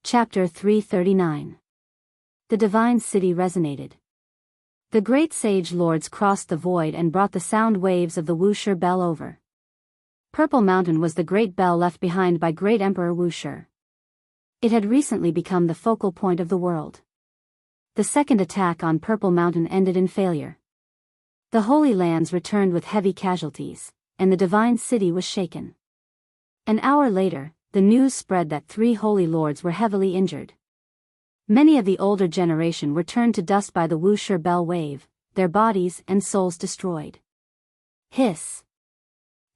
Chapter 339. The Divine City resonated. The great sage lords crossed the void and brought the sound waves of the Wuxia bell over. Purple Mountain was the great bell left behind by great Emperor Wuxia. It had recently become the focal point of the world. The second attack on Purple Mountain ended in failure. The Holy Lands returned with heavy casualties, and the Divine City was shaken. An hour later, the news spread that 3 holy lords were heavily injured. Many of the older generation were turned to dust by the Wuxia bell wave, their bodies and souls destroyed. Hiss.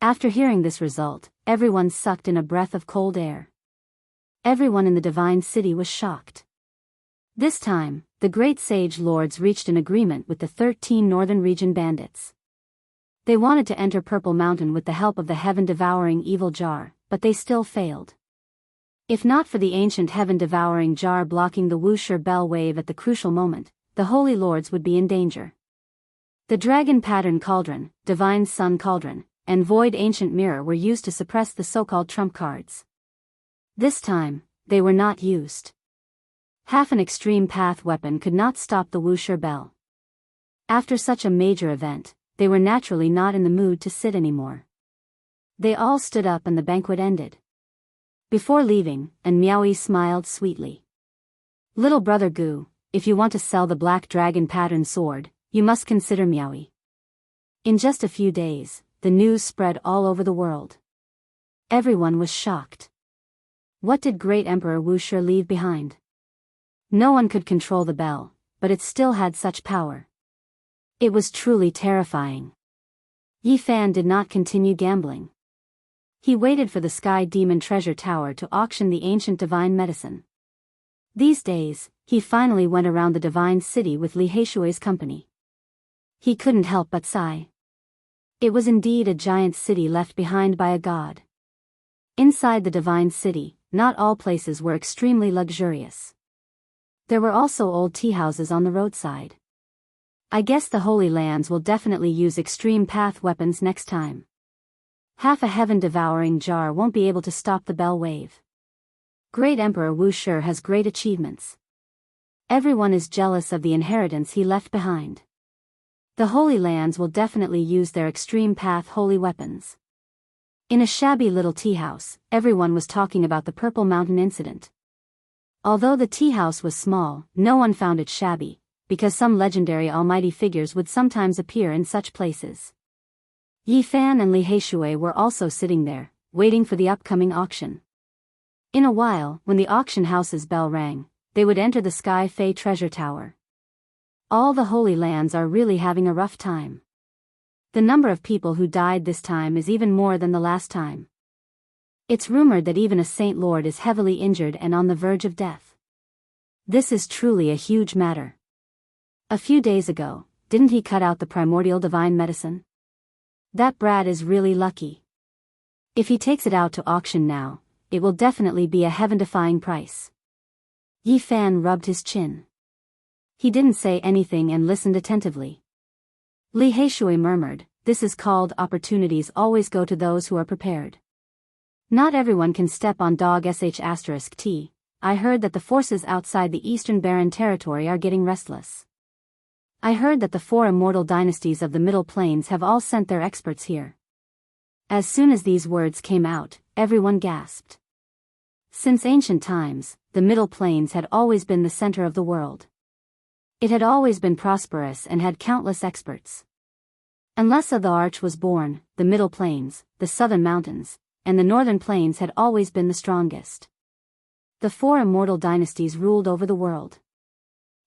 After hearing this result, everyone sucked in a breath of cold air. Everyone in the Divine City was shocked. This time, the great sage lords reached an agreement with the 13 northern region bandits. They wanted to enter Purple Mountain with the help of the heaven-devouring evil jar, but they still failed. If not for the ancient heaven-devouring jar blocking the Wuxia bell wave at the crucial moment, the holy lords would be in danger. The dragon pattern cauldron, divine sun cauldron, and void ancient mirror were used to suppress the so-called trump cards. This time, they were not used. Half an extreme path weapon could not stop the Wuxia bell. After such a major event, they were naturally not in the mood to sit anymore. They all stood up and the banquet ended. Before leaving, and Miaoyi smiled sweetly. Little brother Gu, if you want to sell the black dragon pattern sword, you must consider Miaoyi. In just a few days, the news spread all over the world. Everyone was shocked. What did great Emperor Wuxia leave behind? No one could control the bell, but it still had such power. It was truly terrifying. Yi Fan did not continue gambling. He waited for the Sky Demon Treasure Tower to auction the ancient divine medicine. These days, he finally went around the Divine City with Li Heishui's company. He couldn't help but sigh. It was indeed a giant city left behind by a god. Inside the Divine City, not all places were extremely luxurious. There were also old tea houses on the roadside. I guess the Holy Lands will definitely use extreme path weapons next time. Half a heaven-devouring jar won't be able to stop the bell wave. Great Emperor Wuxia has great achievements. Everyone is jealous of the inheritance he left behind. The Holy Lands will definitely use their extreme path holy weapons. In a shabby little tea house, everyone was talking about the Purple Mountain incident. Although the tea house was small, no one found it shabby, because some legendary almighty figures would sometimes appear in such places. Yi Fan and Li Heishui were also sitting there, waiting for the upcoming auction. In a while, when the auction house's bell rang, they would enter the Sky Fei Treasure Tower. All the Holy Lands are really having a rough time. The number of people who died this time is even more than the last time. It's rumored that even a Saint Lord is heavily injured and on the verge of death. This is truly a huge matter. A few days ago, didn't he cut out the primordial divine medicine? That brat is really lucky. If he takes it out to auction now, it will definitely be a heaven-defying price. Yi Fan rubbed his chin. He didn't say anything and listened attentively. Li Heishui murmured, "This is called opportunities always go to those who are prepared. Not everyone can step on dog sh*t. I heard that the forces outside the Eastern Barren Territory are getting restless. I heard that the 4 immortal dynasties of the Middle Plains have all sent their experts here." As soon as these words came out, everyone gasped. Since ancient times, the Middle Plains had always been the center of the world. It had always been prosperous and had countless experts. Unless the Arch was born, the Middle Plains, the Southern Mountains, and the Northern Plains had always been the strongest. The 4 immortal dynasties ruled over the world.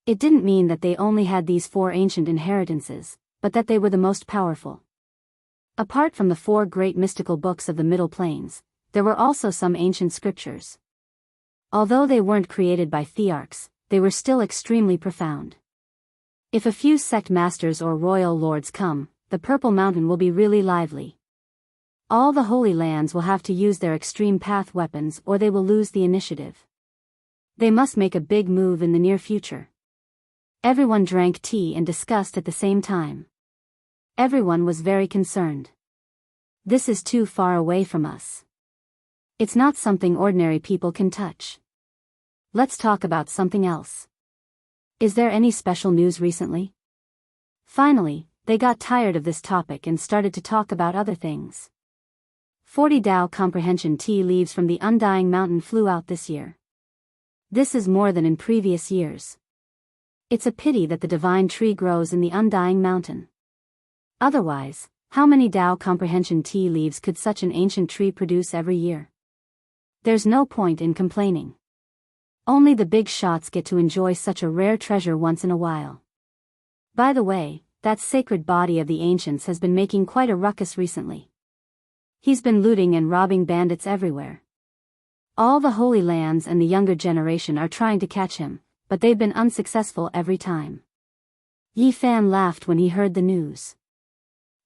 It didn't mean that they only had these 4 ancient inheritances, but that they were the most powerful. Apart from the 4 great mystical books of the Middle Plains, there were also some ancient scriptures. Although they weren't created by thearchs, they were still extremely profound. If a few sect masters or royal lords come, the Purple Mountain will be really lively. All the Holy Lands will have to use their extreme path weapons or they will lose the initiative. They must make a big move in the near future. Everyone drank tea and discussed at the same time. Everyone was very concerned. This is too far away from us. It's not something ordinary people can touch. Let's talk about something else. Is there any special news recently? Finally, they got tired of this topic and started to talk about other things. 40 Tao comprehension tea leaves from the Undying Mountain flew out this year. This is more than in previous years. It's a pity that the divine tree grows in the Undying Mountain. Otherwise, how many Tao comprehension tea leaves could such an ancient tree produce every year? There's no point in complaining. Only the big shots get to enjoy such a rare treasure once in a while. By the way, that sacred body of the ancients has been making quite a ruckus recently. He's been looting and robbing bandits everywhere. All the Holy Lands and the younger generation are trying to catch him, but they've been unsuccessful every time. Yi Fan laughed when he heard the news.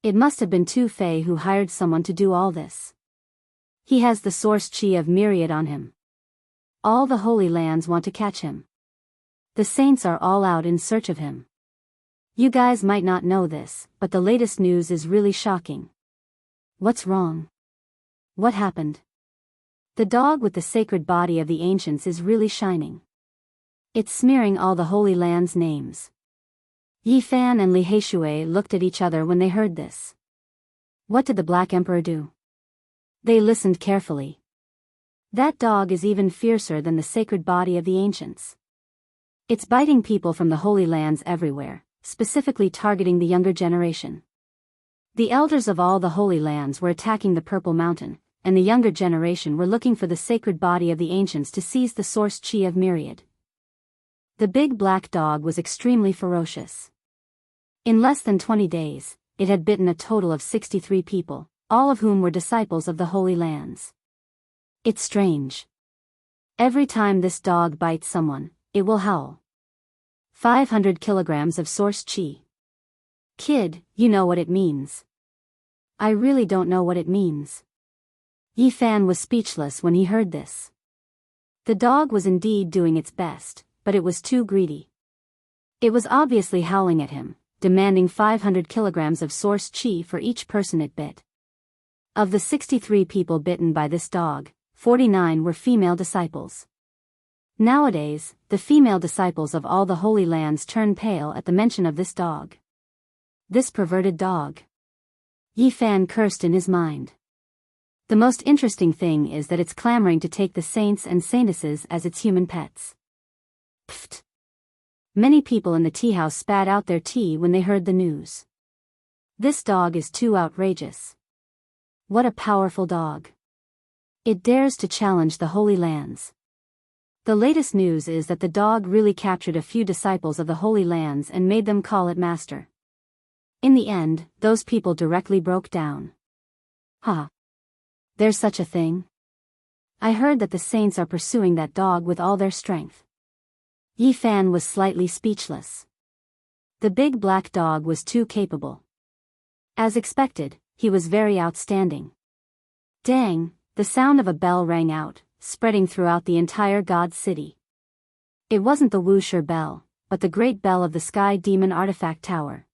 It must have been Tu Fei who hired someone to do all this. He has the source chi of Myriad on him. All the Holy Lands want to catch him. The saints are all out in search of him. You guys might not know this, but the latest news is really shocking. What's wrong? What happened? The dog with the sacred body of the ancients is really shining. It's smearing all the Holy Land's names. Yi Fan and Li Heishui looked at each other when they heard this. What did the Black Emperor do? They listened carefully. That dog is even fiercer than the sacred body of the ancients. It's biting people from the Holy Lands everywhere, specifically targeting the younger generation. The elders of all the Holy Lands were attacking the Purple Mountain, and the younger generation were looking for the sacred body of the ancients to seize the source chi of Myriad. The big black dog was extremely ferocious. In less than 20 days, it had bitten a total of 63 people, all of whom were disciples of the Holy Lands. It's strange. Every time this dog bites someone, it will howl. 500 kilograms of source chi. Kid, you know what it means. I really don't know what it means. Yi Fan was speechless when he heard this. The dog was indeed doing its best, but it was too greedy. It was obviously howling at him, demanding 500 kilograms of source chi for each person it bit. Of the 63 people bitten by this dog, 49 were female disciples. Nowadays, the female disciples of all the Holy Lands turn pale at the mention of this dog. This perverted dog. Yi Fan cursed in his mind. The most interesting thing is that it's clamoring to take the saints and saintesses as its human pets. Pfft. Many people in the tea house spat out their tea when they heard the news. This dog is too outrageous. What a powerful dog. It dares to challenge the Holy Lands. The latest news is that the dog really captured a few disciples of the Holy Lands and made them call it master. In the end, those people directly broke down. Ha! There's such a thing? I heard that the saints are pursuing that dog with all their strength. Yi Fan was slightly speechless. The big black dog was too capable. As expected, he was very outstanding. Dang, the sound of a bell rang out, spreading throughout the entire God City. It wasn't the Wuxia bell, but the great bell of the Sky Demon Artifact Tower.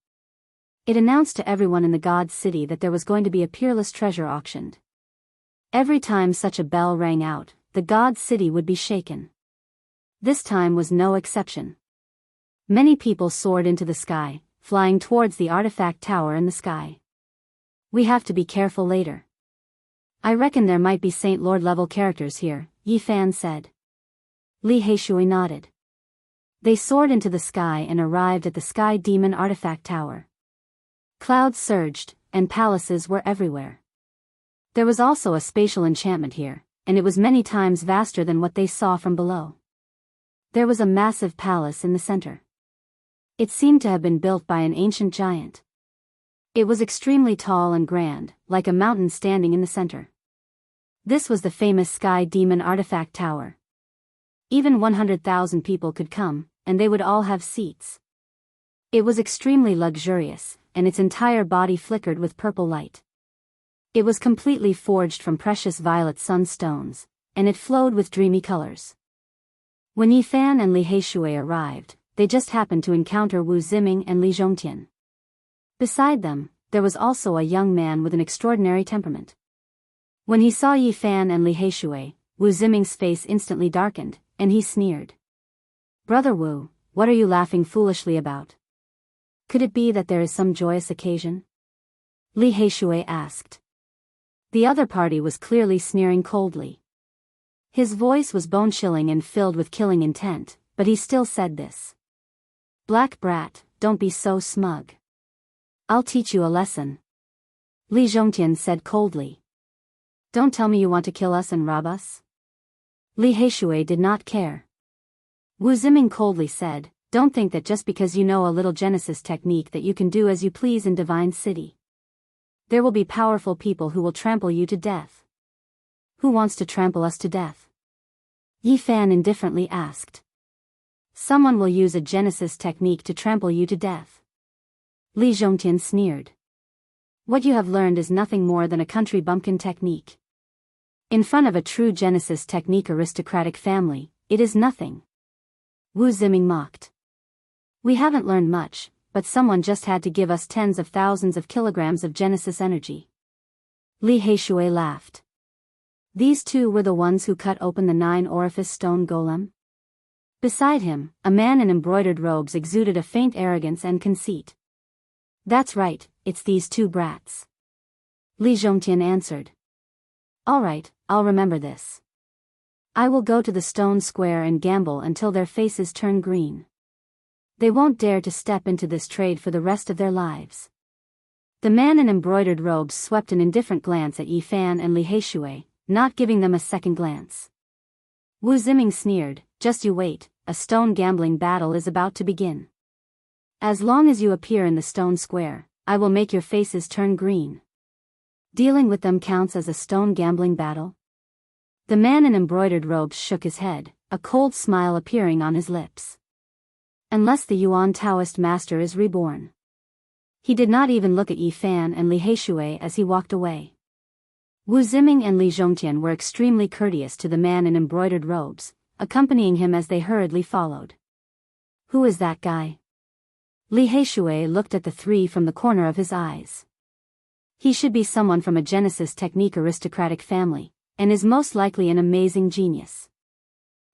It announced to everyone in the God City that there was going to be a peerless treasure auctioned. Every time such a bell rang out, the God City would be shaken. This time was no exception. Many people soared into the sky, flying towards the artifact tower in the sky. We have to be careful later. I reckon there might be Saint Lord level characters here, Yi Fan said. Li Heishui nodded. They soared into the sky and arrived at the Sky Demon Artifact Tower. Clouds surged, and palaces were everywhere. There was also a spatial enchantment here, and it was many times vaster than what they saw from below. There was a massive palace in the center. It seemed to have been built by an ancient giant. It was extremely tall and grand, like a mountain standing in the center. This was the famous Sky Demon Artifact Tower. Even 100,000 people could come, and they would all have seats. It was extremely luxurious, and its entire body flickered with purple light. It was completely forged from precious violet sunstones, and it flowed with dreamy colors. When Yi Fan and Li Heishui arrived, they just happened to encounter Wu Ziming and Li Zhongtian. Beside them, there was also a young man with an extraordinary temperament. When he saw Yi Fan and Li Heishui, Wu Ziming's face instantly darkened, and he sneered. Brother Wu, what are you laughing foolishly about? Could it be that there is some joyous occasion? Li Heishui asked. The other party was clearly sneering coldly. His voice was bone-chilling and filled with killing intent, but he still said this. Black brat, don't be so smug. I'll teach you a lesson. Li Zhongtian said coldly. Don't tell me you want to kill us and rob us? Li Heishui did not care. Wu Ziming coldly said, don't think that just because you know a little Genesis technique that you can do as you please in Divine City. There will be powerful people who will trample you to death. Who wants to trample us to death? Yi Fan indifferently asked. Someone will use a Genesis technique to trample you to death. Li Zhongtian sneered. What you have learned is nothing more than a country bumpkin technique. In front of a true Genesis technique aristocratic family, it is nothing. Wu Ziming mocked. We haven't learned much, but someone just had to give us tens of thousands of kilograms of Genesis energy. Li Heishui laughed. These two were the ones who cut open the 9-orifice stone golem? Beside him, a man in embroidered robes exuded a faint arrogance and conceit. That's right, it's these two brats. Li Zhongtian answered. All right, I'll remember this. I will go to the stone square and gamble until their faces turn green. They won't dare to step into this trade for the rest of their lives. The man in embroidered robes swept an indifferent glance at Yi Fan and Li Heishui, not giving them a second glance. Wu Ziming sneered, just you wait, a stone gambling battle is about to begin. As long as you appear in the stone square, I will make your faces turn green. Dealing with them counts as a stone gambling battle? The man in embroidered robes shook his head, a cold smile appearing on his lips. Unless the Yuan Taoist master is reborn. He did not even look at Yi Fan and Li Heishui as he walked away. Wu Ziming and Li Zhongtian were extremely courteous to the man in embroidered robes, accompanying him as they hurriedly followed. Who is that guy? Li Heishui looked at the three from the corner of his eyes. He should be someone from a Genesis technique aristocratic family, and is most likely an amazing genius.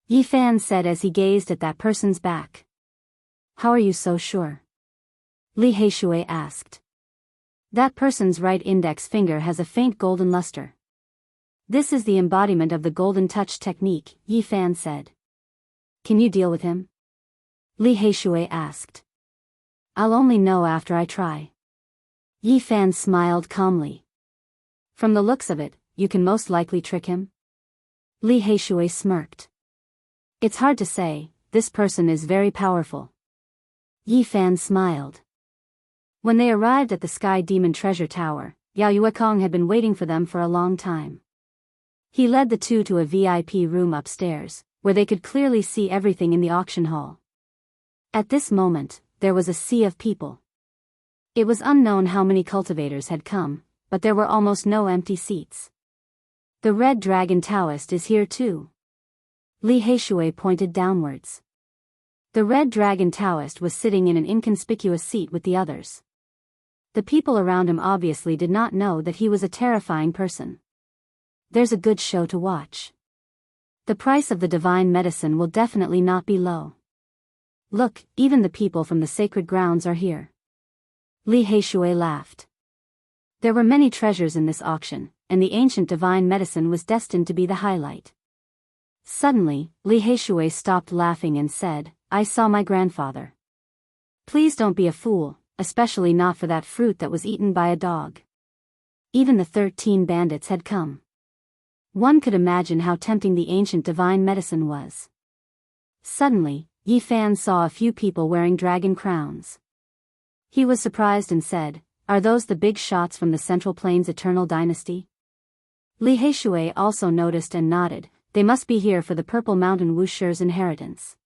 Yi Fan said as he gazed at that person's back. How are you so sure? Li Heishui asked. That person's right index finger has a faint golden luster. This is the embodiment of the golden touch technique, Yi Fan said. Can you deal with him? Li Heishui asked. I'll only know after I try. Yi Fan smiled calmly. From the looks of it, you can most likely trick him? Li Heishui smirked. It's hard to say, this person is very powerful. Yi Fan smiled. When they arrived at the Sky Demon Treasure Tower, Yao Yuekong had been waiting for them for a long time. He led the two to a VIP room upstairs, where they could clearly see everything in the auction hall. At this moment, there was a sea of people. It was unknown how many cultivators had come, but there were almost no empty seats. The Red Dragon Taoist is here too. Li Heishui pointed downwards. The Red Dragon Taoist was sitting in an inconspicuous seat with the others. The people around him obviously did not know that he was a terrifying person. There's a good show to watch. The price of the divine medicine will definitely not be low. Look, even the people from the sacred grounds are here. Li Heishui laughed. There were many treasures in this auction, and the ancient divine medicine was destined to be the highlight. Suddenly, Li Heishui stopped laughing and said, I saw my grandfather. Please don't be a fool, especially not for that fruit that was eaten by a dog. Even the 13 bandits had come. One could imagine how tempting the ancient divine medicine was. Suddenly, Yi Fan saw a few people wearing dragon crowns. He was surprised and said, Are those the big shots from the Central Plains Eternal Dynasty? Li Heishui also noticed and nodded, they must be here for the Purple Mountain Wusher's inheritance.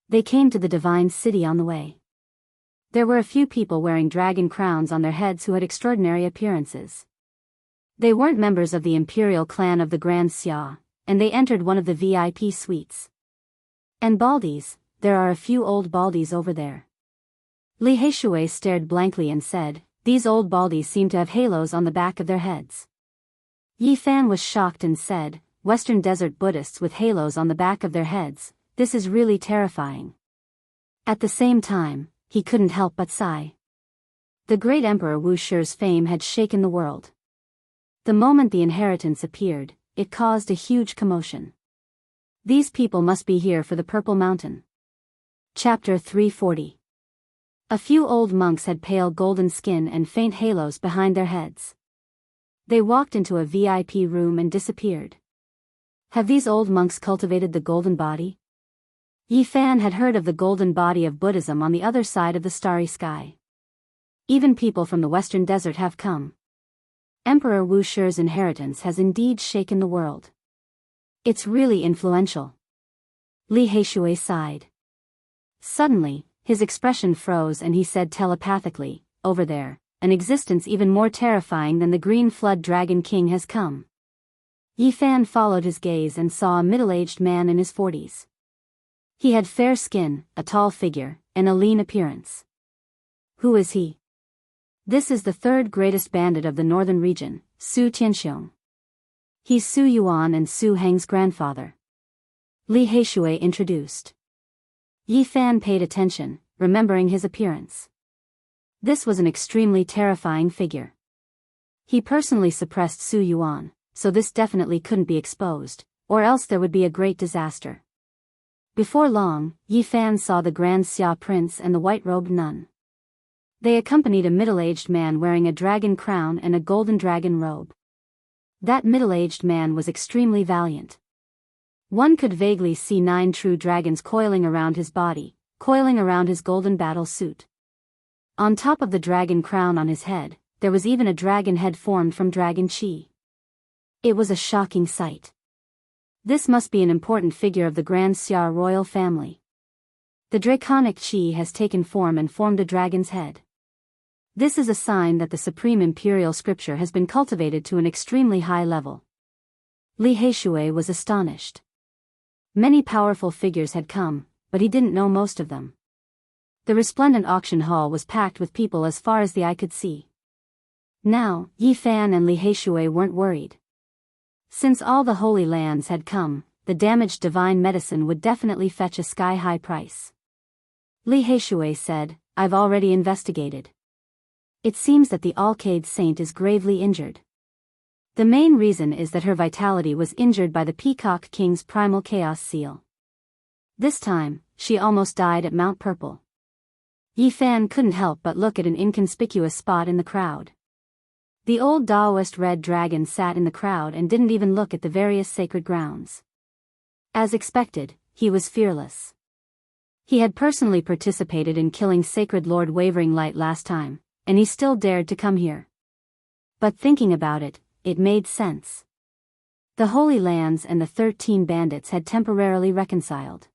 They came to the Divine City on the way. There were a few people wearing dragon crowns on their heads who had extraordinary appearances. They weren't members of the imperial clan of the Grand Xia, and they entered one of the VIP suites. And baldies, there are a few old baldies over there. Li Heishui stared blankly and said, These old baldies seem to have halos on the back of their heads. Yi Fan was shocked and said, Western Desert Buddhists with halos on the back of their heads. This is really terrifying. At the same time, he couldn't help but sigh. The great Emperor Wu Shi's fame had shaken the world. The moment the inheritance appeared, it caused a huge commotion. These people must be here for the Purple Mountain. Chapter 340. A few old monks had pale golden skin and faint halos behind their heads. They walked into a VIP room and disappeared. Have these old monks cultivated the golden body? Yi Fan had heard of the golden body of Buddhism on the other side of the starry sky. Even people from the Western Desert have come. Emperor Wu Shi's inheritance has indeed shaken the world. It's really influential. Li Heishui sighed. Suddenly, his expression froze and he said telepathically, "Over there, an existence even more terrifying than the Green Flood Dragon King has come." Yi Fan followed his gaze and saw a middle-aged man in his 40s. He had fair skin, a tall figure, and a lean appearance. Who is he? This is the third greatest bandit of the northern region, Su Tianxiong. He's Su Yuan and Su Heng's grandfather. Li Heishui introduced. Yi Fan paid attention, remembering his appearance. This was an extremely terrifying figure. He personally suppressed Su Yuan, so this definitely couldn't be exposed, or else there would be a great disaster. Before long, Yi Fan saw the Grand Xia Prince and the white-robed nun. They accompanied a middle-aged man wearing a dragon crown and a golden dragon robe. That middle-aged man was extremely valiant. One could vaguely see 9 true dragons coiling around his body, coiling around his golden battle suit. On top of the dragon crown on his head, there was even a dragon head formed from dragon chi. It was a shocking sight. This must be an important figure of the Grand Xia royal family. The draconic chi has taken form and formed a dragon's head. This is a sign that the supreme imperial scripture has been cultivated to an extremely high level. Li Heishui was astonished. Many powerful figures had come, but he didn't know most of them. The resplendent auction hall was packed with people as far as the eye could see. Now, Yi Fan and Li Heishui weren't worried. Since all the holy lands had come, the damaged divine medicine would definitely fetch a sky-high price. Li Heishui said, "I've already investigated. It seems that the Alcade Saint is gravely injured. The main reason is that her vitality was injured by the Peacock King's primal chaos seal. This time, she almost died at Mount Purple." Yi Fan couldn't help but look at an inconspicuous spot in the crowd. The old Taoist red dragon sat in the crowd and didn't even look at the various sacred grounds. As expected, he was fearless. He had personally participated in killing Sacred Lord Wavering Light last time, and he still dared to come here. But thinking about it, it made sense. The Holy Lands and the 13 bandits had temporarily reconciled.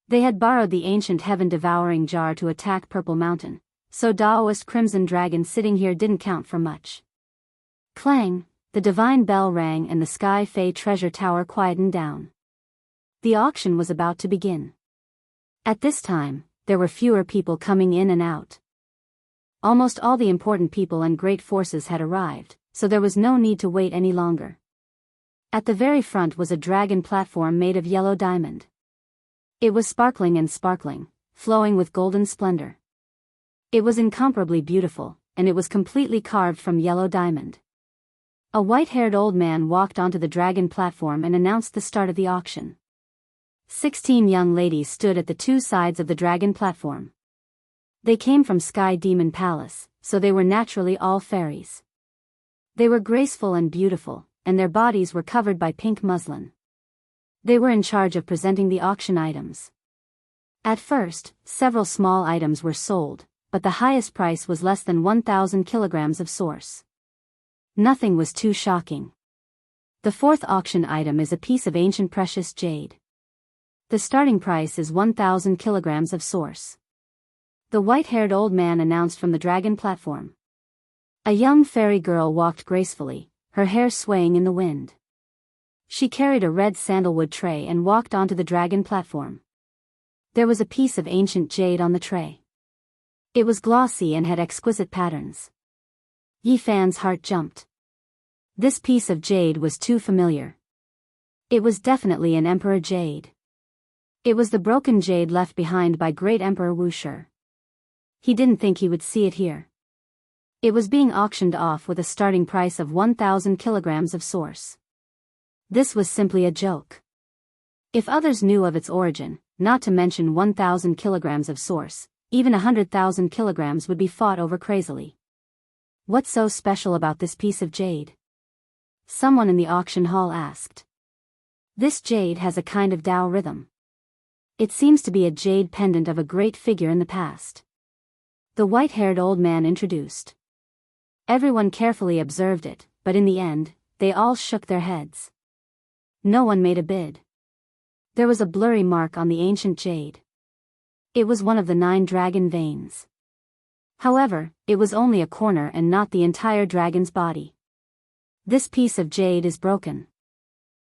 They had borrowed the ancient heaven-devouring jar to attack Purple Mountain, so Taoist Crimson Dragon sitting here didn't count for much. Clang, the divine bell rang and the Sky Fae treasure tower quietened down. The auction was about to begin. At this time, there were fewer people coming in and out. Almost all the important people and great forces had arrived, so there was no need to wait any longer. At the very front was a dragon platform made of yellow diamond. It was sparkling and sparkling, flowing with golden splendor. It was incomparably beautiful, and it was completely carved from yellow diamond. A white-haired old man walked onto the dragon platform and announced the start of the auction. 16 young ladies stood at the 2 sides of the dragon platform. They came from Sky Demon Palace, so they were naturally all fairies. They were graceful and beautiful, and their bodies were covered by pink muslin. They were in charge of presenting the auction items. At first, several small items were sold, but the highest price was less than 1,000 kilograms of source. Nothing was too shocking. The 4th auction item is a piece of ancient precious jade. The starting price is 1,000 kilograms of source. The white-haired old man announced from the dragon platform. A young fairy girl walked gracefully, her hair swaying in the wind. She carried a red sandalwood tray and walked onto the dragon platform. There was a piece of ancient jade on the tray. It was glossy and had exquisite patterns. Yi Fan's heart jumped. This piece of jade was too familiar. It was definitely an Emperor Jade. It was the broken jade left behind by great Emperor Wuxia. He didn't think he would see it here. It was being auctioned off with a starting price of 1,000 kilograms of source. This was simply a joke. If others knew of its origin, not to mention 1,000 kilograms of source, even 100,000 kilograms would be fought over crazily. What's so special about this piece of jade? Someone in the auction hall asked. This jade has a kind of Tao rhythm. It seems to be a jade pendant of a great figure in the past. The white-haired old man introduced. Everyone carefully observed it, but in the end, they all shook their heads. No one made a bid. There was a blurry mark on the ancient jade. It was one of the 9 dragon veins. However, it was only a corner and not the entire dragon's body. This piece of jade is broken.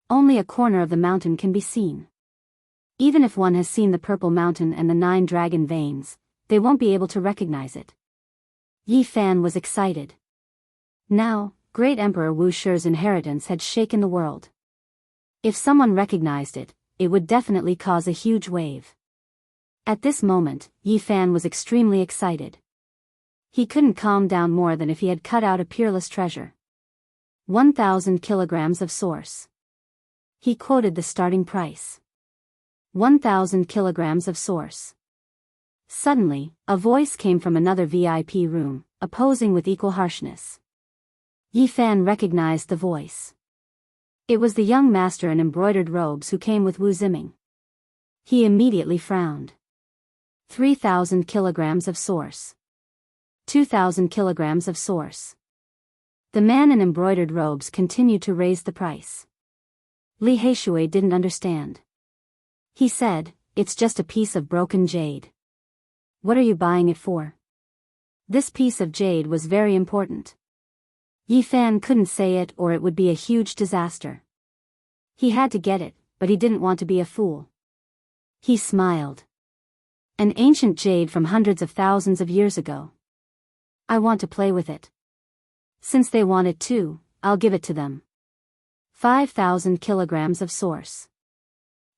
Only a corner of the mountain can be seen. Even if one has seen the purple mountain and the 9 dragon veins, they won't be able to recognize it. Yi Fan was excited. Now, great Emperor Wuxia's inheritance had shaken the world. If someone recognized it, it would definitely cause a huge wave. At this moment, Yi Fan was extremely excited. He couldn't calm down more than if he had cut out a peerless treasure. 1,000 kilograms of source. He quoted the starting price. 1,000 kilograms of source. Suddenly, a voice came from another VIP room, opposing with equal harshness. Yi Fan recognized the voice. It was the young master in embroidered robes who came with Wu Ziming. He immediately frowned. 3,000 kilograms of source. 2,000 kilograms of source. The man in embroidered robes continued to raise the price. Li Heishui didn't understand. He said, "It's just a piece of broken jade. What are you buying it for?" This piece of jade was very important. Yi Fan couldn't say it or it would be a huge disaster. He had to get it, but he didn't want to be a fool. He smiled. An ancient jade from hundreds of thousands of years ago. I want to play with it. Since they want it too, I'll give it to them. 5,000 kilograms of source.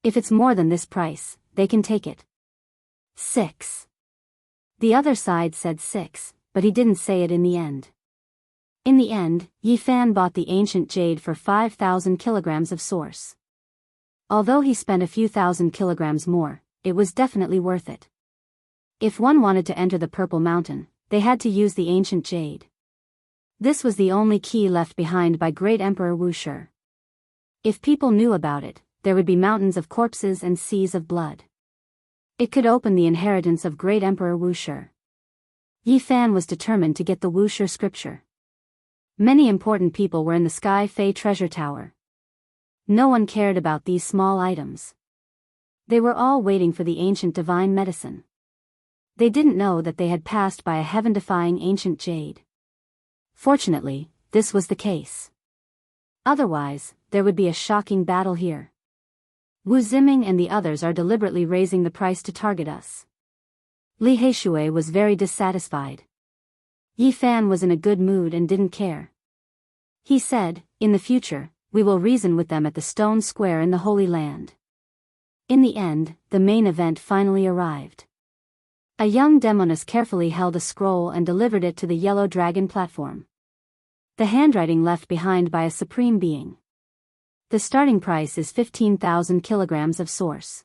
If it's more than this price, they can take it. 6. The other side said 6, but he didn't say it in the end. In the end, Yi Fan bought the ancient jade for 5,000 kilograms of source. Although he spent a few thousand kilograms more, it was definitely worth it. If one wanted to enter the Purple Mountain, they had to use the ancient jade. This was the only key left behind by great Emperor Wuxia. If people knew about it, there would be mountains of corpses and seas of blood. It could open the inheritance of great Emperor Wuxia. Yi Fan was determined to get the Wuxia scripture. Many important people were in the Sky Fei treasure tower. No one cared about these small items. They were all waiting for the ancient divine medicine. They didn't know that they had passed by a heaven-defying ancient jade. Fortunately, this was the case. Otherwise, there would be a shocking battle here. Wu Ziming and the others are deliberately raising the price to target us. Li Heishui was very dissatisfied. Yi Fan was in a good mood and didn't care. He said, "In the future, we will reason with them at the stone square in the Holy Land." In the end, the main event finally arrived. A young demoness carefully held a scroll and delivered it to the yellow dragon platform. The handwriting left behind by a supreme being. The starting price is 15,000 kilograms of source.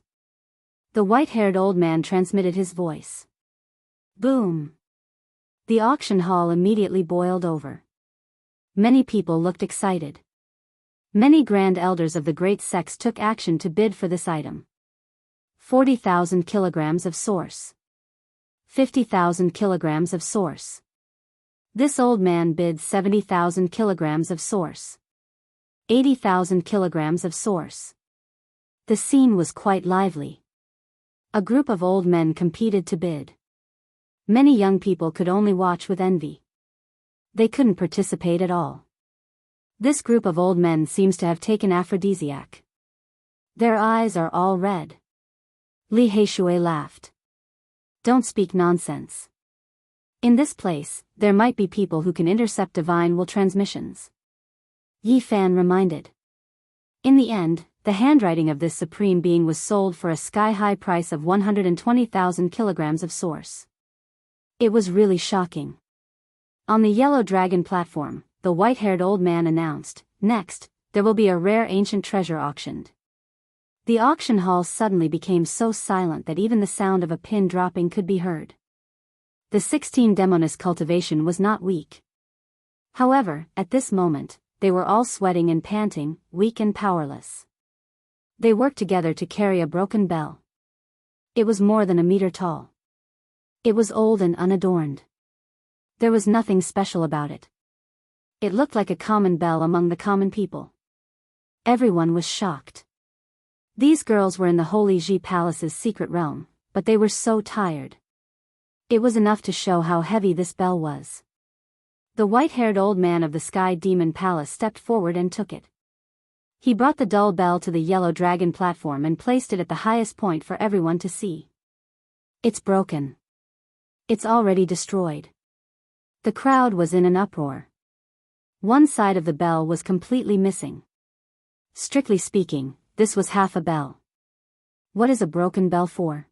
The white-haired old man transmitted his voice. Boom! The auction hall immediately boiled over. Many people looked excited. Many grand elders of the great sects took action to bid for this item. 40,000 kilograms of source. 50,000 kilograms of source. This old man bid 70,000 kilograms of source. 80,000 kilograms of source. The scene was quite lively. A group of old men competed to bid. Many young people could only watch with envy. They couldn't participate at all. This group of old men seems to have taken aphrodisiac. Their eyes are all red. Li Heishui laughed. Don't speak nonsense. In this place, there might be people who can intercept divine will transmissions. Yi Fan reminded. In the end, the handwriting of this supreme being was sold for a sky-high price of 120,000 kilograms of source. It was really shocking. On the yellow dragon platform, the white-haired old man announced, "Next, there will be a rare ancient treasure auctioned." The auction hall suddenly became so silent that even the sound of a pin dropping could be heard. The 16 demoness cultivation was not weak. However, at this moment, they were all sweating and panting, weak and powerless. They worked together to carry a broken bell. It was more than a meter tall. It was old and unadorned. There was nothing special about it. It looked like a common bell among the common people. Everyone was shocked. These girls were in the Holy Ji Palace's secret realm, but they were so tired. It was enough to show how heavy this bell was. The white-haired old man of the Sky Demon Palace stepped forward and took it. He brought the dull bell to the yellow dragon platform and placed it at the highest point for everyone to see. "It's broken. It's already destroyed." The crowd was in an uproar. One side of the bell was completely missing. Strictly speaking, this was half a bell. What is a broken bell for?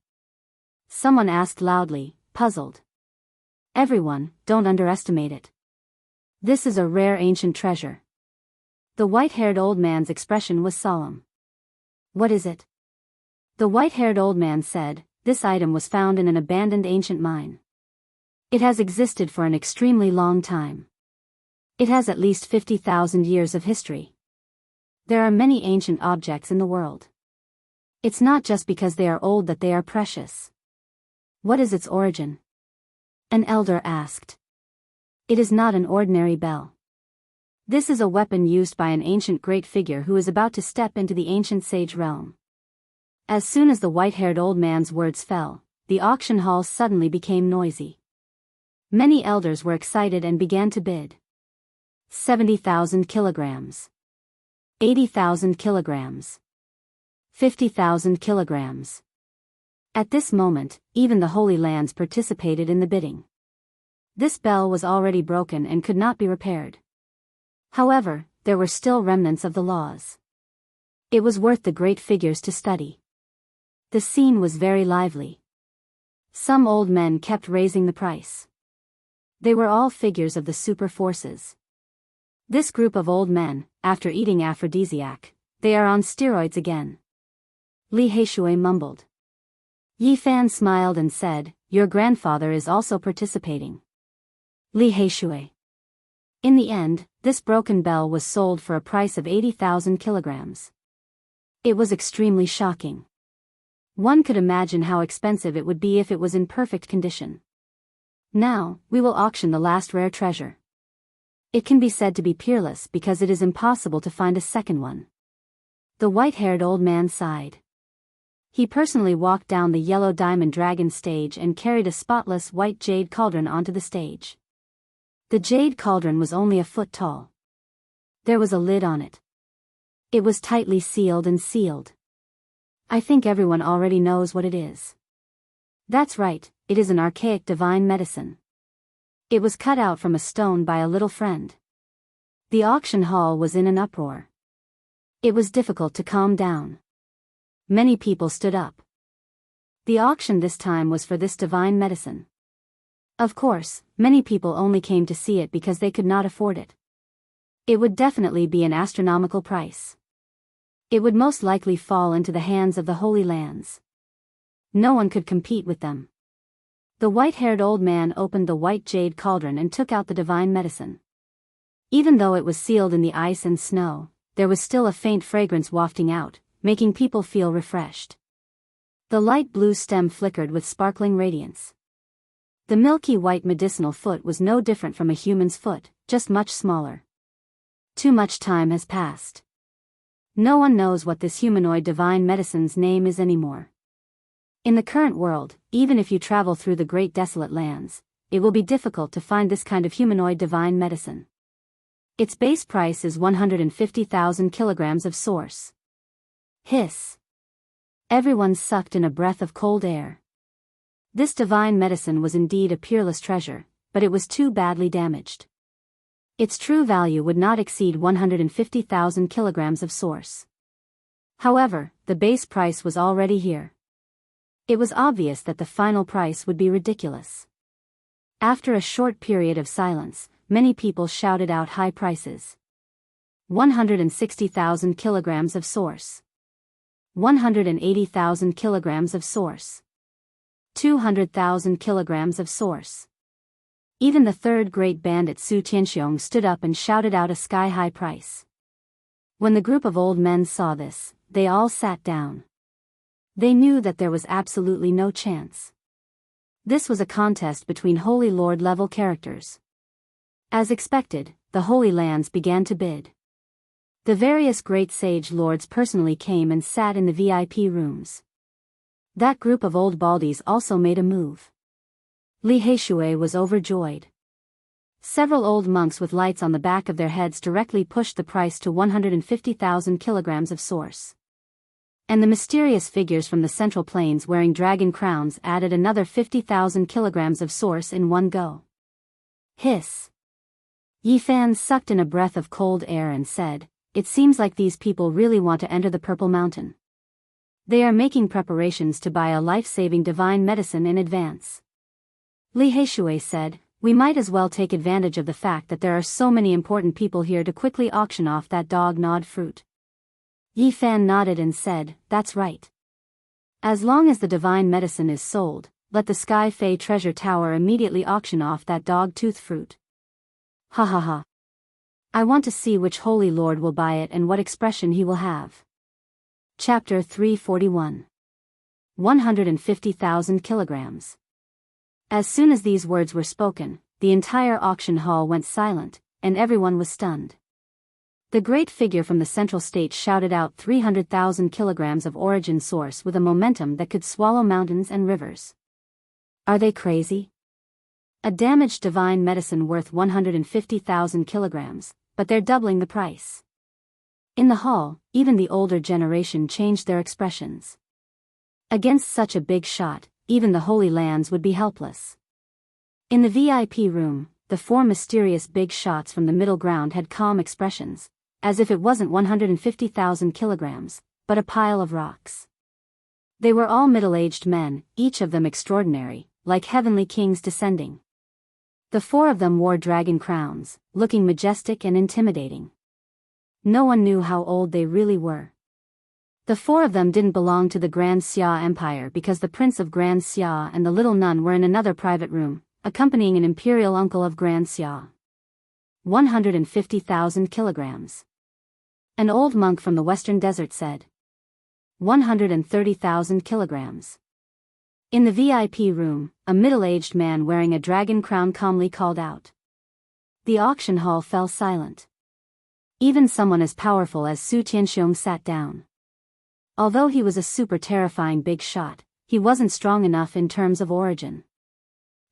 Someone asked loudly, puzzled. Everyone, don't underestimate it. This is a rare ancient treasure. The white-haired old man's expression was solemn. What is it? The white-haired old man said, this item was found in an abandoned ancient mine. It has existed for an extremely long time. It has at least 50,000 years of history. There are many ancient objects in the world. It's not just because they are old that they are precious. What is its origin? An elder asked. It is not an ordinary bell. This is a weapon used by an ancient great figure who is about to step into the ancient sage realm. As soon as the white-haired old man's words fell, the auction hall suddenly became noisy. Many elders were excited and began to bid. 70,000 kilograms. 80,000 kilograms. 50,000 kilograms. At this moment, even the Holy Lands participated in the bidding. This bell was already broken and could not be repaired. However, there were still remnants of the laws. It was worth the great figures to study. The scene was very lively. Some old men kept raising the price. They were all figures of the super forces. This group of old men, after eating aphrodisiac, they are on steroids again. Li Heishui mumbled. Yi Fan smiled and said, your grandfather is also participating. Li Heishui. In the end, this broken bell was sold for a price of 80,000 kilograms. It was extremely shocking. One could imagine how expensive it would be if it was in perfect condition. Now, we will auction the last rare treasure. It can be said to be peerless because it is impossible to find a second one. The white-haired old man sighed. He personally walked down the yellow diamond dragon stage and carried a spotless white jade cauldron onto the stage. The jade cauldron was only a foot tall. There was a lid on it. It was tightly sealed and sealed. I think everyone already knows what it is. That's right, it is an archaic divine medicine. It was cut out from a stone by a little friend. The auction hall was in an uproar. It was difficult to calm down. Many people stood up. The auction this time was for this divine medicine. Of course, many people only came to see it because they could not afford it. It would definitely be an astronomical price. It would most likely fall into the hands of the Holy Lands. No one could compete with them. The white-haired old man opened the white jade cauldron and took out the divine medicine. Even though it was sealed in the ice and snow, there was still a faint fragrance wafting out, making people feel refreshed. The light blue stem flickered with sparkling radiance. The milky white medicinal foot was no different from a human's foot, just much smaller. Too much time has passed. No one knows what this humanoid divine medicine's name is anymore. In the current world, even if you travel through the great desolate lands, it will be difficult to find this kind of humanoid divine medicine. Its base price is 150,000 kilograms of source. Hiss. Everyone sucked in a breath of cold air. This divine medicine was indeed a peerless treasure, but it was too badly damaged. Its true value would not exceed 150,000 kilograms of source. However, the base price was already here. It was obvious that the final price would be ridiculous. After a short period of silence, many people shouted out high prices. 160,000 kilograms of source. 180,000 kilograms of source. 200,000 kilograms of source. Even the third great bandit Su Tianxiong stood up and shouted out a sky-high price. When the group of old men saw this, they all sat down. They knew that there was absolutely no chance. This was a contest between Holy Lord level characters. As expected, the Holy Lands began to bid. The various great sage lords personally came and sat in the VIP rooms. That group of old baldies also made a move. Li Heishui was overjoyed. Several old monks with lights on the back of their heads directly pushed the price to 150,000 kilograms of source. And the mysterious figures from the Central Plains wearing dragon crowns added another 50,000 kilograms of source in one go. Hiss. Yi Fan sucked in a breath of cold air and said, "It seems like these people really want to enter the Purple Mountain. They are making preparations to buy a life-saving divine medicine in advance." Li Heishui said, "We might as well take advantage of the fact that there are so many important people here to quickly auction off that dog-gnawed fruit." Yi Fan nodded and said, "That's right. As long as the divine medicine is sold, let the Sky Fei Treasure Tower immediately auction off that dog-tooth fruit. Ha ha ha. I want to see which Holy Lord will buy it and what expression he will have." Chapter 341. 150,000 kilograms. As soon as these words were spoken, the entire auction hall went silent, and everyone was stunned. The great figure from the central state shouted out 300,000 kilograms of origin source with a momentum that could swallow mountains and rivers. Are they crazy? A damaged divine medicine worth 150,000 kilograms, but they're doubling the price. In the hall, even the older generation changed their expressions. Against such a big shot, even the Holy Lands would be helpless. In the VIP room, the four mysterious big shots from the middle ground had calm expressions, as if it wasn't 150,000 kilograms, but a pile of rocks. They were all middle-aged men, each of them extraordinary, like heavenly kings descending. The four of them wore dragon crowns, looking majestic and intimidating. No one knew how old they really were. The four of them didn't belong to the Grand Xia Empire because the Prince of Grand Xia and the little nun were in another private room, accompanying an imperial uncle of Grand Xia. 150,000 kilograms. An old monk from the western desert said. 130,000 kilograms. In the VIP room, a middle-aged man wearing a dragon crown calmly called out. The auction hall fell silent. Even someone as powerful as Su Tianxiong sat down. Although he was a super terrifying big shot, he wasn't strong enough in terms of origin.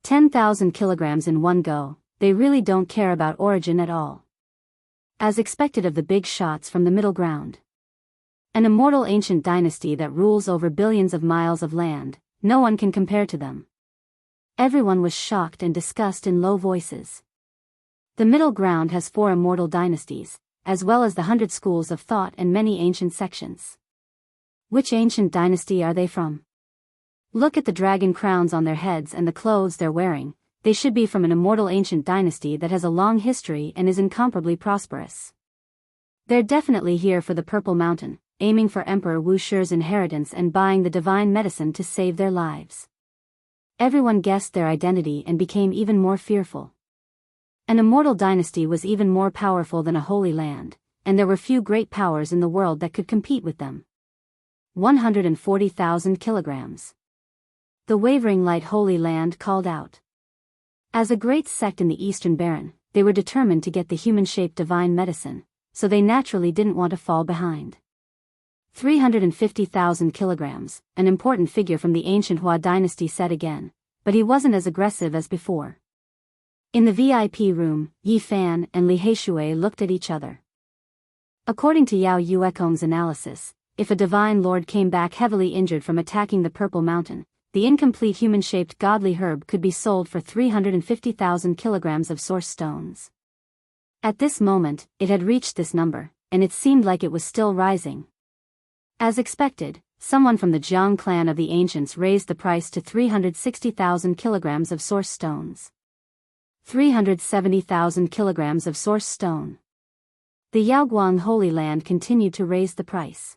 10,000 kilograms in one go, they really don't care about origin at all. As expected of the big shots from the middle ground. An immortal ancient dynasty that rules over billions of miles of land, no one can compare to them. Everyone was shocked and discussed in low voices. The middle ground has 4 immortal dynasties, as well as the 100 schools of thought and many ancient sections. Which ancient dynasty are they from? Look at the dragon crowns on their heads and the clothes they're wearing. They should be from an immortal ancient dynasty that has a long history and is incomparably prosperous. They're definitely here for the Purple Mountain, aiming for Emperor Wu Shi's inheritance and buying the divine medicine to save their lives. Everyone guessed their identity and became even more fearful. An immortal dynasty was even more powerful than a holy land, and there were few great powers in the world that could compete with them. 140,000 kilograms. The wavering light Holy Land called out. As a great sect in the Eastern Baron, they were determined to get the human-shaped divine medicine, so they naturally didn't want to fall behind. 350,000 kilograms, an important figure from the ancient Hua dynasty said again, but he wasn't as aggressive as before. In the VIP room, Yi Fan and Li Heishui looked at each other. According to Yao Yuekong's analysis, if a divine lord came back heavily injured from attacking the Purple Mountain, the incomplete human-shaped godly herb could be sold for 350,000 kilograms of source stones. At this moment, it had reached this number, and it seemed like it was still rising. As expected, someone from the Jiang clan of the ancients raised the price to 360,000 kilograms of source stones. 370,000 kilograms of source stone. The Yaoguang Holy Land continued to raise the price.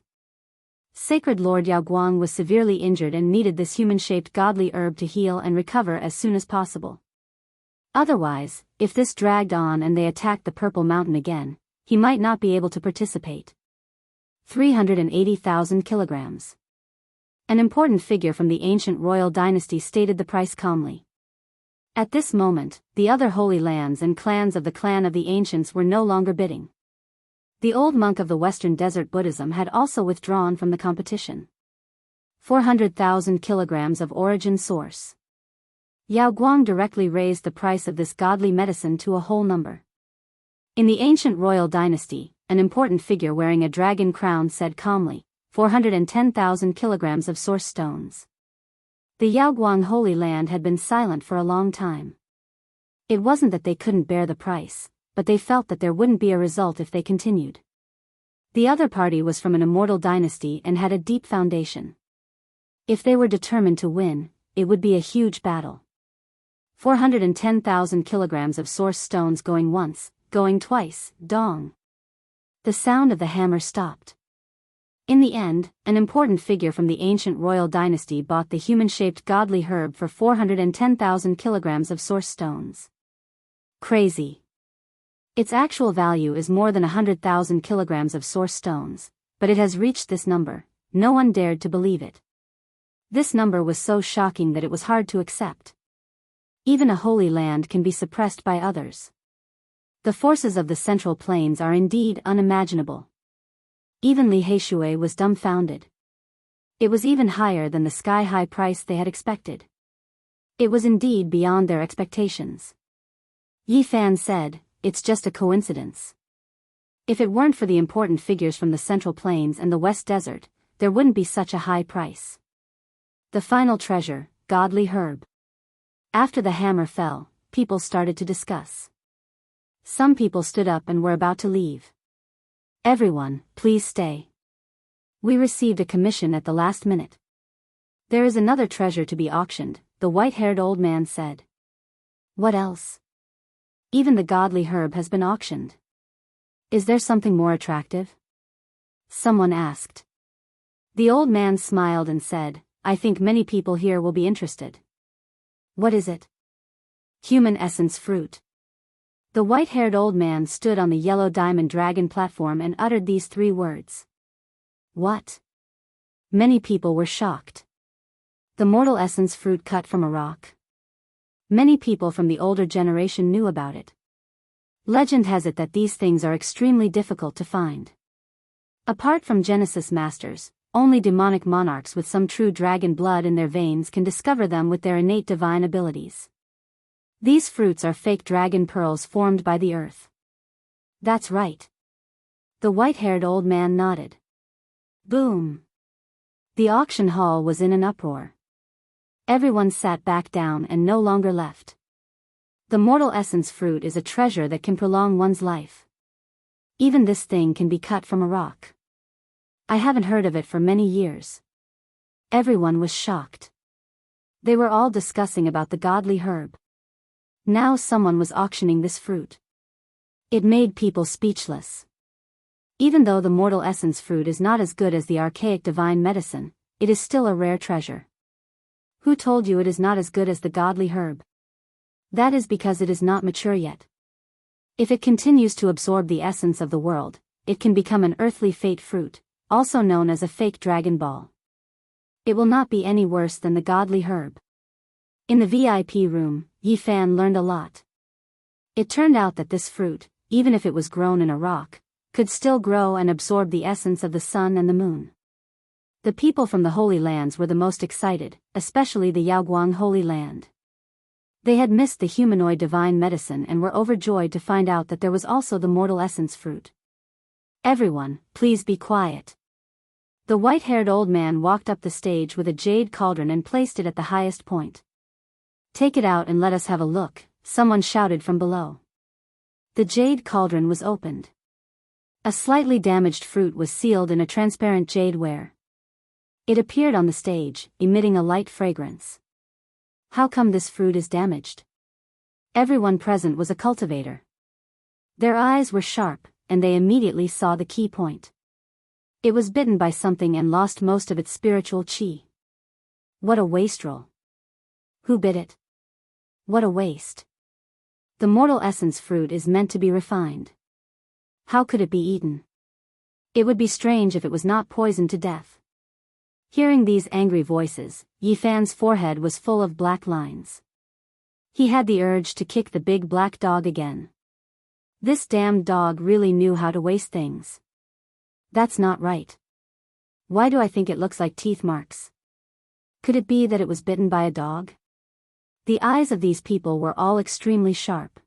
Sacred Lord Yaoguang was severely injured and needed this human-shaped godly herb to heal and recover as soon as possible. Otherwise, if this dragged on and they attacked the Purple Mountain again, he might not be able to participate. 380,000 kilograms. An important figure from the ancient royal dynasty stated the price calmly. At this moment, the other holy lands and clans of the clan of the ancients were no longer bidding. The old monk of the Western Desert Buddhism had also withdrawn from the competition. 400,000 kilograms of origin source. Yaoguang directly raised the price of this godly medicine to a whole number. In the ancient royal dynasty, an important figure wearing a dragon crown said calmly, 410,000 kilograms of source stones. The Yaoguang Holy Land had been silent for a long time. It wasn't that they couldn't bear the price, but they felt that there wouldn't be a result if they continued. The other party was from an immortal dynasty and had a deep foundation. If they were determined to win, it would be a huge battle. 410,000 kilograms of source stones going once, going twice, dong. The sound of the hammer stopped. In the end, an important figure from the ancient royal dynasty bought the human-shaped godly herb for 410,000 kilograms of source stones. Crazy. Its actual value is more than 100,000 kilograms of source stones, but it has reached this number. No one dared to believe it. This number was so shocking that it was hard to accept. Even a holy land can be suppressed by others. The forces of the Central Plains are indeed unimaginable. Even Li Heishui was dumbfounded. It was even higher than the sky-high price they had expected. It was indeed beyond their expectations. Yi Fan said, "It's just a coincidence. If it weren't for the important figures from the Central Plains and the West Desert, there wouldn't be such a high price." The final treasure, godly herb. After the hammer fell, people started to discuss. Some people stood up and were about to leave. "Everyone, please stay. We received a commission at the last minute. There is another treasure to be auctioned," the white-haired old man said. "What else?" "Even the godly herb has been auctioned." "Is there something more attractive?" someone asked. The old man smiled and said, "I think many people here will be interested." "What is it?" "Human essence fruit." The white-haired old man stood on the yellow diamond dragon platform and uttered these 3 words. "What?" Many people were shocked. The mortal essence fruit cut from a rock. Many people from the older generation knew about it. Legend has it that these things are extremely difficult to find. Apart from Genesis masters, only demonic monarchs with some true dragon blood in their veins can discover them with their innate divine abilities. These fruits are fake dragon pearls formed by the earth. "That's right." The white-haired old man nodded. Boom. The auction hall was in an uproar. Everyone sat back down and no longer left. The mortal essence fruit is a treasure that can prolong one's life. Even this thing can be cut from a rock. I haven't heard of it for many years. Everyone was shocked. They were all discussing about the godly herb. Now someone was auctioning this fruit. It made people speechless. Even though the mortal essence fruit is not as good as the archaic divine medicine, it is still a rare treasure. Who told you it is not as good as the godly herb? That is because it is not mature yet. If it continues to absorb the essence of the world, it can become an earthly fate fruit, also known as a fake dragon ball. It will not be any worse than the godly herb. In the VIP room, Yi Fan learned a lot. It turned out that this fruit, even if it was grown in a rock, could still grow and absorb the essence of the sun and the moon. The people from the Holy Lands were the most excited, especially the Yaoguang Holy Land. They had missed the humanoid divine medicine and were overjoyed to find out that there was also the mortal essence fruit. "Everyone, please be quiet." The white-haired old man walked up the stage with a jade cauldron and placed it at the highest point. "Take it out and let us have a look," someone shouted from below. The jade cauldron was opened. A slightly damaged fruit was sealed in a transparent jade ware. It appeared on the stage, emitting a light fragrance. How come this fruit is damaged? Everyone present was a cultivator. Their eyes were sharp, and they immediately saw the key point. It was bitten by something and lost most of its spiritual chi. What a wastrel! Who bit it? What a waste! The mortal essence fruit is meant to be refined. How could it be eaten? It would be strange if it was not poisoned to death. Hearing these angry voices, Yi Fan's forehead was full of black lines. He had the urge to kick the big black dog again. This damned dog really knew how to waste things. That's not right. Why do I think it looks like teeth marks? Could it be that it was bitten by a dog? The eyes of these people were all extremely sharp.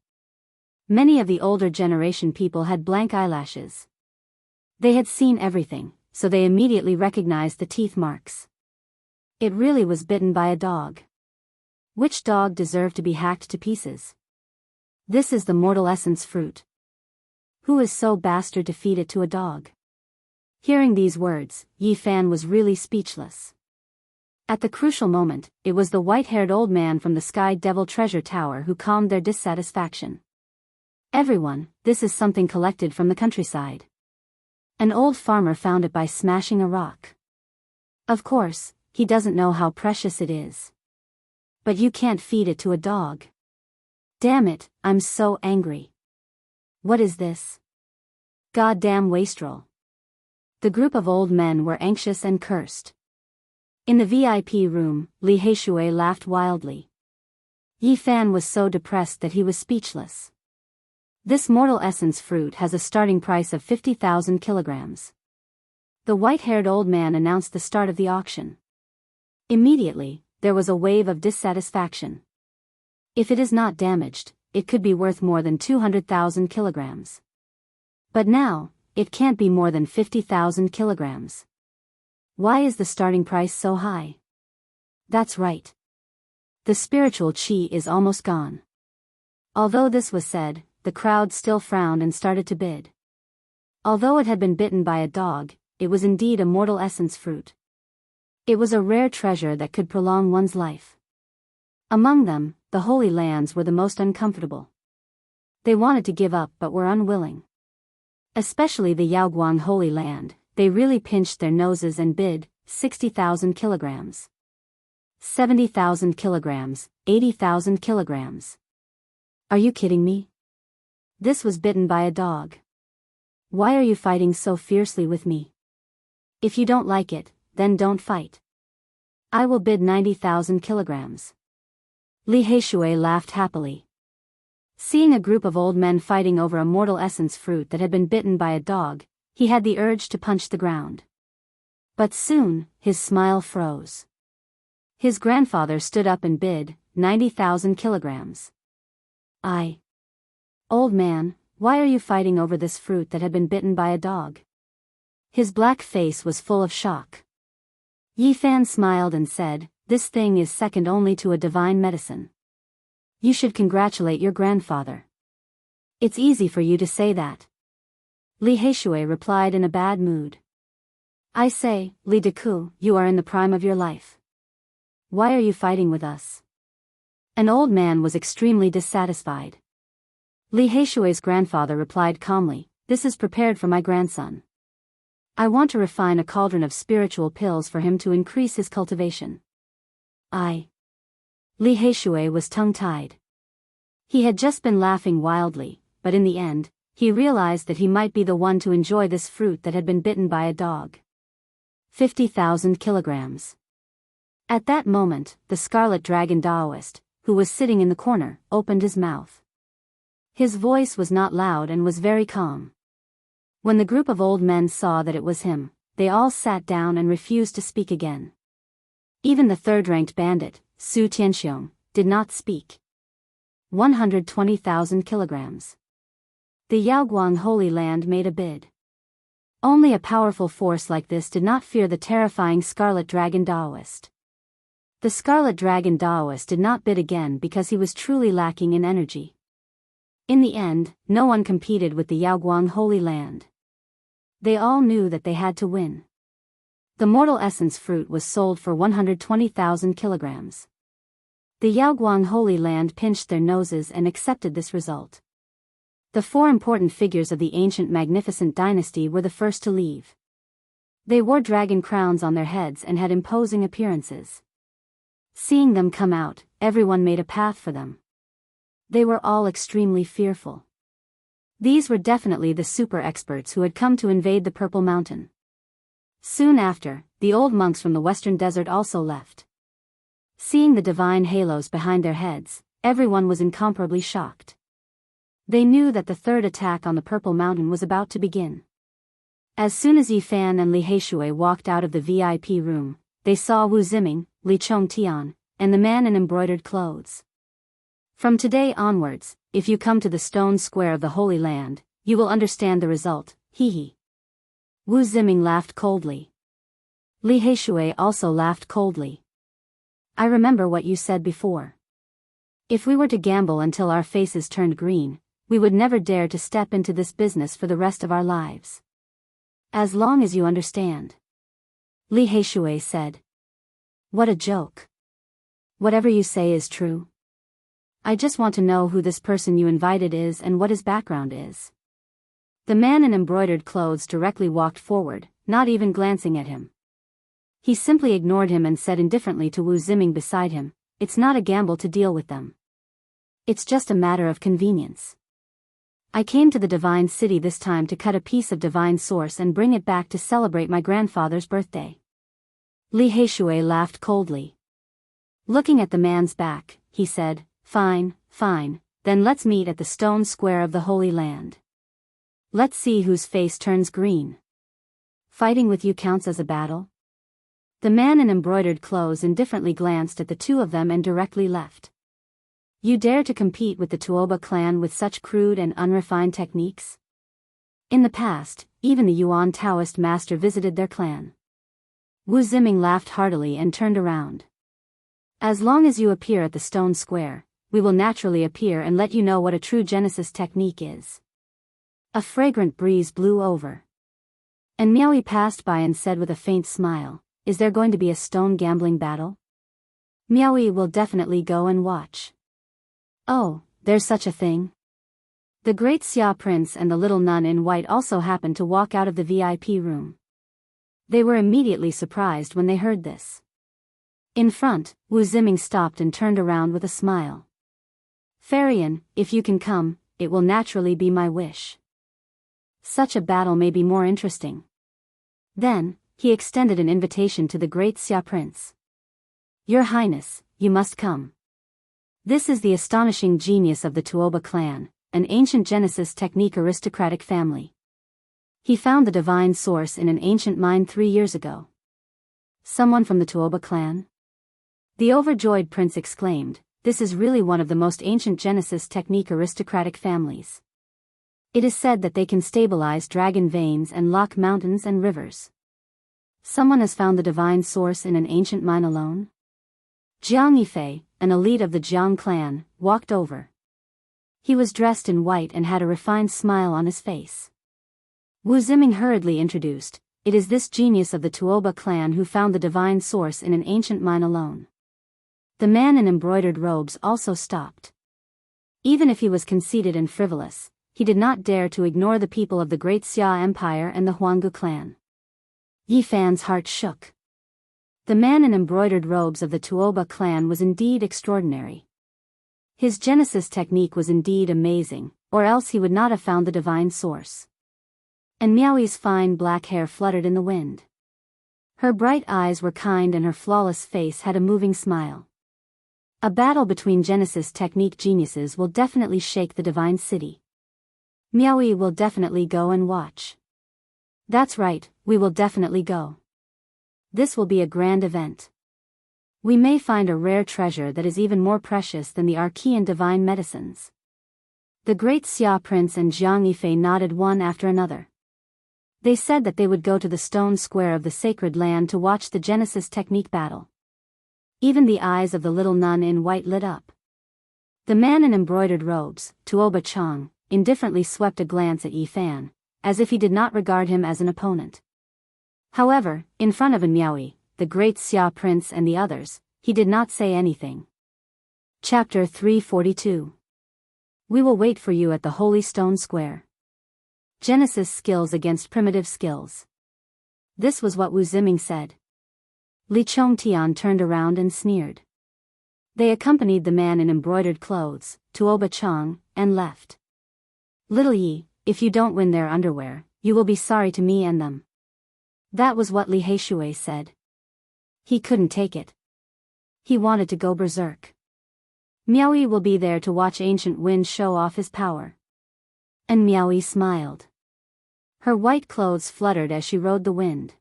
Many of the older generation people had blank eyelashes. They had seen everything, so they immediately recognized the teeth marks. It really was bitten by a dog. Which dog deserved to be hacked to pieces? This is the mortal essence fruit. Who is so bastard to feed it to a dog? Hearing these words, Yi Fan was really speechless. At the crucial moment, it was the white-haired old man from the Sky Devil Treasure Tower who calmed their dissatisfaction. Everyone, this is something collected from the countryside. An old farmer found it by smashing a rock. Of course, he doesn't know how precious it is. But you can't feed it to a dog. Damn it, I'm so angry. What is this? Goddamn wastrel. The group of old men were anxious and cursed. In the VIP room, Li Heishui laughed wildly. Yi Fan was so depressed that he was speechless. This mortal essence fruit has a starting price of 50,000 kilograms. The white-haired old man announced the start of the auction. Immediately, there was a wave of dissatisfaction. If it is not damaged, it could be worth more than 200,000 kilograms. But now, it can't be more than 50,000 kilograms. Why is the starting price so high? That's right. The spiritual chi is almost gone. Although this was said, the crowd still frowned and started to bid. Although it had been bitten by a dog, it was indeed a mortal essence fruit. It was a rare treasure that could prolong one's life. Among them, the Holy Lands were the most uncomfortable. They wanted to give up but were unwilling. Especially the Yaoguang Holy Land, they really pinched their noses and bid, 60,000 kilograms. 70,000 kilograms, 80,000 kilograms. Are you kidding me? This was bitten by a dog. Why are you fighting so fiercely with me? If you don't like it, then don't fight. I will bid 90,000 kilograms. Li Heishui laughed happily. Seeing a group of old men fighting over a mortal essence fruit that had been bitten by a dog, he had the urge to punch the ground. But soon, his smile froze. His grandfather stood up and bid, 90,000 kilograms. Old man, why are you fighting over this fruit that had been bitten by a dog? His black face was full of shock. Yi Fan smiled and said, this thing is second only to a divine medicine. You should congratulate your grandfather. It's easy for you to say that. Li Heishui replied in a bad mood. I say, Li Deku, you are in the prime of your life. Why are you fighting with us? An old man was extremely dissatisfied. Li Heishui's grandfather replied calmly, this is prepared for my grandson. I want to refine a cauldron of spiritual pills for him to increase his cultivation. Li Heishui was tongue-tied. He had just been laughing wildly, but in the end, he realized that he might be the one to enjoy this fruit that had been bitten by a dog. 50,000 kilograms. At that moment, the Scarlet Dragon Taoist, who was sitting in the corner, opened his mouth. His voice was not loud and was very calm. When the group of old men saw that it was him, they all sat down and refused to speak again. Even the third-ranked bandit, Su Tianxiong, did not speak. 120,000 kilograms. The Yaoguang Holy Land made a bid. Only a powerful force like this did not fear the terrifying Scarlet Dragon Taoist. The Scarlet Dragon Taoist did not bid again because he was truly lacking in energy. In the end, no one competed with the Yaoguang Holy Land. They all knew that they had to win. The mortal essence fruit was sold for 120,000 kilograms. The Yaoguang Holy Land pinched their noses and accepted this result. The four important figures of the ancient magnificent dynasty were the first to leave. They wore dragon crowns on their heads and had imposing appearances. Seeing them come out, everyone made a path for them. They were all extremely fearful. These were definitely the super experts who had come to invade the Purple Mountain. Soon after, the old monks from the western desert also left. Seeing the divine halos behind their heads, everyone was incomparably shocked. They knew that the third attack on the Purple Mountain was about to begin. As soon as Yi Fan and Li Heishui walked out of the VIP room, they saw Wu Ziming, Li Chongtian, and the man in embroidered clothes. From today onwards, if you come to the stone square of the Holy Land, you will understand the result, hee. Wu Ziming laughed coldly. Li Heishui also laughed coldly. I remember what you said before. If we were to gamble until our faces turned green, we would never dare to step into this business for the rest of our lives. As long as you understand. Li Heishui said. What a joke. Whatever you say is true. I just want to know who this person you invited is and what his background is. The man in embroidered clothes directly walked forward, not even glancing at him. He simply ignored him and said indifferently to Wu Ziming beside him, it's not a gamble to deal with them. It's just a matter of convenience. I came to the divine city this time to cut a piece of divine source and bring it back to celebrate my grandfather's birthday. Li Heishui laughed coldly. Looking at the man's back, he said, fine, then let's meet at the stone square of the Holy Land. Let's see whose face turns green. Fighting with you counts as a battle? The man in embroidered clothes indifferently glanced at the two of them and directly left. You dare to compete with the Tuoba clan with such crude and unrefined techniques? In the past, even the Yuan Taoist master visited their clan. Wu Ziming laughed heartily and turned around. As long as you appear at the stone square, we will naturally appear and let you know what a true Genesis technique is. A fragrant breeze blew over. And Miaoyi passed by and said with a faint smile, is there going to be a stone gambling battle? Miaoyi will definitely go and watch. Oh, there's such a thing? The great Xia prince and the little nun in white also happened to walk out of the VIP room. They were immediately surprised when they heard this. In front, Wu Ziming stopped and turned around with a smile. Farian, if you can come, it will naturally be my wish. Such a battle may be more interesting. Then, he extended an invitation to the great Xia prince. Your Highness, you must come. This is the astonishing genius of the Tuoba clan, an ancient Genesis technique aristocratic family. He found the divine source in an ancient mine 3 years ago. Someone from the Tuoba clan? The overjoyed prince exclaimed, this is really one of the most ancient Genesis technique aristocratic families. It is said that they can stabilize dragon veins and lock mountains and rivers. Someone has found the divine source in an ancient mine alone? Jiang Yifei, an elite of the Jiang clan, walked over. He was dressed in white and had a refined smile on his face. Wu Ziming hurriedly introduced, it is this genius of the Tuoba clan who found the divine source in an ancient mine alone. The man in embroidered robes also stopped. Even if he was conceited and frivolous, he did not dare to ignore the people of the great Xia Empire and the Huanggu clan. Yi Fan's heart shook. The man in embroidered robes of the Tuoba clan was indeed extraordinary. His Genesis technique was indeed amazing, or else he would not have found the divine source. And Miaoyi's fine black hair fluttered in the wind. Her bright eyes were kind and her flawless face had a moving smile. A battle between Genesis technique geniuses will definitely shake the divine city. Miaoyi will definitely go and watch. That's right, we will definitely go. This will be a grand event. We may find a rare treasure that is even more precious than the Archean divine medicines. The great Xia prince and Jiang Yifei nodded one after another. They said that they would go to the stone square of the sacred land to watch the Genesis technique battle. Even the eyes of the little nun in white lit up. The man in embroidered robes, Tuoba Chang, indifferently swept a glance at Yi Fan, as if he did not regard him as an opponent. However, in front of Miaoyi, the great Xia prince and the others, he did not say anything. Chapter 342. We will wait for you at the Holy Stone Square. Genesis skills against primitive skills. This was what Wu Ziming said. Li Chongtian turned around and sneered. They accompanied the man in embroidered clothes, Tuoba Chang, and left. Little Yi, if you don't win their underwear, you will be sorry to me and them. That was what Li Heishui said. He couldn't take it. He wanted to go berserk. Miaoyi will be there to watch Ancient Wind show off his power. And Miaoyi smiled. Her white clothes fluttered as she rode the wind.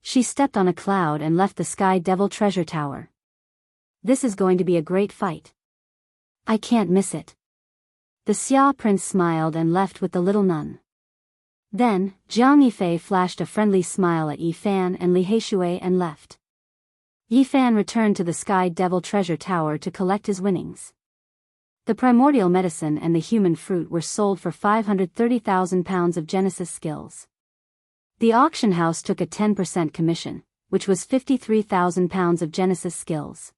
She stepped on a cloud and left the Sky Devil Treasure Tower. This is going to be a great fight. I can't miss it. The Xia prince smiled and left with the little nun. Then, Jiang Yifei flashed a friendly smile at Yifan and Li Heishui and left. Yifan returned to the Sky Devil Treasure Tower to collect his winnings. The primordial medicine and the human fruit were sold for 530,000 pounds of Genesis skills. The auction house took a 10% commission, which was 53,000 pounds of Genesis skills.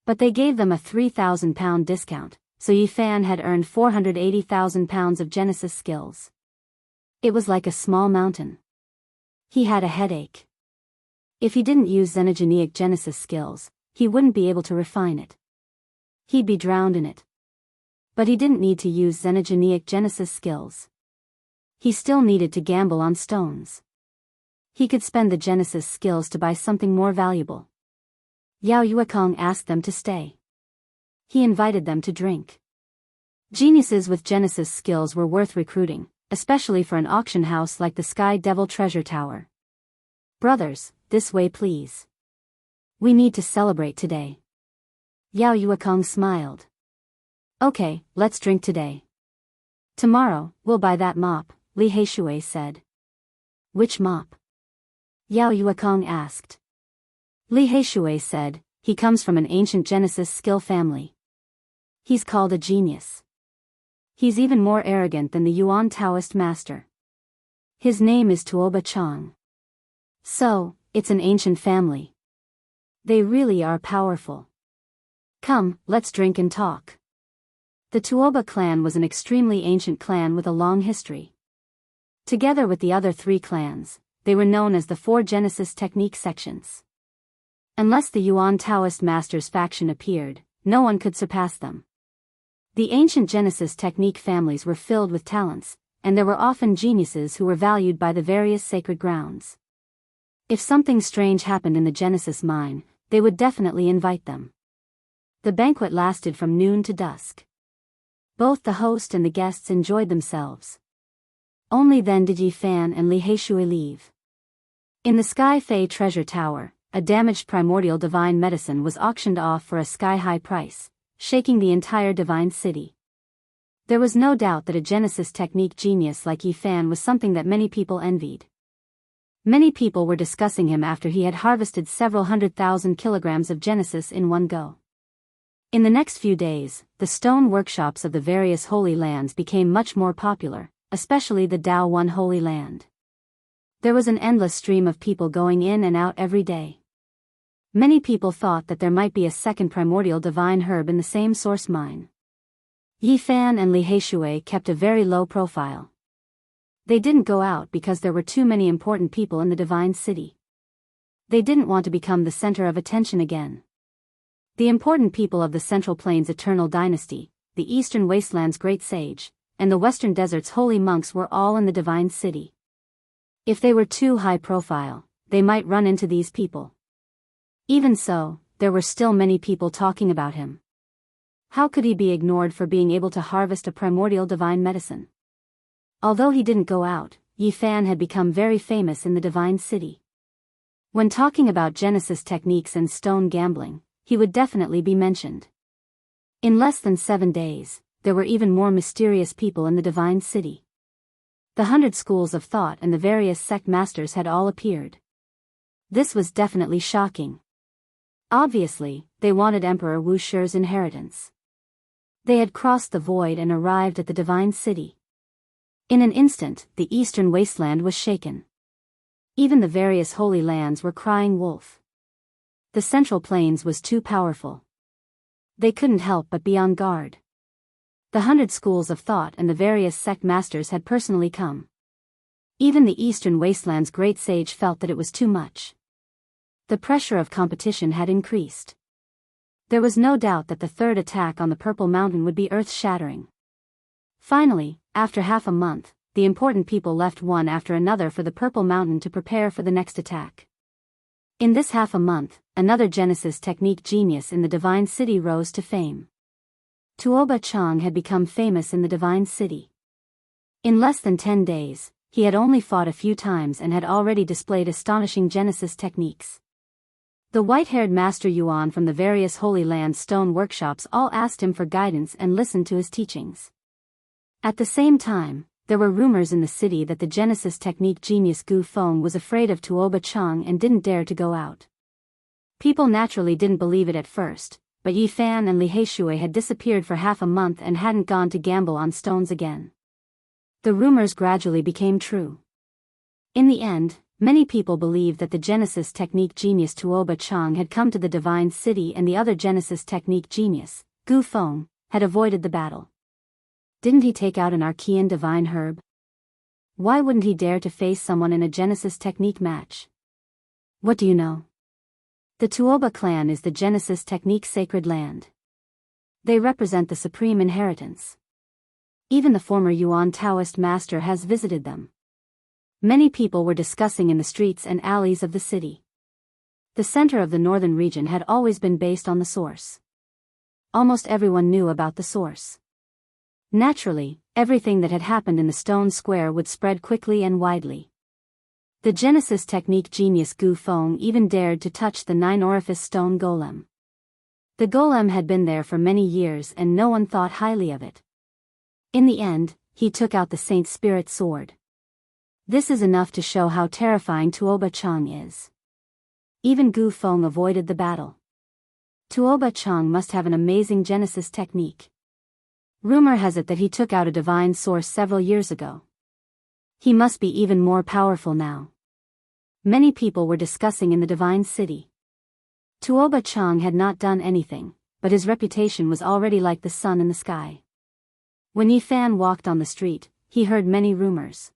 But they gave them a 3,000 pound discount, so Yifan had earned 480,000 pounds of Genesis skills. It was like a small mountain. He had a headache. If he didn't use xenogeneic Genesis skills, he wouldn't be able to refine it. He'd be drowned in it. But he didn't need to use xenogeneic Genesis skills. He still needed to gamble on stones. He could spend the Genesis skills to buy something more valuable. Yao Yuekong asked them to stay. He invited them to drink. Geniuses with Genesis skills were worth recruiting, especially for an auction house like the Sky Devil Treasure Tower. Brothers, this way please. We need to celebrate today. Yao Yuekong smiled. Okay, let's drink today. Tomorrow, we'll buy that mop, Li Heishui said. Which mop? Yao Yuekong asked. Li Heishui said, he comes from an ancient Genesis skill family. He's called a genius. He's even more arrogant than the Yuan Taoist master. His name is Tuoba Chang. So, it's an ancient family. They really are powerful. Come, let's drink and talk. The Tuoba clan was an extremely ancient clan with a long history. Together with the other three clans, they were known as the Four Genesis Technique Sections. Unless the Yuan Taoist Masters faction appeared, no one could surpass them. The ancient Genesis technique families were filled with talents, and there were often geniuses who were valued by the various sacred grounds. If something strange happened in the Genesis mine, they would definitely invite them. The banquet lasted from noon to dusk. Both the host and the guests enjoyed themselves. Only then did Yifan and Li Heishui leave. In the Sky Fei Treasure Tower, a damaged primordial divine medicine was auctioned off for a sky-high price, shaking the entire divine city. There was no doubt that a Genesis technique genius like Yifan was something that many people envied. Many people were discussing him after he had harvested several 100,000 kilograms of Genesis in one go. In the next few days, the stone workshops of the various Holy Lands became much more popular, especially the Dao One Holy Land. There was an endless stream of people going in and out every day. Many people thought that there might be a second primordial divine herb in the same source mine. Yifan and Li Heishui kept a very low profile. They didn't go out because there were too many important people in the divine city. They didn't want to become the center of attention again. The important people of the Central Plains Eternal Dynasty, the Eastern Wasteland's Great Sage, and the Western Desert's holy monks were all in the divine city. If they were too high profile, they might run into these people. Even so, there were still many people talking about him. How could he be ignored for being able to harvest a primordial divine medicine? Although he didn't go out, Yifan had become very famous in the divine city. When talking about Genesis techniques and stone gambling, he would definitely be mentioned. In less than 7 days, there were even more mysterious people in the divine city. The 100 schools of thought and the various sect masters had all appeared. This was definitely shocking. Obviously, they wanted Emperor Wu Shi's inheritance. They had crossed the void and arrived at the divine city. In an instant, the eastern wasteland was shaken. Even the various holy lands were crying wolf. The Central Plains was too powerful. They couldn't help but be on guard. The 100 schools of thought and the various sect masters had personally come. Even the Eastern Wasteland's great sage felt that it was too much. The pressure of competition had increased. There was no doubt that the third attack on the Purple Mountain would be earth-shattering. Finally, after half a month, the important people left one after another for the Purple Mountain to prepare for the next attack. In this half a month, another Genesis technique genius in the Divine City rose to fame. Tuoba Chang had become famous in the Divine City. In less than 10 days, he had only fought a few times and had already displayed astonishing Genesis techniques. The white-haired Master Yuan from the various Holy Land stone workshops all asked him for guidance and listened to his teachings. At the same time, there were rumors in the city that the Genesis technique genius Gu Feng was afraid of Tuoba Chang and didn't dare to go out. People naturally didn't believe it at first, but Yi Fan and Li Heishui had disappeared for half a month and hadn't gone to gamble on stones again. The rumors gradually became true. In the end, many people believed that the Genesis technique genius Tuoba Chang had come to the Divine City and the other Genesis technique genius, Gu Feng, had avoided the battle. Didn't he take out an Archean divine herb? Why wouldn't he dare to face someone in a Genesis technique match? What do you know? The Tuoba clan is the Genesis technique sacred land. They represent the supreme inheritance. Even the former Yuan Taoist master has visited them. Many people were discussing in the streets and alleys of the city. The center of the northern region had always been based on the source. Almost everyone knew about the source. Naturally, everything that had happened in the stone square would spread quickly and widely. The Genesis technique genius Gu Feng even dared to touch the 9-orifice stone golem. The golem had been there for many years and no one thought highly of it. In the end, he took out the Saint Spirit sword. This is enough to show how terrifying Tuoba Chang is. Even Gu Feng avoided the battle. Tuoba Chang must have an amazing Genesis technique. Rumor has it that he took out a divine source several years ago. He must be even more powerful now. Many people were discussing in the Divine City. Tuoba Chang had not done anything, but his reputation was already like the sun in the sky. When Yi Fan walked on the street, he heard many rumors.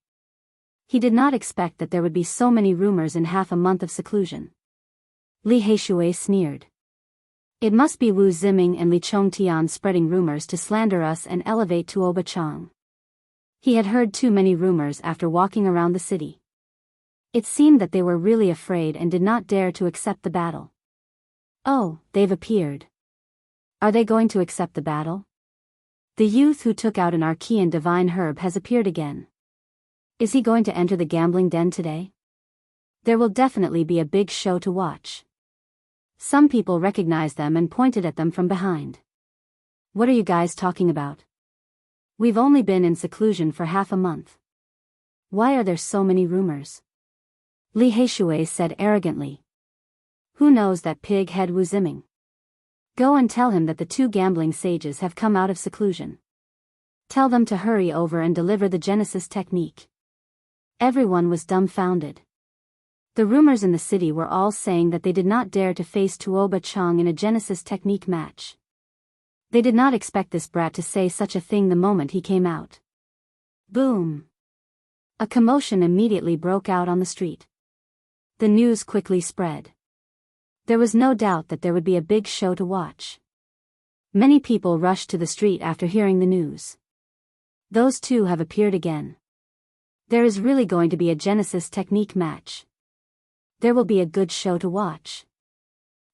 He did not expect that there would be so many rumors in half a month of seclusion. Li Heishui sneered. It must be Wu Ziming and Li Chongtian spreading rumors to slander us and elevate Tuoba Chang. He had heard too many rumors after walking around the city. It seemed that they were really afraid and did not dare to accept the battle. Oh, they've appeared. Are they going to accept the battle? The youth who took out an Archean divine herb has appeared again. Is he going to enter the gambling den today? There will definitely be a big show to watch. Some people recognized them and pointed at them from behind. What are you guys talking about? We've only been in seclusion for half a month. Why are there so many rumors? Li Heishui said arrogantly. Who knows that pig-head Wu Ziming? Go and tell him that the 2 gambling sages have come out of seclusion. Tell them to hurry over and deliver the Genesis technique. Everyone was dumbfounded. The rumors in the city were all saying that they did not dare to face Tuoba Chang in a Genesis technique match. They did not expect this brat to say such a thing the moment he came out. Boom! A commotion immediately broke out on the street. The news quickly spread. There was no doubt that there would be a big show to watch. Many people rushed to the street after hearing the news. Those 2 have appeared again. There is really going to be a Genesis technique match. There will be a good show to watch.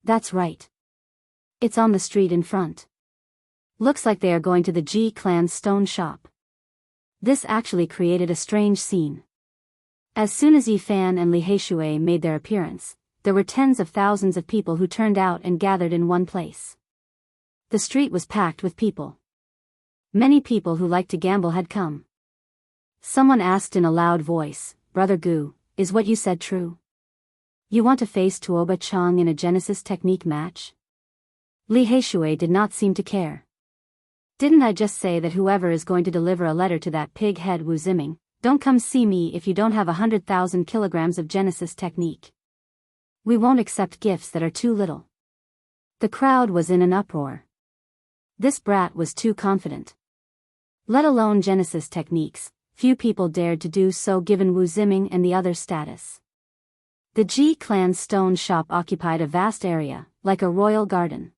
That's right. It's on the street in front. Looks like they are going to the Ji clan's stone shop. This actually created a strange scene. As soon as Yi Fan and Li Heishui made their appearance, there were tens of thousands of people who turned out and gathered in one place. The street was packed with people. Many people who liked to gamble had come. Someone asked in a loud voice, Brother Gu, is what you said true? You want to face Tuoba Chang in a Genesis technique match? Li Heishui did not seem to care. Didn't I just say that whoever is going to deliver a letter to that pig-head Wu Ziming, Don't come see me if you don't have 100,000 kilograms of Genesis technique. We won't accept gifts that are too little. The crowd was in an uproar. This brat was too confident. Let alone Genesis techniques, few people dared to do so given Wu Ziming and the other's status. The Ji clan's stone shop occupied a vast area, like a royal garden.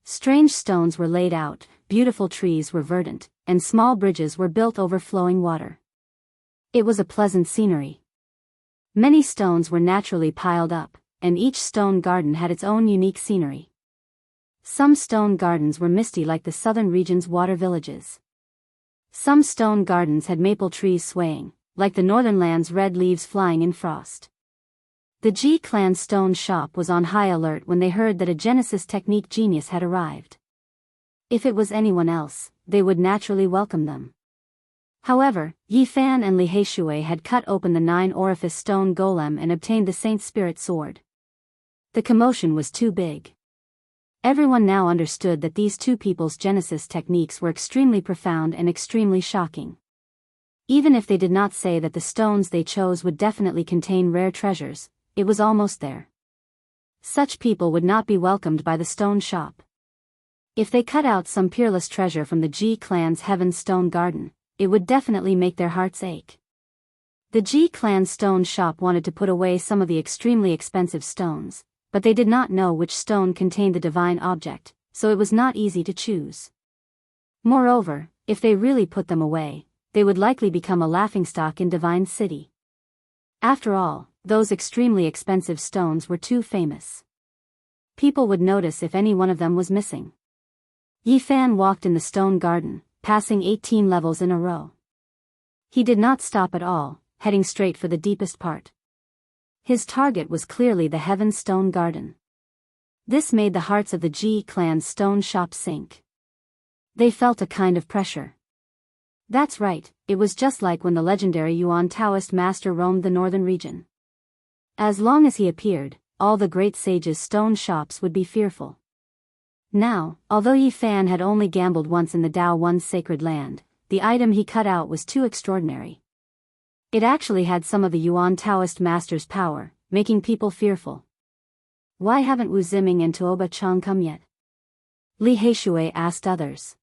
Strange stones were laid out, beautiful trees were verdant, and small bridges were built over flowing water. It was a pleasant scenery. Many stones were naturally piled up, and each stone garden had its own unique scenery. Some stone gardens were misty like the southern region's water villages. Some stone gardens had maple trees swaying, like the northern land's red leaves flying in frost. The Ji clan stone shop was on high alert when they heard that a Genesis technique genius had arrived. If it was anyone else, they would naturally welcome them. However, Yi Fan and Li Heishui had cut open the 9-orifice stone golem and obtained the Saint Spirit sword. The commotion was too big. Everyone now understood that these two people's Genesis techniques were extremely profound and extremely shocking. Even if they did not say that the stones they chose would definitely contain rare treasures, it was almost there. Such people would not be welcomed by the stone shop. If they cut out some peerless treasure from the Ji clan's Heaven's Stone Garden, it would definitely make their hearts ache. The Ji clan stone shop wanted to put away some of the extremely expensive stones, but they did not know which stone contained the divine object, so it was not easy to choose. Moreover, if they really put them away, they would likely become a laughingstock in Divine City. After all, those extremely expensive stones were too famous. People would notice if any one of them was missing. Yi Fan walked in the stone garden, passing 18 levels in a row. He did not stop at all, heading straight for the deepest part. His target was clearly the Heaven's Stone Garden. This made the hearts of the Ji clan's stone shop sink. They felt a kind of pressure. That's right, it was just like when the legendary Yuan Taoist master roamed the northern region. As long as he appeared, all the great sages' stone shops would be fearful. Now, although Yi Fan had only gambled once in the Dao One's sacred land, the item he cut out was too extraordinary. It actually had some of the Yuan Taoist master's power, making people fearful. Why haven't Wu Ziming and Tuoba Chang come yet? Li Heishui asked others.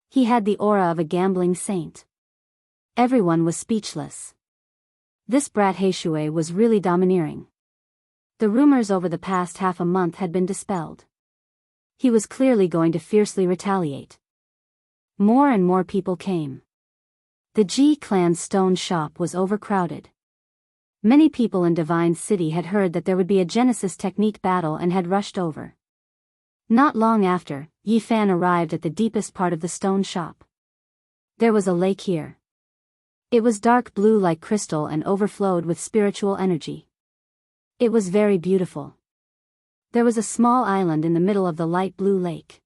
He had the aura of a gambling saint. Everyone was speechless. This brat Heishui was really domineering. The rumors over the past half a month had been dispelled. He was clearly going to fiercely retaliate. More and more people came. The Ji clan's stone shop was overcrowded. Many people in Divine City had heard that there would be a Genesis technique battle and had rushed over. Not long after, Yi Fan arrived at the deepest part of the stone shop. There was a lake here. It was dark blue like crystal and overflowed with spiritual energy. It was very beautiful. There was a small island in the middle of the light blue lake.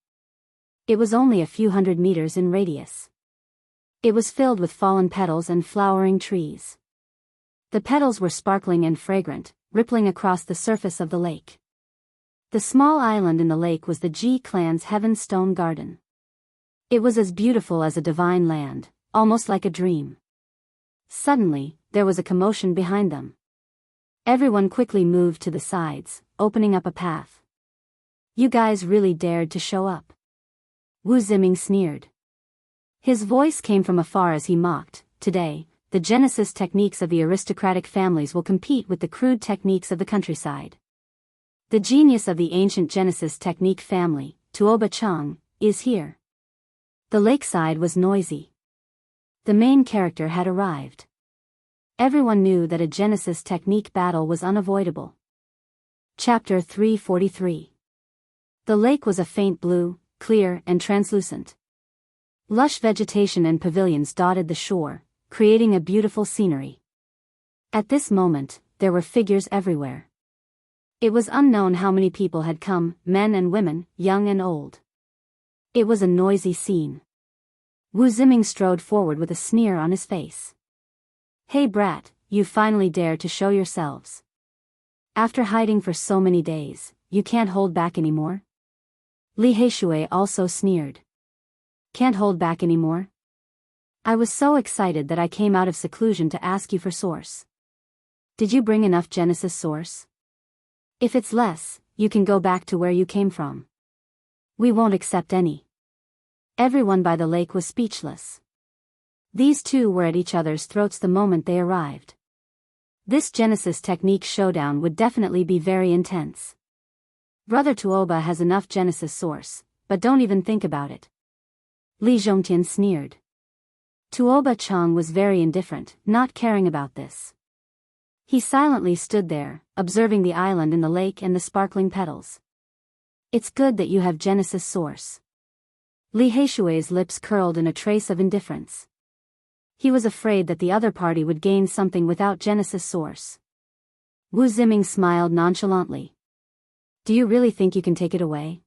It was only a few hundred meters in radius. It was filled with fallen petals and flowering trees. The petals were sparkling and fragrant, rippling across the surface of the lake. The small island in the lake was the Ji clan's Heaven's Stone Garden. It was as beautiful as a divine land, almost like a dream. Suddenly, there was a commotion behind them. Everyone quickly moved to the sides, opening up a path. You guys really dared to show up. Wu Ziming sneered. His voice came from afar as he mocked, today, the Genesis techniques of the aristocratic families will compete with the crude techniques of the countryside. The genius of the ancient Genesis technique family, Tuoba Chang, is here. The lakeside was noisy. The main character had arrived. Everyone knew that a Genesis technique battle was unavoidable. Chapter 343. The lake was a faint blue, clear and translucent. Lush vegetation and pavilions dotted the shore, creating a beautiful scenery. At this moment, there were figures everywhere. It was unknown how many people had come, men and women, young and old. It was a noisy scene. Wu Ziming strode forward with a sneer on his face. Hey brat, you finally dare to show yourselves. After hiding for so many days, you can't hold back anymore? Li Heishui also sneered. Can't hold back anymore? I was so excited that I came out of seclusion to ask you for source. Did you bring enough Genesis source? If it's less, you can go back to where you came from. We won't accept any. Everyone by the lake was speechless. These two were at each other's throats the moment they arrived. This Genesis technique showdown would definitely be very intense. Brother Tuoba has enough Genesis source, but don't even think about it. Li Zhongtian sneered. Tuoba Chang was very indifferent, not caring about this. He silently stood there, observing the island in the lake and the sparkling petals. It's good that you have Genesis source. Li Heishui's lips curled in a trace of indifference. He was afraid that the other party would gain something without Genesis source. Wu Ziming smiled nonchalantly. Do you really think you can take it away?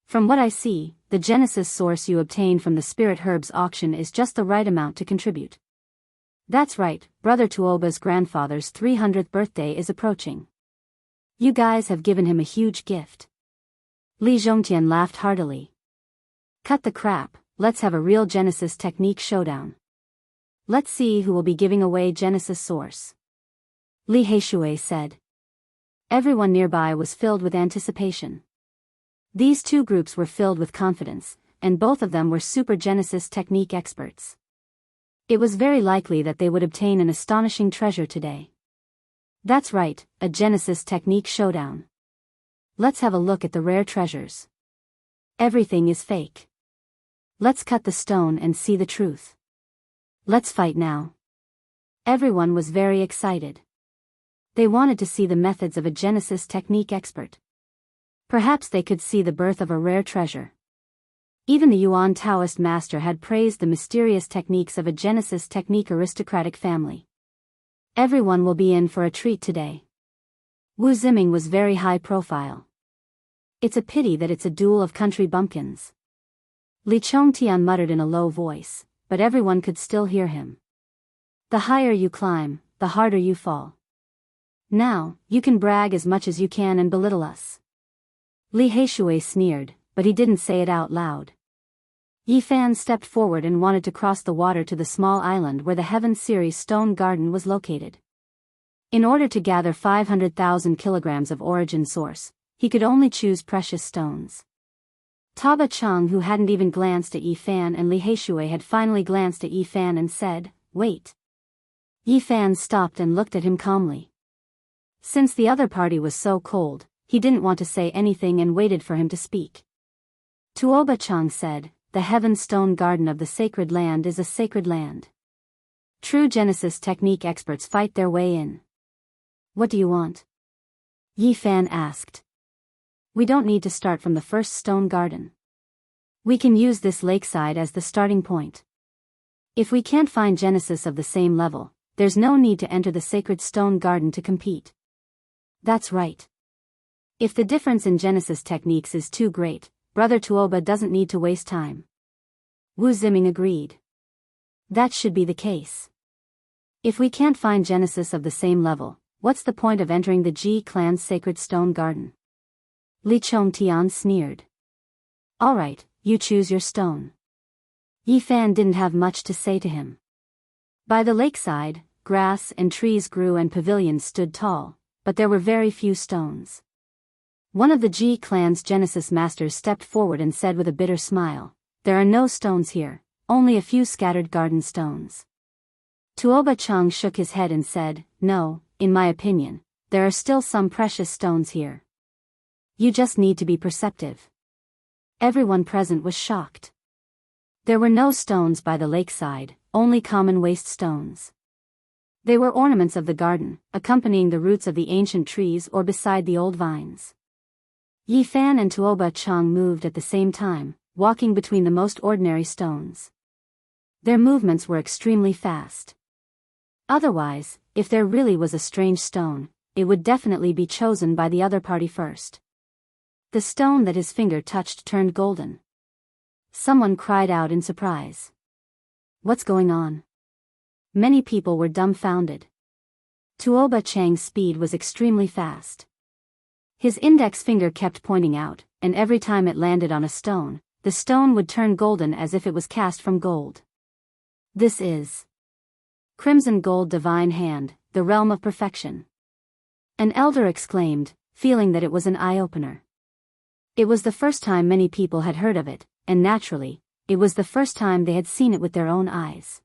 From what I see, the Genesis source you obtained from the Spirit Herbs auction is just the right amount to contribute. That's right, Brother Tuoba's grandfather's 300th birthday is approaching. You guys have given him a huge gift. Li Zhongtian laughed heartily. Cut the crap, let's have a real Genesis technique showdown. Let's see who will be giving away Genesis source. Li Heishui said. Everyone nearby was filled with anticipation. These two groups were filled with confidence, and both of them were super Genesis technique experts. It was very likely that they would obtain an astonishing treasure today. That's right, a Genesis technique showdown. Let's have a look at the rare treasures. Everything is fake. Let's cut the stone and see the truth. Let's fight now. Everyone was very excited. They wanted to see the methods of a Genesis technique expert. Perhaps they could see the birth of a rare treasure. Even the Yuan Taoist master had praised the mysterious techniques of a Genesis technique aristocratic family. Everyone will be in for a treat today. Wu Ziming was very high profile. It's a pity that it's a duel of country bumpkins. Li Chongtian muttered in a low voice, but everyone could still hear him. The higher you climb, the harder you fall. Now, you can brag as much as you can and belittle us. Li Heishui sneered, but he didn't say it out loud. Yi Fan stepped forward and wanted to cross the water to the small island where the Heaven Series stone garden was located. In order to gather 500,000 kilograms of origin source, he could only choose precious stones. Taba Chang, who hadn't even glanced at Yi Fan and Li Heishui, had finally glanced at Yi Fan and said, "Wait." Yi Fan stopped and looked at him calmly. Since the other party was so cold, he didn't want to say anything and waited for him to speak. Tuoba Chang said, "The Heaven Stone Garden of the Sacred Land is a sacred land. True Genesis technique experts fight their way in. What do you want?" Yi Fan asked. We don't need to start from the first stone garden. We can use this lakeside as the starting point. If we can't find Genesis of the same level, there's no need to enter the sacred stone garden to compete. That's right. If the difference in Genesis techniques is too great, Brother Tuoba doesn't need to waste time. Wu Ziming agreed. That should be the case. If we can't find Genesis of the same level, what's the point of entering the Ji clan's sacred stone garden? Li Chongtian sneered. Alright, you choose your stone. Yi Fan didn't have much to say to him. By the lakeside, grass and trees grew and pavilions stood tall, but there were very few stones. One of the Ji clan's Genesis masters stepped forward and said with a bitter smile, "There are no stones here, only a few scattered garden stones." Tuoba Chang shook his head and said, "No, in my opinion, there are still some precious stones here. You just need to be perceptive." Everyone present was shocked. There were no stones by the lakeside, only common waste stones. They were ornaments of the garden, accompanying the roots of the ancient trees or beside the old vines. Yi Fan and Tuoba Chang moved at the same time, walking between the most ordinary stones. Their movements were extremely fast. Otherwise, if there really was a strange stone, it would definitely be chosen by the other party first. The stone that his finger touched turned golden. Someone cried out in surprise. What's going on? Many people were dumbfounded. Tuoba Chang's speed was extremely fast. His index finger kept pointing out, and every time it landed on a stone, the stone would turn golden as if it was cast from gold. This is Crimson Gold Divine Hand, the realm of perfection. An elder exclaimed, feeling that it was an eye-opener. It was the first time many people had heard of it, and naturally, it was the first time they had seen it with their own eyes.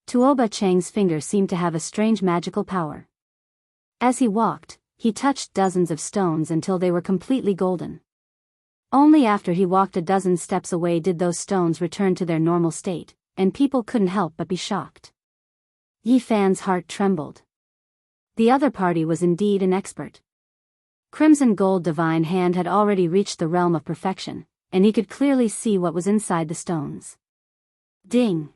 Tuoba Chang's finger seemed to have a strange magical power. As he walked, he touched dozens of stones until they were completely golden. Only after he walked a dozen steps away did those stones return to their normal state, and people couldn't help but be shocked. Yi Fan's heart trembled. The other party was indeed an expert. Crimson Gold Divine Hand had already reached the realm of perfection, and he could clearly see what was inside the stones. Ding!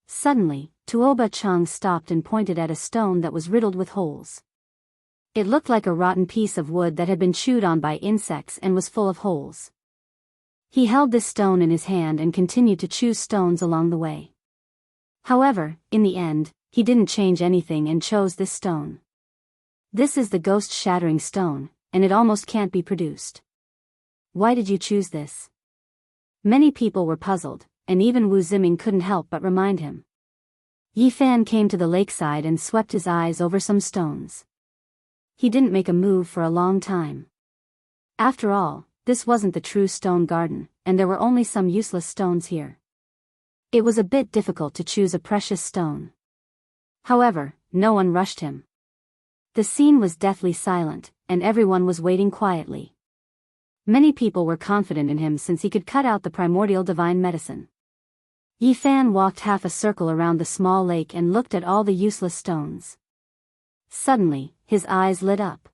Suddenly, Tuoba Chang stopped and pointed at a stone that was riddled with holes. It looked like a rotten piece of wood that had been chewed on by insects and was full of holes. He held this stone in his hand and continued to choose stones along the way. However, in the end, he didn't change anything and chose this stone. This is the ghost-shattering stone, and it almost can't be produced. Why did you choose this? Many people were puzzled, and even Wu Ziming couldn't help but remind him. Yi Fan came to the lakeside and swept his eyes over some stones. He didn't make a move for a long time. After all, this wasn't the true stone garden, and there were only some useless stones here. It was a bit difficult to choose a precious stone. However, no one rushed him. The scene was deathly silent, and everyone was waiting quietly. Many people were confident in him since he could cut out the primordial divine medicine. Yi Fan walked half a circle around the small lake and looked at all the useless stones. Suddenly, his eyes lit up.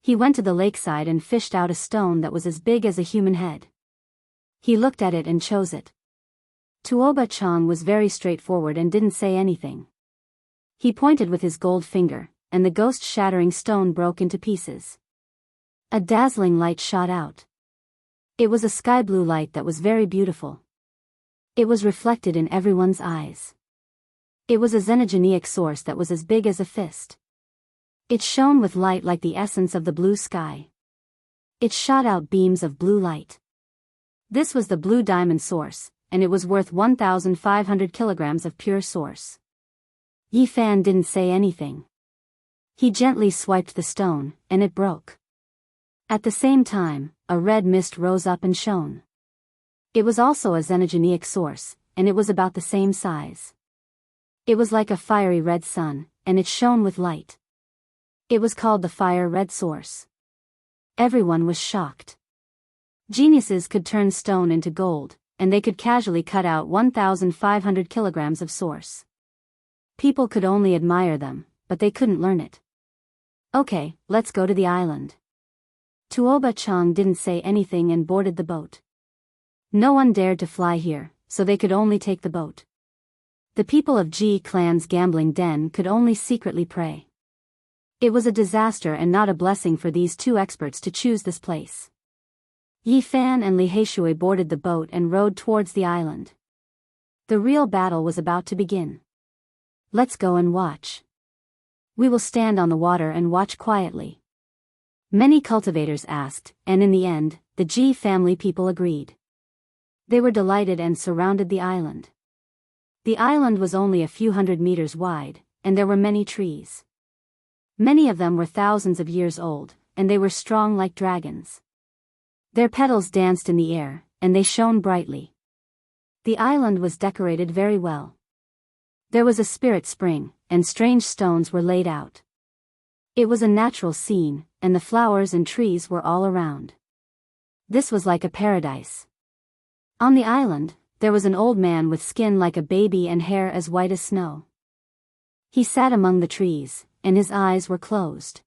He went to the lakeside and fished out a stone that was as big as a human head. He looked at it and chose it. Tuoba Chang was very straightforward and didn't say anything. He pointed with his gold finger, and the ghost-shattering stone broke into pieces. A dazzling light shot out. It was a sky-blue light that was very beautiful. It was reflected in everyone's eyes. It was a xenogenic source that was as big as a fist. It shone with light like the essence of the blue sky. It shot out beams of blue light. This was the blue diamond source, and it was worth 1,500 kilograms of pure source. Yi Fan didn't say anything. He gently swiped the stone, and it broke. At the same time, a red mist rose up and shone. It was also a xenogenic source, and it was about the same size. It was like a fiery red sun, and it shone with light. It was called the Fire Red Source. Everyone was shocked. Geniuses could turn stone into gold, and they could casually cut out 1,500 kilograms of source. People could only admire them, but they couldn't learn it. Okay, let's go to the island. Tuoba Chang didn't say anything and boarded the boat. No one dared to fly here, so they could only take the boat. The people of Ji Clan's gambling den could only secretly pray. It was a disaster and not a blessing for these two experts to choose this place. Yi Fan and Li Heishui boarded the boat and rowed towards the island. The real battle was about to begin. Let's go and watch. We will stand on the water and watch quietly. Many cultivators asked, and in the end, the Ji family people agreed. They were delighted and surrounded the island. The island was only a few hundred meters wide, and there were many trees. Many of them were thousands of years old, and they were strong like dragons. Their petals danced in the air, and they shone brightly. The island was decorated very well. There was a spirit spring, and strange stones were laid out. It was a natural scene, and the flowers and trees were all around. This was like a paradise. On the island, there was an old man with skin like a baby and hair as white as snow. He sat among the trees, and his eyes were closed.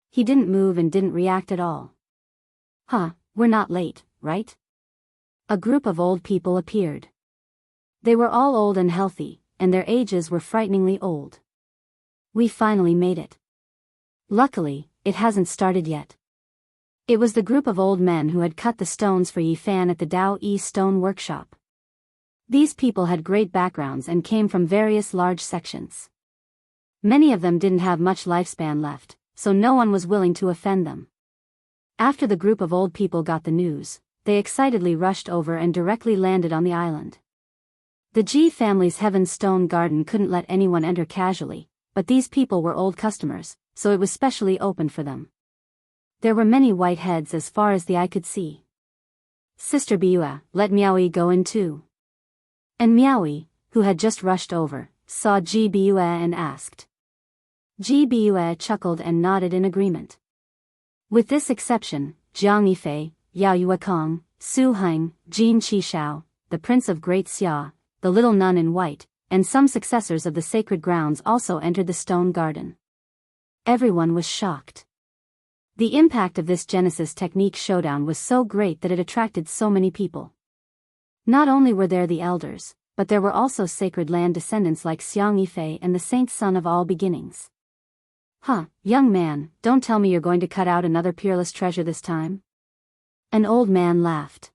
He didn't move and didn't react at all. We're not late, right? A group of old people appeared. They were all old and healthy, and their ages were frighteningly old. We finally made it. Luckily, it hasn't started yet. It was the group of old men who had cut the stones for Yi Fan at the Dao Yi Stone Workshop. These people had great backgrounds and came from various large sections. Many of them didn't have much lifespan left, so no one was willing to offend them. After the group of old people got the news, they excitedly rushed over and directly landed on the island. The Ji family's Heaven Stone Garden couldn't let anyone enter casually, but these people were old customers, so it was specially opened for them. There were many white heads as far as the eye could see. Sister Biua, let Miaoi go in too. And Miaoi, who had just rushed over, saw Ji Biua and asked. Ji Biua chuckled and nodded in agreement. With this exception, Jiang Yifei, Yao Yuekong, Su Heng, Jin Qishao, the Prince of Great Xia, the little nun in white, and some successors of the sacred grounds also entered the stone garden. Everyone was shocked. The impact of this Genesis technique showdown was so great that it attracted so many people. Not only were there the elders, but there were also sacred land descendants like Xiang Yifei and the saint son of all beginnings. Huh, young man, don't tell me you're going to cut out another peerless treasure this time? An old man laughed.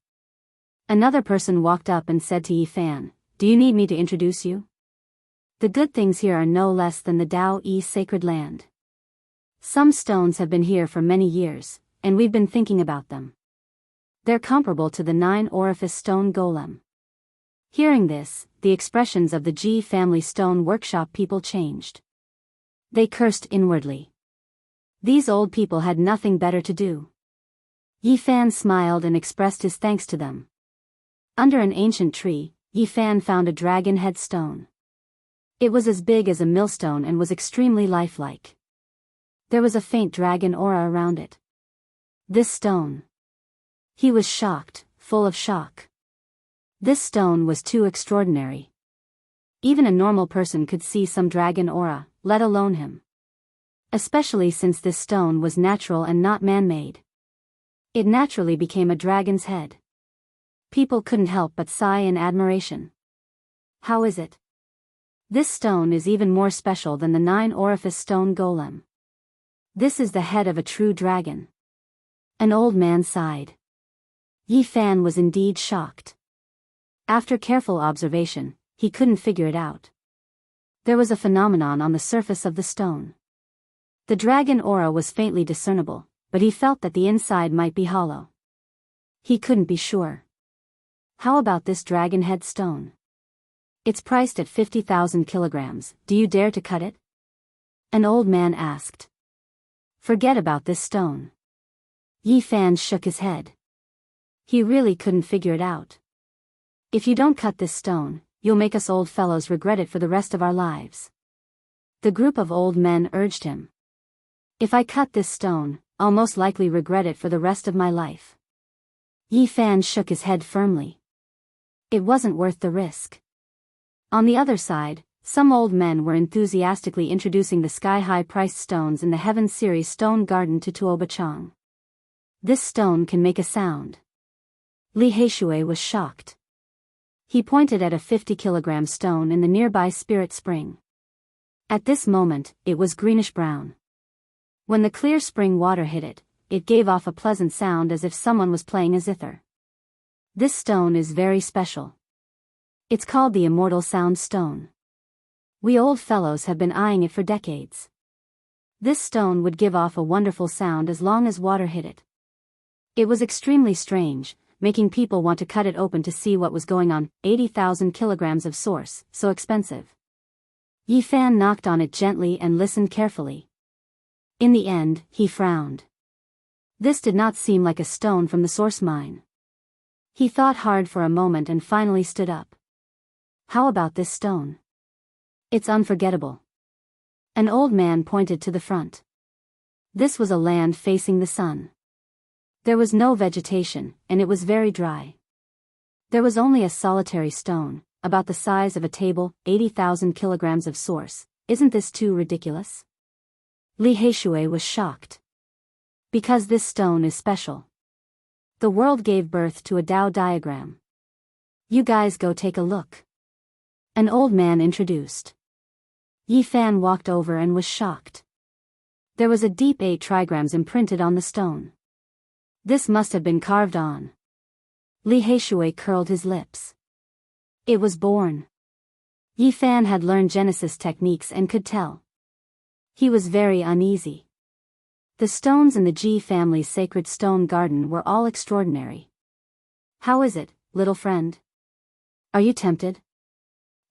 Another person walked up and said to Yifan, do you need me to introduce you? The good things here are no less than the Dao Yi sacred land. Some stones have been here for many years, and we've been thinking about them. They're comparable to the 9-orifice stone golem. Hearing this, the expressions of the Ji family stone workshop people changed. They cursed inwardly. These old people had nothing better to do. Yifan smiled and expressed his thanks to them. Under an ancient tree, Yifan found a dragon head stone. It was as big as a millstone and was extremely lifelike. There was a faint dragon aura around it. This stone. He was shocked, full of shock. This stone was too extraordinary. Even a normal person could see some dragon aura, let alone him. Especially since this stone was natural and not man-made. It naturally became a dragon's head. People couldn't help but sigh in admiration. How is it? This stone is even more special than the 9-orifice stone golem. This is the head of a true dragon. An old man sighed. Yifan was indeed shocked. After careful observation, he couldn't figure it out. There was a phenomenon on the surface of the stone. The dragon aura was faintly discernible, but he felt that the inside might be hollow. He couldn't be sure. How about this dragon head stone? It's priced at 50,000 kilograms, do you dare to cut it? An old man asked. Forget about this stone. Yifan shook his head. He really couldn't figure it out. If you don't cut this stone, you'll make us old fellows regret it for the rest of our lives. The group of old men urged him. If I cut this stone, I'll most likely regret it for the rest of my life. Yifan shook his head firmly. It wasn't worth the risk. On the other side, some old men were enthusiastically introducing the sky-high priced stones in the Heaven Series stone garden to Tuobachang. This stone can make a sound. Li Heishui was shocked. He pointed at a 50-kilogram stone in the nearby spirit spring. At this moment, it was greenish-brown. When the clear spring water hit it, it gave off a pleasant sound as if someone was playing a zither. This stone is very special. It's called the Immortal Sound Stone. We old fellows have been eyeing it for decades. This stone would give off a wonderful sound as long as water hit it. It was extremely strange, making people want to cut it open to see what was going on. 80,000 kilograms of source, so expensive. Yifan knocked on it gently and listened carefully. In the end, he frowned. This did not seem like a stone from the source mine. He thought hard for a moment and finally stood up. How about this stone? It's unforgettable. An old man pointed to the front. This was a land facing the sun. There was no vegetation, and it was very dry. There was only a solitary stone, about the size of a table, 80,000 kilograms of source. Isn't this too ridiculous? Li Heishui was shocked. Because this stone is special. The world gave birth to a Dao diagram. You guys go take a look. An old man introduced. Yifan walked over and was shocked. There was a deep 8 trigrams imprinted on the stone. This must have been carved on. Li Heishui curled his lips. It was born. Yifan had learned Genesis techniques and could tell. He was very uneasy. The stones in the Ji family's sacred stone garden were all extraordinary. How is it, little friend? Are you tempted?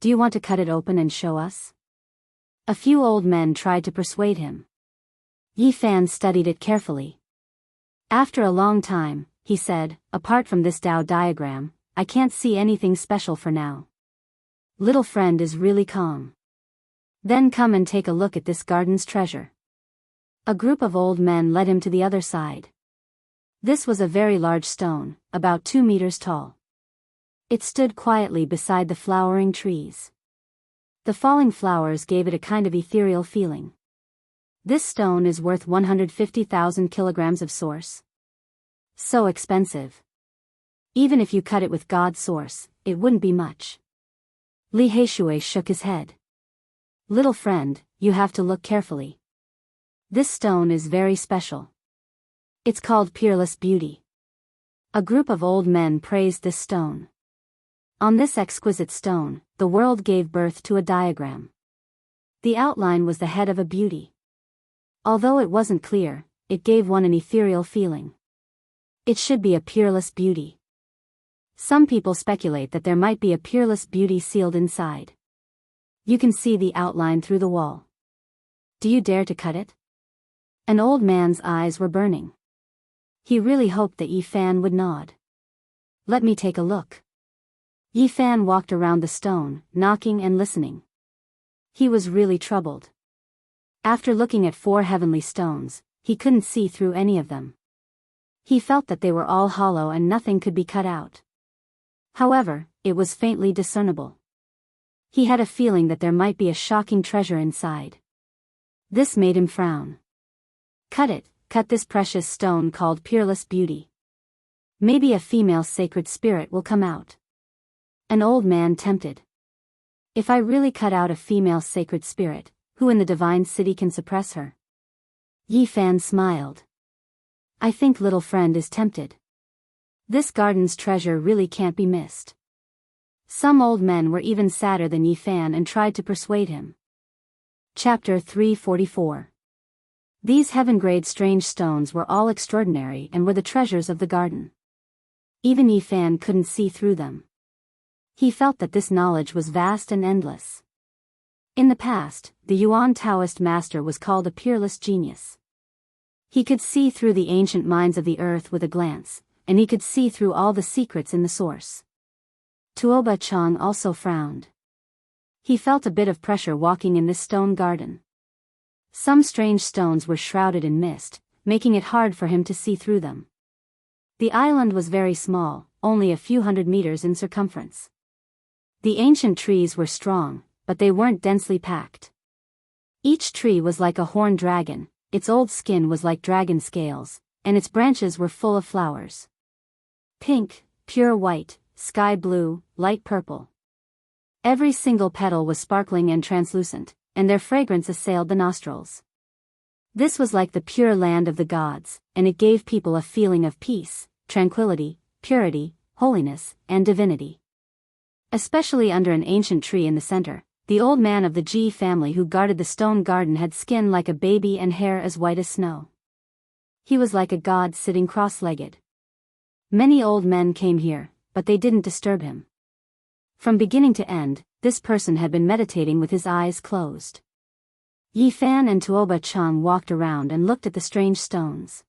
Do you want to cut it open and show us? A few old men tried to persuade him. Yi Fan studied it carefully. After a long time, he said, apart from this Tao diagram, I can't see anything special for now. Little friend is really calm. Then come and take a look at this garden's treasure. A group of old men led him to the other side. This was a very large stone, about 2 meters tall. It stood quietly beside the flowering trees. The falling flowers gave it a kind of ethereal feeling. This stone is worth 150,000 kilograms of source. So expensive. Even if you cut it with God's source, it wouldn't be much. Li Heishui shook his head. Little friend, you have to look carefully. This stone is very special. It's called Peerless Beauty. A group of old men praised this stone. On this exquisite stone, the world gave birth to a diagram. The outline was the head of a beauty. Although it wasn't clear, it gave one an ethereal feeling. It should be a peerless beauty. Some people speculate that there might be a peerless beauty sealed inside. You can see the outline through the wall. Do you dare to cut it? An old man's eyes were burning. He really hoped that Yi Fan would nod. Let me take a look. Yi Fan walked around the stone, knocking and listening. He was really troubled. After looking at 4 heavenly stones, he couldn't see through any of them. He felt that they were all hollow and nothing could be cut out. However, it was faintly discernible. He had a feeling that there might be a shocking treasure inside. This made him frown. Cut this precious stone called Peerless Beauty. Maybe a female sacred spirit will come out. An old man tempted. If I really cut out a female sacred spirit, who in the divine city can suppress her? Yi Fan smiled. I think little friend is tempted. This garden's treasure really can't be missed. Some old men were even sadder than Yi Fan and tried to persuade him. Chapter 344. These heaven-grade strange stones were all extraordinary and were the treasures of the garden. Even Yi Fan couldn't see through them. He felt that this knowledge was vast and endless. In the past, the Yuan Taoist master was called a peerless genius. He could see through the ancient minds of the earth with a glance, and he could see through all the secrets in the source. Tuoba Chang also frowned. He felt a bit of pressure walking in this stone garden. Some strange stones were shrouded in mist, making it hard for him to see through them. The island was very small, only a few hundred meters in circumference. The ancient trees were strong, but they weren't densely packed. Each tree was like a horned dragon, its old skin was like dragon scales, and its branches were full of flowers. Pink, pure white, sky blue, light purple. Every single petal was sparkling and translucent, and their fragrance assailed the nostrils. This was like the pure land of the gods, and it gave people a feeling of peace, tranquility, purity, holiness, and divinity. Especially under an ancient tree in the center, the old man of the Ji family who guarded the stone garden had skin like a baby and hair as white as snow. He was like a god sitting cross-legged. Many old men came here, but they didn't disturb him. From beginning to end, this person had been meditating with his eyes closed. Yi Fan and Tuoba Chang walked around and looked at the strange stones.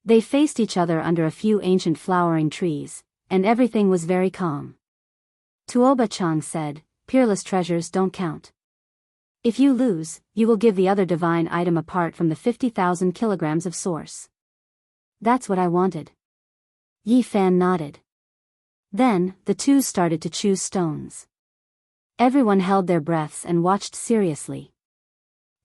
They faced each other under a few ancient flowering trees, and everything was very calm. Tuoba Chang said, "Peerless treasures don't count. If you lose, you will give the other divine item apart from the 50,000 kilograms of source." That's what I wanted. Yi Fan nodded. Then, the two started to choose stones. Everyone held their breaths and watched seriously.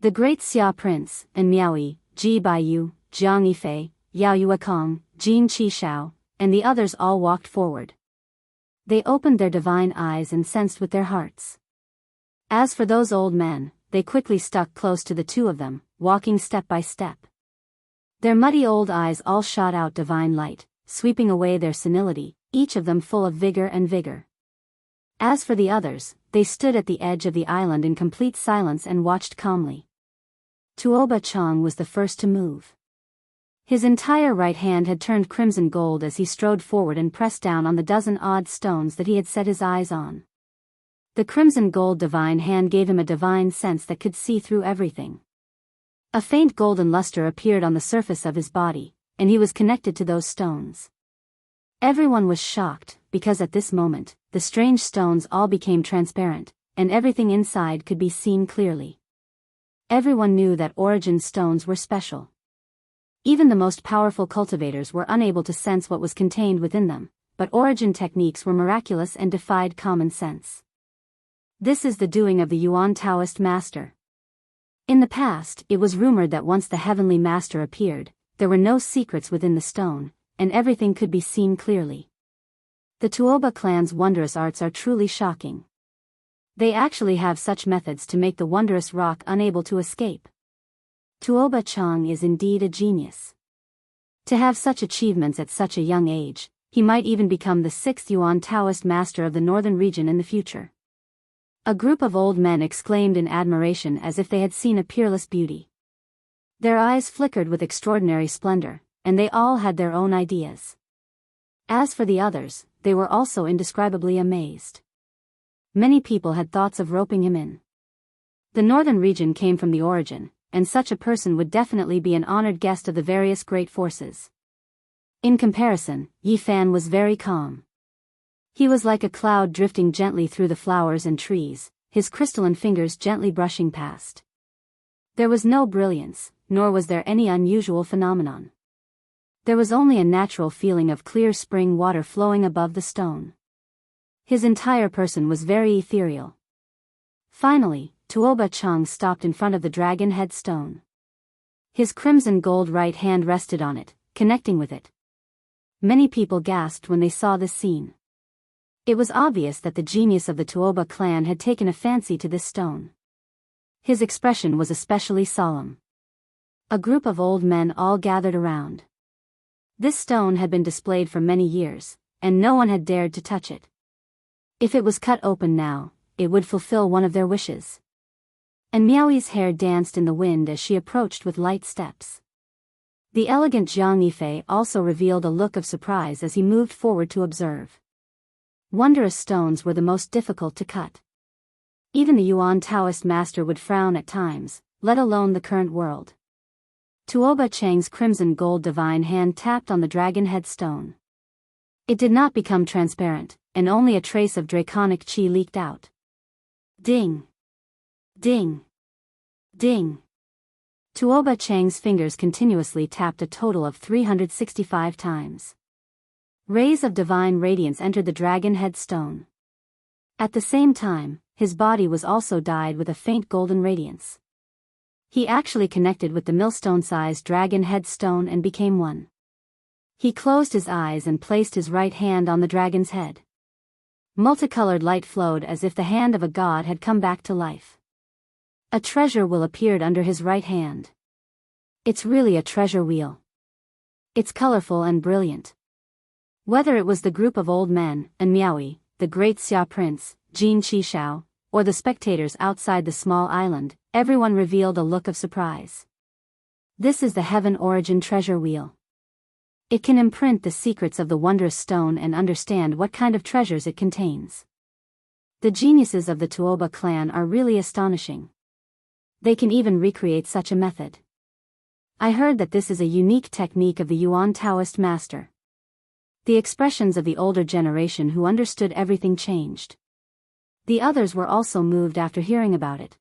The great Xia Prince, and Miaoyi, Ji Baiyu, Jiang Yifei, Yao Yuekong, Jin Qishao, and the others all walked forward. They opened their divine eyes and sensed with their hearts. As for those old men, they quickly stuck close to the two of them, walking step by step. Their muddy old eyes all shot out divine light, sweeping away their senility, each of them full of vigor and vigor. As for the others, they stood at the edge of the island in complete silence and watched calmly. Tuoba Chang was the first to move. His entire right hand had turned crimson gold as he strode forward and pressed down on the dozen odd stones that he had set his eyes on. The crimson gold divine hand gave him a divine sense that could see through everything. A faint golden luster appeared on the surface of his body, and he was connected to those stones. Everyone was shocked, because at this moment, the strange stones all became transparent, and everything inside could be seen clearly. Everyone knew that origin stones were special. Even the most powerful cultivators were unable to sense what was contained within them, but origin techniques were miraculous and defied common sense. This is the doing of the Yuan Taoist master. In the past, it was rumored that once the heavenly master appeared, there were no secrets within the stone, and everything could be seen clearly. The Tuoba clan's wondrous arts are truly shocking. They actually have such methods to make the wondrous rock unable to escape. Tuoba Chang is indeed a genius. To have such achievements at such a young age, he might even become the 6th Yuan Taoist master of the northern region in the future. A group of old men exclaimed in admiration as if they had seen a peerless beauty. Their eyes flickered with extraordinary splendor, and they all had their own ideas. As for the others, they were also indescribably amazed. Many people had thoughts of roping him in. The northern region came from the origin, and such a person would definitely be an honored guest of the various great forces. In comparison, Yi Fan was very calm. He was like a cloud drifting gently through the flowers and trees, his crystalline fingers gently brushing past. There was no brilliance, nor was there any unusual phenomenon. There was only a natural feeling of clear spring water flowing above the stone. His entire person was very ethereal. Finally, Tuoba Chang stopped in front of the dragon head stone. His crimson gold right hand rested on it, connecting with it. Many people gasped when they saw this scene. It was obvious that the genius of the Tuoba clan had taken a fancy to this stone. His expression was especially solemn. A group of old men all gathered around. This stone had been displayed for many years, and no one had dared to touch it. If it was cut open now, it would fulfill one of their wishes. And Miaoi's hair danced in the wind as she approached with light steps. The elegant Jiang Yifei also revealed a look of surprise as he moved forward to observe. Wondrous stones were the most difficult to cut. Even the Yuan Taoist master would frown at times, let alone the current world. Tuoba Chang's crimson gold divine hand tapped on the dragon head stone. It did not become transparent, and only a trace of draconic qi leaked out. Ding! Ding! Ding! Tuoba Chang's fingers continuously tapped a total of 365 times. Rays of divine radiance entered the dragon head stone. At the same time, his body was also dyed with a faint golden radiance. He actually connected with the millstone-sized dragon head stone and became one. He closed his eyes and placed his right hand on the dragon's head. Multicolored light flowed as if the hand of a god had come back to life. A treasure wheel appeared under his right hand. It's really a treasure wheel. It's colorful and brilliant. Whether it was the group of old men, and Miaoi, the great Xia prince, Jin Qishao, or the spectators outside the small island, everyone revealed a look of surprise. This is the Heaven Origin treasure wheel. It can imprint the secrets of the wondrous stone and understand what kind of treasures it contains. The geniuses of the Tuoba clan are really astonishing. They can even recreate such a method. I heard that this is a unique technique of the Yuan Taoist master. The expressions of the older generation who understood everything changed. The others were also moved after hearing about it.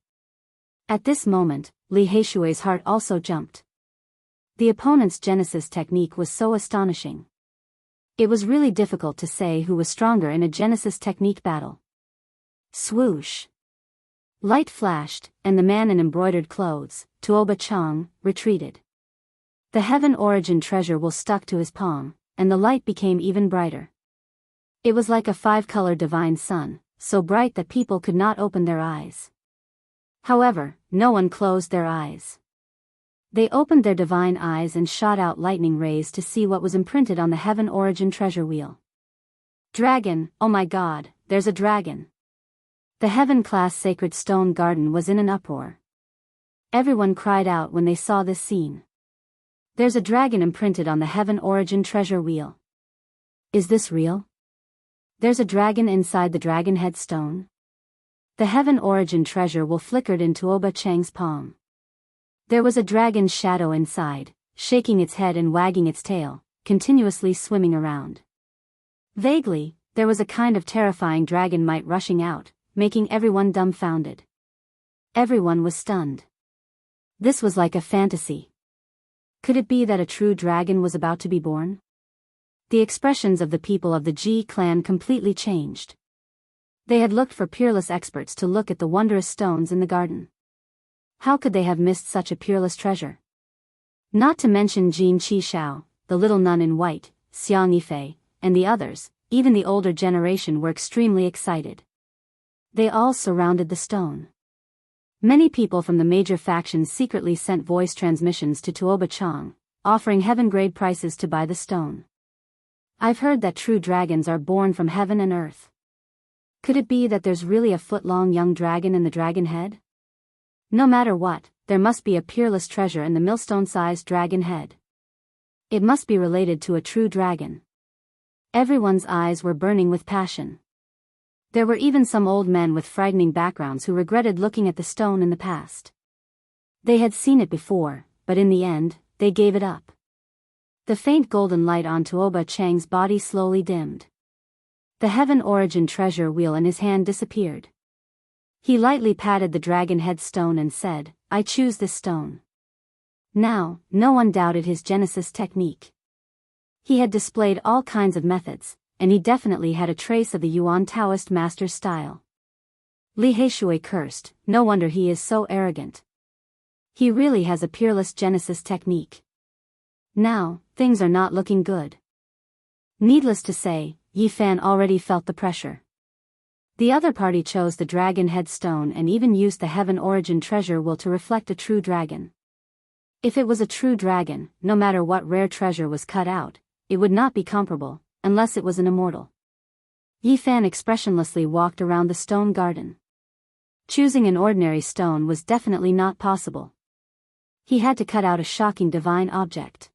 At this moment, Li Heishui's heart also jumped. The opponent's Genesis technique was so astonishing. It was really difficult to say who was stronger in a Genesis technique battle. Swoosh! Light flashed, and the man in embroidered clothes, Tuoba Chang, retreated. The Heaven Origin treasure will stuck to his palm, and the light became even brighter. It was like a 5-color divine sun, so bright that people could not open their eyes. However, no one closed their eyes. They opened their divine eyes and shot out lightning rays to see what was imprinted on the Heaven Origin treasure wheel. Dragon, oh my god, there's a dragon! The Heaven-class sacred stone garden was in an uproar. Everyone cried out when they saw this scene. There's a dragon imprinted on the Heaven Origin treasure wheel. Is this real? There's a dragon inside the dragon head stone? The heaven origin treasure will flickered in Tuoba Chang's palm. There was a dragon's shadow inside, shaking its head and wagging its tail, continuously swimming around. Vaguely, there was a kind of terrifying dragon might rushing out, making everyone dumbfounded. Everyone was stunned. This was like a fantasy. Could it be that a true dragon was about to be born? The expressions of the people of the Ji clan completely changed. They had looked for peerless experts to look at the wondrous stones in the garden. How could they have missed such a peerless treasure? Not to mention Jin Qi Shao, the little nun in white, Xiang Yifei, and the others, even the older generation were extremely excited. They all surrounded the stone. Many people from the major factions secretly sent voice transmissions to Tuoba Chang, offering heaven-grade prices to buy the stone. I've heard that true dragons are born from heaven and earth. Could it be that there's really a foot-long young dragon in the dragon head? No matter what, there must be a peerless treasure in the millstone-sized dragon head. It must be related to a true dragon. Everyone's eyes were burning with passion. There were even some old men with frightening backgrounds who regretted looking at the stone in the past. They had seen it before, but in the end, they gave it up. The faint golden light on Tuoba Chang's body slowly dimmed. The heaven origin treasure wheel in his hand disappeared. He lightly patted the dragon head stone and said, "I choose this stone." Now, no one doubted his Genesis technique. He had displayed all kinds of methods, and he definitely had a trace of the Yuan Taoist master's style. Li Heishui cursed, "No wonder he is so arrogant. He really has a peerless Genesis technique." Now, things are not looking good. Needless to say, Yi Fan already felt the pressure. The other party chose the dragon head stone and even used the heaven origin treasure wheel to reflect a true dragon. If it was a true dragon, no matter what rare treasure was cut out, it would not be comparable, unless it was an immortal. Yi Fan expressionlessly walked around the stone garden. Choosing an ordinary stone was definitely not possible. He had to cut out a shocking divine object.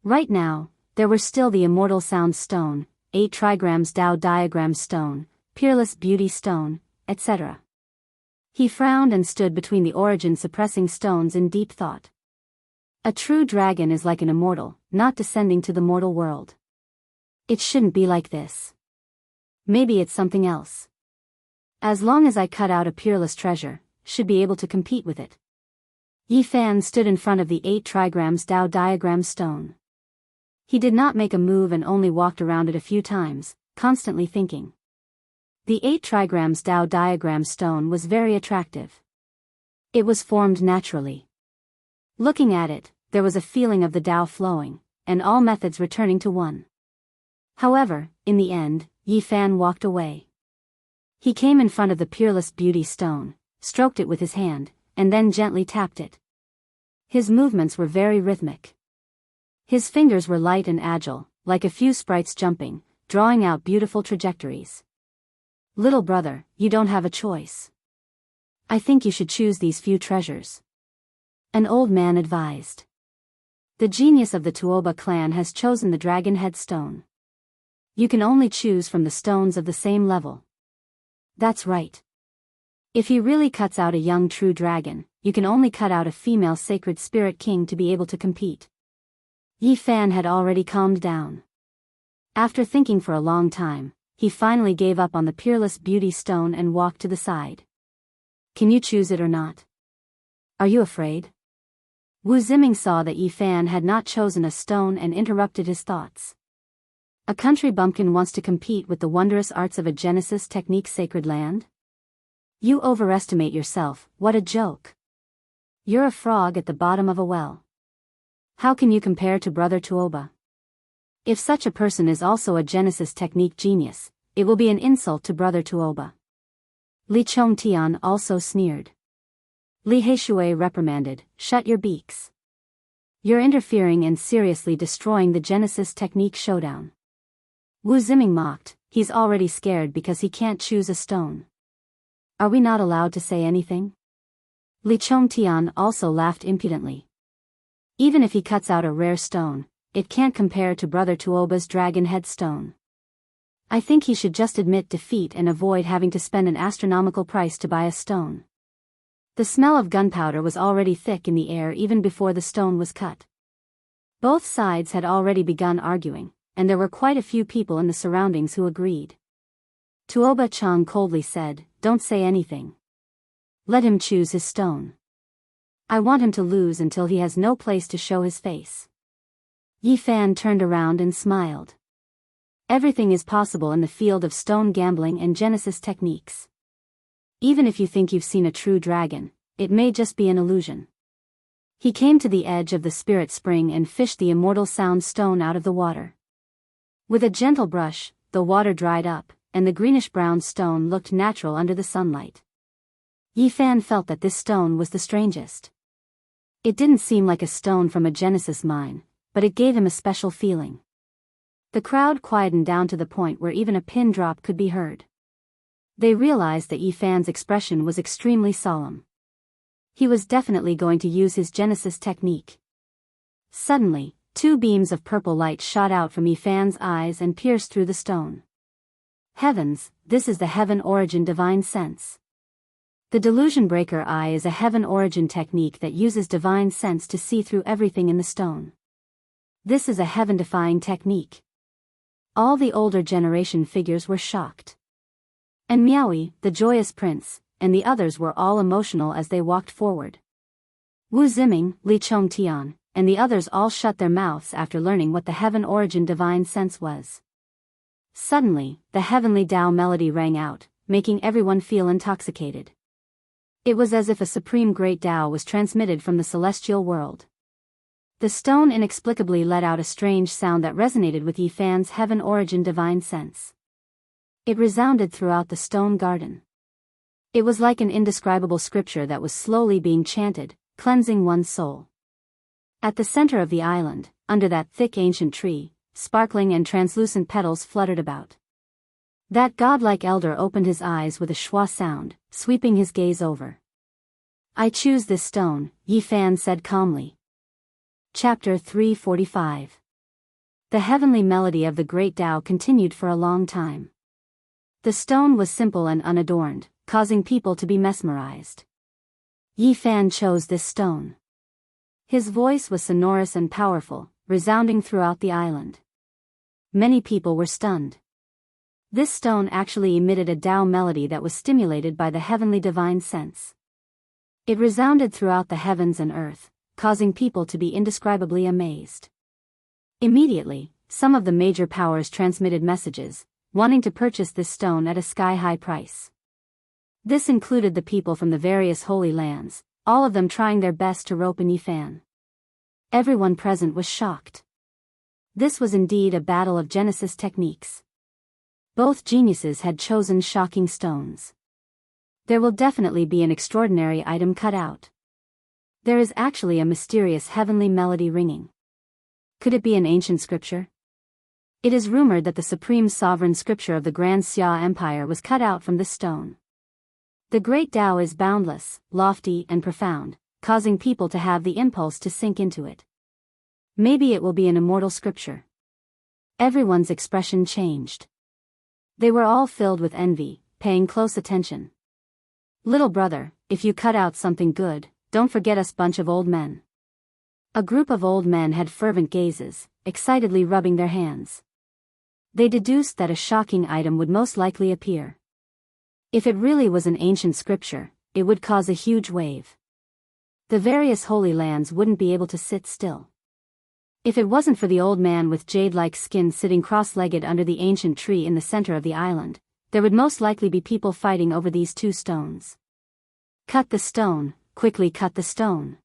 Right now, there were still the immortal sound stone, 8 trigrams Tao diagram stone, peerless beauty stone, etc. He frowned and stood between the origin-suppressing stones in deep thought. A true dragon is like an immortal, not descending to the mortal world. It shouldn't be like this. Maybe it's something else. As long as I cut out a peerless treasure, should be able to compete with it. Yi Fan stood in front of the 8 trigrams Tao diagram stone. He did not make a move and only walked around it a few times, constantly thinking. The 8 trigrams Tao diagram stone was very attractive. It was formed naturally. Looking at it, there was a feeling of the Tao flowing, and all methods returning to one. However, in the end, Yi Fan walked away. He came in front of the peerless beauty stone, stroked it with his hand, and then gently tapped it. His movements were very rhythmic. His fingers were light and agile, like a few sprites jumping, drawing out beautiful trajectories. "Little brother, you don't have a choice. I think you should choose these few treasures," an old man advised. "The genius of the Tuoba clan has chosen the dragon head stone. You can only choose from the stones of the same level." "That's right. If he really cuts out a young true dragon, you can only cut out a female sacred spirit king to be able to compete." Yi Fan had already calmed down. After thinking for a long time, he finally gave up on the peerless beauty stone and walked to the side. "Can you choose it or not? Are you afraid?" Wu Ziming saw that Yi Fan had not chosen a stone and interrupted his thoughts. "A country bumpkin wants to compete with the wondrous arts of a Genesis technique sacred land? You overestimate yourself, what a joke. You're a frog at the bottom of a well. How can you compare to Brother Tuoba? If such a person is also a Genesis technique genius, it will be an insult to Brother Tuoba." Li Chongtian also sneered. Li Heishui reprimanded, "Shut your beaks. You're interfering and seriously destroying the Genesis technique showdown." Wu Ziming mocked, "He's already scared because he can't choose a stone. Are we not allowed to say anything?" Li Chongtian also laughed impudently. "Even if he cuts out a rare stone, it can't compare to Brother Tuoba's dragon head stone. I think he should just admit defeat and avoid having to spend an astronomical price to buy a stone. The smell of gunpowder was already thick in the air even before the stone was cut. Both sides had already begun arguing, and there were quite a few people in the surroundings who agreed. Tuoba-chan coldly said, "Don't say anything. Let him choose his stone. I want him to lose until he has no place to show his face." Yi Fan turned around and smiled. Everything is possible in the field of stone gambling and Genesis techniques. Even if you think you've seen a true dragon, it may just be an illusion. He came to the edge of the spirit spring and fished the immortal sound stone out of the water. With a gentle brush, the water dried up, and the greenish-brown stone looked natural under the sunlight. Yi Fan felt that this stone was the strangest. It didn't seem like a stone from a Genesis mine, but it gave him a special feeling. The crowd quietened down to the point where even a pin drop could be heard. They realized that Yi Fan's expression was extremely solemn. He was definitely going to use his Genesis technique. Suddenly, two beams of purple light shot out from Yi Fan's eyes and pierced through the stone. Heavens, this is the Heaven Origin Divine Sense. The Delusion Breaker Eye is a Heaven Origin technique that uses divine sense to see through everything in the stone. This is a heaven-defying technique. All the older generation figures were shocked. And Miaoi, the joyous prince, and the others were all emotional as they walked forward. Wu Ziming, Li Chongtian, and the others all shut their mouths after learning what the Heaven Origin Divine Sense was. Suddenly, the heavenly Tao melody rang out, making everyone feel intoxicated. It was as if a supreme great Tao was transmitted from the celestial world. The stone inexplicably let out a strange sound that resonated with Yi Fan's Heaven Origin Divine Sense. It resounded throughout the stone garden. It was like an indescribable scripture that was slowly being chanted, cleansing one's soul. At the center of the island, under that thick ancient tree, sparkling and translucent petals fluttered about. That godlike elder opened his eyes with a schwa sound, sweeping his gaze over. "I choose this stone," Yi Fan said calmly. Chapter 345. The heavenly melody of the great Tao continued for a long time. The stone was simple and unadorned, causing people to be mesmerized. Yi Fan chose this stone. His voice was sonorous and powerful, resounding throughout the island. Many people were stunned. This stone actually emitted a Tao melody that was stimulated by the heavenly divine sense. It resounded throughout the heavens and earth, causing people to be indescribably amazed. Immediately, some of the major powers transmitted messages, wanting to purchase this stone at a sky-high price. This included the people from the various holy lands, all of them trying their best to rope in Yi Fan. Everyone present was shocked. This was indeed a battle of Genesis techniques. Both geniuses had chosen shocking stones. There will definitely be an extraordinary item cut out. There is actually a mysterious heavenly melody ringing. Could it be an ancient scripture? It is rumored that the supreme sovereign scripture of the Grand Xia Empire was cut out from this stone. The great Tao is boundless, lofty, and profound, causing people to have the impulse to sink into it. Maybe it will be an immortal scripture. Everyone's expression changed. They were all filled with envy, paying close attention. "Little brother, if you cut out something good, don't forget us bunch of old men." A group of old men had fervent gazes, excitedly rubbing their hands. They deduced that a shocking item would most likely appear. If it really was an ancient scripture, it would cause a huge wave. The various holy lands wouldn't be able to sit still. If it wasn't for the old man with jade-like skin sitting cross-legged under the ancient tree in the center of the island, there would most likely be people fighting over these two stones. "Cut the stone, quickly cut the stone."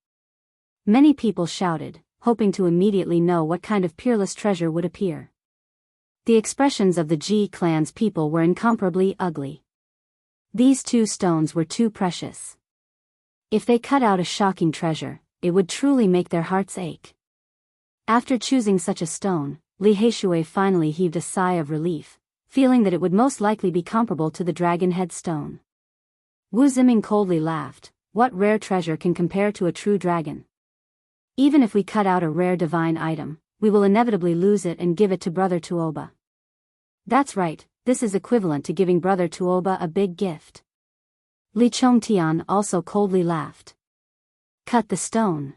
Many people shouted, hoping to immediately know what kind of peerless treasure would appear. The expressions of the Ji clan's people were incomparably ugly. These two stones were too precious. If they cut out a shocking treasure, it would truly make their hearts ache. After choosing such a stone, Li Heishui finally heaved a sigh of relief, feeling that it would most likely be comparable to the dragon head stone. Wu Ziming coldly laughed. "What rare treasure can compare to a true dragon? Even if we cut out a rare divine item, we will inevitably lose it and give it to Brother Tuoba." That's right, this is equivalent to giving Brother Tuoba a big gift. Li Chongtian also coldly laughed. Cut the stone.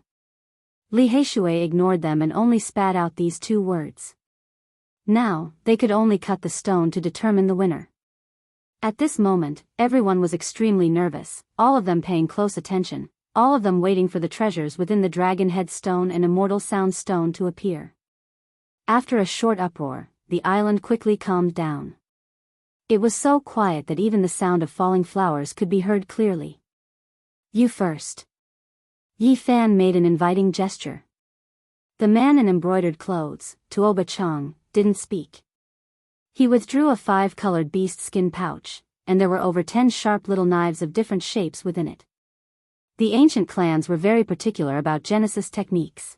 Li Heishui ignored them and only spat out these two words. Now, they could only cut the stone to determine the winner. At this moment, everyone was extremely nervous, all of them paying close attention, all of them waiting for the treasures within the Dragon Head Stone and Immortal Sound Stone to appear. After a short uproar, the island quickly calmed down. It was so quiet that even the sound of falling flowers could be heard clearly. You first. Yi Fan made an inviting gesture. The man in embroidered clothes, Tuoba Chang, didn't speak. He withdrew a 5-colored beast skin pouch, and there were over 10 sharp little knives of different shapes within it. The ancient clans were very particular about Genesis techniques.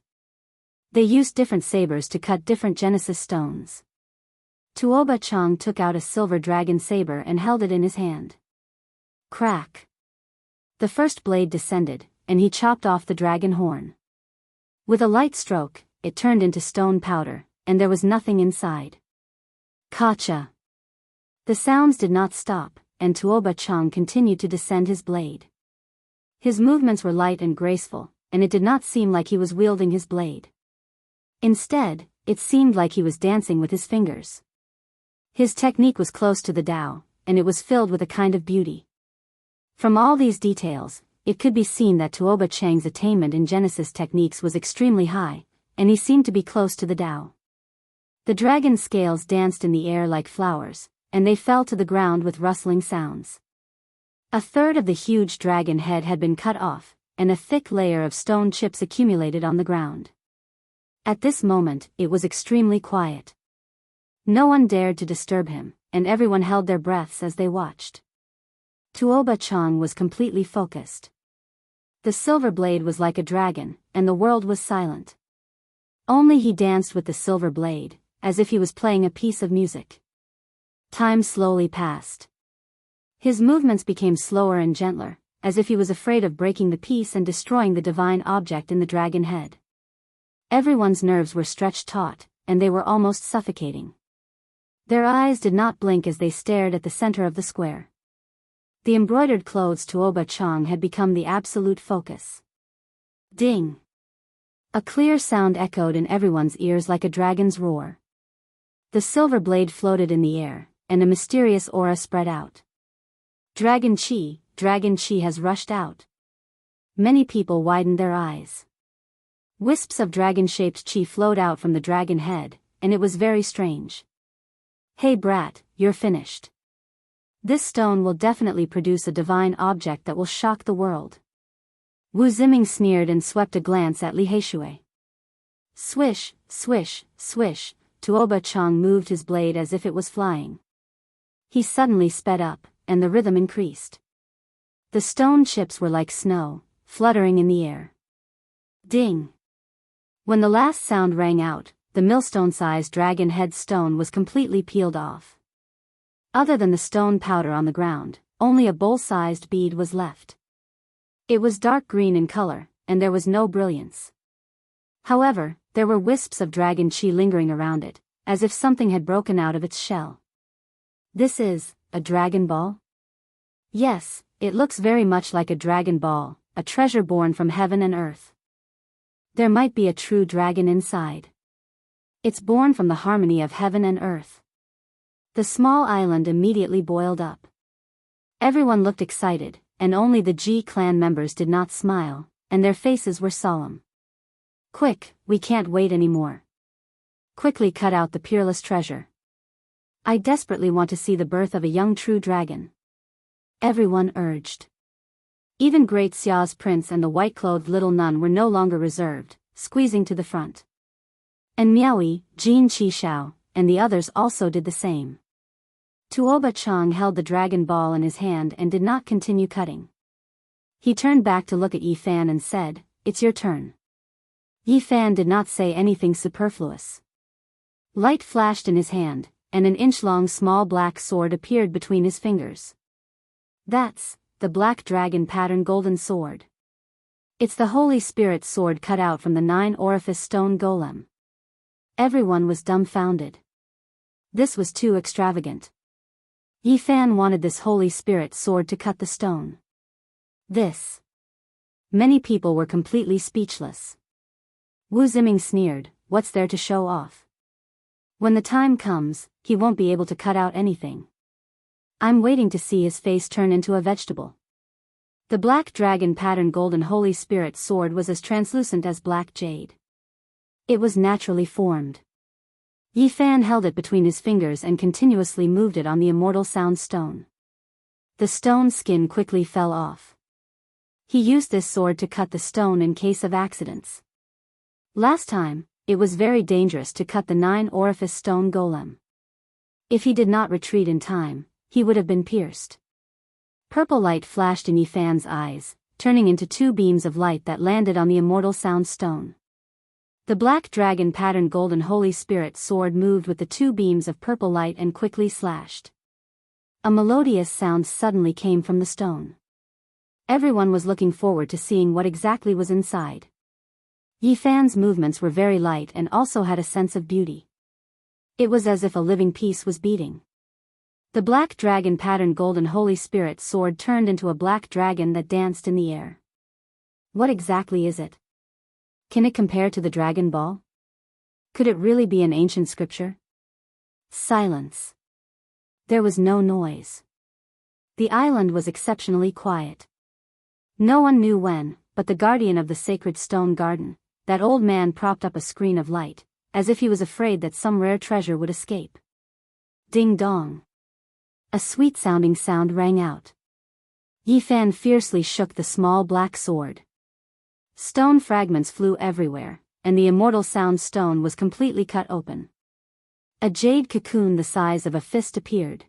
They used different sabers to cut different Genesis stones. Tuoba Chang took out a silver dragon saber and held it in his hand. Crack! The first blade descended, and he chopped off the dragon horn. With a light stroke, it turned into stone powder, and there was nothing inside. Kacha! The sounds did not stop, and Tuoba Chang continued to descend his blade. His movements were light and graceful, and it did not seem like he was wielding his blade. Instead, it seemed like he was dancing with his fingers. His technique was close to the Tao, and it was filled with a kind of beauty. From all these details, it could be seen that Tuoba Chang's attainment in Genesis techniques was extremely high, and he seemed to be close to the Tao. The dragon's scales danced in the air like flowers, and they fell to the ground with rustling sounds. A third of the huge dragon head had been cut off, and a thick layer of stone chips accumulated on the ground. At this moment, it was extremely quiet. No one dared to disturb him, and everyone held their breaths as they watched. Tuoba Chang was completely focused. The silver blade was like a dragon, and the world was silent. Only he danced with the silver blade, as if he was playing a piece of music. Time slowly passed. His movements became slower and gentler, as if he was afraid of breaking the piece and destroying the divine object in the dragon head. Everyone's nerves were stretched taut, and they were almost suffocating. Their eyes did not blink as they stared at the center of the square. The embroidered clothes Tuoba Chang had become the absolute focus. Ding! A clear sound echoed in everyone's ears like a dragon's roar. The silver blade floated in the air, and a mysterious aura spread out. Dragon Chi has rushed out. Many people widened their eyes. Wisps of dragon-shaped chi flowed out from the dragon head, and it was very strange. Hey brat, you're finished. This stone will definitely produce a divine object that will shock the world. Wu Ziming sneered and swept a glance at Li Heishui. Swish, swish, swish, Tuoba Chang moved his blade as if it was flying. He suddenly sped up, and the rhythm increased. The stone chips were like snow, fluttering in the air. Ding! When the last sound rang out, the millstone-sized dragon head stone was completely peeled off. Other than the stone powder on the ground, only a bowl-sized bead was left. It was dark green in color, and there was no brilliance. However, there were wisps of dragon chi lingering around it, as if something had broken out of its shell. This is a dragon ball? Yes, it looks very much like a dragon ball, a treasure born from heaven and earth. There might be a true dragon inside. It's born from the harmony of heaven and earth. The small island immediately boiled up. Everyone looked excited, and only the Ji clan members did not smile, and their faces were solemn. Quick, we can't wait anymore. Quickly cut out the peerless treasure. I desperately want to see the birth of a young true dragon. Everyone urged. Even Great Xia's prince and the white-clothed little nun were no longer reserved, squeezing to the front. And Miaoyi, Jin Qishao, and the others also did the same. Tuoba Chang held the dragon ball in his hand and did not continue cutting. He turned back to look at Yi Fan and said, "It's your turn." Yi Fan did not say anything superfluous. Light flashed in his hand, and an inch-long small black sword appeared between his fingers. That's the black dragon pattern golden sword. It's the Holy Spirit sword cut out from the 9-orifice stone golem. Everyone was dumbfounded. This was too extravagant. Yi Fan wanted this Holy Spirit sword to cut the stone. This. Many people were completely speechless. Wu Ziming sneered, "What's there to show off? When the time comes, he won't be able to cut out anything. I'm waiting to see his face turn into a vegetable." The black dragon pattern golden Holy Spirit sword was as translucent as black jade. It was naturally formed. Yi Fan held it between his fingers and continuously moved it on the immortal sound stone. The stone skin quickly fell off. He used this sword to cut the stone in case of accidents. Last time, it was very dangerous to cut the 9-orifice stone golem. If he did not retreat in time, he would have been pierced. Purple light flashed in Yi Fan's eyes, turning into 2 beams of light that landed on the immortal sound stone. The black dragon patterned golden Holy Spirit sword moved with the 2 beams of purple light and quickly slashed. A melodious sound suddenly came from the stone. Everyone was looking forward to seeing what exactly was inside. Yi Fan's movements were very light and also had a sense of beauty. It was as if a living piece was beating. The black dragon patterned golden Holy Spirit sword turned into a black dragon that danced in the air. What exactly is it? Can it compare to the Dragon Ball? Could it really be an ancient scripture? Silence. There was no noise. The island was exceptionally quiet. No one knew when, but the guardian of the sacred stone garden, that old man propped up a screen of light, as if he was afraid that some rare treasure would escape. Ding dong. A sweet-sounding sound rang out. Yi Fan fiercely shook the small black sword. Stone fragments flew everywhere, and the immortal sound stone was completely cut open. A jade cocoon the size of a fist appeared.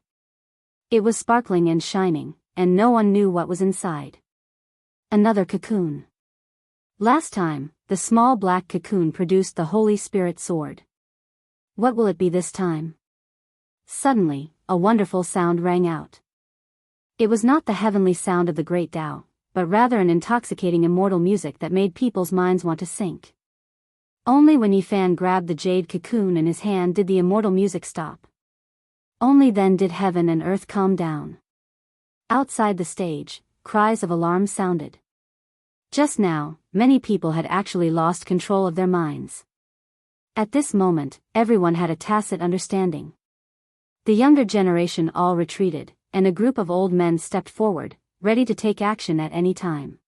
It was sparkling and shining, and no one knew what was inside. Another cocoon. Last time, the small black cocoon produced the Holy Spirit sword. What will it be this time? Suddenly, a wonderful sound rang out. It was not the heavenly sound of the great Tao, but rather an intoxicating immortal music that made people's minds want to sink. Only when Yi Fan grabbed the jade cocoon in his hand did the immortal music stop. Only then did heaven and earth calm down. Outside the stage, cries of alarm sounded. Just now, many people had actually lost control of their minds. At this moment, everyone had a tacit understanding. The younger generation all retreated, and a group of old men stepped forward, ready to take action at any time.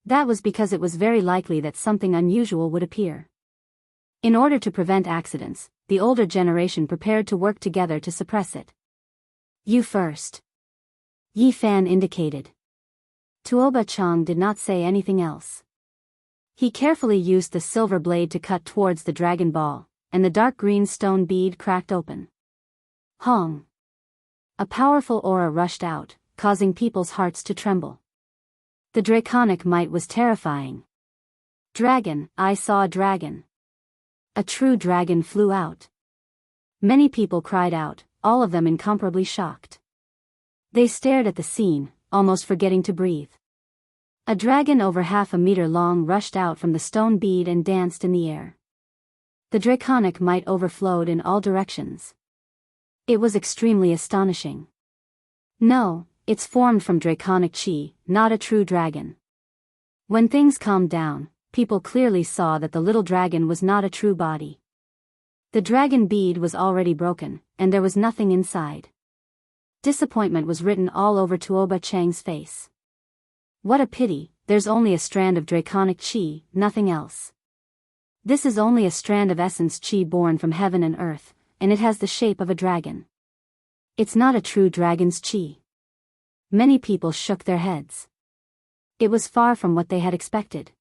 That was because it was very likely that something unusual would appear. In order to prevent accidents, the older generation prepared to work together to suppress it. "You first." Yi Fan indicated. Tuoba Chang did not say anything else. He carefully used the silver blade to cut towards the dragon ball, and the dark green stone bead cracked open. Hong! A powerful aura rushed out, causing people's hearts to tremble. The draconic might was terrifying. "Dragon, I saw a dragon." A true dragon flew out. Many people cried out, all of them incomparably shocked. They stared at the scene, almost forgetting to breathe. A dragon over 1/2 meter long rushed out from the stone bead and danced in the air. The draconic might overflowed in all directions. It was extremely astonishing. No, it's formed from draconic chi, not a true dragon. When things calmed down, people clearly saw that the little dragon was not a true body. The dragon bead was already broken, and there was nothing inside. Disappointment was written all over Tuoba Chang's face. What a pity, there's only a strand of draconic chi, nothing else. This is only a strand of essence chi born from heaven and earth, and it has the shape of a dragon. It's not a true dragon's chi. Many people shook their heads. It was far from what they had expected.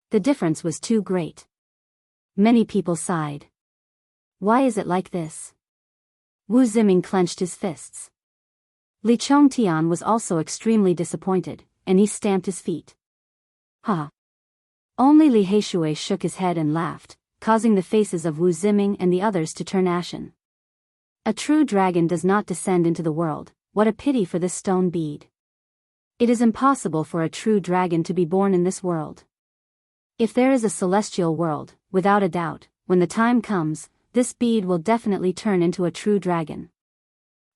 The difference was too great. Many people sighed. Why is it like this? Wu Ziming clenched his fists. Li Chongtian was also extremely disappointed, and he stamped his feet. Ha! Only Li Heishui shook his head and laughed, causing the faces of Wu Ziming and the others to turn ashen. A true dragon does not descend into the world. What a pity for this stone bead. It is impossible for a true dragon to be born in this world. If there is a celestial world, without a doubt, when the time comes, this bead will definitely turn into a true dragon.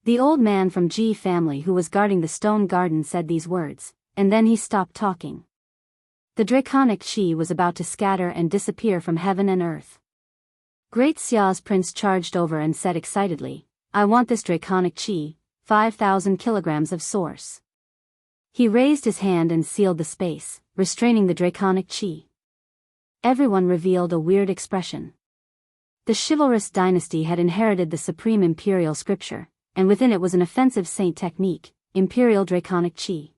The old man from G family who was guarding the stone garden said these words, and then he stopped talking. The draconic chi was about to scatter and disappear from heaven and earth. Great Xia's prince charged over and said excitedly, I want this draconic chi, 5,000 kilograms of source. He raised his hand and sealed the space, restraining the draconic chi. Everyone revealed a weird expression. The chivalrous dynasty had inherited the supreme imperial scripture, and within it was an offensive saint technique, imperial draconic chi.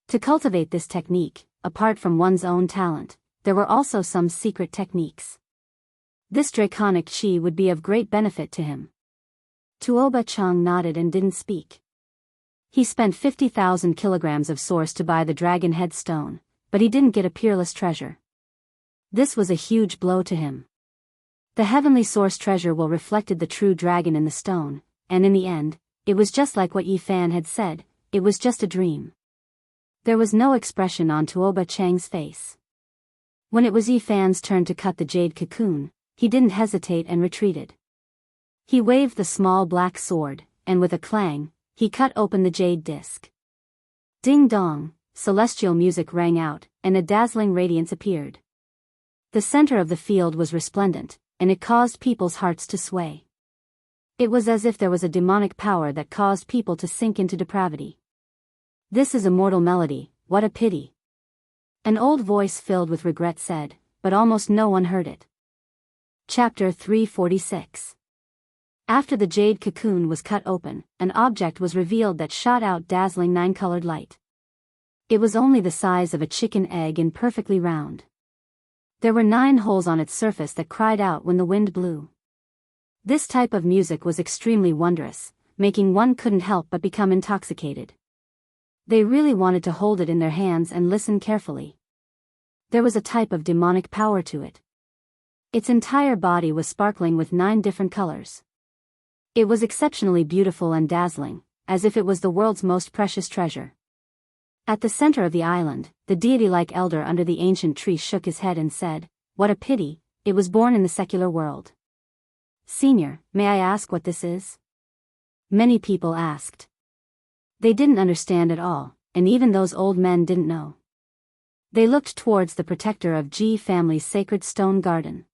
To cultivate this technique, apart from one's own talent, there were also some secret techniques. This draconic chi would be of great benefit to him. Tuoba Chang nodded and didn't speak. He spent 50,000 kilograms of source to buy the dragon head stone, but he didn't get a peerless treasure. This was a huge blow to him. The heavenly source treasure will reflected the true dragon in the stone, and in the end, it was just like what Yi Fan had said, it was just a dream. There was no expression on Tuoba Chang's face. When it was Yi Fan's turn to cut the jade cocoon, he didn't hesitate and retreated. He waved the small black sword, and with a clang, he cut open the jade disc. Ding dong, celestial music rang out, and a dazzling radiance appeared. The center of the field was resplendent, and it caused people's hearts to sway. It was as if there was a demonic power that caused people to sink into depravity. This is a mortal melody, what a pity. An old voice filled with regret said, but almost no one heard it. Chapter 346. After the jade cocoon was cut open, an object was revealed that shot out dazzling 9-colored light. It was only the size of a chicken egg and perfectly round. There were 9 holes on its surface that cried out when the wind blew. This type of music was extremely wondrous, making one couldn't help but become intoxicated. They really wanted to hold it in their hands and listen carefully. There was a type of demonic power to it. Its entire body was sparkling with 9 different colors. It was exceptionally beautiful and dazzling, as if it was the world's most precious treasure. At the center of the island, the deity-like elder under the ancient tree shook his head and said, what a pity, it was born in the secular world. Senior, may I ask what this is? Many people asked. They didn't understand at all, and even those old men didn't know. They looked towards the protector of Ji family's sacred stone garden.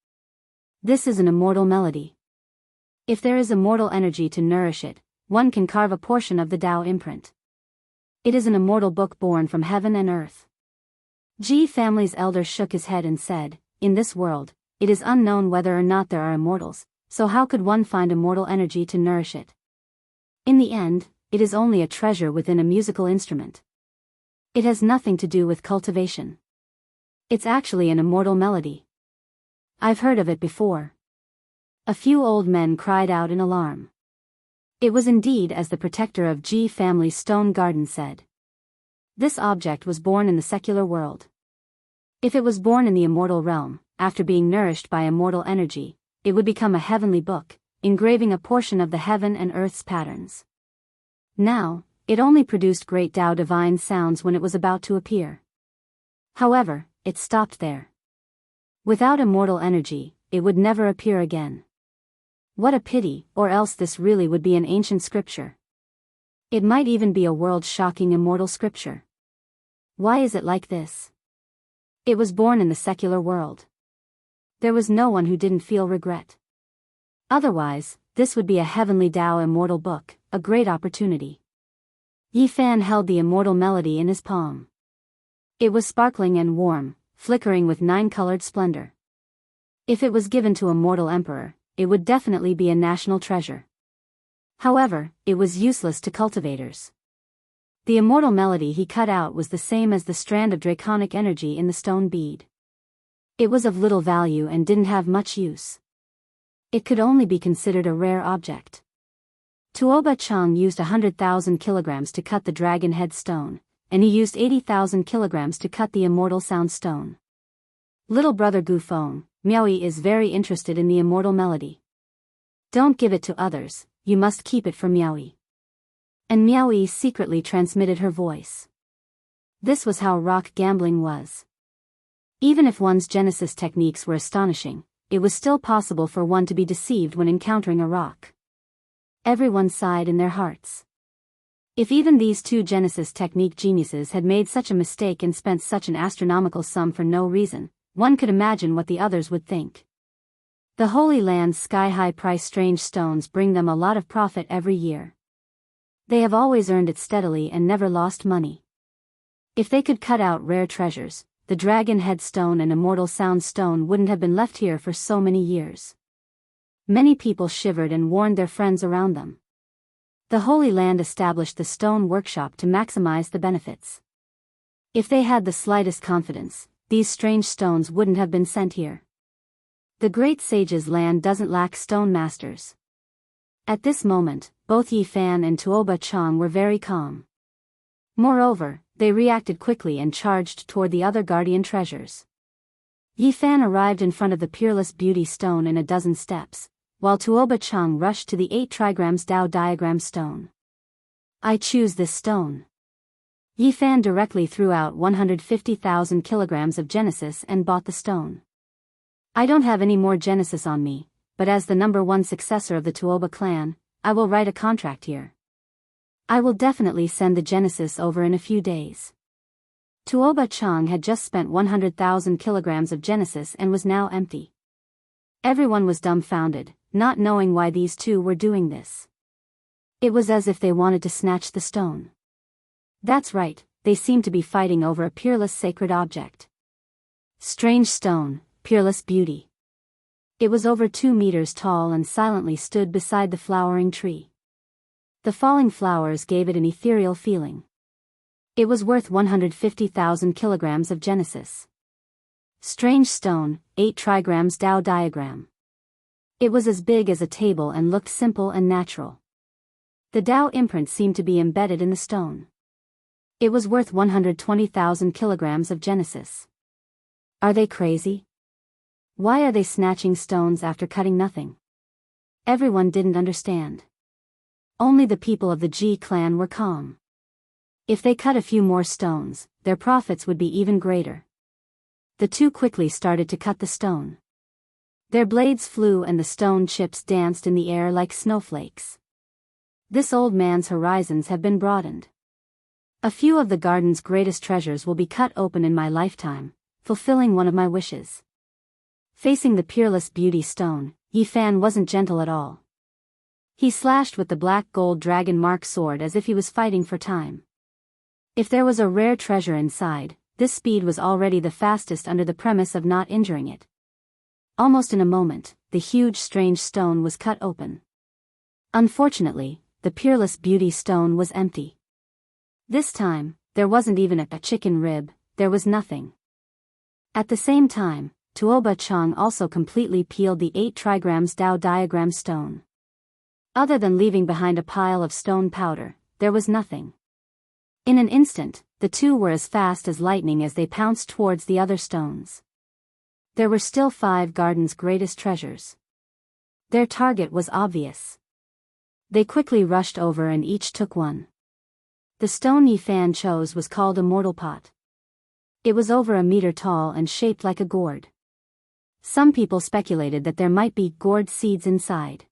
This is an immortal melody. If there is immortal energy to nourish it, one can carve a portion of the Tao imprint. It is an immortal book born from heaven and earth. Ji family's elder shook his head and said, in this world, it is unknown whether or not there are immortals, so how could one find immortal energy to nourish it? In the end, it is only a treasure within a musical instrument. It has nothing to do with cultivation. It's actually an immortal melody. I've heard of it before. A few old men cried out in alarm. It was indeed as the protector of Ji family's stone garden said. This object was born in the secular world. If it was born in the immortal realm, after being nourished by immortal energy, it would become a heavenly book, engraving a portion of the heaven and earth's patterns. Now, it only produced great Tao divine sounds when it was about to appear. However, it stopped there. Without immortal energy, it would never appear again. What a pity, or else this really would be an ancient scripture. It might even be a world-shocking immortal scripture. Why is it like this? It was born in the secular world. There was no one who didn't feel regret. Otherwise, this would be a heavenly Tao immortal book, a great opportunity. Yi Fan held the immortal melody in his palm. It was sparkling and warm, flickering with 9-colored splendor. If it was given to a mortal emperor, it would definitely be a national treasure. However, it was useless to cultivators. The immortal melody he cut out was the same as the strand of draconic energy in the stone bead. It was of little value and didn't have much use. It could only be considered a rare object. Tuoba Chang used 100,000 kilograms to cut the dragon head stone, and he used 80,000 kilograms to cut the immortal sound stone. Little brother Gu Feng, Miaoyi is very interested in the immortal melody. Don't give it to others, you must keep it for Miaoyi. And Miaoyi secretly transmitted her voice. This was how rock gambling was. Even if one's Genesis techniques were astonishing, it was still possible for one to be deceived when encountering a rock. Everyone sighed in their hearts. If even these two Genesis technique geniuses had made such a mistake and spent such an astronomical sum for no reason, one could imagine what the others would think. The Holy Land's sky-high price strange stones bring them a lot of profit every year. They have always earned it steadily and never lost money. If they could cut out rare treasures, the Dragon Head Stone and Immortal Sound Stone wouldn't have been left here for so many years. Many people shivered and warned their friends around them. The Holy Land established the stone workshop to maximize the benefits. If they had the slightest confidence, these strange stones wouldn't have been sent here. The great sage's land doesn't lack stone masters. At this moment, both Yi Fan and Tuoba Chang were very calm. Moreover, they reacted quickly and charged toward the other guardian treasures. Yi Fan arrived in front of the Peerless Beauty Stone in a dozen steps, while Tuoba Chang rushed to the 8 trigrams Tao Diagram Stone. I choose this stone. Yi Fan directly threw out 150,000 kilograms of Genesis and bought the stone. I don't have any more Genesis on me, but as the #1 successor of the Tuoba clan, I will write a contract here. I will definitely send the Genesis over in a few days. Tuoba Chang had just spent 100,000 kilograms of Genesis and was now empty. Everyone was dumbfounded, not knowing why these two were doing this. It was as if they wanted to snatch the stone. That's right, they seemed to be fighting over a peerless sacred object. Strange stone, peerless beauty. It was over 2 meters tall and silently stood beside the flowering tree. The falling flowers gave it an ethereal feeling. It was worth 150,000 kilograms of Genesis. Strange stone, 8 trigrams Tao diagram. It was as big as a table and looked simple and natural. The Tao imprint seemed to be embedded in the stone. It was worth 120,000 kilograms of Genesis. Are they crazy? Why are they snatching stones after cutting nothing? Everyone didn't understand. Only the people of the Ji clan were calm. If they cut a few more stones, their profits would be even greater. The two quickly started to cut the stone. Their blades flew and the stone chips danced in the air like snowflakes. This old man's horizons have been broadened. A few of the garden's greatest treasures will be cut open in my lifetime, fulfilling one of my wishes. Facing the Peerless Beauty Stone, Yi Fan wasn't gentle at all. He slashed with the black gold dragon mark sword as if he was fighting for time. If there was a rare treasure inside, this speed was already the fastest under the premise of not injuring it. Almost in a moment, the huge strange stone was cut open. Unfortunately, the Peerless Beauty Stone was empty. This time, there wasn't even a chicken rib, there was nothing. At the same time, Tuoba Chang also completely peeled the 8 trigrams Tao diagram stone. Other than leaving behind a pile of stone powder, there was nothing. In an instant, the two were as fast as lightning as they pounced towards the other stones. There were still 5 gardens' greatest treasures. Their target was obvious. They quickly rushed over and each took one. The stone Yi Fan chose was called Immortal Pot. It was over 1 meter tall and shaped like a gourd. Some people speculated that there might be gourd seeds inside.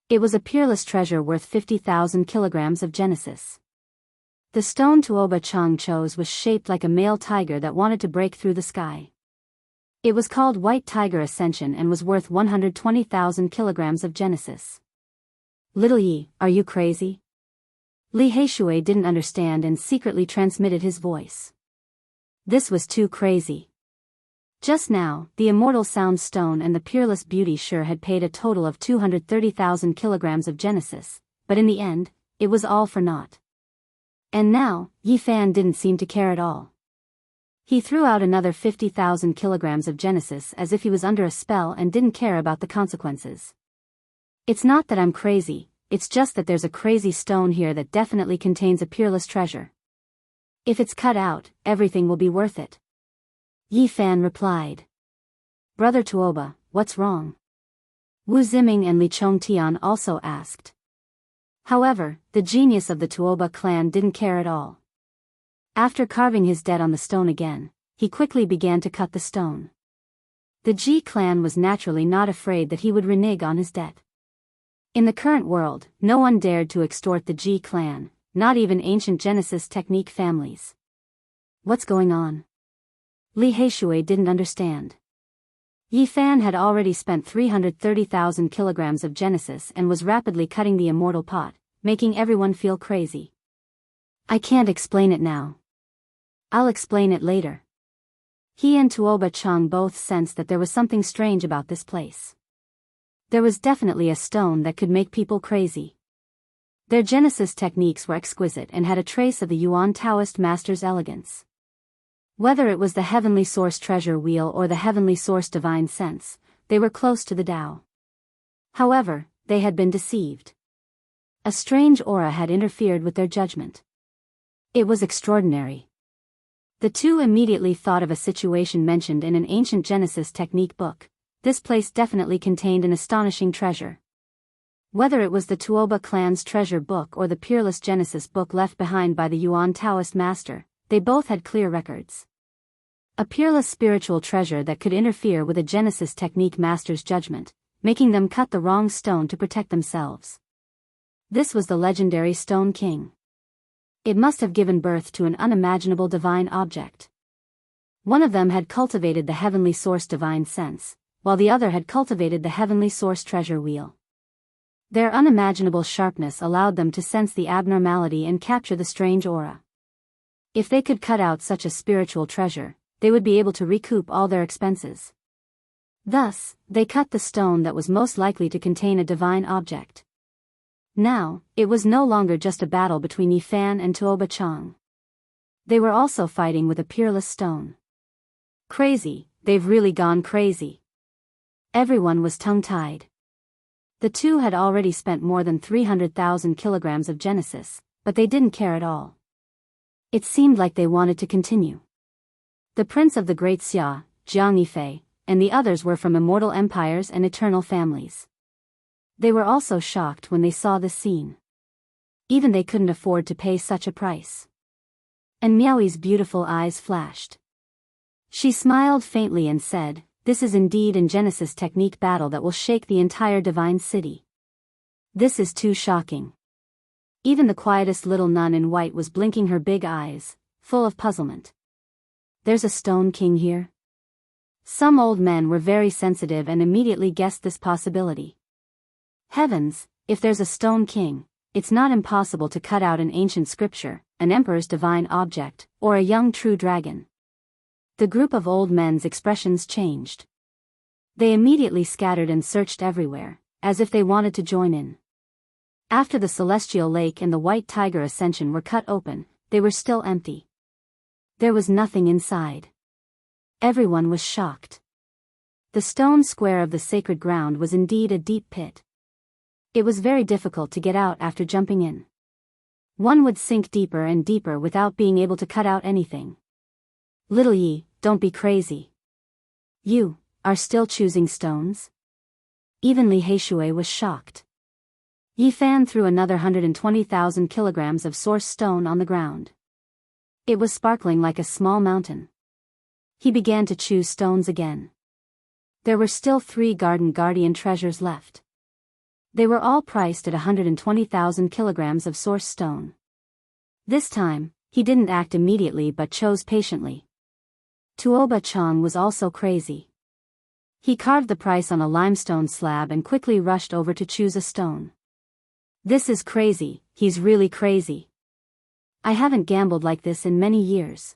It was a peerless treasure worth 50,000 kilograms of Genesis. The stone Tuoba Chang chose was shaped like a male tiger that wanted to break through the sky. It was called White Tiger Ascension and was worth 120,000 kilograms of Genesis. Little Yi, are you crazy? Li Heishui didn't understand and secretly transmitted his voice. This was too crazy. Just now, the Immortal Sound Stone and the Peerless Beauty sure had paid a total of 230,000 kilograms of Genesis, but in the end, it was all for naught. And now, Yi Fan didn't seem to care at all. He threw out another 50,000 kilograms of Genesis as if he was under a spell and didn't care about the consequences. It's not that I'm crazy, it's just that there's a crazy stone here that definitely contains a peerless treasure. If it's cut out, everything will be worth it. Yi Fan replied. Brother Tuoba, what's wrong? Wu Ziming and Li Chongtian also asked. However, the genius of the Tuoba clan didn't care at all. After carving his debt on the stone again, he quickly began to cut the stone. The G clan was naturally not afraid that he would renege on his debt. In the current world, no one dared to extort the G clan, not even ancient Genesis technique families. What's going on? Li Heishui didn't understand. Yi Fan had already spent 330,000 kilograms of Genesis and was rapidly cutting the immortal pot, making everyone feel crazy. I can't explain it now. I'll explain it later. He and Tuoba Chang both sensed that there was something strange about this place. There was definitely a stone that could make people crazy. Their Genesis techniques were exquisite and had a trace of the Yuan Taoist master's elegance. Whether it was the Heavenly Source treasure wheel or the Heavenly Source divine sense, they were close to the Tao. However, they had been deceived. A strange aura had interfered with their judgment. It was extraordinary. The two immediately thought of a situation mentioned in an ancient Genesis technique book. This place definitely contained an astonishing treasure. Whether it was the Tuoba clan's treasure book or the peerless Genesis book left behind by the Yuan Taoist master, they both had clear records. A peerless spiritual treasure that could interfere with a Genesis technique master's judgment, making them cut the wrong stone to protect themselves. This was the legendary Stone King. It must have given birth to an unimaginable divine object. One of them had cultivated the Heavenly Source divine sense, while the other had cultivated the Heavenly Source treasure wheel. Their unimaginable sharpness allowed them to sense the abnormality and capture the strange aura. If they could cut out such a spiritual treasure, they would be able to recoup all their expenses. Thus, they cut the stone that was most likely to contain a divine object. Now, it was no longer just a battle between Yi Fan and Tuoba Chang. They were also fighting with a peerless stone. Crazy, they've really gone crazy. Everyone was tongue-tied. The two had already spent more than 300,000 kilograms of Genesis, but they didn't care at all. It seemed like they wanted to continue. The prince of the Great Xia, Jiang Yifei, and the others were from immortal empires and eternal families. They were also shocked when they saw this scene. Even they couldn't afford to pay such a price. And Miaoi's beautiful eyes flashed. She smiled faintly and said, "This is indeed a Genesis technique battle that will shake the entire divine city. This is too shocking." Even the quietest little nun in white was blinking her big eyes, full of puzzlement. There's a Stone King here? Some old men were very sensitive and immediately guessed this possibility. Heavens, if there's a Stone King, it's not impossible to cut out an ancient scripture, an emperor's divine object, or a young true dragon. The group of old men's expressions changed. They immediately scattered and searched everywhere, as if they wanted to join in. After the Celestial Lake and the White Tiger Ascension were cut open, they were still empty. There was nothing inside. Everyone was shocked. The stone square of the sacred ground was indeed a deep pit. It was very difficult to get out after jumping in. One would sink deeper and deeper without being able to cut out anything. Little Yi, don't be crazy. You are still choosing stones? Even Li Heishui was shocked. Yi Fan threw another 120,000 kilograms of source stone on the ground. It was sparkling like a small mountain. He began to choose stones again. There were still 3 Garden Guardian treasures left. They were all priced at 120,000 kilograms of source stone. This time, he didn't act immediately but chose patiently. Tuoba Chang was also crazy. He carved the price on a limestone slab and quickly rushed over to choose a stone. This is crazy, he's really crazy. I haven't gambled like this in many years.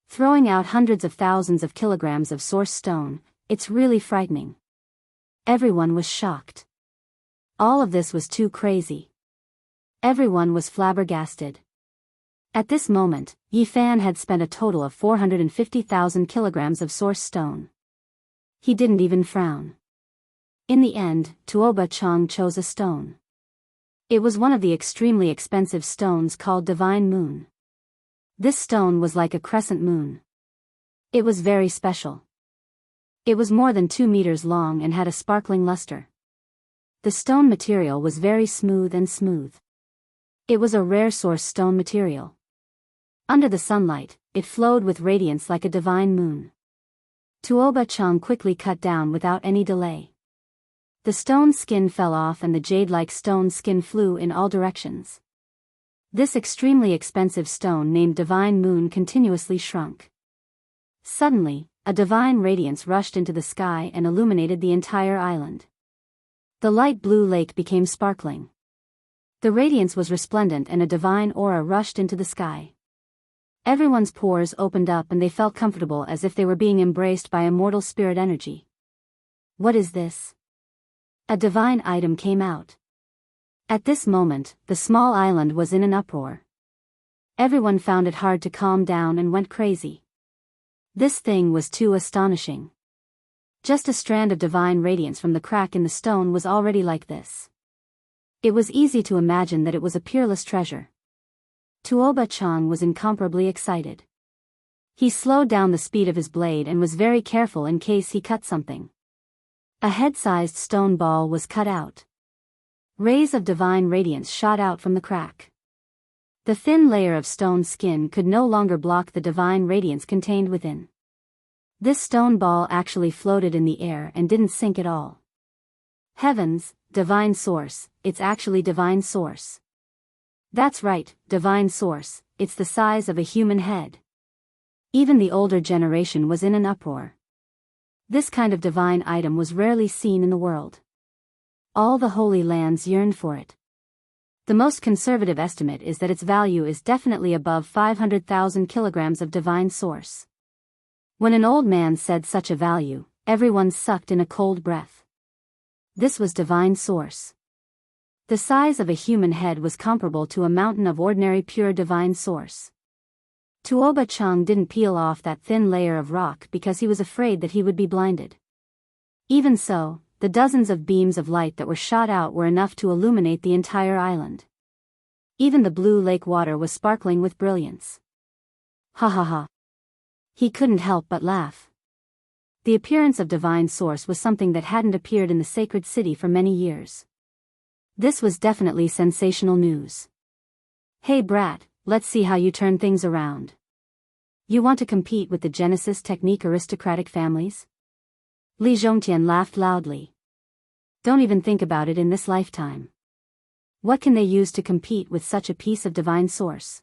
Throwing out hundreds of thousands of kilograms of source stone, it's really frightening. Everyone was shocked. All of this was too crazy. Everyone was flabbergasted. At this moment, Yi Fan had spent a total of 450,000 kilograms of source stone. He didn't even frown. In the end, Tuoba Chang chose a stone. It was one of the extremely expensive stones called Divine Moon. This stone was like a crescent moon. It was very special. It was more than 2 meters long and had a sparkling luster. The stone material was very smooth and smooth. It was a rare source stone material. Under the sunlight, it flowed with radiance like a divine moon. Tuoba Chang quickly cut down without any delay. The stone skin fell off and the jade-like stone skin flew in all directions. This extremely expensive stone named Divine Moon continuously shrunk. Suddenly, a divine radiance rushed into the sky and illuminated the entire island. The light blue lake became sparkling. The radiance was resplendent and a divine aura rushed into the sky. Everyone's pores opened up and they felt comfortable as if they were being embraced by immortal spirit energy. What is this? A divine item came out. At this moment, the small island was in an uproar. Everyone found it hard to calm down and went crazy. This thing was too astonishing. Just a strand of divine radiance from the crack in the stone was already like this. It was easy to imagine that it was a peerless treasure. Tuoba Chang was incomparably excited. He slowed down the speed of his blade and was very careful in case he cut something. A head-sized stone ball was cut out. Rays of divine radiance shot out from the crack. The thin layer of stone skin could no longer block the divine radiance contained within. This stone ball actually floated in the air and didn't sink at all. Heavens, divine source, it's actually divine source. That's right, divine source, it's the size of a human head. Even the older generation was in an uproar. This kind of divine item was rarely seen in the world. All the Holy Lands yearned for it. The most conservative estimate is that its value is definitely above 500,000 kilograms of divine source. When an old man said such a value, everyone sucked in a cold breath. This was divine source. The size of a human head was comparable to a mountain of ordinary pure divine source. Tuoba Chang didn't peel off that thin layer of rock because he was afraid that he would be blinded. Even so, the dozens of beams of light that were shot out were enough to illuminate the entire island. Even the blue lake water was sparkling with brilliance. Ha ha ha. He couldn't help but laugh. The appearance of divine source was something that hadn't appeared in the sacred city for many years. This was definitely sensational news. Hey brat, let's see how you turn things around. You want to compete with the Genesis technique aristocratic families? Li Zhongtian laughed loudly. Don't even think about it in this lifetime. What can they use to compete with such a piece of divine source?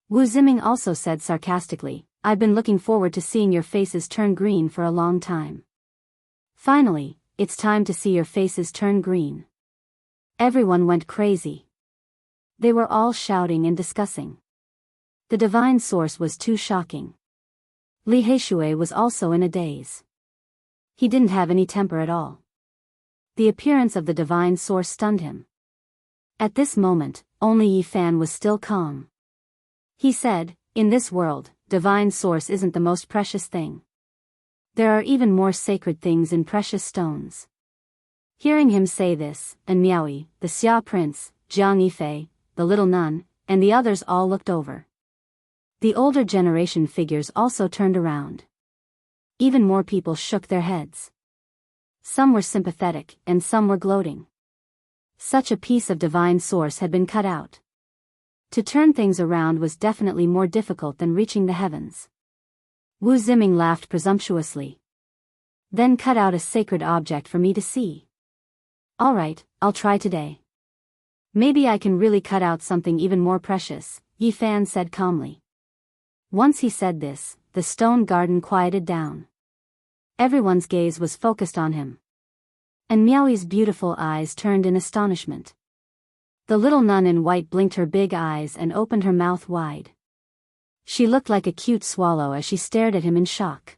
Wu Ziming also said sarcastically, I've been looking forward to seeing your faces turn green for a long time. Finally, it's time to see your faces turn green. Everyone went crazy. They were all shouting and discussing. The divine source was too shocking. Li Heishui was also in a daze. He didn't have any temper at all. The appearance of the divine source stunned him. At this moment, only Yi Fan was still calm. He said, in this world, divine source isn't the most precious thing. There are even more sacred things in precious stones. Hearing him say this, and Miaoyi, the Xia prince, Jiang Yifei, the little nun, and the others all looked over. The older generation figures also turned around. Even more people shook their heads. Some were sympathetic and some were gloating. Such a piece of divine source had been cut out. To turn things around was definitely more difficult than reaching the heavens. Wu Ziming laughed presumptuously. Then cut out a sacred object for me to see. All right, I'll try today. Maybe I can really cut out something even more precious, Yi Fan said calmly. Once he said this, the stone garden quieted down. Everyone's gaze was focused on him. And Miaoyi's beautiful eyes turned in astonishment. The little nun in white blinked her big eyes and opened her mouth wide. She looked like a cute swallow as she stared at him in shock.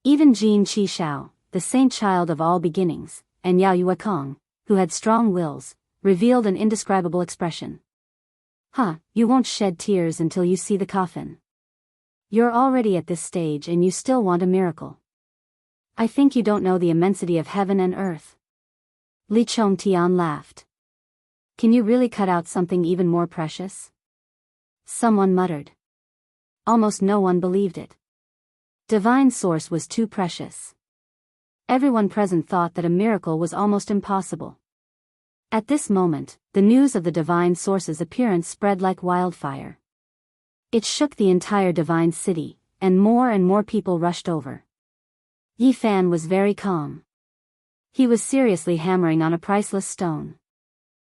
Even Jin Qi Shao, the saint child of all beginnings, and Yao Yuekong, who had strong wills, revealed an indescribable expression. Huh, you won't shed tears until you see the coffin. You're already at this stage and you still want a miracle. I think you don't know the immensity of heaven and earth. Li Chongtian laughed. Can you really cut out something even more precious? Someone muttered. Almost no one believed it. Divine source was too precious. Everyone present thought that a miracle was almost impossible. At this moment, the news of the divine source's appearance spread like wildfire. It shook the entire divine city, and more people rushed over. Yi Fan was very calm. He was seriously hammering on a priceless stone.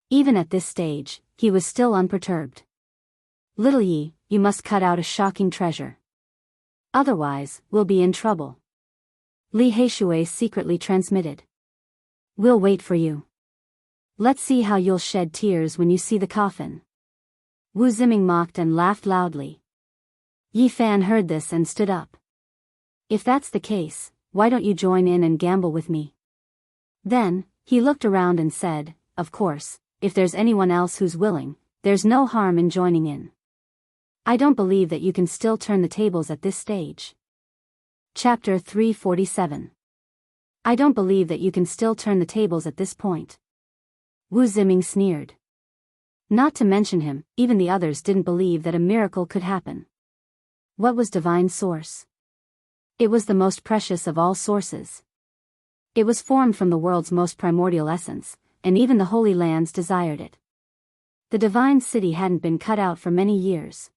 Even at this stage, he was still unperturbed. Little Yi, you must cut out a shocking treasure. Otherwise, we'll be in trouble. Li Heishui secretly transmitted. We'll wait for you. Let's see how you'll shed tears when you see the coffin. Wu Ziming mocked and laughed loudly. Yi Fan heard this and stood up. If that's the case, why don't you join in and gamble with me? Then, he looked around and said, of course, if there's anyone else who's willing, there's no harm in joining in. I don't believe that you can still turn the tables at this stage. Chapter 347. I don't believe that you can still turn the tables at this point. Wu Ziming sneered. Not to mention him, even the others didn't believe that a miracle could happen. What was divine source? It was the most precious of all sources. It was formed from the world's most primordial essence, and even the Holy Lands desired it. The divine city hadn't been cut out for many years.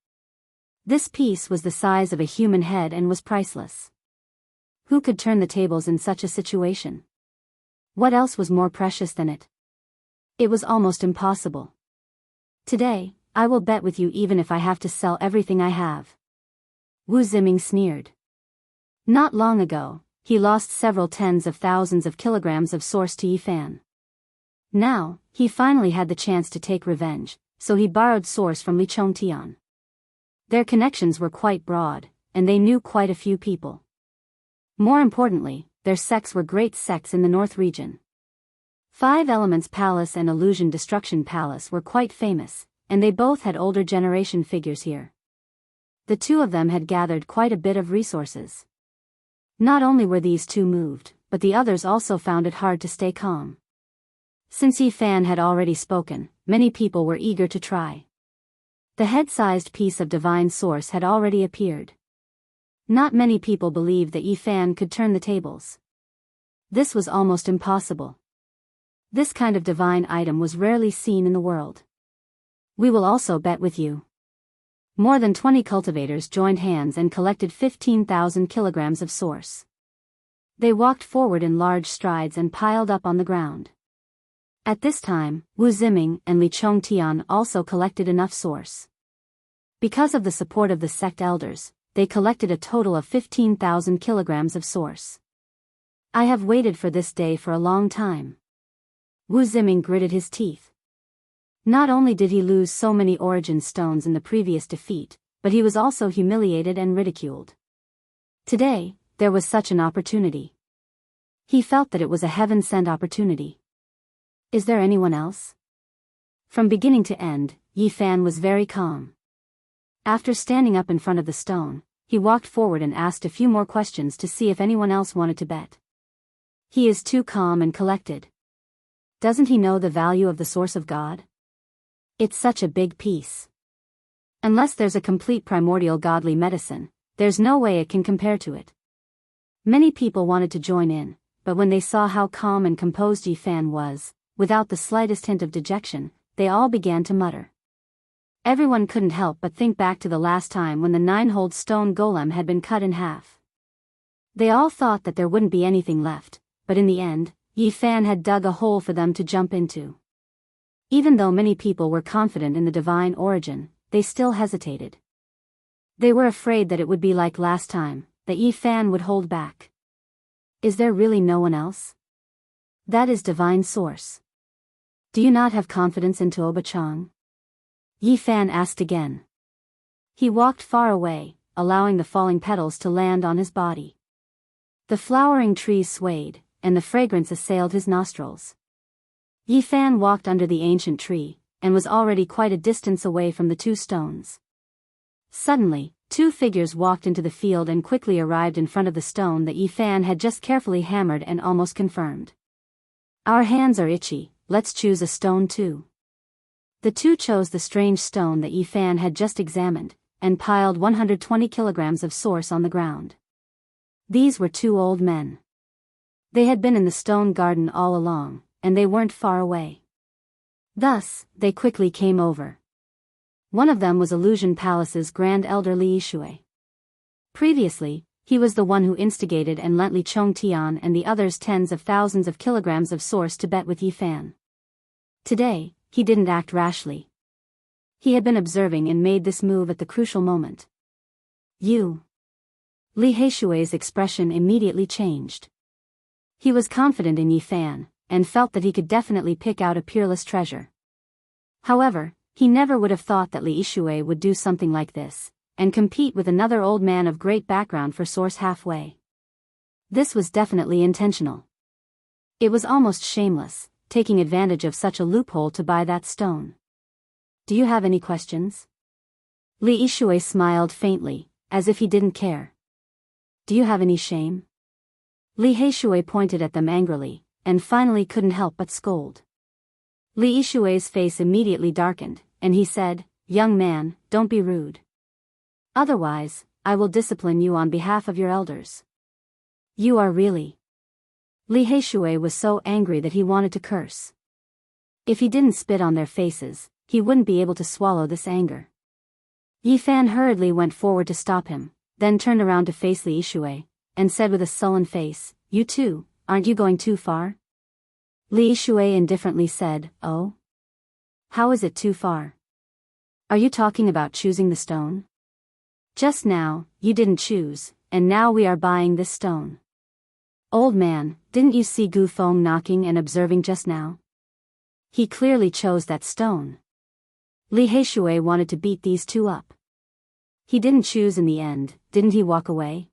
This piece was the size of a human head and was priceless. Who could turn the tables in such a situation? What else was more precious than it? It was almost impossible. Today, I will bet with you even if I have to sell everything I have. Wu Ziming sneered. Not long ago, he lost several tens of thousands of kilograms of source to Yi Fan. Now, he finally had the chance to take revenge, so he borrowed source from Lichongtian. Their connections were quite broad, and they knew quite a few people. More importantly, their sects were great sects in the North region. Five Elements Palace and Illusion Destruction Palace were quite famous, and they both had older generation figures here. The two of them had gathered quite a bit of resources. Not only were these two moved, but the others also found it hard to stay calm. Since Yi Fan had already spoken, many people were eager to try. The head-sized piece of divine source had already appeared. Not many people believed that Yi Fan could turn the tables. This was almost impossible. This kind of divine item was rarely seen in the world. We will also bet with you. More than 20 cultivators joined hands and collected 15,000 kilograms of source. They walked forward in large strides and piled up on the ground. At this time, Wu Ziming and Li Chongtian also collected enough source. Because of the support of the sect elders, they collected a total of 15,000 kilograms of source. I have waited for this day for a long time. Wu Ziming gritted his teeth. Not only did he lose so many origin stones in the previous defeat, but he was also humiliated and ridiculed. Today, there was such an opportunity. He felt that it was a heaven-sent opportunity. Is there anyone else? From beginning to end, Yi Fan was very calm. After standing up in front of the stone, he walked forward and asked a few more questions to see if anyone else wanted to bet. He is too calm and collected. Doesn't he know the value of the source of God? It's such a big piece. Unless there's a complete primordial godly medicine, there's no way it can compare to it. Many people wanted to join in, but when they saw how calm and composed Yi Fan was, without the slightest hint of dejection, they all began to mutter. Everyone couldn't help but think back to the last time when the 9-holed stone golem had been cut in half. They all thought that there wouldn't be anything left, but in the end, Yi Fan had dug a hole for them to jump into. Even though many people were confident in the divine origin, they still hesitated. They were afraid that it would be like last time, that Yi Fan would hold back. Is there really no one else? That is divine source. Do you not have confidence in Tuoba Chang? Yi Fan asked again. He walked far away, allowing the falling petals to land on his body. The flowering trees swayed, and the fragrance assailed his nostrils. Yi Fan walked under the ancient tree, and was already quite a distance away from the two stones. Suddenly, two figures walked into the field and quickly arrived in front of the stone that Yi Fan had just carefully hammered and almost confirmed. Our hands are itchy, let's choose a stone too. The two chose the strange stone that Yi Fan had just examined, and piled 120 kilograms of source on the ground. These were two old men. They had been in the stone garden all along, and they weren't far away. Thus, they quickly came over. One of them was Illusion Palace's Grand Elder Li Yishui. Previously, He was the one who instigated and lent Li Chongtian and the others tens of thousands of kilograms of source to bet with Yi Fan. Today, he didn't act rashly. He had been observing and made this move at the crucial moment. You. Li Heishui's expression immediately changed. He was confident in Yi Fan, and felt that he could definitely pick out a peerless treasure. However, he never would have thought that Li Heishui would do something like this, and compete with another old man of great background for source halfway. This was definitely intentional. It was almost shameless, taking advantage of such a loophole to buy that stone. Do you have any questions? Li Heishui smiled faintly, as if he didn't care. Do you have any shame? Li Heishui pointed at them angrily, and finally couldn't help but scold. Li Heishui's face immediately darkened, and he said, "Young man, don't be rude. Otherwise, I will discipline you on behalf of your elders." You are really... Li Heishui was so angry that he wanted to curse. If he didn't spit on their faces, he wouldn't be able to swallow this anger. Yi Fan hurriedly went forward to stop him, then turned around to face Li Heishui, and said with a sullen face, "You too, aren't you going too far?" Li Heishui indifferently said, "Oh? How is it too far? Are you talking about choosing the stone? Just now, you didn't choose, and now we are buying this stone. Old man, didn't you see Gu Feng knocking and observing just now? He clearly chose that stone." Li Heishui wanted to beat these two up. He didn't choose in the end, didn't he walk away?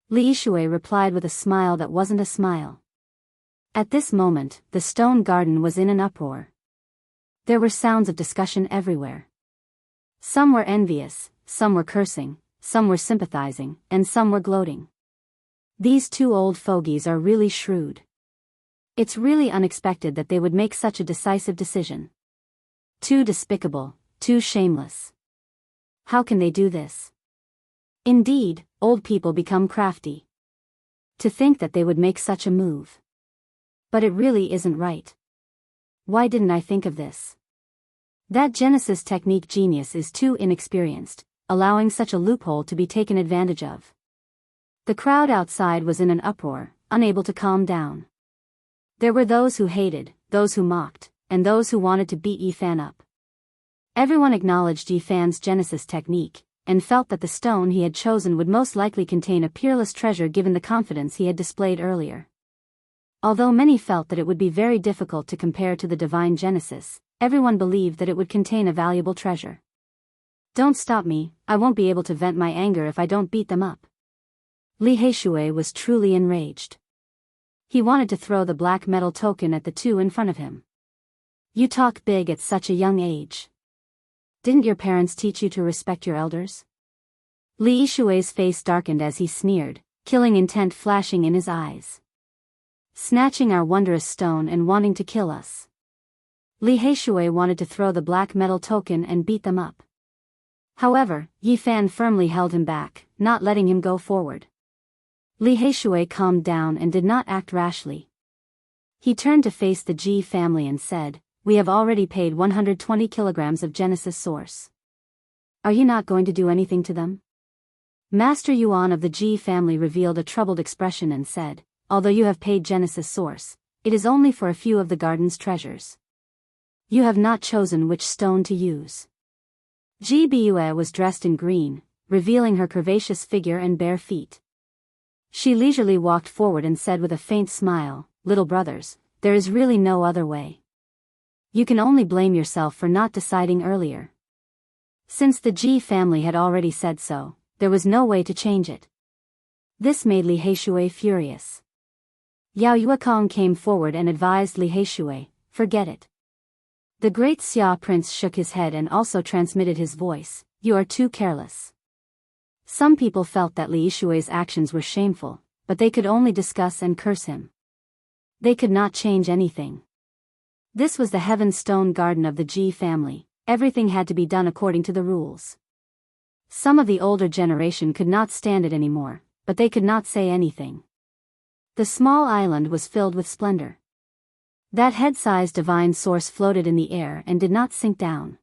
Li Heishui replied with a smile that wasn't a smile. At this moment, the stone garden was in an uproar. There were sounds of discussion everywhere. Some were envious, some were cursing, some were sympathizing, and some were gloating. These two old fogies are really shrewd. It's really unexpected that they would make such a decisive decision. Too despicable, too shameless. How can they do this? Indeed, old people become crafty. To think that they would make such a move. But it really isn't right. Why didn't I think of this? That Genesis technique genius is too inexperienced, allowing such a loophole to be taken advantage of. The crowd outside was in an uproar, unable to calm down. There were those who hated, those who mocked, and those who wanted to beat Yi Fan up. Everyone acknowledged Yi Fan's Genesis technique, and felt that the stone he had chosen would most likely contain a peerless treasure given the confidence he had displayed earlier. Although many felt that it would be very difficult to compare to the divine Genesis, everyone believed that it would contain a valuable treasure. Don't stop me, I won't be able to vent my anger if I don't beat them up. Li Heishui was truly enraged. He wanted to throw the black metal token at the two in front of him. You talk big at such a young age. Didn't your parents teach you to respect your elders? Li Heishui's face darkened as he sneered, killing intent flashing in his eyes. Snatching our wondrous stone and wanting to kill us. Li Heishui wanted to throw the black metal token and beat them up. However, Yi Fan firmly held him back, not letting him go forward. Li Heishui calmed down and did not act rashly. He turned to face the Ji family and said, "We have already paid 120 kilograms of Genesis source. Are you not going to do anything to them?" Master Yuan of the Ji family revealed a troubled expression and said, "Although you have paid Genesis source, it is only for a few of the garden's treasures. You have not chosen which stone to use." Ji Bue was dressed in green, revealing her curvaceous figure and bare feet. She leisurely walked forward and said with a faint smile, "Little brothers, there is really no other way. You can only blame yourself for not deciding earlier." Since the Ji family had already said so, there was no way to change it. This made Li Heishui furious. Yao Yuekong came forward and advised Li Heishui, "Forget it." The great Xia prince shook his head and also transmitted his voice, "You are too careless." Some people felt that Li Heishui's actions were shameful, but they could only discuss and curse him. They could not change anything. This was the heaven stone garden of the Ji family, everything had to be done according to the rules. Some of the older generation could not stand it anymore, but they could not say anything. The small island was filled with splendor. That head-sized divine source floated in the air and did not sink down.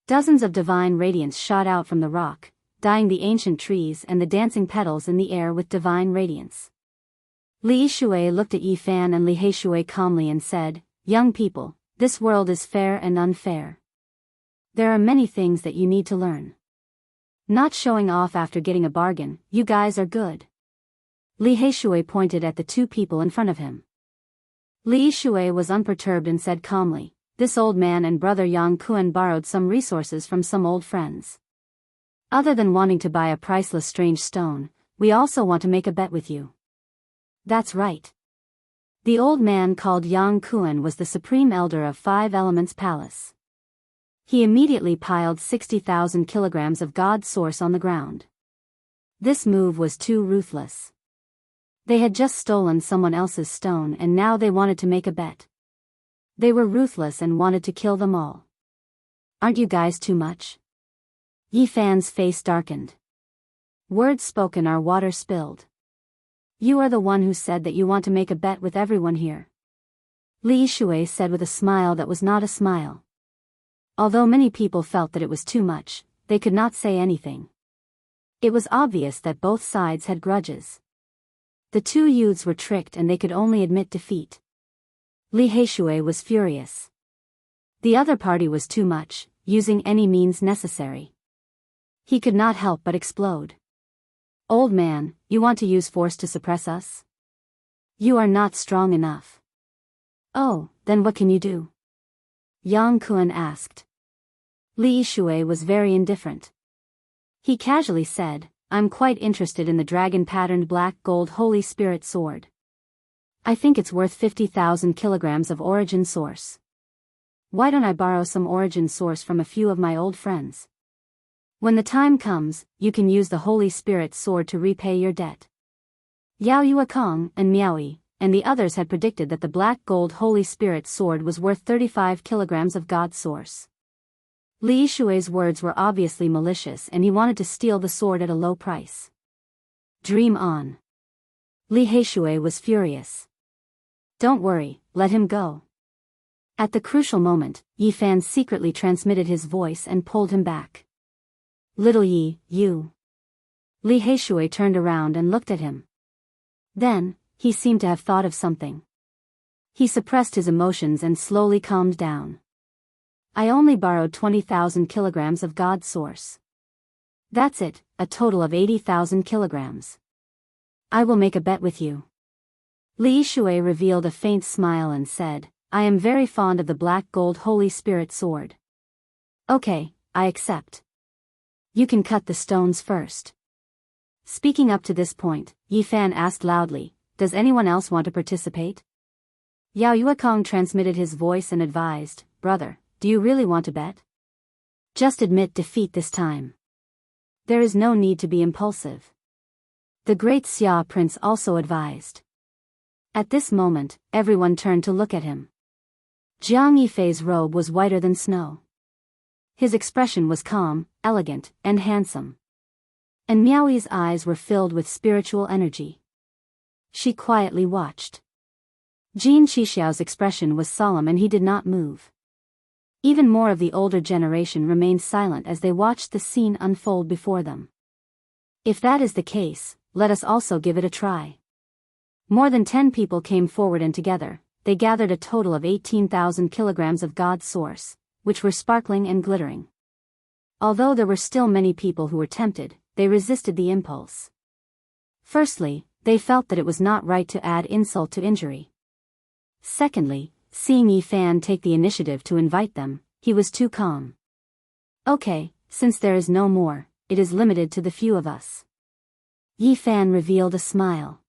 Dozens of divine radiance shot out from the rock, dyeing the ancient trees and the dancing petals in the air with divine radiance. Li Shui looked at Yi Fan and Li Shui calmly and said, "Young people, this world is fair and unfair. There are many things that you need to learn. Not showing off after getting a bargain, you guys are good." Li Shui pointed at the two people in front of him. Li Shui was unperturbed and said calmly, "This old man and brother Yang Kuan borrowed some resources from some old friends. Other than wanting to buy a priceless strange stone, we also want to make a bet with you." "That's right." The old man called Yang Kuan was the supreme elder of Five Elements Palace. He immediately piled 60,000 kilograms of God source on the ground. This move was too ruthless. They had just stolen someone else's stone and now they wanted to make a bet. They were ruthless and wanted to kill them all. "Aren't you guys too much?" Yi Fan's face darkened. "Words spoken are water spilled. You are the one who said that you want to make a bet with everyone here." Li Shui said with a smile that was not a smile. Although many people felt that it was too much, they could not say anything. It was obvious that both sides had grudges. The two youths were tricked and they could only admit defeat. Li Shui was furious. The other party was too much, using any means necessary. He could not help but explode. "Old man, you want to use force to suppress us? You are not strong enough." "Oh, then what can you do?" Yang Kuan asked. Li Shui was very indifferent. He casually said, "I'm quite interested in the dragon-patterned black gold Holy Spirit sword. I think it's worth 50,000 kilograms of origin source. Why don't I borrow some origin source from a few of my old friends? When the time comes, you can use the Holy Spirit sword to repay your debt." Yao Yuekong and Miaoyi, and the others had predicted that the black gold Holy Spirit sword was worth 35 kilograms of God source. Li Shui's words were obviously malicious and he wanted to steal the sword at a low price. "Dream on." Li Shui was furious. "Don't worry, let him go." At the crucial moment, Yi Fan secretly transmitted his voice and pulled him back. "Little Yi, you." Li Shui turned around and looked at him. Then, he seemed to have thought of something. He suppressed his emotions and slowly calmed down. "I only borrowed 20,000 kilograms of God source. That's it, a total of 80,000 kilograms. I will make a bet with you." Li Shui revealed a faint smile and said, "I am very fond of the black gold Holy Spirit sword. Okay, I accept. You can cut the stones first." Speaking up to this point, Yi Fan asked loudly, "Does anyone else want to participate?" Yao Yuekong transmitted his voice and advised, "Brother, do you really want to bet? Just admit defeat this time. There is no need to be impulsive." The great Xia prince also advised. At this moment, everyone turned to look at him. Jiang Yifei's robe was whiter than snow. His expression was calm, elegant, and handsome. And Miaoyi's eyes were filled with spiritual energy. She quietly watched. Jin Qixiao's expression was solemn and he did not move. Even more of the older generation remained silent as they watched the scene unfold before them. "If that is the case, let us also give it a try." More than 10 people came forward and together, they gathered a total of 18,000 kilograms of God source, which were sparkling and glittering. Although there were still many people who were tempted, they resisted the impulse. Firstly, they felt that it was not right to add insult to injury. Secondly, seeing Yi Fan take the initiative to invite them, he was too calm. "Okay, since there is no more, it is limited to the few of us." Yi Fan revealed a smile.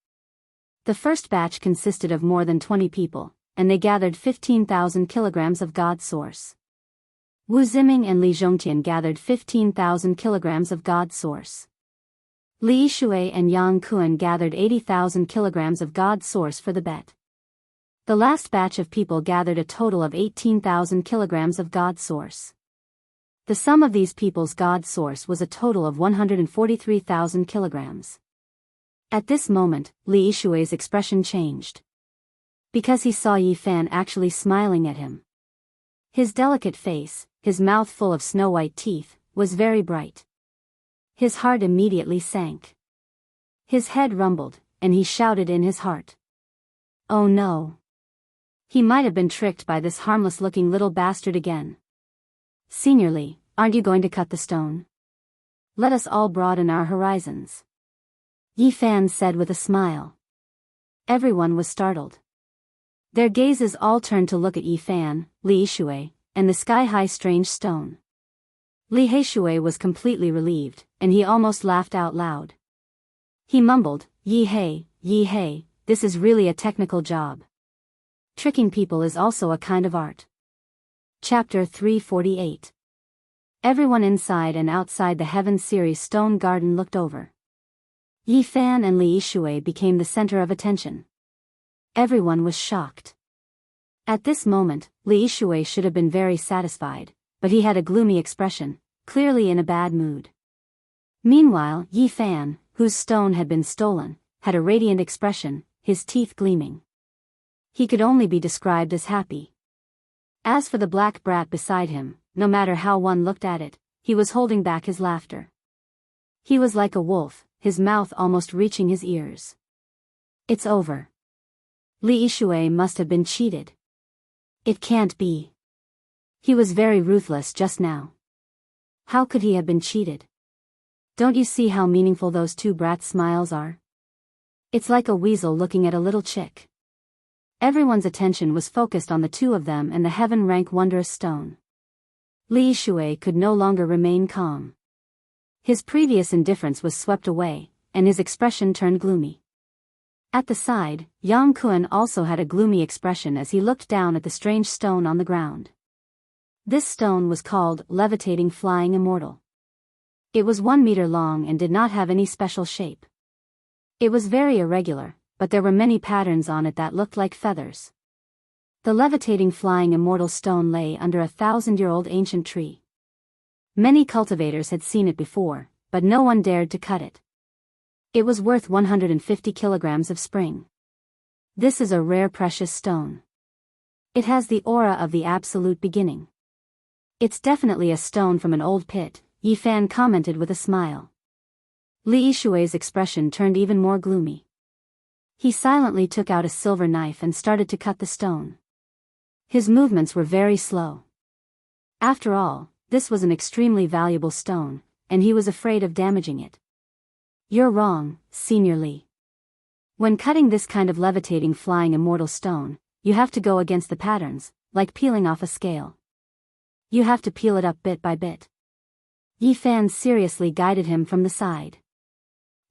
The first batch consisted of more than 20 people, and they gathered 15,000 kilograms of God source. Wu Ziming and Li Zhongtian gathered 15,000 kilograms of God source. Li Shui and Yang Kuan gathered 80,000 kilograms of God source for the bet. The last batch of people gathered a total of 18,000 kilograms of God source. The sum of these people's God source was a total of 143,000 kilograms. At this moment, Li Shui's expression changed. Because he saw Yi Fan actually smiling at him. His delicate face, his mouth full of snow-white teeth, was very bright. His heart immediately sank. His head rumbled, and he shouted in his heart. Oh no! He might have been tricked by this harmless-looking little bastard again. Senior Li, aren't you going to cut the stone? Let us all broaden our horizons. Yi Fan said with a smile. Everyone was startled. Their gazes all turned to look at Yi Fan, Li Yishui, and the sky-high strange stone. Li Heishui was completely relieved, and he almost laughed out loud. He mumbled, Yi Hei, this is really a technical job. Tricking people is also a kind of art. Chapter 348. Everyone inside and outside the Heaven Series stone garden looked over. Yi Fan and Li Yishui became the center of attention. Everyone was shocked. At this moment, Li Yishui should have been very satisfied, but he had a gloomy expression, clearly in a bad mood. Meanwhile, Yi Fan, whose stone had been stolen, had a radiant expression, his teeth gleaming. He could only be described as happy. As for the black brat beside him, no matter how one looked at it, he was holding back his laughter. He was like a wolf, his mouth almost reaching his ears. It's over. Li Yishui must have been cheated. It can't be. He was very ruthless just now. How could he have been cheated? Don't you see how meaningful those two brats' smiles are? It's like a weasel looking at a little chick. Everyone's attention was focused on the two of them and the heaven-rank wondrous stone. Li Yishui could no longer remain calm. His previous indifference was swept away, and his expression turned gloomy. At the side, Yang Kun also had a gloomy expression as he looked down at the strange stone on the ground. This stone was called Levitating Flying Immortal. It was 1 meter long and did not have any special shape. It was very irregular, but there were many patterns on it that looked like feathers. The levitating flying immortal stone lay under a 1,000-year-old ancient tree. Many cultivators had seen it before, but no one dared to cut it. It was worth 150 kilograms of spring. This is a rare precious stone. It has the aura of the absolute beginning. It's definitely a stone from an old pit, Yi Fan commented with a smile. Li Yishui's expression turned even more gloomy. He silently took out a silver knife and started to cut the stone. His movements were very slow. After all, this was an extremely valuable stone, and he was afraid of damaging it. You're wrong, Senior Li. When cutting this kind of levitating flying immortal stone, you have to go against the patterns, like peeling off a scale. You have to peel it up bit by bit. Yi Fan seriously guided him from the side.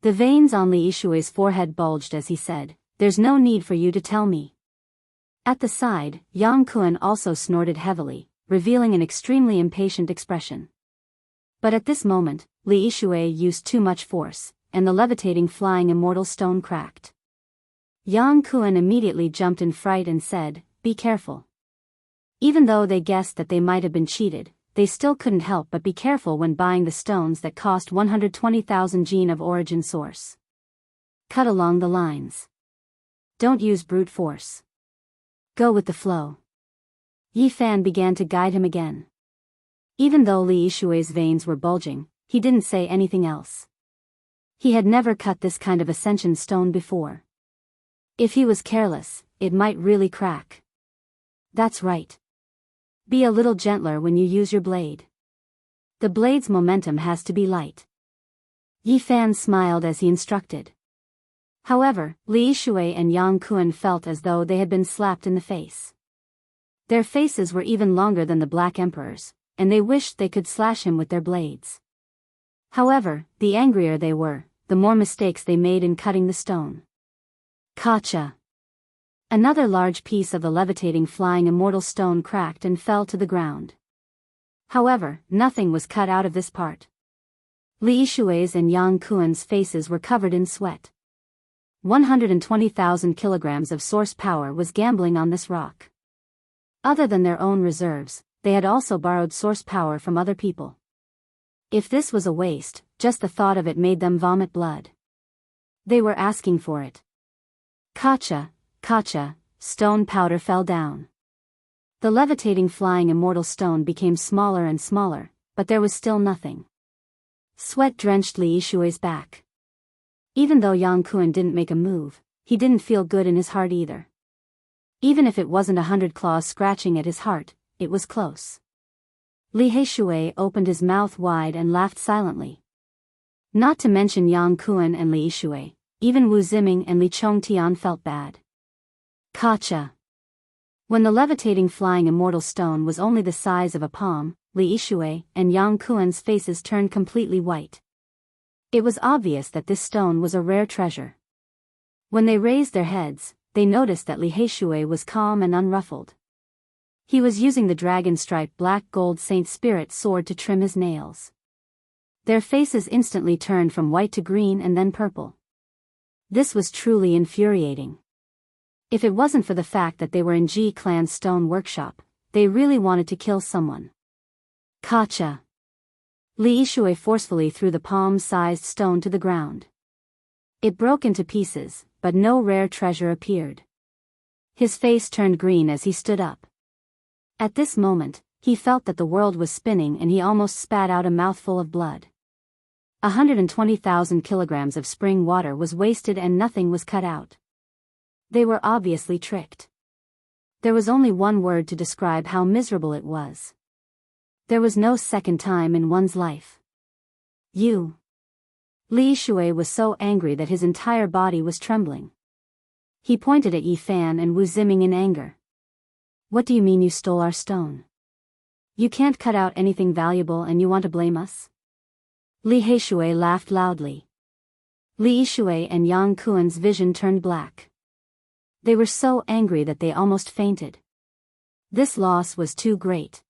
The veins on Li Yishui's forehead bulged as he said, "There's no need for you to tell me." At the side, Yang Kun also snorted heavily, revealing an extremely impatient expression. But at this moment, Li Yishui used too much force, and the levitating flying immortal stone cracked. Yang Kun immediately jumped in fright and said, "Be careful." Even though they guessed that they might have been cheated, they still couldn't help but be careful when buying the stones that cost 120,000 gene of origin source. Cut along the lines. Don't use brute force. Go with the flow. Yi Fan began to guide him again. Even though Li Yishui's veins were bulging, he didn't say anything else. He had never cut this kind of ascension stone before. If he was careless, it might really crack. That's right. Be a little gentler when you use your blade. The blade's momentum has to be light. Yi Fan smiled as he instructed. However, Li Yishui and Yang Kun felt as though they had been slapped in the face. Their faces were even longer than the Black Emperor's, and they wished they could slash him with their blades. However, the angrier they were, the more mistakes they made in cutting the stone. Kacha! Another large piece of the levitating flying immortal stone cracked and fell to the ground. However, nothing was cut out of this part. Li Yishui's and Yang Kun's faces were covered in sweat. 120,000 kilograms of source power was gambling on this rock. Other than their own reserves, they had also borrowed source power from other people. If this was a waste, just the thought of it made them vomit blood. They were asking for it. Kacha, kacha, stone powder fell down. The levitating flying immortal stone became smaller and smaller, but there was still nothing. Sweat drenched Li Yishui's back. Even though Yang Kuan didn't make a move, he didn't feel good in his heart either. Even if it wasn't 100 claws scratching at his heart, it was close. Li Yishui opened his mouth wide and laughed silently. Not to mention Yang Kuan and Li Yishui, even Wu Ziming and Li Chongtian felt bad. Kacha. When the levitating flying immortal stone was only the size of a palm, Li Yishui and Yang Kuan's faces turned completely white. It was obvious that this stone was a rare treasure. When they raised their heads, they noticed that Li Yishui was calm and unruffled. He was using the dragon-striped black gold Saint Spirit sword to trim his nails. Their faces instantly turned from white to green and then purple. This was truly infuriating. If it wasn't for the fact that they were in Ji Clan's stone workshop, they really wanted to kill someone. Kacha. Li Yishui forcefully threw the palm-sized stone to the ground. It broke into pieces, but no rare treasure appeared. His face turned green as he stood up. At this moment, he felt that the world was spinning and he almost spat out a mouthful of blood. 120,000 kilograms of spring water was wasted and nothing was cut out. They were obviously tricked. There was only one word to describe how miserable it was. There was no second time in one's life. You. Li Yishui was so angry that his entire body was trembling. He pointed at Yi Fan and Wu Ziming in anger. What do you mean you stole our stone? You can't cut out anything valuable and you want to blame us? Li Yishui laughed loudly. Li Yishui and Yang Kuan's vision turned black. They were so angry that they almost fainted. This loss was too great.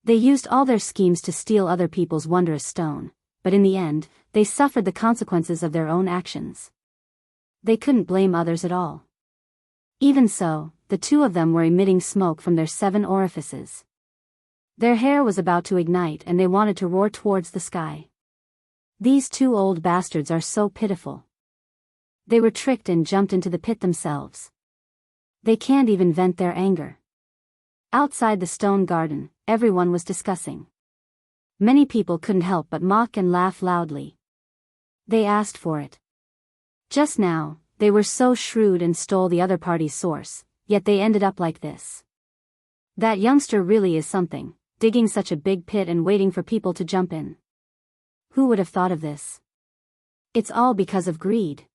They used all their schemes to steal other people's wondrous stone, but in the end, they suffered the consequences of their own actions. They couldn't blame others at all. Even so, the two of them were emitting smoke from their 7 orifices. Their hair was about to ignite and they wanted to roar towards the sky. These 2 old bastards are so pitiful. They were tricked and jumped into the pit themselves. They can't even vent their anger. Outside the stone garden, everyone was discussing. Many people couldn't help but mock and laugh loudly. They asked for it. Just now, they were so shrewd and stole the other party's source, yet they ended up like this. That youngster really is something, digging such a big pit and waiting for people to jump in. Who would have thought of this? It's all because of greed.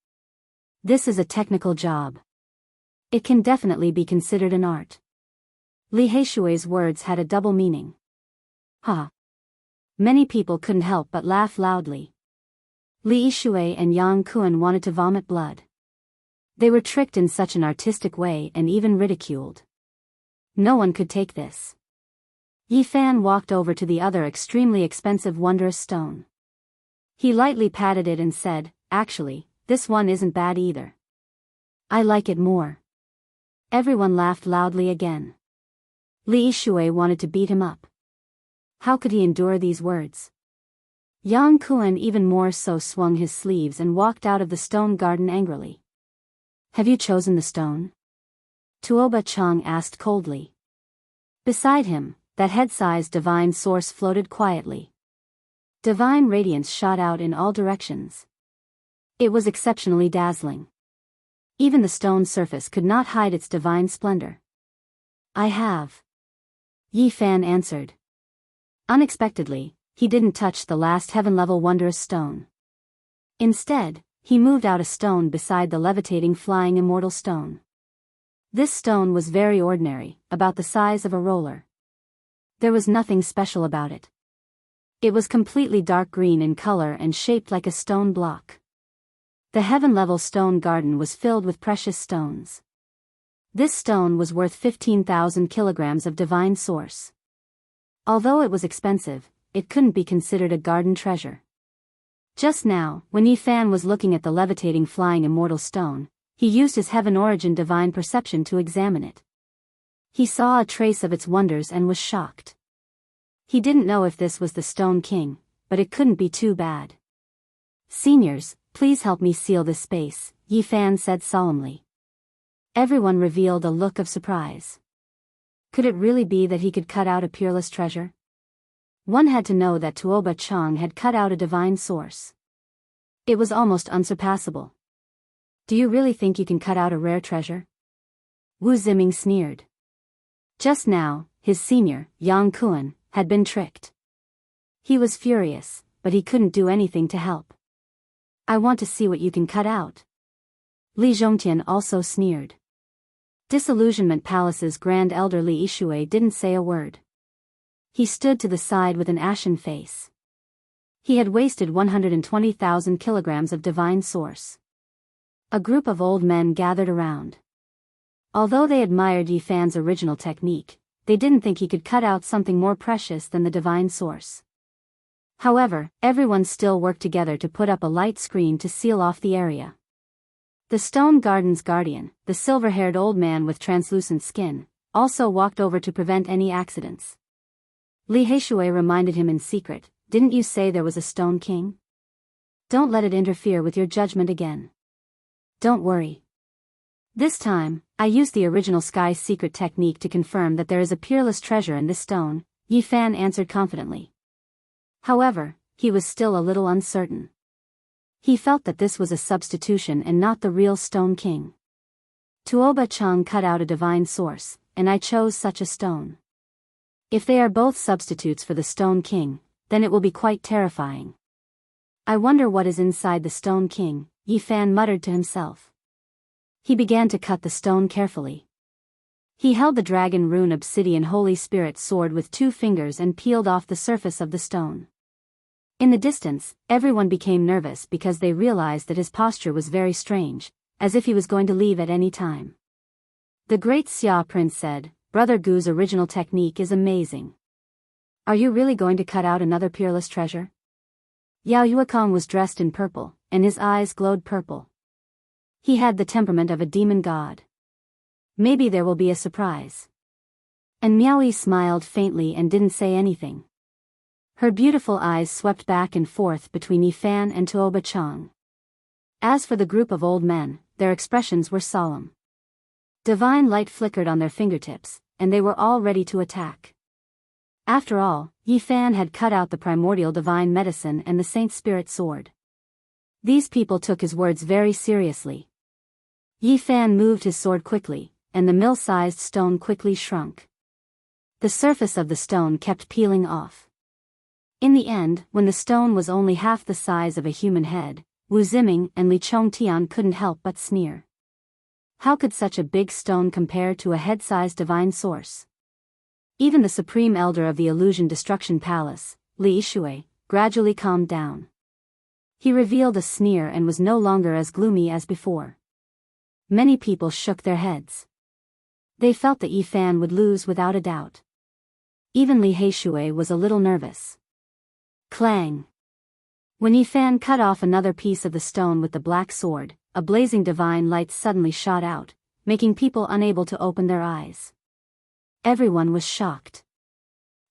This is a technical job. It can definitely be considered an art. Li Yishui's words had a double meaning. Ha! Many people couldn't help but laugh loudly. Li Yishui and Yang Kuan wanted to vomit blood. They were tricked in such an artistic way and even ridiculed. No one could take this. Yi Fan walked over to the other extremely expensive wondrous stone. He lightly patted it and said, "Actually, this one isn't bad either. I like it more." Everyone laughed loudly again. Li Yishui wanted to beat him up. How could he endure these words? Yang Kuan even more so swung his sleeves and walked out of the stone garden angrily. "Have you chosen the stone?" Tuoba Chang asked coldly. Beside him, that head-sized divine source floated quietly. Divine radiance shot out in all directions. It was exceptionally dazzling. Even the stone surface could not hide its divine splendor. "I have." Yi Fan answered. Unexpectedly, he didn't touch the last heaven-level wondrous stone. Instead, he moved out a stone beside the levitating flying immortal stone. This stone was very ordinary, about the size of a roller. There was nothing special about it. It was completely dark green in color and shaped like a stone block. The heaven-level stone garden was filled with precious stones. This stone was worth 15,000 kilograms of divine source. Although it was expensive, it couldn't be considered a garden treasure. Just now, when Yi Fan was looking at the levitating flying immortal stone, he used his heaven origin divine perception to examine it. He saw a trace of its wonders and was shocked. He didn't know if this was the Stone King, but it couldn't be too bad. "Seniors, please help me seal this space," Yi Fan said solemnly. Everyone revealed a look of surprise. Could it really be that he could cut out a peerless treasure? One had to know that Tuoba Chang had cut out a divine source. It was almost unsurpassable. Do you really think you can cut out a rare treasure? Wu Ziming sneered. Just now, his senior, Yang Kuan, had been tricked. He was furious, but he couldn't do anything to help. I want to see what you can cut out. Li Zhongtian also sneered. Disillusionment Palace's Grand Elder Li Yishui didn't say a word. He stood to the side with an ashen face. He had wasted 120,000 kilograms of divine source. A group of old men gathered around. Although they admired Yi Fan's original technique, they didn't think he could cut out something more precious than the divine source. However, everyone still worked together to put up a light screen to seal off the area. The Stone Garden's guardian, the silver-haired old man with translucent skin, also walked over to prevent any accidents. Li Heishui reminded him in secret, "Didn't you say there was a Stone King? Don't let it interfere with your judgment again. Don't worry. This time, I used the original Sky's secret technique to confirm that there is a peerless treasure in this stone," Yi Fan answered confidently. However, he was still a little uncertain. He felt that this was a substitution and not the real Stone King. Tuoba Chang cut out a divine source, and I chose such a stone. If they are both substitutes for the Stone King, then it will be quite terrifying. I wonder what is inside the Stone King, Yi Fan muttered to himself. He began to cut the stone carefully. He held the dragon rune obsidian Holy Spirit sword with 2 fingers and peeled off the surface of the stone. In the distance, everyone became nervous because they realized that his posture was very strange, as if he was going to leave at any time. The great Xia Prince said, "Brother Gu's original technique is amazing. Are you really going to cut out another peerless treasure?" Yao Yuekong was dressed in purple, and his eyes glowed purple. He had the temperament of a demon god. Maybe there will be a surprise. And Miao Yi smiled faintly and didn't say anything. Her beautiful eyes swept back and forth between Yi Fan and Tuoba Chang. As for the group of old men, their expressions were solemn. Divine light flickered on their fingertips, and they were all ready to attack. After all, Yi Fan had cut out the primordial divine medicine and the Saint Spirit sword. These people took his words very seriously. Yi Fan moved his sword quickly, and the mill-sized stone quickly shrunk. The surface of the stone kept peeling off. In the end, when the stone was only half the size of a human head, Wu Ziming and Li Chongtian couldn't help but sneer. How could such a big stone compare to a head-sized divine source? Even the supreme elder of the Illusion Destruction Palace, Li Yishui, gradually calmed down. He revealed a sneer and was no longer as gloomy as before. Many people shook their heads. They felt that Yi Fan would lose without a doubt. Even Li Heishui was a little nervous. Clang! When Yi Fan cut off another piece of the stone with the black sword, a blazing divine light suddenly shot out, making people unable to open their eyes. Everyone was shocked.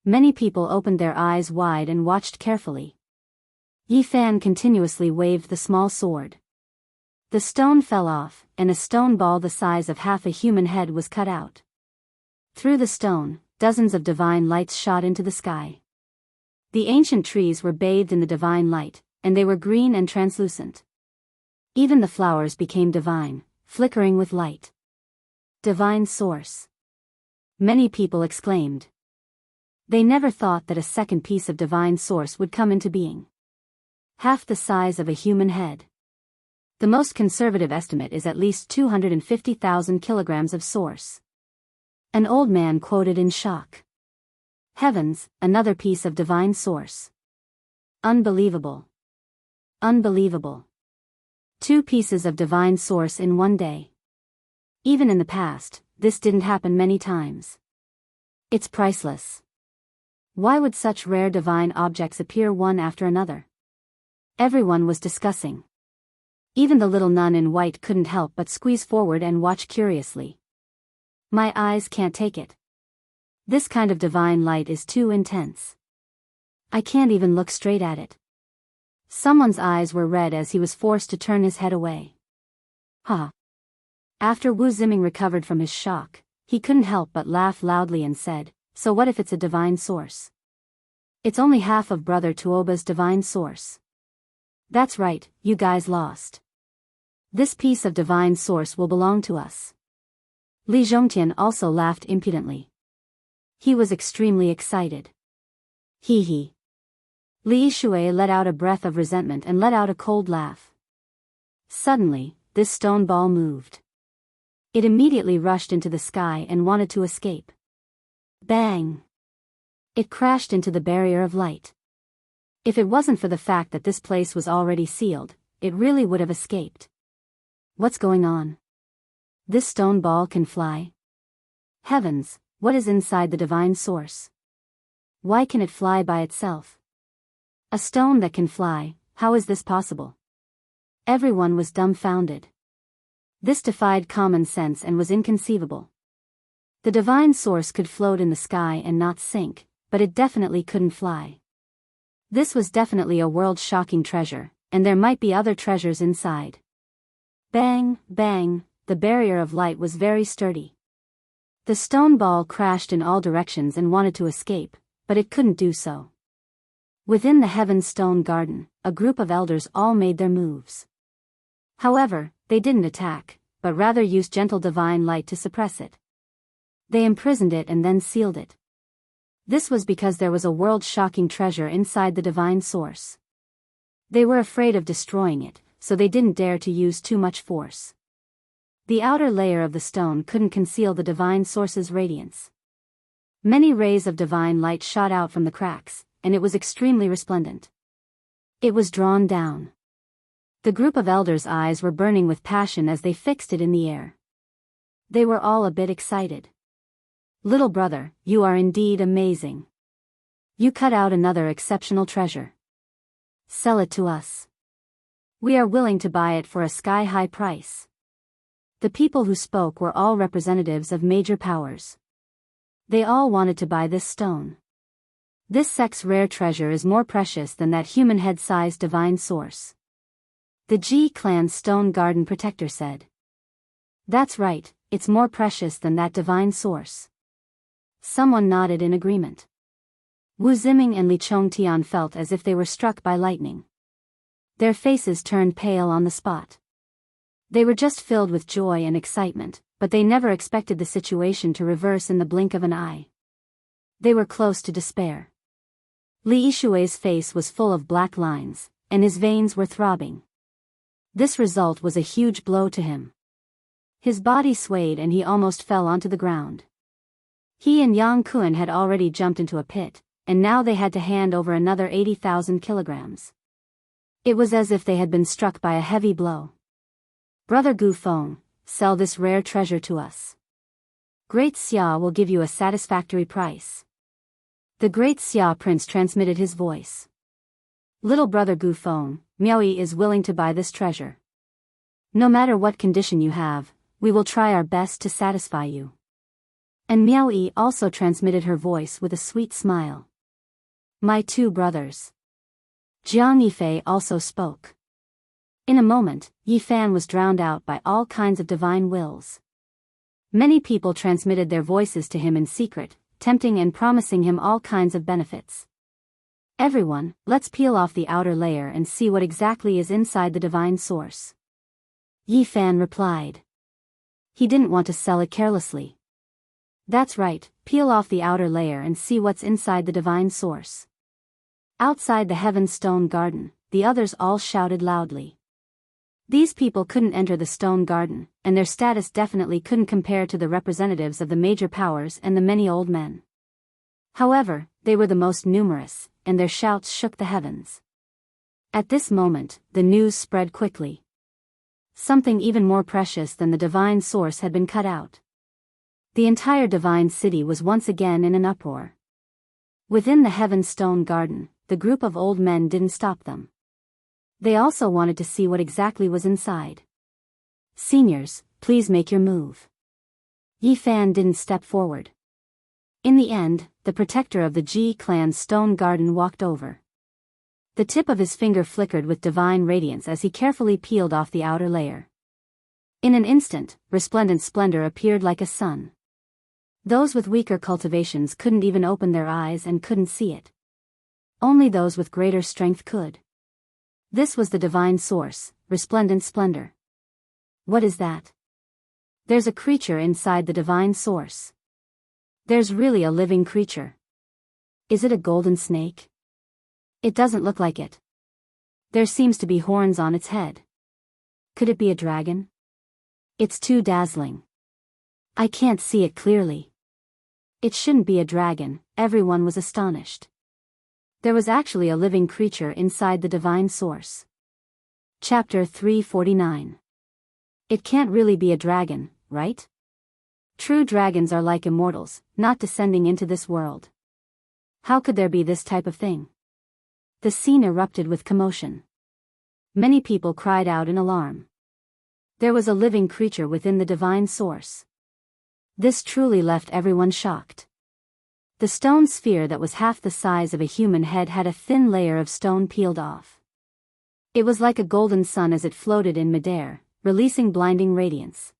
Many people opened their eyes wide and watched carefully. Yi Fan continuously waved the small sword. The stone fell off, and a stone ball the size of half a human head was cut out. Through the stone, dozens of divine lights shot into the sky. The ancient trees were bathed in the divine light, and they were green and translucent. Even the flowers became divine, flickering with light. Divine source. Many people exclaimed. They never thought that a second piece of divine source would come into being. Half the size of a human head. The most conservative estimate is at least 250,000 kilograms of source. An old man quoted in shock. Heavens, another piece of divine source. Unbelievable. Unbelievable. 2 pieces of divine source in one day. Even in the past, this didn't happen many times. It's priceless. Why would such rare divine objects appear one after another? Everyone was discussing. Even the little nun in white couldn't help but squeeze forward and watch curiously. My eyes can't take it. This kind of divine light is too intense. I can't even look straight at it. Someone's eyes were red as he was forced to turn his head away. Ha! After Wu Ziming recovered from his shock, he couldn't help but laugh loudly and said, "So what if it's a divine source?" It's only half of Brother Tuoba's divine source. That's right, you guys lost. This piece of divine source will belong to us. Li Zhongtian also laughed impudently. He was extremely excited. Hee hee. Li Shui let out a breath of resentment and let out a cold laugh. Suddenly, this stone ball moved. It immediately rushed into the sky and wanted to escape. Bang! It crashed into the barrier of light. If it wasn't for the fact that this place was already sealed, it really would have escaped. What's going on? This stone ball can fly? Heavens, what is inside the divine source? Why can it fly by itself? A stone that can fly, how is this possible? Everyone was dumbfounded. This defied common sense and was inconceivable. The divine source could float in the sky and not sink, but it definitely couldn't fly. This was definitely a world-shocking treasure, and there might be other treasures inside. Bang, bang, the barrier of light was very sturdy. The stone ball crashed in all directions and wanted to escape, but it couldn't do so. Within the Heaven Stone Garden, a group of elders all made their moves. However, they didn't attack, but rather used gentle divine light to suppress it. They imprisoned it and then sealed it. This was because there was a world-shocking treasure inside the divine source. They were afraid of destroying it, so they didn't dare to use too much force. The outer layer of the stone couldn't conceal the divine source's radiance. Many rays of divine light shot out from the cracks, and it was extremely resplendent. It was drawn down. The group of elders' eyes were burning with passion as they fixed it in the air. They were all a bit excited. Little brother, you are indeed amazing. You cut out another exceptional treasure. Sell it to us. We are willing to buy it for a sky-high price. The people who spoke were all representatives of major powers. They all wanted to buy this stone. This sex rare treasure is more precious than that human head-sized divine source. The Ji Clan's Stone Garden Protector said. That's right, it's more precious than that divine source. Someone nodded in agreement. Wu Ziming and Li Chongtian felt as if they were struck by lightning. Their faces turned pale on the spot. They were just filled with joy and excitement, but they never expected the situation to reverse in the blink of an eye. They were close to despair. Li Yishui's face was full of black lines, and his veins were throbbing. This result was a huge blow to him. His body swayed and he almost fell onto the ground. He and Yang Kun had already jumped into a pit, and now they had to hand over another 80,000 kilograms. It was as if they had been struck by a heavy blow. Brother Gu Feng, sell this rare treasure to us. Great Xia will give you a satisfactory price. The Great Xia Prince transmitted his voice. Little brother Gu Feng, Miaoyi is willing to buy this treasure. No matter what condition you have, we will try our best to satisfy you. And Miaoyi also transmitted her voice with a sweet smile. My two brothers. Jiang Yifei also spoke. In a moment, Yifan was drowned out by all kinds of divine wills. Many people transmitted their voices to him in secret, tempting and promising him all kinds of benefits. Everyone, let's peel off the outer layer and see what exactly is inside the divine source. Yifan replied. He didn't want to sell it carelessly. That's right, peel off the outer layer and see what's inside the divine source. Outside the Heaven Stone Garden, the others all shouted loudly. These people couldn't enter the stone garden, and their status definitely couldn't compare to the representatives of the major powers and the many old men. However, they were the most numerous, and their shouts shook the heavens. At this moment, the news spread quickly. Something even more precious than the divine source had been cut out. The entire divine city was once again in an uproar. Within the Heaven Stone Garden, the group of old men didn't stop them. They also wanted to see what exactly was inside. Seniors, please make your move. Yifan didn't step forward. In the end, the protector of the Ji Clan's Stone Garden walked over. The tip of his finger flickered with divine radiance as he carefully peeled off the outer layer. In an instant, resplendent splendor appeared like a sun. Those with weaker cultivations couldn't even open their eyes and couldn't see it. Only those with greater strength could. This was the divine source, resplendent splendor. What is that? There's a creature inside the divine source. There's really a living creature. Is it a golden snake? It doesn't look like it. There seems to be horns on its head. Could it be a dragon? It's too dazzling. I can't see it clearly. It shouldn't be a dragon, everyone was astonished. There was actually a living creature inside the divine source. Chapter 349. It can't really be a dragon, right? True dragons are like immortals, not descending into this world. How could there be this type of thing? The scene erupted with commotion. Many people cried out in alarm. There was a living creature within the divine source. This truly left everyone shocked. The stone sphere that was half the size of a human head had a thin layer of stone peeled off. It was like a golden sun as it floated in midair, releasing blinding radiance.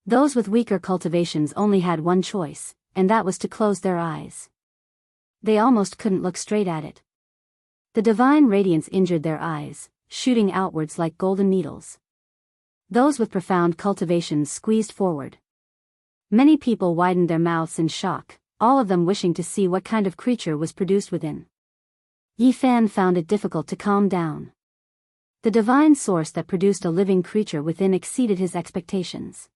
Those with weaker cultivations only had one choice, and that was to close their eyes. They almost couldn't look straight at it. The divine radiance injured their eyes, shooting outwards like golden needles. Those with profound cultivations squeezed forward. Many people widened their mouths in shock, all of them wishing to see what kind of creature was produced within. Yi Fan found it difficult to calm down. The divine source that produced a living creature within exceeded his expectations.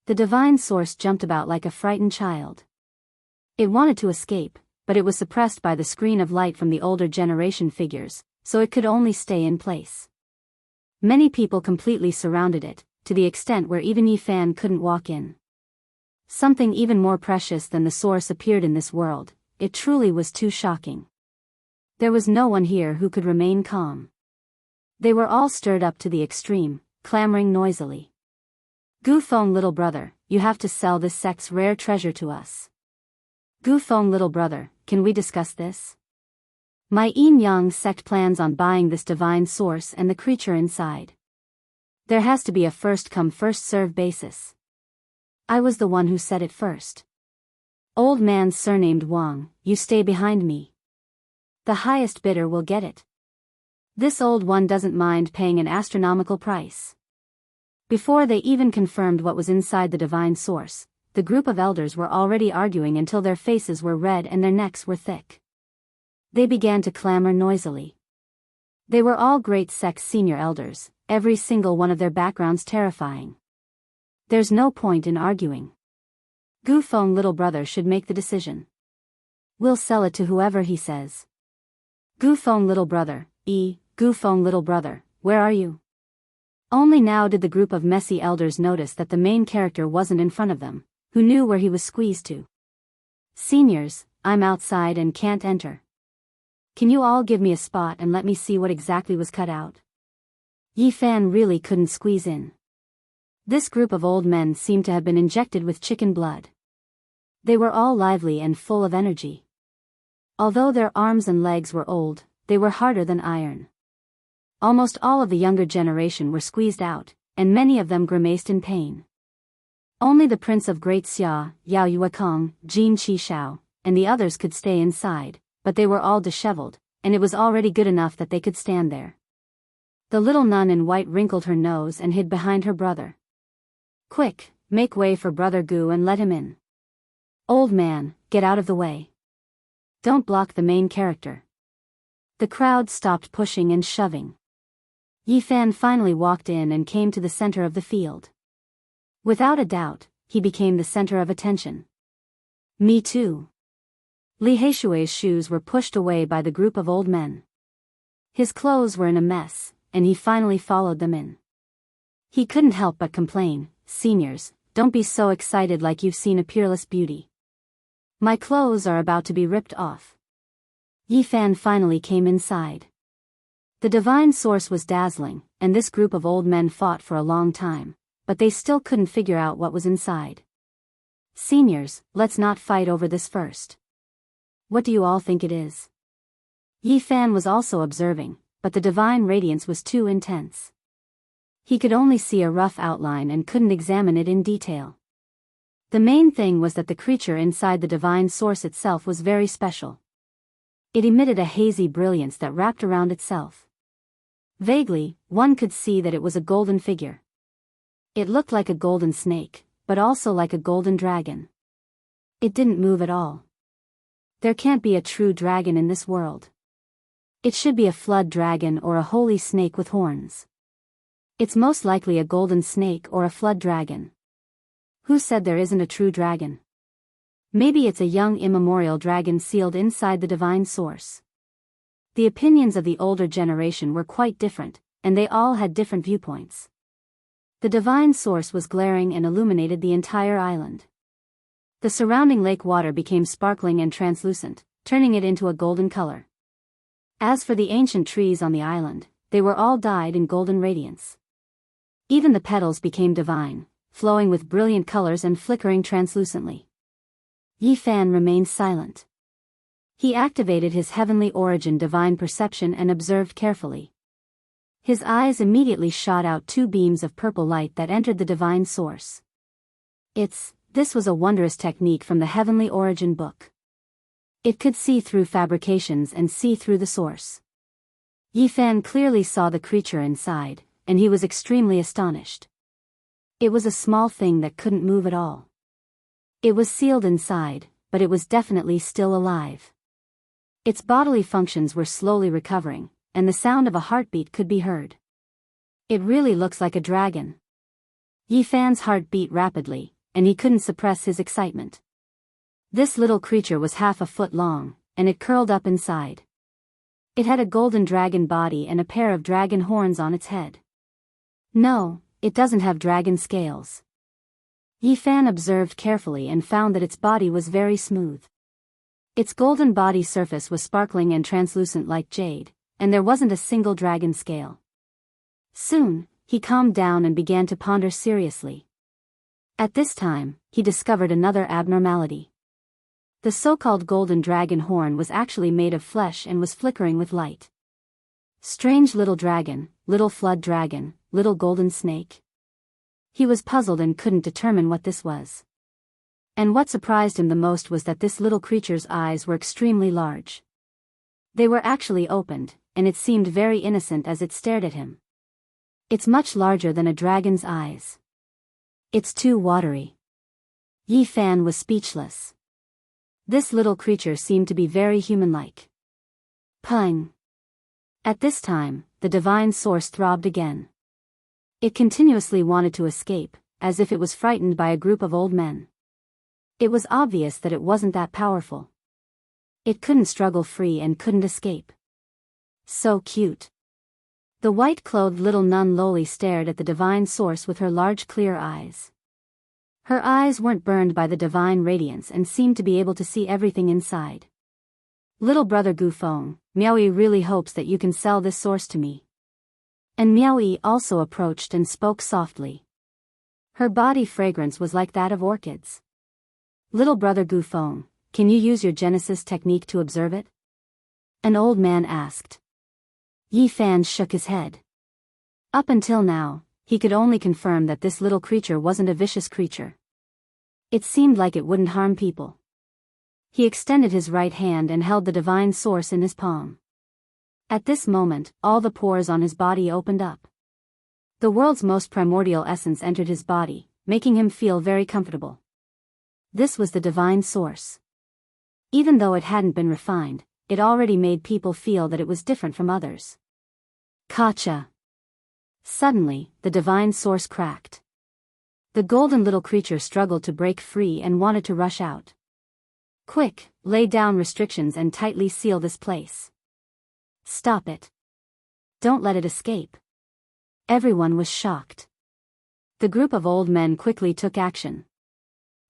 The divine source jumped about like a frightened child. It wanted to escape, but it was suppressed by the screen of light from the older generation figures, so it could only stay in place. Many people completely surrounded it, to the extent where even Yi Fan couldn't walk in. Something even more precious than the source appeared in this world. It truly was too shocking. There was no one here who could remain calm. They were all stirred up to the extreme, clamoring noisily. Gu Feng, little brother, you have to sell this sect's rare treasure to us. Gu Feng, little brother, can we discuss this? My Yin Yang sect plans on buying this divine source and the creature inside. There has to be a first-come first-serve basis. I was the one who said it first. Old man surnamed Wang, you stay behind me. The highest bidder will get it. This old one doesn't mind paying an astronomical price. Before they even confirmed what was inside the divine source, the group of elders were already arguing until their faces were red and their necks were thick. They began to clamor noisily. They were all great sect's senior elders, every single one of their backgrounds terrifying. There's no point in arguing. Gu Feng, little brother, should make the decision. We'll sell it to whoever he says. Gu Feng, little brother, Gu Feng, little brother, where are you? Only now did the group of messy elders notice that the main character wasn't in front of them, who knew where he was squeezed to. Seniors, I'm outside and can't enter. Can you all give me a spot and let me see what exactly was cut out? Yi Fan really couldn't squeeze in. This group of old men seemed to have been injected with chicken blood. They were all lively and full of energy. Although their arms and legs were old, they were harder than iron. Almost all of the younger generation were squeezed out, and many of them grimaced in pain. Only the Prince of Great Xia, Yao Yuekong, Jin Qi Shao, and the others could stay inside, but they were all disheveled, and it was already good enough that they could stand there. The little nun in white wrinkled her nose and hid behind her brother. Quick, make way for Brother Gu and let him in. Old man, get out of the way. Don't block the main character. The crowd stopped pushing and shoving. Yi Fan finally walked in and came to the center of the field. Without a doubt, he became the center of attention. Me too. Li Heishui's shoes were pushed away by the group of old men. His clothes were in a mess, and he finally followed them in. He couldn't help but complain, seniors, don't be so excited like you've seen a peerless beauty. My clothes are about to be ripped off. Yi Fan finally came inside. The divine source was dazzling, and this group of old men fought for a long time, but they still couldn't figure out what was inside. Seniors, let's not fight over this first. What do you all think it is? Yi Fan was also observing, but the divine radiance was too intense. He could only see a rough outline and couldn't examine it in detail. The main thing was that the creature inside the divine source itself was very special. It emitted a hazy brilliance that wrapped around itself. Vaguely, one could see that it was a golden figure. It looked like a golden snake, but also like a golden dragon. It didn't move at all. There can't be a true dragon in this world. It should be a flood dragon or a holy snake with horns. It's most likely a golden snake or a flood dragon. Who said there isn't a true dragon? Maybe it's a young immemorial dragon sealed inside the divine source. The opinions of the older generation were quite different, and they all had different viewpoints. The divine source was glaring and illuminated the entire island. The surrounding lake water became sparkling and translucent, turning it into a golden color. As for the ancient trees on the island, they were all dyed in golden radiance. Even the petals became divine, flowing with brilliant colors and flickering translucently. Yi Fan remained silent. He activated his heavenly origin divine perception and observed carefully. His eyes immediately shot out two beams of purple light that entered the divine source. This was a wondrous technique from the heavenly origin book. It could see through fabrications and see through the source. Yi Fan clearly saw the creature inside, and he was extremely astonished. It was a small thing that couldn't move at all. It was sealed inside, but it was definitely still alive. Its bodily functions were slowly recovering, and the sound of a heartbeat could be heard. It really looks like a dragon. Yi Fan's heart beat rapidly, and he couldn't suppress his excitement. This little creature was half a foot long, and it curled up inside. It had a golden dragon body and a pair of dragon horns on its head. No, it doesn't have dragon scales. Yi Fan observed carefully and found that its body was very smooth. Its golden body surface was sparkling and translucent like jade, and there wasn't a single dragon scale. Soon, he calmed down and began to ponder seriously. At this time, he discovered another abnormality. The so-called golden dragon horn was actually made of flesh and was flickering with light. Strange little dragon, little flood dragon, little golden snake. He was puzzled and couldn't determine what this was. And what surprised him the most was that this little creature's eyes were extremely large. They were actually opened, and it seemed very innocent as it stared at him. It's much larger than a dragon's eyes. It's too watery. Yi Fan was speechless. This little creature seemed to be very human-like. Pung. At this time, the divine source throbbed again. It continuously wanted to escape, as if it was frightened by a group of old men. It was obvious that it wasn't that powerful. It couldn't struggle free and couldn't escape. So cute. The white-clothed little nun lowly stared at the divine source with her large clear eyes. Her eyes weren't burned by the divine radiance and seemed to be able to see everything inside. Little brother Gufeng, Miaoyi really hopes that you can sell this source to me. And Miaoyi also approached and spoke softly. Her body fragrance was like that of orchids. Little brother Gufeng, can you use your Genesis technique to observe it? An old man asked. Yi Fan shook his head. Up until now, he could only confirm that this little creature wasn't a vicious creature. It seemed like it wouldn't harm people. He extended his right hand and held the divine source in his palm. At this moment, all the pores on his body opened up. The world's most primordial essence entered his body, making him feel very comfortable. This was the divine source. Even though it hadn't been refined, it already made people feel that it was different from others. Kacha. Suddenly, the divine source cracked. The golden little creature struggled to break free and wanted to rush out. Quick, lay down restrictions and tightly seal this place. Stop it. Don't let it escape. Everyone was shocked. The group of old men quickly took action.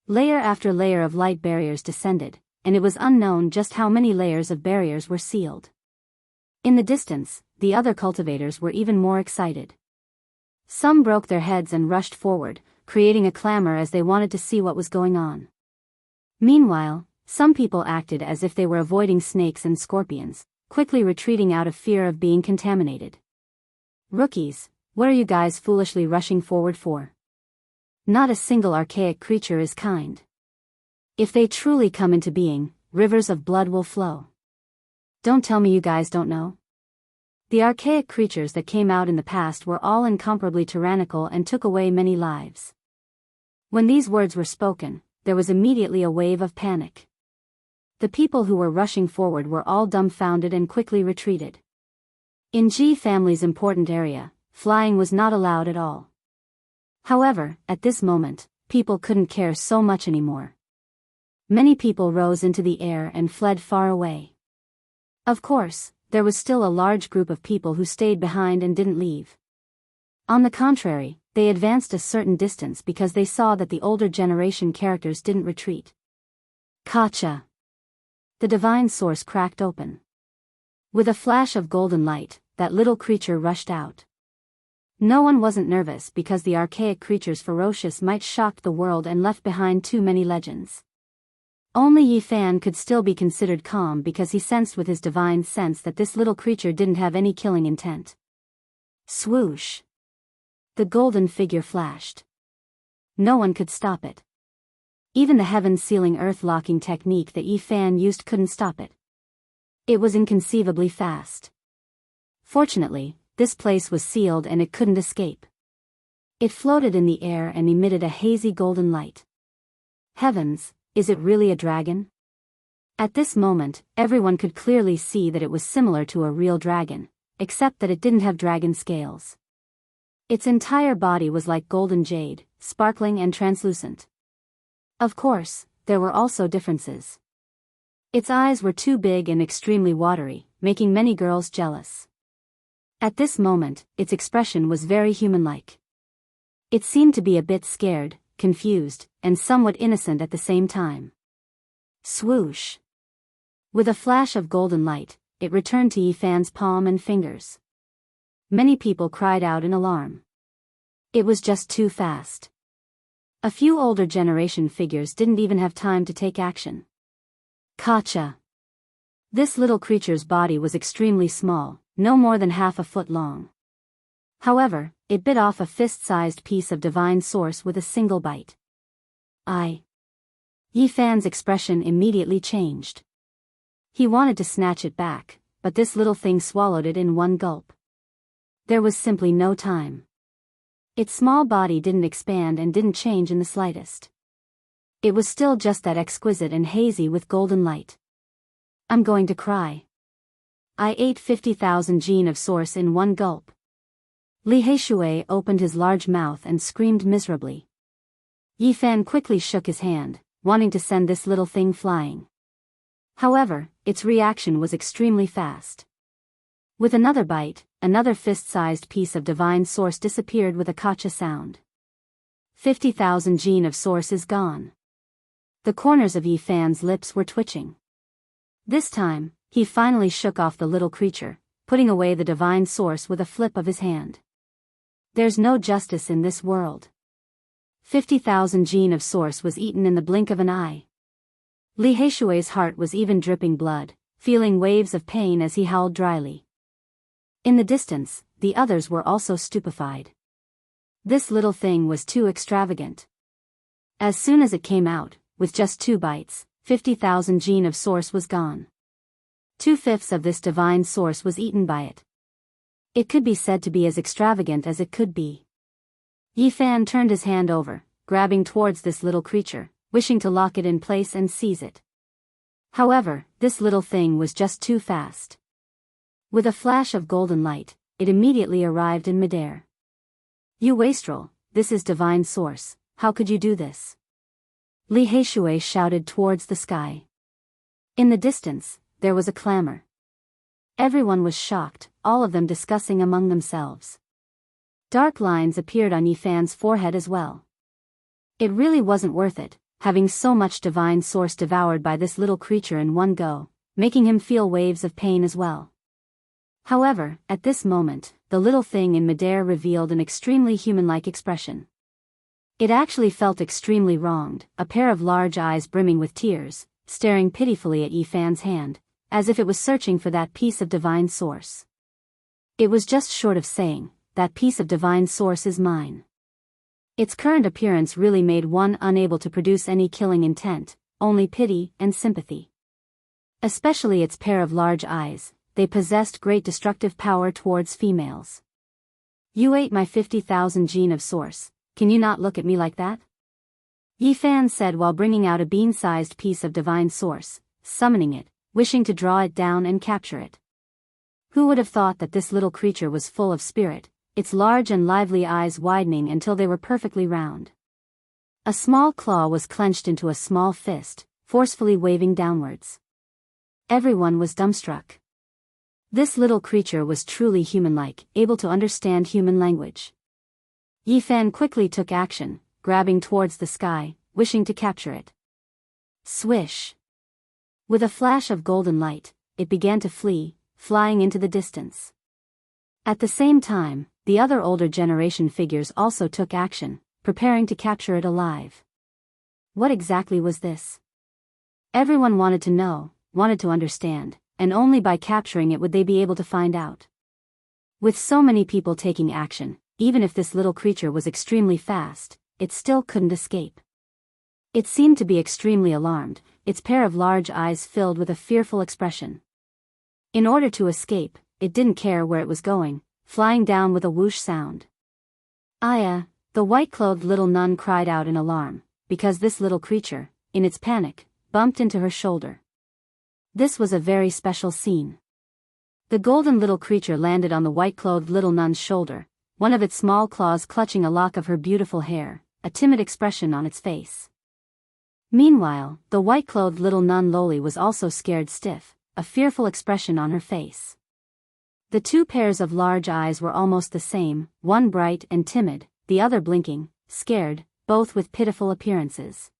Layer after layer of light barriers descended, and it was unknown just how many layers of barriers were sealed. In the distance, the other cultivators were even more excited. Some broke their heads and rushed forward, creating a clamor as they wanted to see what was going on. Meanwhile, some people acted as if they were avoiding snakes and scorpions, quickly retreating out of fear of being contaminated. Rookies, what are you guys foolishly rushing forward for? Not a single archaic creature is kind. If they truly come into being, rivers of blood will flow. Don't tell me you guys don't know. The archaic creatures that came out in the past were all incomparably tyrannical and took away many lives. When these words were spoken, there was immediately a wave of panic. The people who were rushing forward were all dumbfounded and quickly retreated. In G family's important area, flying was not allowed at all. However, at this moment, people couldn't care so much anymore. Many people rose into the air and fled far away. Of course, there was still a large group of people who stayed behind and didn't leave. On the contrary, they advanced a certain distance because they saw that the older generation characters didn't retreat. Gotcha! The divine source cracked open. With a flash of golden light, that little creature rushed out. No one wasn't nervous because the archaic creature's ferocious might shocked the world and left behind too many legends. Only Yi Fan could still be considered calm because he sensed with his divine sense that this little creature didn't have any killing intent. Swoosh! The golden figure flashed. No one could stop it. Even the heaven-sealing earth-locking technique that Yi Fan used couldn't stop it. It was inconceivably fast. Fortunately, this place was sealed and it couldn't escape. It floated in the air and emitted a hazy golden light. Heavens, is it really a dragon? At this moment, everyone could clearly see that it was similar to a real dragon, except that it didn't have dragon scales. Its entire body was like golden jade, sparkling and translucent. Of course, there were also differences. Its eyes were too big and extremely watery, making many girls jealous. At this moment, its expression was very human-like. It seemed to be a bit scared, confused, and somewhat innocent at the same time. Swoosh! With a flash of golden light, it returned to Yi Fan's palm and fingers. Many people cried out in alarm. It was just too fast. A few older generation figures didn't even have time to take action. Gotcha! This little creature's body was extremely small, no more than half a foot long. However, it bit off a fist-sized piece of divine source with a single bite. Yi Fan's expression immediately changed. He wanted to snatch it back, but this little thing swallowed it in one gulp. There was simply no time. Its small body didn't expand and didn't change in the slightest. It was still just that exquisite and hazy with golden light. I'm going to cry. I ate 50,000 gene of source in one gulp. Li Heishui opened his large mouth and screamed miserably. Yi Fan quickly shook his hand, wanting to send this little thing flying. However, its reaction was extremely fast. With another bite, another fist-sized piece of divine source disappeared with a gotcha sound. 50,000 gene of source is gone. The corners of Yi Fan's lips were twitching. This time, he finally shook off the little creature, putting away the divine source with a flip of his hand. There's no justice in this world. 50,000 gene of source was eaten in the blink of an eye. Li Heishui's heart was even dripping blood, feeling waves of pain as he howled dryly. In the distance, the others were also stupefied. This little thing was too extravagant. As soon as it came out, with just 2 bites, 50,000 gene of source was gone. 2/5 of this divine source was eaten by it. It could be said to be as extravagant as it could be. Yi Fan turned his hand over, grabbing towards this little creature, wishing to lock it in place and seize it. However, this little thing was just too fast. With a flash of golden light, it immediately arrived in midair. You wastrel, this is divine source, how could you do this? Li Heishui shouted towards the sky. In the distance, there was a clamor. Everyone was shocked, all of them discussing among themselves. Dark lines appeared on Yi Fan's forehead as well. It really wasn't worth it, having so much divine source devoured by this little creature in one go, making him feel waves of pain as well. However, at this moment, the little thing in midair revealed an extremely human-like expression. It actually felt extremely wronged, a pair of large eyes brimming with tears, staring pitifully at Yi Fan's hand, as if it was searching for that piece of divine source. It was just short of saying, that piece of divine source is mine. Its current appearance really made one unable to produce any killing intent, only pity and sympathy. Especially its pair of large eyes, they possessed great destructive power towards females. You ate my 50,000 gene of source, can you not look at me like that? Yifan said while bringing out a bean-sized piece of divine source, summoning it, wishing to draw it down and capture it. Who would have thought that this little creature was full of spirit, its large and lively eyes widening until they were perfectly round. A small claw was clenched into a small fist, forcefully waving downwards. Everyone was dumbstruck. This little creature was truly human-like, able to understand human language. Yifan quickly took action, grabbing towards the sky, wishing to capture it. Swish! With a flash of golden light, it began to flee, flying into the distance. At the same time, the other older generation figures also took action, preparing to capture it alive. What exactly was this? Everyone wanted to know, wanted to understand, and only by capturing it would they be able to find out. With so many people taking action, even if this little creature was extremely fast, it still couldn't escape. It seemed to be extremely alarmed, its pair of large eyes filled with a fearful expression. In order to escape, it didn't care where it was going, flying down with a whoosh sound. Aya, the white-clothed little nun cried out in alarm, because this little creature, in its panic, bumped into her shoulder. This was a very special scene. The golden little creature landed on the white-clothed little nun's shoulder, one of its small claws clutching a lock of her beautiful hair, a timid expression on its face. Meanwhile, the white-clothed little nun Loli was also scared stiff, a fearful expression on her face. The two pairs of large eyes were almost the same, one bright and timid, the other blinking, scared, both with pitiful appearances.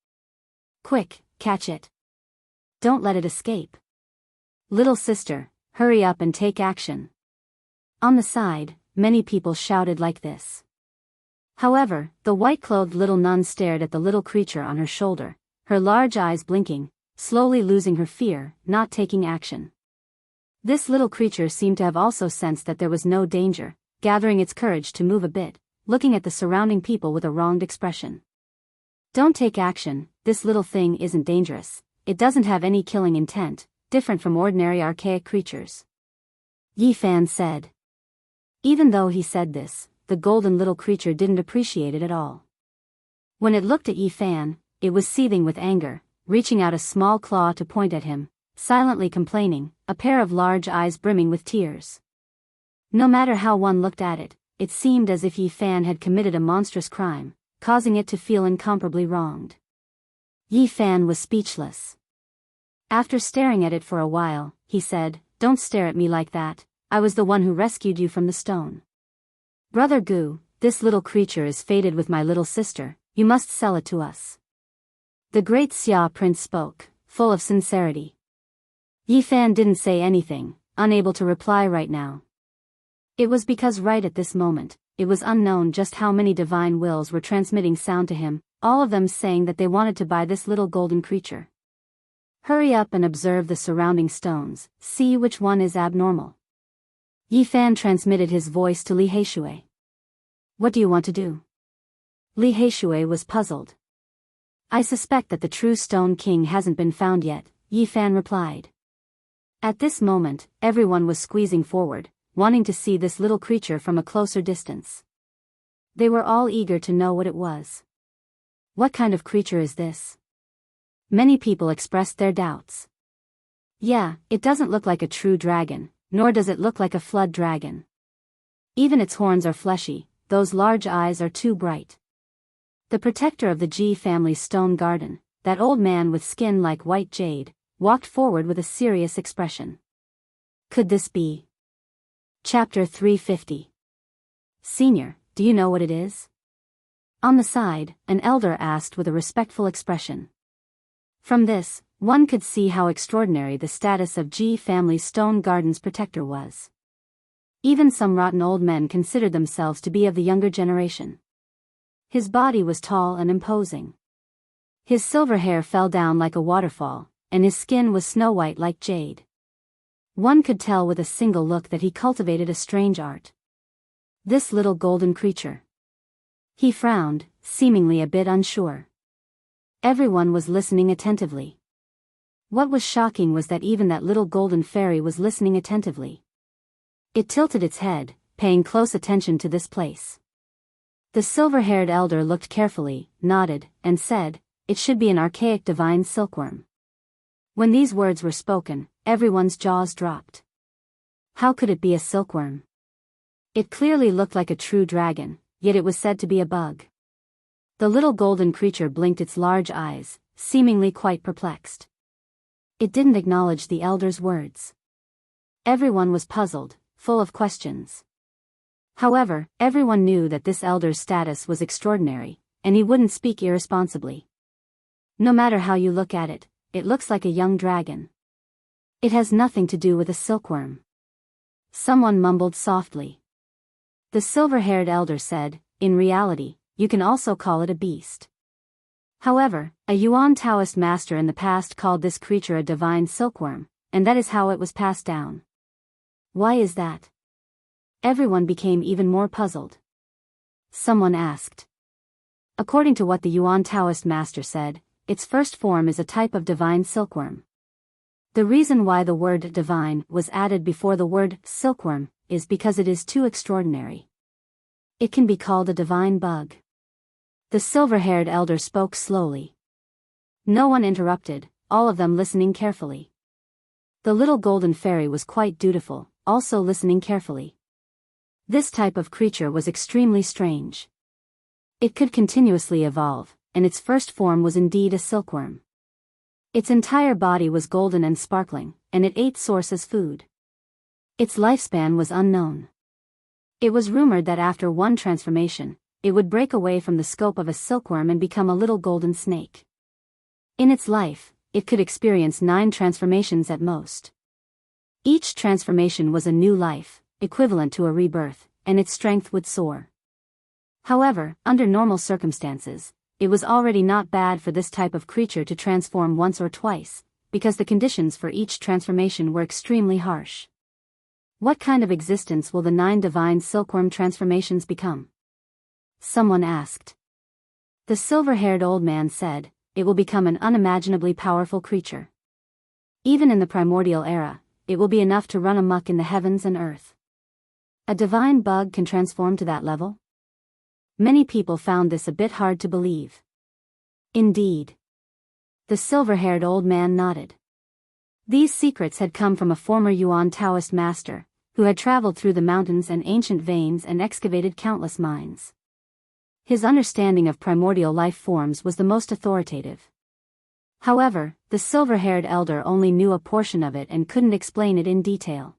Quick, catch it. Don't let it escape. Little sister, hurry up and take action. On the side, many people shouted like this. However, the white-clothed little nun stared at the little creature on her shoulder, her large eyes blinking, slowly losing her fear, not taking action. This little creature seemed to have also sensed that there was no danger, gathering its courage to move a bit, looking at the surrounding people with a wronged expression. Don't take action, this little thing isn't dangerous, it doesn't have any killing intent, different from ordinary archaic creatures. Yifan said. Even though he said this, the golden little creature didn't appreciate it at all. When it looked at Yifan, it was seething with anger, reaching out a small claw to point at him, silently complaining, a pair of large eyes brimming with tears. No matter how one looked at it, it seemed as if Yifan had committed a monstrous crime, causing it to feel incomparably wronged. Yifan was speechless. After staring at it for a while, he said, "Don't stare at me like that, I was the one who rescued you from the stone. Brother Gu, this little creature is fated with my little sister, you must sell it to us." The great Xia prince spoke, full of sincerity. Yifan didn't say anything, unable to reply right now. It was because right at this moment, it was unknown just how many divine wills were transmitting sound to him, all of them saying that they wanted to buy this little golden creature. Hurry up and observe the surrounding stones, see which one is abnormal. Yifan transmitted his voice to Li Heishui. What do you want to do? Li Heishui was puzzled. I suspect that the true Stone King hasn't been found yet, Yifan replied. At this moment, everyone was squeezing forward, wanting to see this little creature from a closer distance. They were all eager to know what it was. What kind of creature is this? Many people expressed their doubts. Yeah, it doesn't look like a true dragon, nor does it look like a flood dragon. Even its horns are fleshy, those large eyes are too bright. The protector of the Ji family's stone garden, that old man with skin like white jade, walked forward with a serious expression. Could this be? Chapter 350. Senior, do you know what it is? On the side, an elder asked with a respectful expression. From this, one could see how extraordinary the status of Ji family's stone garden's protector was. Even some rotten old men considered themselves to be of the younger generation. His body was tall and imposing. His silver hair fell down like a waterfall, and his skin was snow-white like jade. One could tell with a single look that he cultivated a strange art. This little golden creature. He frowned, seemingly a bit unsure. Everyone was listening attentively. What was shocking was that even that little golden fairy was listening attentively. It tilted its head, paying close attention to this place. The silver-haired elder looked carefully, nodded, and said, "It should be an archaic divine silkworm." When these words were spoken, everyone's jaws dropped. How could it be a silkworm? It clearly looked like a true dragon, yet it was said to be a bug. The little golden creature blinked its large eyes, seemingly quite perplexed. It didn't acknowledge the elder's words. Everyone was puzzled, full of questions. However, everyone knew that this elder's status was extraordinary, and he wouldn't speak irresponsibly. No matter how you look at it, it looks like a young dragon. It has nothing to do with a silkworm. Someone mumbled softly. The silver-haired elder said, "In reality, you can also call it a beast." However, a Yuan Taoist master in the past called this creature a divine silkworm, and that is how it was passed down. Why is that? Everyone became even more puzzled. Someone asked. According to what the Yuan Taoist master said, its first form is a type of divine silkworm. The reason why the word divine was added before the word silkworm is because it is too extraordinary. It can be called a divine bug. The silver-haired elder spoke slowly. No one interrupted, all of them listening carefully. The little golden fairy was quite dutiful, also listening carefully. This type of creature was extremely strange. It could continuously evolve, and its first form was indeed a silkworm. Its entire body was golden and sparkling, and it ate source as food. Its lifespan was unknown. It was rumored that after one transformation, it would break away from the scope of a silkworm and become a little golden snake. In its life, it could experience 9 transformations at most. Each transformation was a new life, equivalent to a rebirth, and its strength would soar. However, under normal circumstances, it was already not bad for this type of creature to transform once or twice, because the conditions for each transformation were extremely harsh. What kind of existence will the 9 divine silkworm transformations become? Someone asked. The silver-haired old man said, "It will become an unimaginably powerful creature. Even in the primordial era, it will be enough to run amok in the heavens and earth." A divine bug can transform to that level? Many people found this a bit hard to believe. Indeed. The silver-haired old man nodded. These secrets had come from a former Yuan Taoist master, who had traveled through the mountains and ancient veins and excavated countless mines. His understanding of primordial life forms was the most authoritative. However, the silver-haired elder only knew a portion of it and couldn't explain it in detail.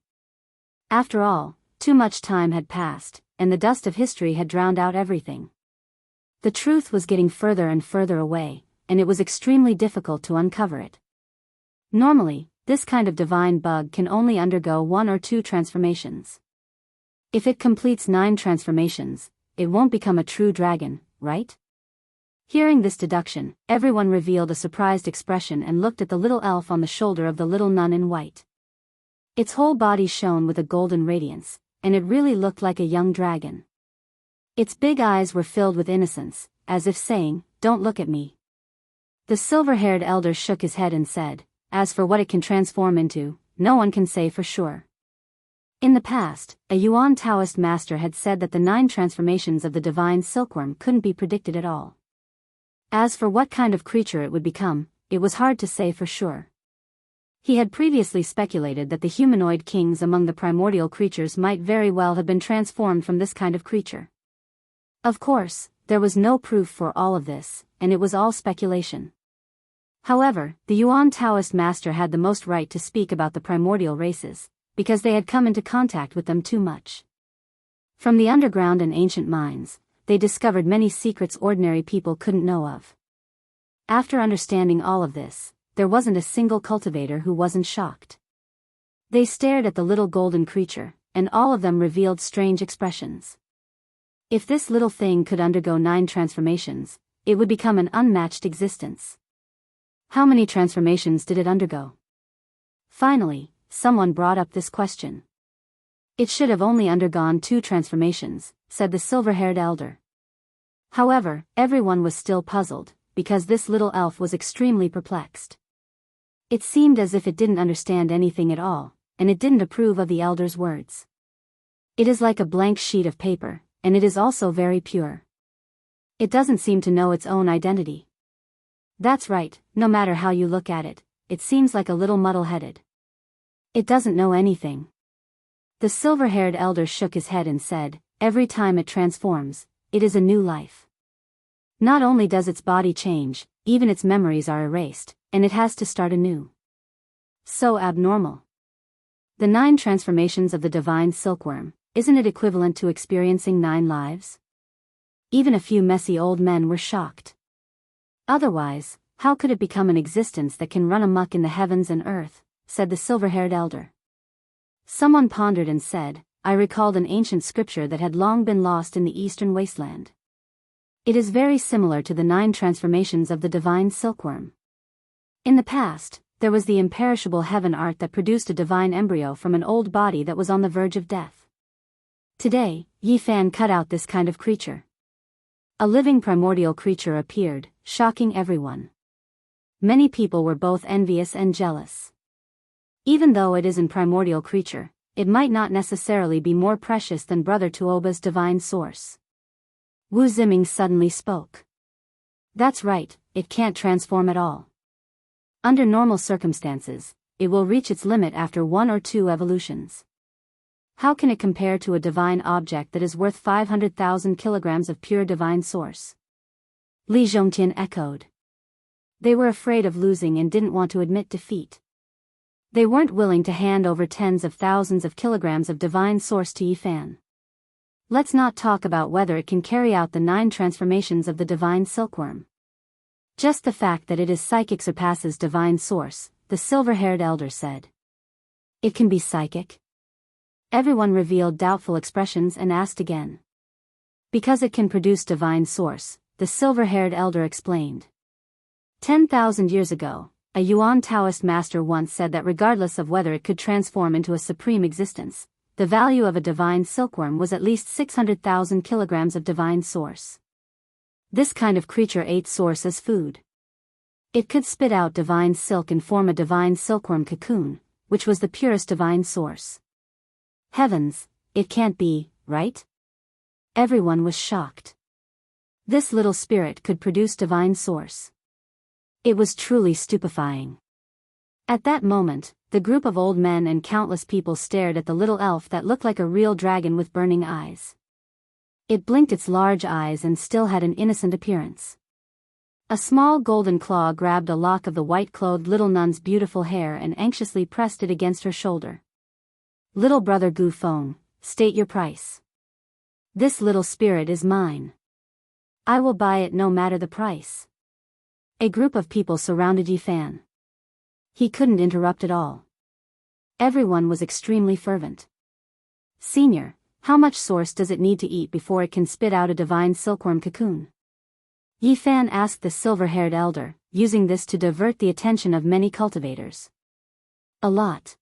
After all, too much time had passed, and the dust of history had drowned out everything. The truth was getting further and further away, and it was extremely difficult to uncover it. Normally, this kind of divine bug can only undergo 1 or 2 transformations. If it completes 9 transformations, it won't become a true dragon, right? Hearing this deduction, everyone revealed a surprised expression and looked at the little elf on the shoulder of the little nun in white. Its whole body shone with a golden radiance, and it really looked like a young dragon. Its big eyes were filled with innocence, as if saying, "Don't look at me." The silver-haired elder shook his head and said, "As for what it can transform into, no one can say for sure." In the past, a Yuan Taoist master had said that the 9 transformations of the divine silkworm couldn't be predicted at all. As for what kind of creature it would become, it was hard to say for sure. He had previously speculated that the humanoid kings among the primordial creatures might very well have been transformed from this kind of creature. Of course, there was no proof for all of this, and it was all speculation. However, the Yuan Taoist master had the most right to speak about the primordial races, because they had come into contact with them too much. From the underground and ancient mines, they discovered many secrets ordinary people couldn't know of. After understanding all of this, there wasn't a single cultivator who wasn't shocked. They stared at the little golden creature, and all of them revealed strange expressions. If this little thing could undergo 9 transformations, it would become an unmatched existence. How many transformations did it undergo? Finally, someone brought up this question. "It should have only undergone 2 transformations," said the silver-haired elder. However, everyone was still puzzled, because this little elf was extremely perplexed. It seemed as if it didn't understand anything at all, and it didn't approve of the elder's words. It is like a blank sheet of paper, and it is also very pure. It doesn't seem to know its own identity. That's right, no matter how you look at it, it seems like a little muddle-headed. It doesn't know anything. The silver-haired elder shook his head and said, every time it transforms, it is a new life. Not only does its body change, even its memories are erased, and it has to start anew. So abnormal. The 9 transformations of the divine silkworm, isn't it equivalent to experiencing 9 lives? Even a few messy old men were shocked. Otherwise, how could it become an existence that can run amok in the heavens and earth, said the silver-haired elder. Someone pondered and said, I recalled an ancient scripture that had long been lost in the eastern wasteland. It is very similar to the 9 transformations of the divine silkworm. In the past, there was the imperishable heaven art that produced a divine embryo from an old body that was on the verge of death. Today, Yi Fan cut out this kind of creature. A living primordial creature appeared, shocking everyone. Many people were both envious and jealous. Even though it is an primordial creature, it might not necessarily be more precious than Brother Tuoba's divine source. Wu Ziming suddenly spoke. That's right, it can't transform at all. Under normal circumstances, it will reach its limit after 1 or 2 evolutions. How can it compare to a divine object that is worth 500,000 kilograms of pure divine source? Li Zhongtian echoed. They were afraid of losing and didn't want to admit defeat. They weren't willing to hand over tens of thousands of kilograms of divine source to Yi Fan. Let's not talk about whether it can carry out the 9 transformations of the divine silkworm. Just the fact that it is psychic surpasses divine source, the silver-haired elder said. It can be psychic? Everyone revealed doubtful expressions and asked again. Because it can produce divine source, the silver-haired elder explained. 10,000 years ago, a Yuan Taoist master once said that regardless of whether it could transform into a supreme existence, the value of a divine silkworm was at least 600,000 kilograms of divine source. This kind of creature ate source as food. It could spit out divine silk and form a divine silkworm cocoon, which was the purest divine source. Heavens, it can't be, right? Everyone was shocked. This little spirit could produce divine source. It was truly stupefying. At that moment, the group of old men and countless people stared at the little elf that looked like a real dragon with burning eyes. It blinked its large eyes and still had an innocent appearance. A small golden claw grabbed a lock of the white-clothed little nun's beautiful hair and anxiously pressed it against her shoulder. Little brother Gu Feng, state your price. This little spirit is mine. I will buy it no matter the price. A group of people surrounded Yi Fan. He couldn't interrupt at all. Everyone was extremely fervent. Senior, how much source does it need to eat before it can spit out a divine silkworm cocoon? Yi Fan asked the silver-haired elder, using this to divert the attention of many cultivators. A lot.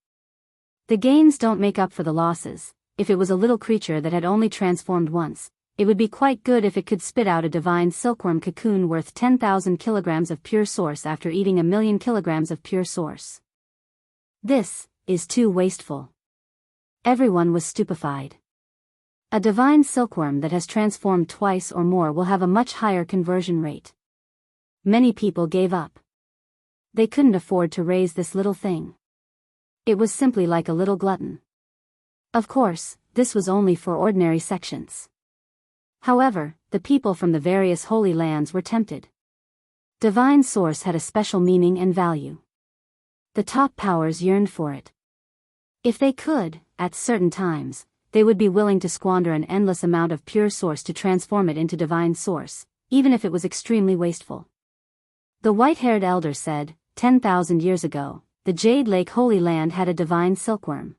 The gains don't make up for the losses. If it was a little creature that had only transformed once, it would be quite good if it could spit out a divine silkworm cocoon worth 10,000 kilograms of pure source after eating 1,000,000 kilograms of pure source. This is too wasteful. Everyone was stupefied. A divine silkworm that has transformed twice or more will have a much higher conversion rate. Many people gave up. They couldn't afford to raise this little thing. It was simply like a little glutton. Of course, this was only for ordinary sections. However, the people from the various holy lands were tempted. Divine source had a special meaning and value. The top powers yearned for it. If they could, at certain times, they would be willing to squander an endless amount of pure source to transform it into divine source, even if it was extremely wasteful. The white-haired elder said, 10,000 years ago, the Jade Lake Holy Land had a divine silkworm.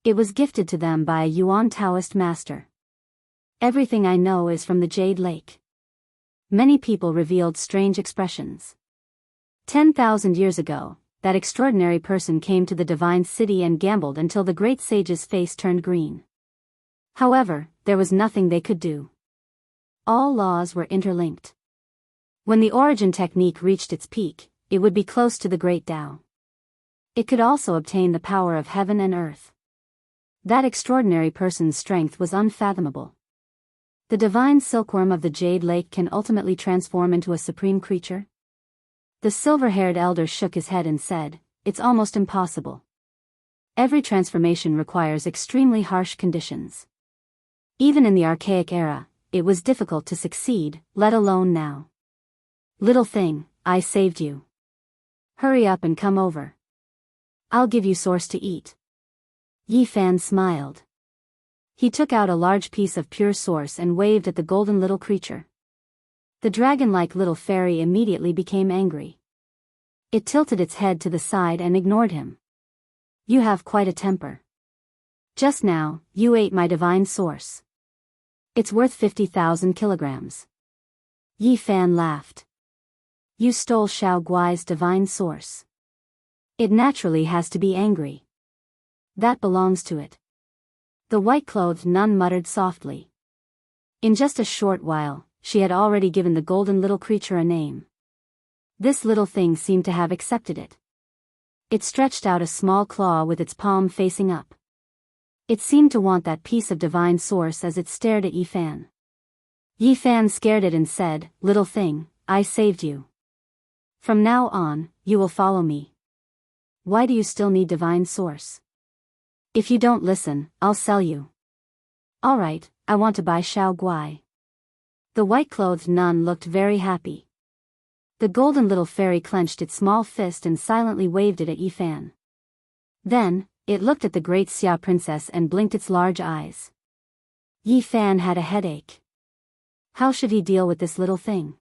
It was gifted to them by a Yuan Taoist master. Everything I know is from the Jade Lake. Many people revealed strange expressions. 10,000 years ago, that extraordinary person came to the divine city and gambled until the great sage's face turned green. However, there was nothing they could do. All laws were interlinked. When the origin technique reached its peak, it would be close to the great Tao. It could also obtain the power of heaven and earth. That extraordinary person's strength was unfathomable. The divine silkworm of the Jade Lake can ultimately transform into a supreme creature? The silver-haired elder shook his head and said, "It's almost impossible. Every transformation requires extremely harsh conditions. Even in the archaic era, it was difficult to succeed, let alone now. Little thing, I saved you. Hurry up and come over. I'll give you source to eat." Yi Fan smiled. He took out a large piece of pure source and waved at the golden little creature. The dragon-like little fairy immediately became angry. It tilted its head to the side and ignored him. "You have quite a temper. Just now, you ate my divine source. It's worth 50,000 kilograms. Yi Fan laughed. "You stole Xiao Guai's divine source. It naturally has to be angry. That belongs to it." The white-clothed nun muttered softly. In just a short while, she had already given the golden little creature a name. This little thing seemed to have accepted it. It stretched out a small claw with its palm facing up. It seemed to want that piece of divine source as it stared at Yi Fan. Yi Fan scared it and said, "Little thing, I saved you. From now on, you will follow me. Why do you still need divine source? If you don't listen, I'll sell you." "All right, I want to buy Xiao Guai." The white-clothed nun looked very happy. The golden little fairy clenched its small fist and silently waved it at Yi Fan. Then, it looked at the great Xia princess and blinked its large eyes. Yi Fan had a headache. How should he deal with this little thing?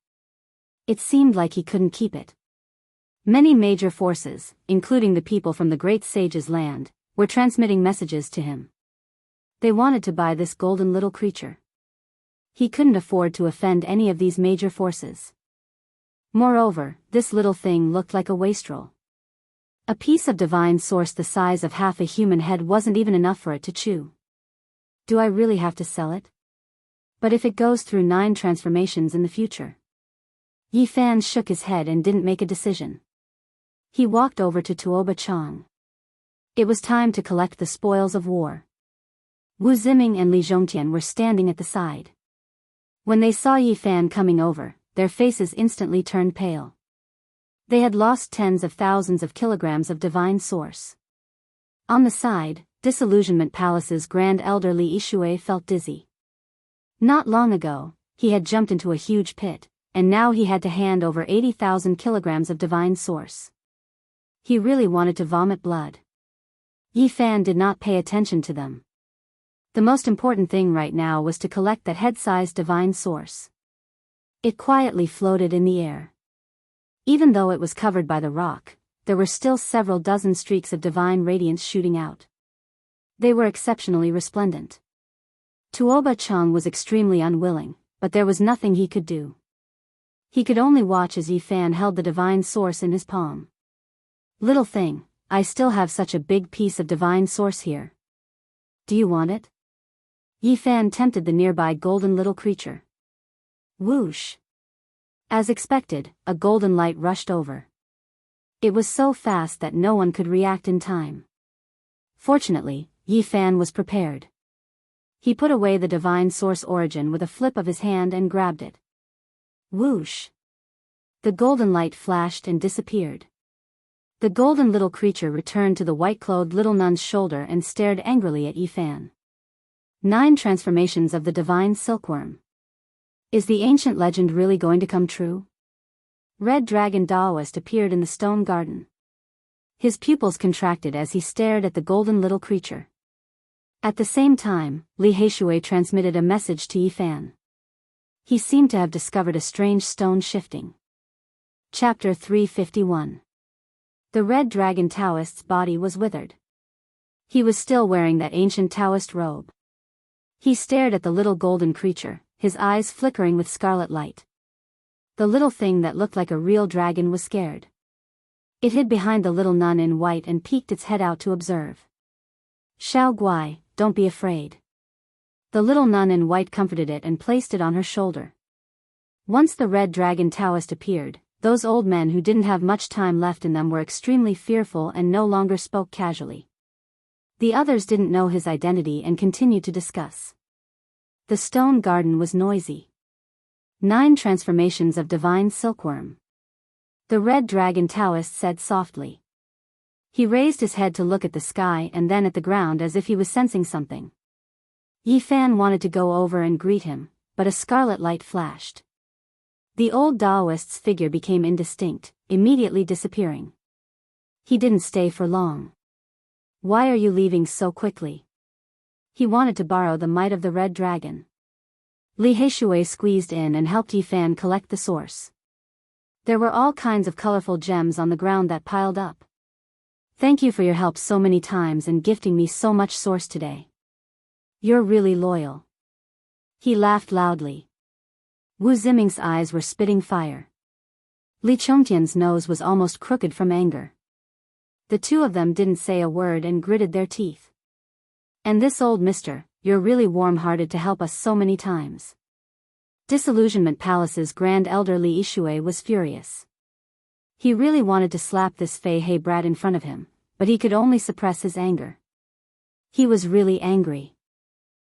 It seemed like he couldn't keep it. Many major forces, including the people from the great sage's land, were transmitting messages to him. They wanted to buy this golden little creature. He couldn't afford to offend any of these major forces. Moreover, this little thing looked like a wastrel. A piece of divine source the size of half a human head wasn't even enough for it to chew. Do I really have to sell it? But if it goes through 9 transformations in the future? Yi Fan shook his head and didn't make a decision. He walked over to Tuoba Chang. It was time to collect the spoils of war. Wu Ziming and Li Zhongtian were standing at the side. When they saw Yi Fan coming over, their faces instantly turned pale. They had lost tens of thousands of kilograms of divine source. On the side, Disillusionment Palace's Grand Elder Li Yishui felt dizzy. Not long ago, he had jumped into a huge pit, and now he had to hand over 80,000 kilograms of divine source. He really wanted to vomit blood. Yi Fan did not pay attention to them. The most important thing right now was to collect that head-sized divine source. It quietly floated in the air. Even though it was covered by the rock, there were still several dozen streaks of divine radiance shooting out. They were exceptionally resplendent. Tuoba Chang was extremely unwilling, but there was nothing he could do. He could only watch as Yi Fan held the divine source in his palm. "Little thing, I still have such a big piece of divine source here. Do you want it?" Yi Fan tempted the nearby golden little creature. Whoosh! As expected, a golden light rushed over. It was so fast that no one could react in time. Fortunately, Yi Fan was prepared. He put away the divine source origin with a flip of his hand and grabbed it. Whoosh! The golden light flashed and disappeared. The golden little creature returned to the white-clothed little nun's shoulder and stared angrily at Yi Fan. 9 transformations of the divine silkworm. Is the ancient legend really going to come true? Red Dragon Daoist appeared in the stone garden. His pupils contracted as he stared at the golden little creature. At the same time, Li Heishui transmitted a message to Yi Fan. He seemed to have discovered a strange stone shifting. Chapter 351. The Red Dragon Taoist's body was withered. He was still wearing that ancient Taoist robe. He stared at the little golden creature, his eyes flickering with scarlet light. The little thing that looked like a real dragon was scared. It hid behind the little nun in white and peeked its head out to observe. "Xiao Guai, don't be afraid." The little nun in white comforted it and placed it on her shoulder. Once the Red Dragon Taoist appeared, Those old men who didn't have much time left in them were extremely fearful and no longer spoke casually. The others didn't know his identity and continued to discuss. The stone garden was noisy. 9 transformations of divine silkworm. The red dragon Taoist said softly. He raised his head to look at the sky and then at the ground as if he was sensing something. Yi Fan wanted to go over and greet him, but a scarlet light flashed. The old Taoist's figure became indistinct, immediately disappearing. He didn't stay for long. Why are you leaving so quickly? He wanted to borrow the might of the red dragon. Li Heishui squeezed in and helped Yi Fan collect the source. There were all kinds of colorful gems on the ground that piled up. Thank you for your help so many times and gifting me so much source today. You're really loyal. He laughed loudly. Wu Ziming's eyes were spitting fire. Li Chongtian's nose was almost crooked from anger. The two of them didn't say a word and gritted their teeth. And this old mister, you're really warm-hearted to help us so many times. Disillusionment Palace's Grand Elder Li Yishui was furious. He really wanted to slap this Fei He brat in front of him, but he could only suppress his anger. He was really angry.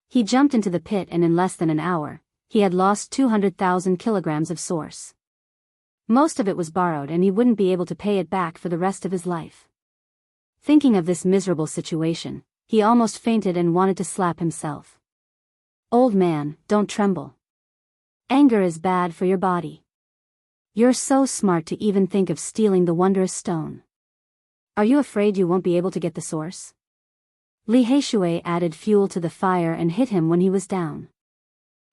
He jumped into the pit and in less than an hour, he had lost 200,000 kilograms of source. Most of it was borrowed and he wouldn't be able to pay it back for the rest of his life. Thinking of this miserable situation, he almost fainted and wanted to slap himself. Old man, don't tremble. Anger is bad for your body. You're so smart to even think of stealing the wondrous stone. Are you afraid you won't be able to get the source? Li Heishui added fuel to the fire and hit him when he was down.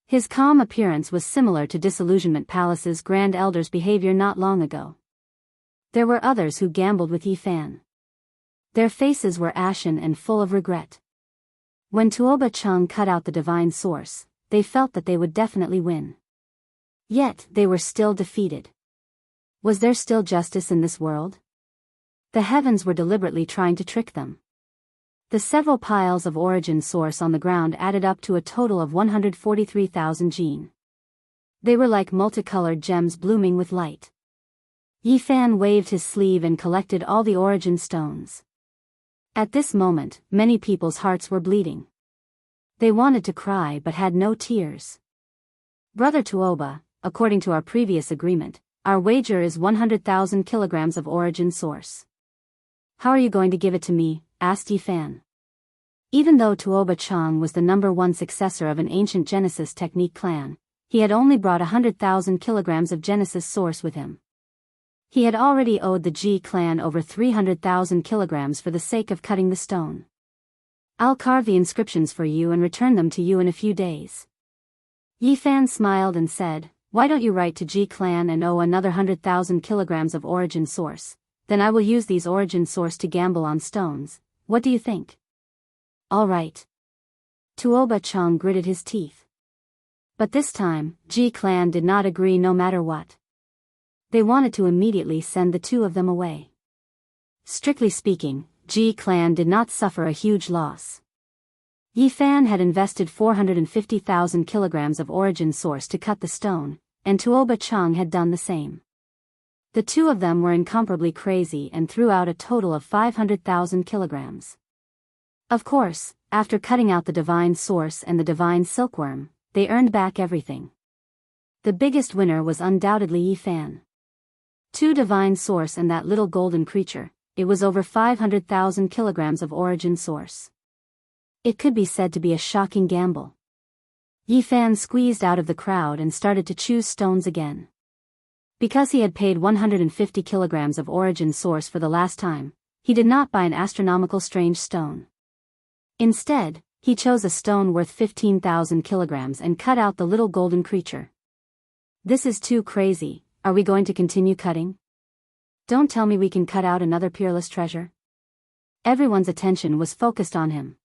His calm appearance was similar to Disillusionment Palace's Grand Elder's behavior not long ago. There were others who gambled with Yi Fan. Their faces were ashen and full of regret. When Tuoba Chung cut out the divine source, they felt that they would definitely win. Yet, they were still defeated. Was there still justice in this world? The heavens were deliberately trying to trick them. The several piles of origin source on the ground added up to a total of 143,000 jin. They were like multicolored gems blooming with light. Yi Fan waved his sleeve and collected all the origin stones. At this moment, many people's hearts were bleeding. They wanted to cry but had no tears. Brother Tuoba, according to our previous agreement, our wager is 100,000 kilograms of origin source. How are you going to give it to me? Asked Yi Fan. Even though Tuoba Chang was the #1 successor of an ancient Genesis technique clan, he had only brought 100,000 kilograms of Genesis source with him. He had already owed the Ji clan over 300,000 kilograms for the sake of cutting the stone. I'll carve the inscriptions for you and return them to you in a few days. Yi Fan smiled and said, why don't you write to Ji clan and owe another 100,000 kilograms of origin source, then I will use these origin source to gamble on stones, what do you think? All right. Tuoba Chang gritted his teeth. But this time, Ji clan did not agree no matter what. They wanted to immediately send the two of them away. Strictly speaking, Ji clan did not suffer a huge loss. Yi Fan had invested 450,000 kilograms of origin source to cut the stone, and Tuoba Chang had done the same. The two of them were incomparably crazy and threw out a total of 500,000 kilograms. Of course, after cutting out the divine source and the divine silkworm, they earned back everything. The biggest winner was undoubtedly Yi Fan. 2 divine source and that little golden creature, it was over 500,000 kilograms of origin source. It could be said to be a shocking gamble. Yi Fan squeezed out of the crowd and started to choose stones again. Because he had paid 150 kilograms of origin source for the last time, he did not buy an astronomical strange stone. Instead, he chose a stone worth 15,000 kilograms and cut out the little golden creature. This is too crazy, are we going to continue cutting? Don't tell me we can cut out another peerless treasure. Everyone's attention was focused on him.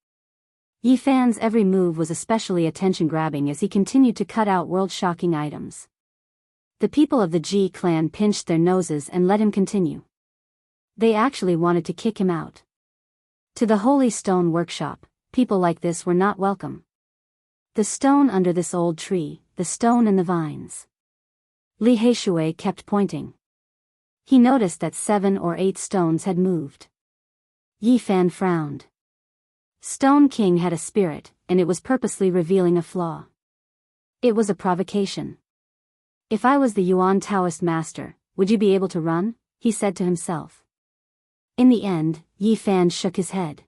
Yi Fan's every move was especially attention-grabbing as he continued to cut out world-shocking items. The people of the Ji clan pinched their noses and let him continue. They actually wanted to kick him out. To the Holy Stone Workshop, people like this were not welcome. The stone under this old tree, the stone and the vines. Li Heishui kept pointing. He noticed that 7 or 8 stones had moved. Yi Fan frowned. Stone King had a spirit, and it was purposely revealing a flaw. It was a provocation. If I was the Yuan Taoist master, would you be able to run? He said to himself. In the end, Yi Fan shook his head.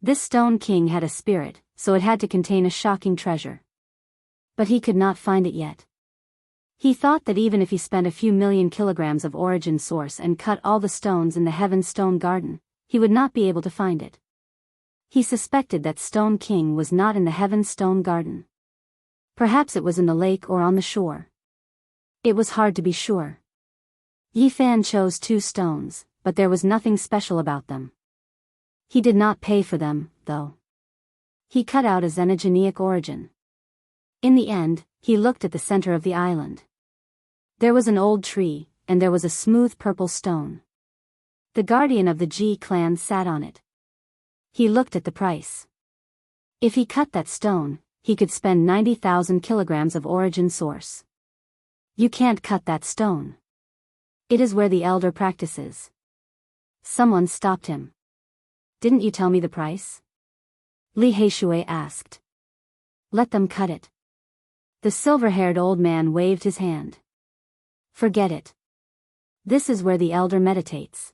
This Stone King had a spirit, so it had to contain a shocking treasure. But he could not find it yet. He thought that even if he spent a few million kilograms of origin source and cut all the stones in the Heaven Stone Garden, he would not be able to find it. He suspected that Stone King was not in the Heaven Stone Garden. Perhaps it was in the lake or on the shore. It was hard to be sure. Yi Fan chose 2 stones, but there was nothing special about them. He did not pay for them, though. He cut out a xenogenic origin. In the end, he looked at the center of the island. There was an old tree, and there was a smooth purple stone. The guardian of the Ji clan sat on it. He looked at the price. If he cut that stone, he could spend 90,000 kilograms of origin source. You can't cut that stone. It is where the elder practices. Someone stopped him. Didn't you tell me the price? Li Heishui asked. Let them cut it. The silver-haired old man waved his hand. Forget it. This is where the elder meditates.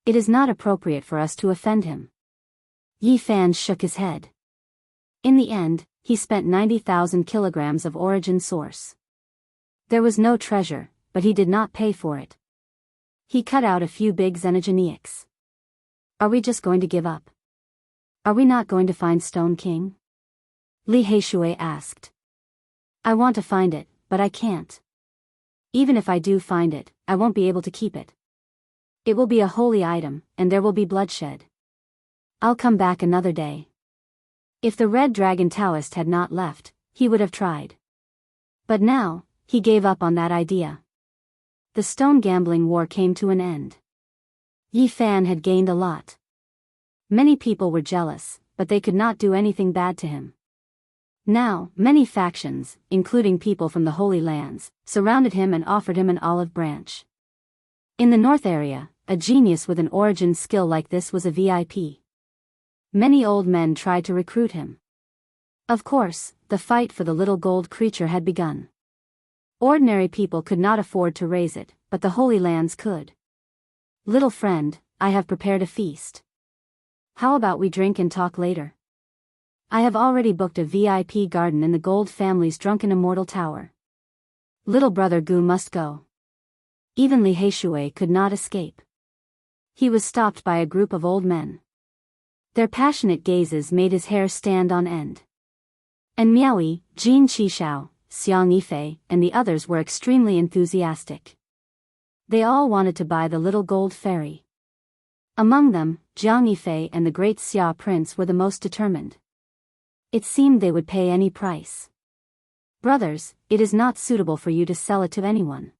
It is not appropriate for us to offend him. Yi Fan shook his head. In the end, he spent 90,000 kilograms of origin source. There was no treasure, but he did not pay for it. He cut out a few big xenogenics. Are we just going to give up? Are we not going to find Stone King? Li Heishui asked. I want to find it, but I can't. Even if I do find it, I won't be able to keep it. It will be a holy item, and there will be bloodshed. I'll come back another day. If the Red Dragon Taoist had not left, he would have tried. But now, he gave up on that idea. The stone gambling war came to an end. Yi Fan had gained a lot. Many people were jealous, but they could not do anything bad to him. Now, many factions, including people from the Holy Lands, surrounded him and offered him an olive branch. In the north area, a genius with an origin skill like this was a VIP. Many old men tried to recruit him. Of course, the fight for the little gold creature had begun. Ordinary people could not afford to raise it, but the Holy Lands could. Little friend, I have prepared a feast. How about we drink and talk later? I have already booked a VIP garden in the Gold family's drunken immortal tower. Little brother Gu must go. Even Li Heishui could not escape. He was stopped by a group of old men. Their passionate gazes made his hair stand on end. And Miaoyi, Jin Qishao, Xiang Yifei, and the others were extremely enthusiastic. They all wanted to buy the little gold fairy. Among them, Jiang Yifei and the great Xia prince were the most determined. It seemed they would pay any price. Brothers, it is not suitable for you to sell it to anyone.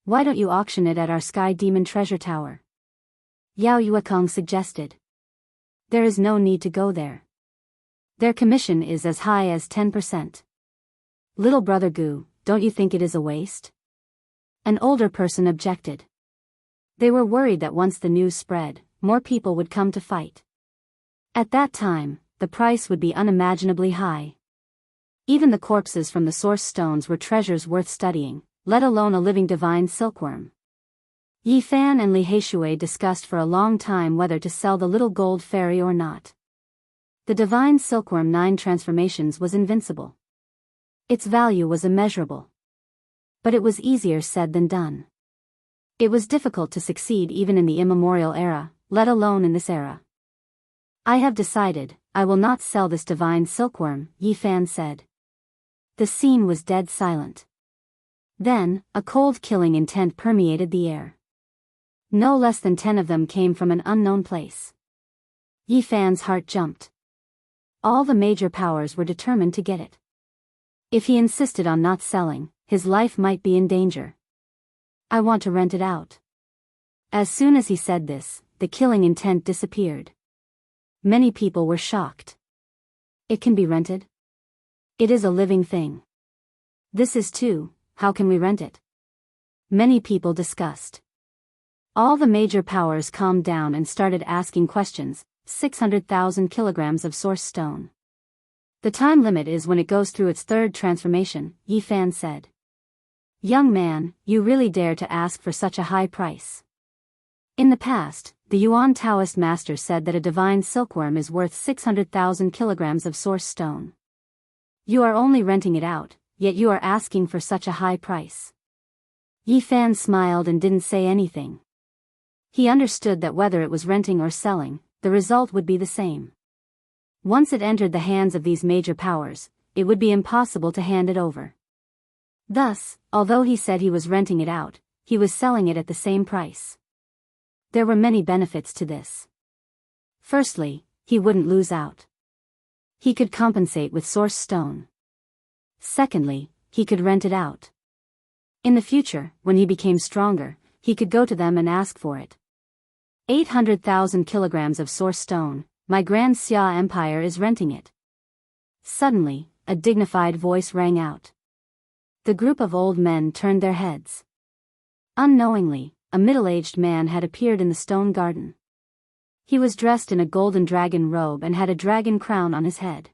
Why don't you auction it at our Sky Demon treasure tower? Yao Yuekong suggested. There is no need to go there. Their commission is as high as 10%. Little brother Gu, don't you think it is a waste? An older person objected. They were worried that once the news spread, more people would come to fight. At that time, the price would be unimaginably high. Even the corpses from the source stones were treasures worth studying, let alone a living divine silkworm. Yi Fan and Li Heishui discussed for a long time whether to sell the little gold fairy or not. The divine silkworm 9 transformations was invincible. Its value was immeasurable. But it was easier said than done. It was difficult to succeed even in the immemorial era, let alone in this era. I have decided, I will not sell this divine silkworm, Yi Fan said. The scene was dead silent. Then, a cold killing intent permeated the air. No less than 10 of them came from an unknown place. Yi Fan's heart jumped. All the major powers were determined to get it. If he insisted on not selling, his life might be in danger. I want to rent it out. As soon as he said this, the killing intent disappeared. Many people were shocked. It can be rented? It is a living thing. This is too, how can we rent it? Many people discussed. All the major powers calmed down and started asking questions. 600,000 kilograms of source stone. The time limit is when it goes through its third transformation, Yi Fan said. Young man, you really dare to ask for such a high price. In the past, the Yuan Taoist master said that a divine silkworm is worth 600,000 kilograms of source stone. You are only renting it out, yet you are asking for such a high price. Yi Fan smiled and didn't say anything. He understood that whether it was renting or selling, the result would be the same. Once it entered the hands of these major powers, it would be impossible to hand it over. Thus, although he said he was renting it out, he was selling it at the same price. There were many benefits to this. Firstly, he wouldn't lose out. He could compensate with source stone. Secondly, he could rent it out. In the future, when he became stronger, he could go to them and ask for it. 800,000 kilograms of source stone, my Grand Xia Empire is renting it. Suddenly, a dignified voice rang out. The group of old men turned their heads. Unknowingly, a middle-aged man had appeared in the stone garden. He was dressed in a golden dragon robe and had a dragon crown on his head.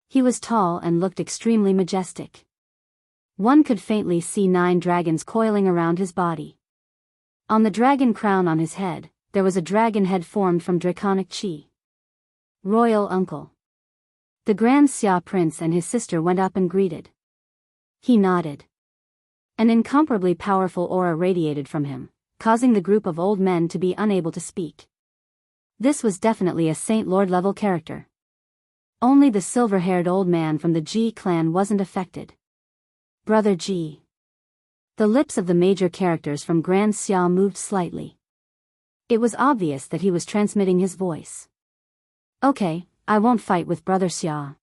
He was tall and looked extremely majestic. One could faintly see 9 dragons coiling around his body. On the dragon crown on his head, there was a dragon head formed from draconic chi. Royal uncle. The Grand Xia Prince and his sister went up and greeted. He nodded. An incomparably powerful aura radiated from him, causing the group of old men to be unable to speak. This was definitely a Saint Lord level character. Only the silver-haired old man from the Ji clan wasn't affected. Brother Ji. The lips of the major characters from Grand Xia moved slightly. It was obvious that he was transmitting his voice. Okay, I won't fight with Brother Xia.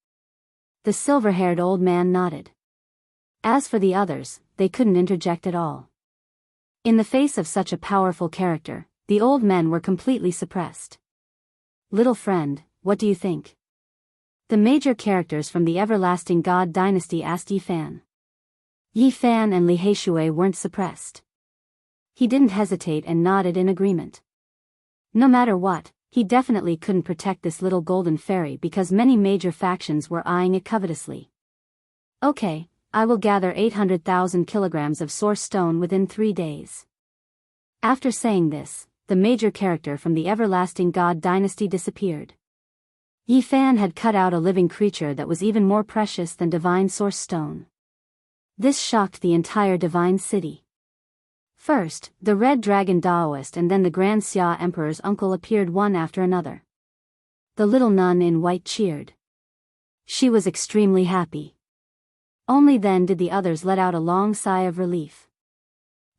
The silver-haired old man nodded. As for the others, they couldn't interject at all. In the face of such a powerful character, the old men were completely suppressed. Little friend, what do you think? The major characters from the Everlasting God dynasty asked Yi Fan. Yi Fan and Li Heishui weren't suppressed. He didn't hesitate and nodded in agreement. No matter what, he definitely couldn't protect this little golden fairy because many major factions were eyeing it covetously. Okay, I will gather 800,000 kilograms of source stone within 3 days. After saying this, the major character from the Everlasting God dynasty disappeared. Yi Fan had cut out a living creature that was even more precious than divine source stone. This shocked the entire divine city. First, the Red Dragon Daoist and then the Grand Xia Emperor's uncle appeared one after another. The little nun in white cheered. She was extremely happy. Only then did the others let out a long sigh of relief.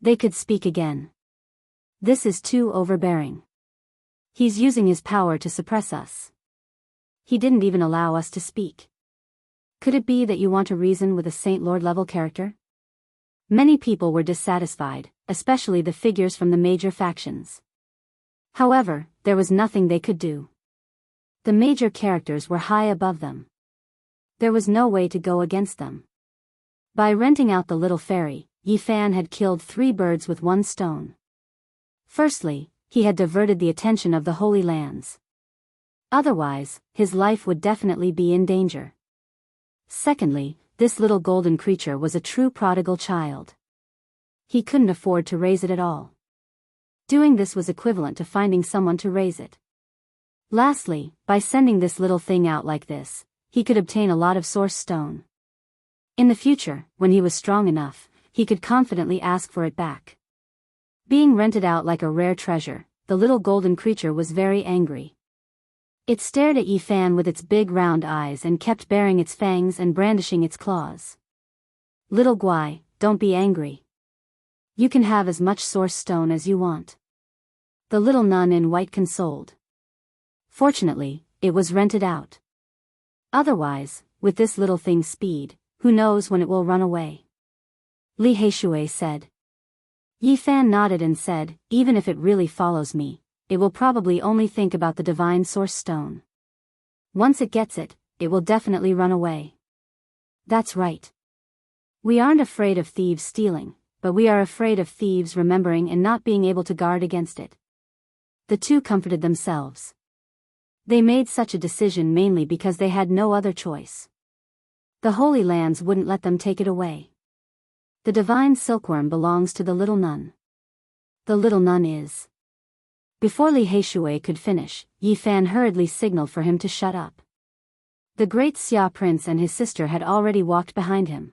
They could speak again. This is too overbearing. He's using his power to suppress us. He didn't even allow us to speak. Could it be that you want to reason with a Saint Lord level character? Many people were dissatisfied, especially the figures from the major factions. However, there was nothing they could do. The major characters were high above them. There was no way to go against them. By renting out the little fairy, Yi Fan had killed 3 birds with 1 stone. Firstly, he had diverted the attention of the Holy Lands. Otherwise, his life would definitely be in danger. Secondly, this little golden creature was a true prodigal child. He couldn't afford to raise it at all. Doing this was equivalent to finding someone to raise it. Lastly, by sending this little thing out like this, he could obtain a lot of source stone. In the future, when he was strong enough, he could confidently ask for it back. Being rented out like a rare treasure, the little golden creature was very angry. It stared at Yi Fan with its big round eyes and kept baring its fangs and brandishing its claws. Little Guai, don't be angry. You can have as much source stone as you want. The little nun in white consoled. Fortunately, it was rented out. Otherwise, with this little thing's speed, who knows when it will run away? Li Heishui said. Yi Fan nodded and said, even if it really follows me, it will probably only think about the divine source stone. Once it gets it, it will definitely run away. That's right. We aren't afraid of thieves stealing, but we are afraid of thieves remembering and not being able to guard against it." The two comforted themselves. They made such a decision mainly because they had no other choice. The Holy Lands wouldn't let them take it away. The divine silkworm belongs to the little nun. The little nun is. Before Li Heishui could finish, Yi Fan hurriedly signaled for him to shut up. The great Xia prince and his sister had already walked behind him.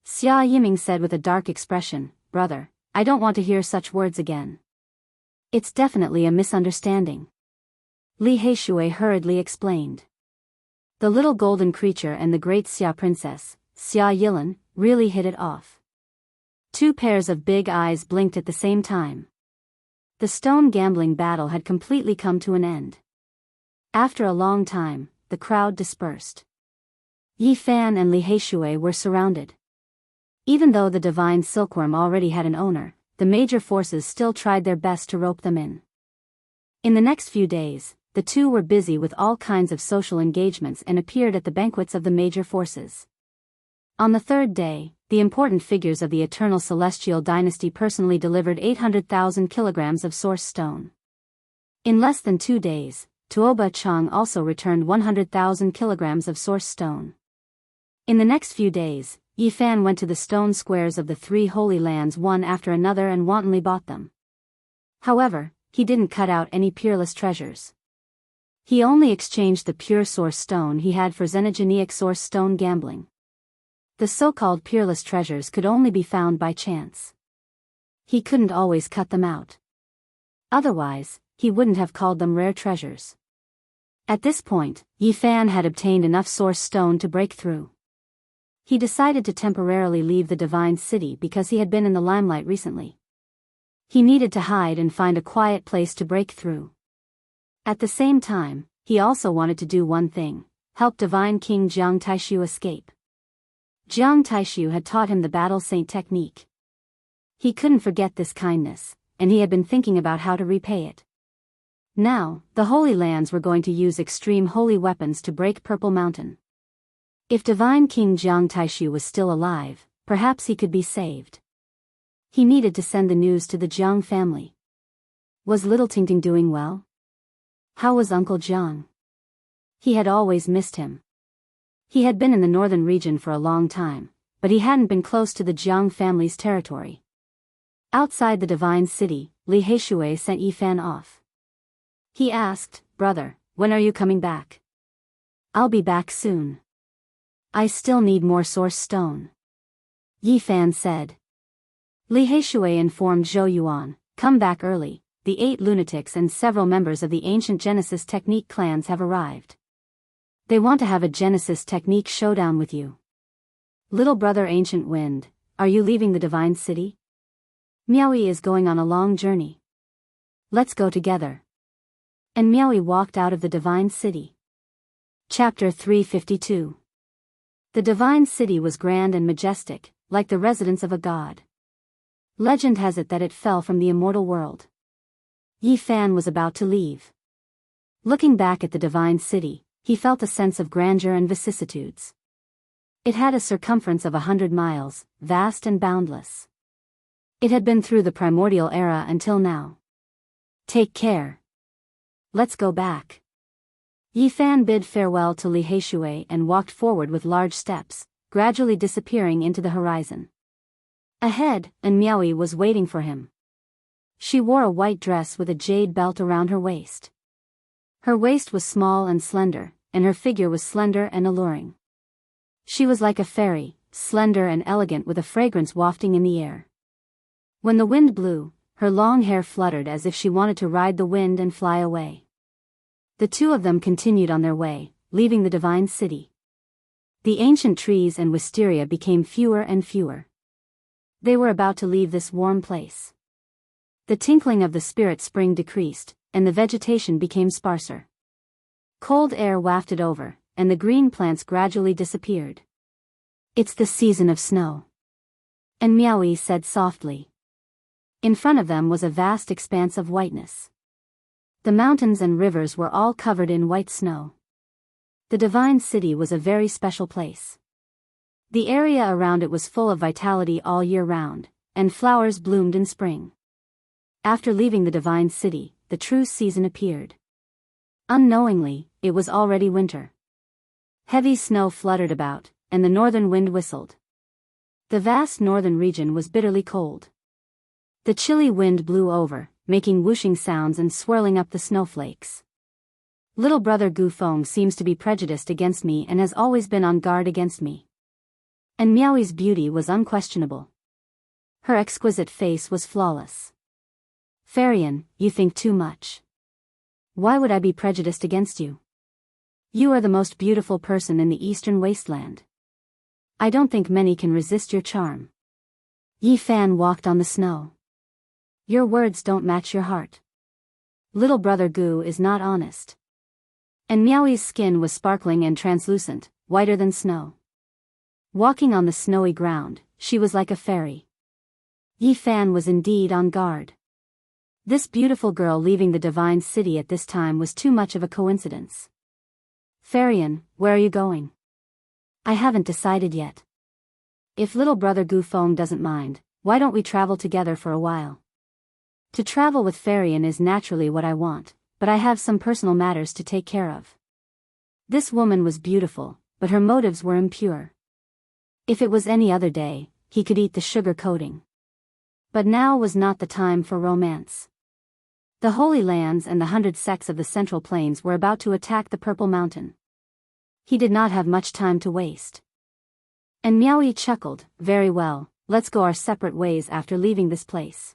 Xia Yiming said with a dark expression, "Brother, I don't want to hear such words again. It's definitely a misunderstanding." Li Heishui hurriedly explained. The little golden creature and the great Xia princess, Xia Yilan, really hit it off. Two pairs of big eyes blinked at the same time. The stone gambling battle had completely come to an end. After a long time, the crowd dispersed. Yi Fan and Li Heishui were surrounded. Even though the divine silkworm already had an owner, the major forces still tried their best to rope them in. In the next few days, the two were busy with all kinds of social engagements and appeared at the banquets of the major forces. On the third day, the important figures of the Eternal Celestial Dynasty personally delivered 800,000 kilograms of source stone. In less than 2 days, Tuoba Chang also returned 100,000 kilograms of source stone. In the next few days, Yi Fan went to the stone squares of the 3 Holy Lands one after another and wantonly bought them. However, he didn't cut out any peerless treasures. He only exchanged the pure source stone he had for xenogenic source stone gambling. The so-called peerless treasures could only be found by chance. He couldn't always cut them out. Otherwise, he wouldn't have called them rare treasures. At this point, Yi Fan had obtained enough source stone to break through. He decided to temporarily leave the Divine City because he had been in the limelight recently. He needed to hide and find a quiet place to break through. At the same time, he also wanted to do one thing: help Divine King Jiang Taishu escape. Jiang Taishu had taught him the battle saint technique. He couldn't forget this kindness, and he had been thinking about how to repay it. Now, the Holy Lands were going to use extreme holy weapons to break Purple Mountain. If Divine King Jiang Taishu was still alive, perhaps he could be saved. He needed to send the news to the Jiang family. Was little Tingting doing well? How was Uncle Jiang? He had always missed him. He had been in the northern region for a long time, but he hadn't been close to the Jiang family's territory. Outside the Divine City, Li Heishui sent Yi Fan off. He asked, "Brother, when are you coming back?" "I'll be back soon. I still need more source stone," Yi Fan said. Li Heishui informed Zhou Yuan, "Come back early. The 8 lunatics and several members of the ancient Genesis technique clans have arrived. They want to have a Genesis technique showdown with you." "Little brother Ancient Wind, are you leaving the Divine City?" "Miaoyi is going on a long journey. Let's go together." And Miaoyi walked out of the Divine City. Chapter 352. The Divine City was grand and majestic, like the residence of a god. Legend has it that it fell from the immortal world. Yi Fan was about to leave. Looking back at the Divine City, he felt a sense of grandeur and vicissitudes. It had a circumference of 100 miles, vast and boundless. It had been through the primordial era until now. "Take care. Let's go back." Yi Fan bid farewell to Li Heishui and walked forward with large steps, gradually disappearing into the horizon. Ahead, and Miaoyi was waiting for him. She wore a white dress with a jade belt around her waist. Her waist was small and slender, and her figure was slender and alluring. She was like a fairy, slender and elegant with a fragrance wafting in the air. When the wind blew, her long hair fluttered as if she wanted to ride the wind and fly away. The two of them continued on their way, leaving the Divine City. The ancient trees and wisteria became fewer and fewer. They were about to leave this warm place. The tinkling of the spirit spring decreased, and the vegetation became sparser. Cold air wafted over, and the green plants gradually disappeared. "It's the season of snow," and Miaoyi said softly. In front of them was a vast expanse of whiteness. The mountains and rivers were all covered in white snow. The Divine City was a very special place. The area around it was full of vitality all year round, and flowers bloomed in spring. After leaving the divine city, the true season appeared. Unknowingly, it was already winter. Heavy snow fluttered about, and the northern wind whistled. The vast northern region was bitterly cold. The chilly wind blew over, making whooshing sounds and swirling up the snowflakes. Little brother Gufeng seems to be prejudiced against me and has always been on guard against me. And Meowie's beauty was unquestionable. Her exquisite face was flawless. Farian, you think too much. Why would I be prejudiced against you? You are the most beautiful person in the eastern wasteland. I don't think many can resist your charm. Yi Fan walked on the snow. Your words don't match your heart. Little brother Gu is not honest. And Meowie's skin was sparkling and translucent, whiter than snow. Walking on the snowy ground, she was like a fairy. Yi Fan was indeed on guard. This beautiful girl leaving the divine city at this time was too much of a coincidence. Farian, where are you going? I haven't decided yet. If little brother Gufeng doesn't mind, why don't we travel together for a while? To travel with Farian is naturally what I want, but I have some personal matters to take care of. This woman was beautiful, but her motives were impure. If it was any other day, he could eat the sugar coating. But now was not the time for romance. The Holy Lands and the 100 sects of the Central Plains were about to attack the Purple Mountain. He did not have much time to waste. And Meowie chuckled, very well, let's go our separate ways after leaving this place.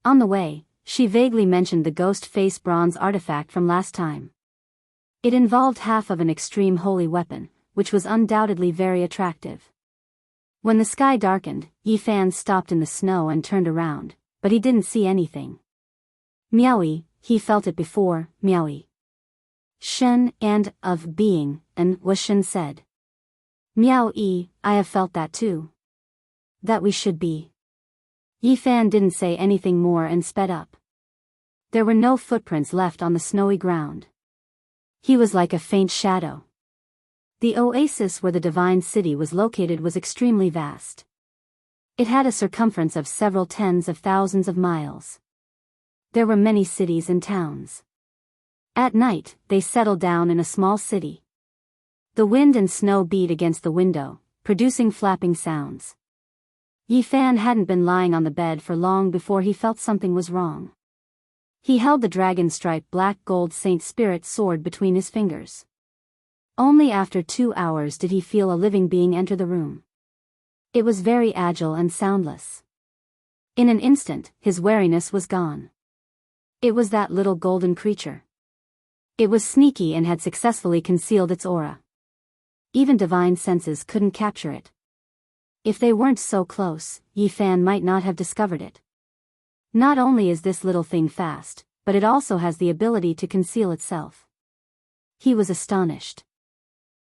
On the way, she vaguely mentioned the ghost face bronze artifact from last time. It involved half of an extreme holy weapon, which was undoubtedly very attractive. When the sky darkened, Yi Fan stopped in the snow and turned around, but he didn't see anything. Meowie, he felt it before, Meowie. Shen, and, of being, and was Shen said. Meowie, I have felt that too. That we should be. Yi Fan didn't say anything more and sped up. There were no footprints left on the snowy ground. He was like a faint shadow. The oasis where the divine city was located was extremely vast. It had a circumference of several tens of thousands of miles. There were many cities and towns. At night, they settled down in a small city. The wind and snow beat against the window, producing flapping sounds. Yi Fan hadn't been lying on the bed for long before he felt something was wrong. He held the dragon-striped black-gold Saint Spirit sword between his fingers. Only after 2 hours did he feel a living being enter the room. It was very agile and soundless. In an instant, his wariness was gone. It was that little golden creature. It was sneaky and had successfully concealed its aura. Even divine senses couldn't capture it. If they weren't so close, Yi Fan might not have discovered it. Not only is this little thing fast, but it also has the ability to conceal itself. He was astonished.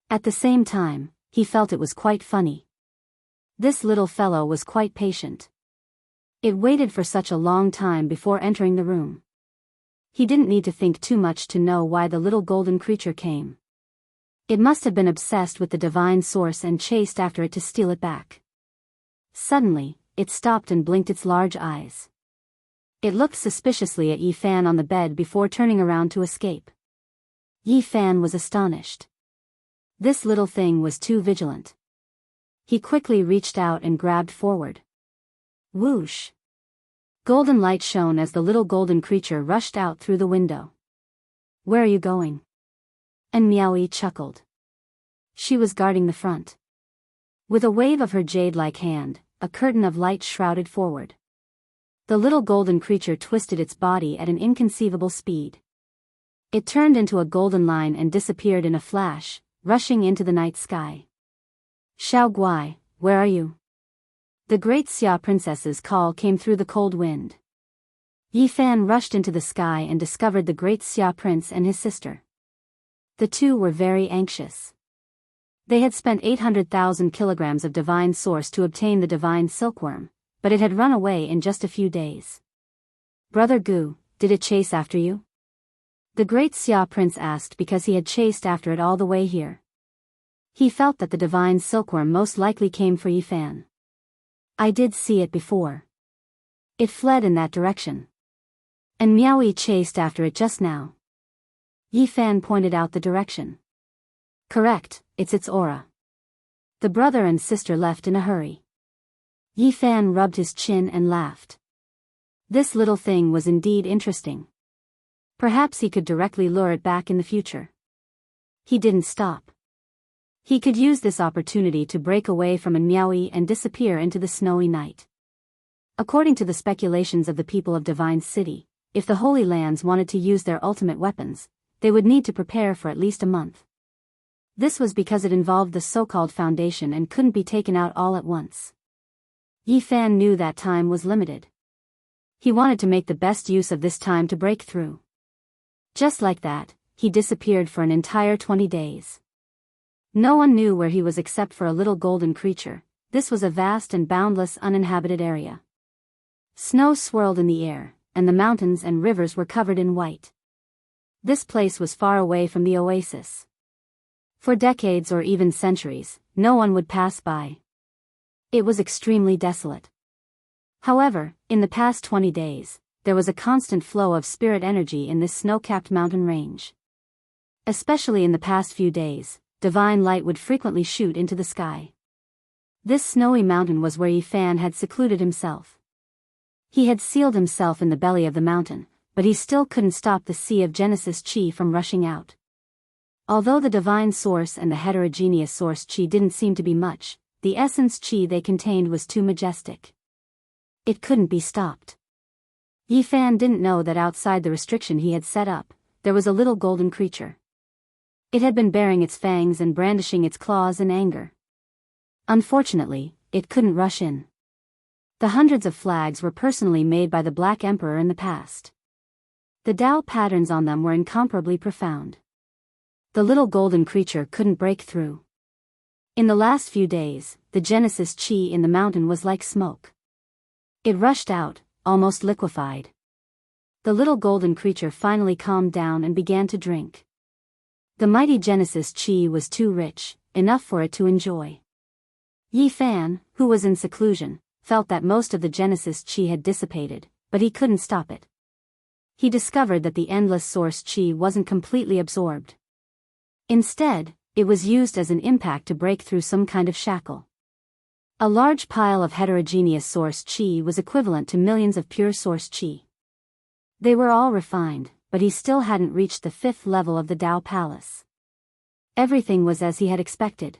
At the same time, he felt it was quite funny. This little fellow was quite patient. It waited for such a long time before entering the room. He didn't need to think too much to know why the little golden creature came. It must have been obsessed with the divine source and chased after it to steal it back. Suddenly, it stopped and blinked its large eyes. It looked suspiciously at Yi Fan on the bed before turning around to escape. Yi Fan was astonished. This little thing was too vigilant. He quickly reached out and grabbed forward. Whoosh! Golden light shone as the little golden creature rushed out through the window. Where are you going? And Meowie chuckled. She was guarding the front. With a wave of her jade-like hand, a curtain of light shrouded forward. The little golden creature twisted its body at an inconceivable speed. It turned into a golden line and disappeared in a flash, rushing into the night sky. Xiao Guai, where are you? The great Xia princess's call came through the cold wind. Yi Fan rushed into the sky and discovered the great Xia prince and his sister. The two were very anxious. They had spent 800,000 kilograms of divine source to obtain the divine silkworm, but it had run away in just a few days. Brother Gu, did it chase after you? The great Xia prince asked because he had chased after it all the way here. He felt that the divine silkworm most likely came for Yi Fan. I did see it before. It fled in that direction. And Meowie chased after it just now. Yi Fan pointed out the direction. Correct, it's its aura. The brother and sister left in a hurry. Yi Fan rubbed his chin and laughed. This little thing was indeed interesting. Perhaps he could directly lure it back in the future. He didn't stop. He could use this opportunity to break away from Meowie and disappear into the snowy night. According to the speculations of the people of Divine City, if the Holy Lands wanted to use their ultimate weapons, they would need to prepare for at least a month. This was because it involved the so-called foundation and couldn't be taken out all at once. Yi Fan knew that time was limited. He wanted to make the best use of this time to break through. Just like that, he disappeared for an entire 20 days. No one knew where he was except for a little golden creature. This was a vast and boundless uninhabited area. Snow swirled in the air, and the mountains and rivers were covered in white. This place was far away from the oasis. For decades or even centuries, no one would pass by. It was extremely desolate. However, in the past 20 days, there was a constant flow of spirit energy in this snow-capped mountain range. Especially in the past few days, divine light would frequently shoot into the sky. This snowy mountain was where Yi Fan had secluded himself. He had sealed himself in the belly of the mountain, but he still couldn't stop the sea of Genesis Chi from rushing out. Although the divine source and the heterogeneous source Chi didn't seem to be much, the essence Chi they contained was too majestic. It couldn't be stopped. Yi Fan didn't know that outside the restriction he had set up, there was a little golden creature. It had been baring its fangs and brandishing its claws in anger. Unfortunately, it couldn't rush in. The hundreds of flags were personally made by the Black Emperor in the past. The Tao patterns on them were incomparably profound. The little golden creature couldn't break through. In the last few days, the Genesis Chi in the mountain was like smoke. It rushed out, almost liquefied. The little golden creature finally calmed down and began to drink. The mighty Genesis Chi was too rich, enough for it to enjoy. Yi Fan, who was in seclusion, felt that most of the Genesis Chi had dissipated, but he couldn't stop it. He discovered that the endless source Chi wasn't completely absorbed. Instead, it was used as an impact to break through some kind of shackle. A large pile of heterogeneous source Chi was equivalent to millions of pure source Chi. They were all refined, but he still hadn't reached the 5th level of the Tao Palace. Everything was as he had expected.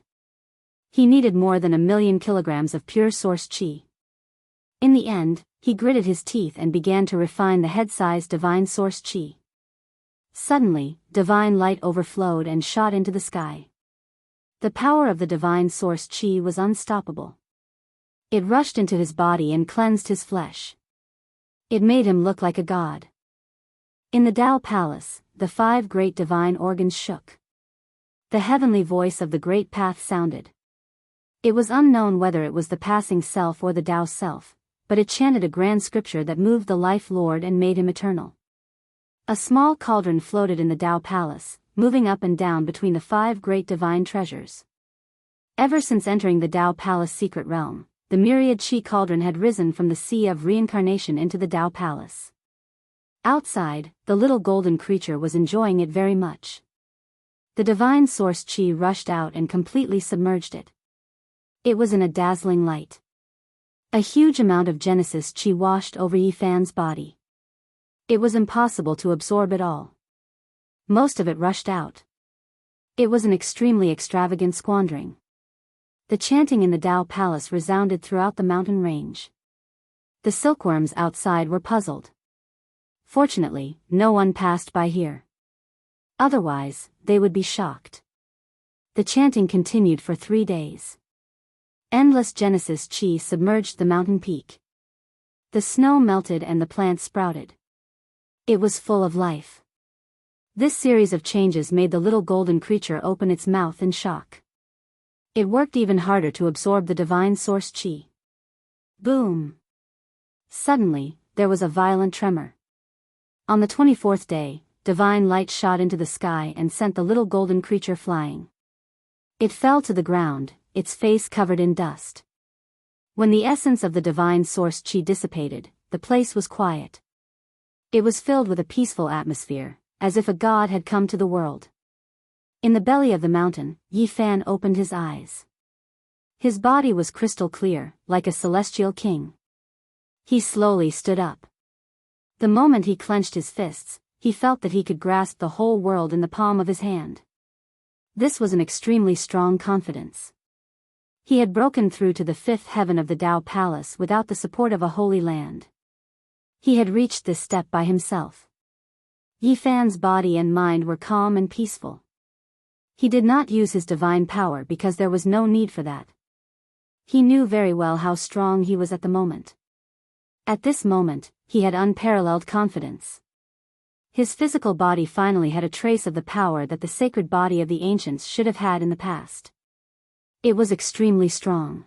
He needed more than 1,000,000 kilograms of pure source Chi. In the end, he gritted his teeth and began to refine the head-sized divine source Chi. Suddenly, divine light overflowed and shot into the sky. The power of the divine source Chi was unstoppable. It rushed into his body and cleansed his flesh. It made him look like a god. In the Tao Palace, the 5 great divine organs shook. The heavenly voice of the Great Path sounded. It was unknown whether it was the passing self or the Tao self, but it chanted a grand scripture that moved the Life Lord and made him eternal. A small cauldron floated in the Tao Palace, moving up and down between the 5 great divine treasures. Ever since entering the Tao Palace secret realm, the myriad Chi cauldron had risen from the sea of reincarnation into the Tao Palace. Outside, the little golden creature was enjoying it very much. The divine source Chi rushed out and completely submerged it. It was in a dazzling light. A huge amount of Genesis Chi washed over Yi Fan's body. It was impossible to absorb it all. Most of it rushed out. It was an extremely extravagant squandering. The chanting in the Tao Palace resounded throughout the mountain range. The silkworms outside were puzzled. Fortunately, no one passed by here. Otherwise, they would be shocked. The chanting continued for 3 days. Endless Genesis Chi submerged the mountain peak. The snow melted and the plants sprouted. It was full of life. This series of changes made the little golden creature open its mouth in shock. It worked even harder to absorb the divine source Chi. Boom! Suddenly, there was a violent tremor. On the 24th day, divine light shot into the sky and sent the little golden creature flying. It fell to the ground, its face covered in dust. When the essence of the divine source chi dissipated, the place was quiet. It was filled with a peaceful atmosphere, as if a god had come to the world. In the belly of the mountain, Yi Fan opened his eyes. His body was crystal clear, like a celestial king. He slowly stood up. The moment he clenched his fists, he felt that he could grasp the whole world in the palm of his hand. This was an extremely strong confidence. He had broken through to the fifth heaven of the Tao Palace without the support of a holy land. He had reached this step by himself. Yi Fan's body and mind were calm and peaceful. He did not use his divine power because there was no need for that. He knew very well how strong he was at the moment. At this moment, he had unparalleled confidence. His physical body finally had a trace of the power that the sacred body of the ancients should have had in the past. It was extremely strong.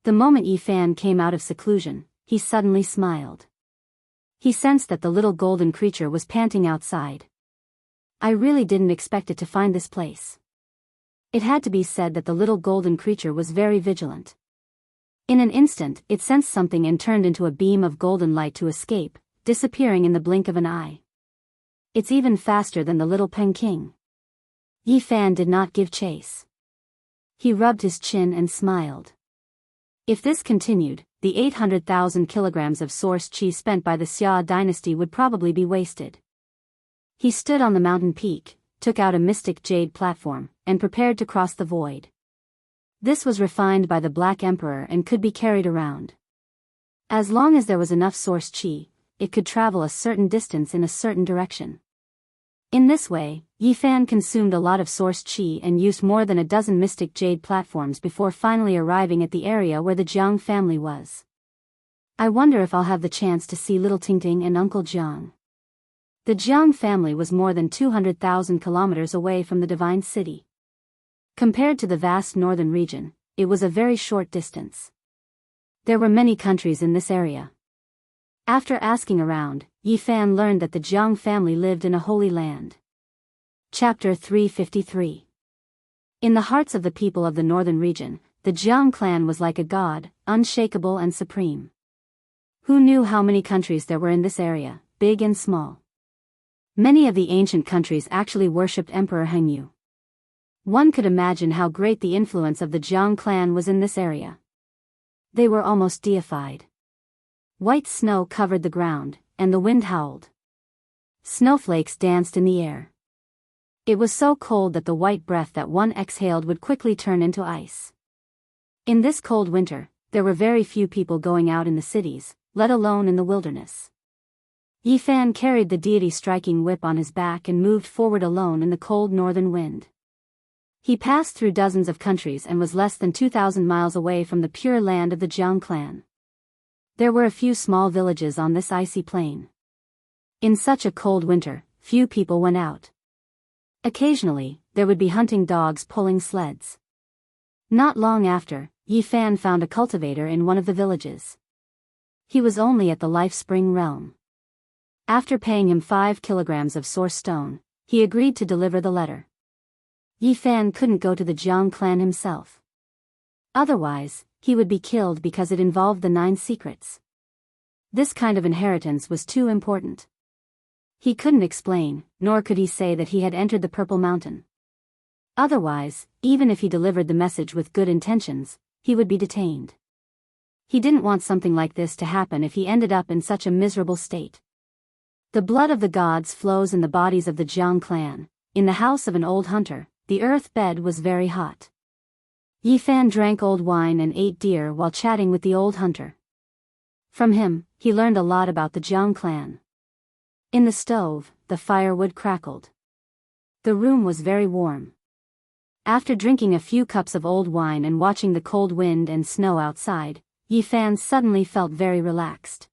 The moment Yi Fan came out of seclusion, he suddenly smiled. He sensed that the little golden creature was panting outside. I really didn't expect it to find this place. It had to be said that the little golden creature was very vigilant. In an instant, it sensed something and turned into a beam of golden light to escape, disappearing in the blink of an eye. It's even faster than the little Peking. Yi Fan did not give chase. He rubbed his chin and smiled. If this continued, the 800,000 kilograms of source chi spent by the Xia dynasty would probably be wasted. He stood on the mountain peak, took out a mystic jade platform, and prepared to cross the void. This was refined by the Black Emperor and could be carried around. As long as there was enough source chi, it could travel a certain distance in a certain direction. In this way, Yi Fan consumed a lot of source chi and used more than a dozen mystic jade platforms before finally arriving at the area where the Jiang family was. I wonder if I'll have the chance to see little Tingting and Uncle Jiang. The Jiang family was more than 200,000 kilometers away from the Divine City. Compared to the vast northern region, it was a very short distance. There were many countries in this area. After asking around, Yi Fan learned that the Jiang family lived in a holy land. Chapter 353. In the hearts of the people of the northern region, the Jiang clan was like a god, unshakable and supreme. Who knew how many countries there were in this area, big and small? Many of the ancient countries actually worshipped Emperor Hengyu. One could imagine how great the influence of the Jiang clan was in this area. They were almost deified. White snow covered the ground, and the wind howled. Snowflakes danced in the air. It was so cold that the white breath that one exhaled would quickly turn into ice. In this cold winter, there were very few people going out in the cities, let alone in the wilderness. Yi Fan carried the deity-striking whip on his back and moved forward alone in the cold northern wind. He passed through dozens of countries and was less than 2,000 miles away from the pure land of the Jiang clan. There were a few small villages on this icy plain. In such a cold winter, few people went out. Occasionally, there would be hunting dogs pulling sleds. Not long after, Yi Fan found a cultivator in one of the villages. He was only at the Life Spring realm. After paying him 5 kilograms of source stone, he agreed to deliver the letter. Yi Fan couldn't go to the Jiang clan himself. Otherwise, he would be killed because it involved the 9 secrets. This kind of inheritance was too important. He couldn't explain, nor could he say that he had entered the Purple Mountain. Otherwise, even if he delivered the message with good intentions, he would be detained. He didn't want something like this to happen if he ended up in such a miserable state. The blood of the gods flows in the bodies of the Jiang clan. In the house of an old hunter, the earth bed was very hot. Yi Fan drank old wine and ate deer while chatting with the old hunter. From him, he learned a lot about the Jiang clan. In the stove, the firewood crackled. The room was very warm. After drinking a few cups of old wine and watching the cold wind and snow outside, Yi Fan suddenly felt very relaxed.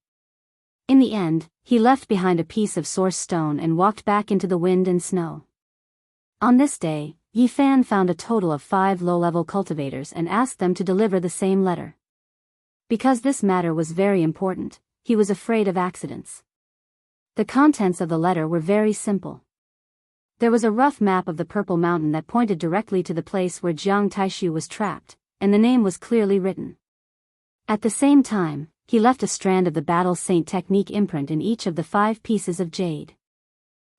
In the end, he left behind a piece of source stone and walked back into the wind and snow. On this day, Yi Fan found a total of 5 low-level cultivators and asked them to deliver the same letter. Because this matter was very important, he was afraid of accidents. The contents of the letter were very simple. There was a rough map of the Purple Mountain that pointed directly to the place where Jiang Taishu was trapped, and the name was clearly written. At the same time, he left a strand of the Battle Saint technique imprint in each of the 5 pieces of jade.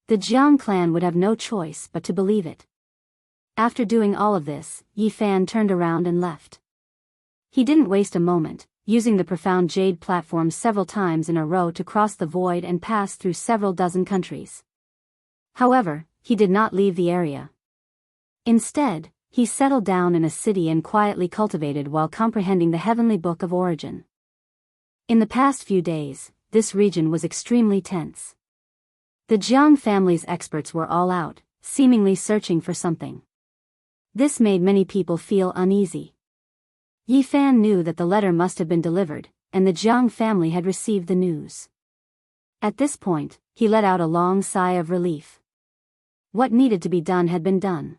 The Jiang clan would have no choice but to believe it. After doing all of this, Yi Fan turned around and left. He didn't waste a moment, using the profound jade platform several times in a row to cross the void and pass through several dozen countries. However, he did not leave the area. Instead, he settled down in a city and quietly cultivated while comprehending the heavenly book of origin. In the past few days, this region was extremely tense. The Jiang family's experts were all out, seemingly searching for something. This made many people feel uneasy. Yi Fan knew that the letter must have been delivered, and the Jiang family had received the news. At this point, he let out a long sigh of relief. What needed to be done had been done.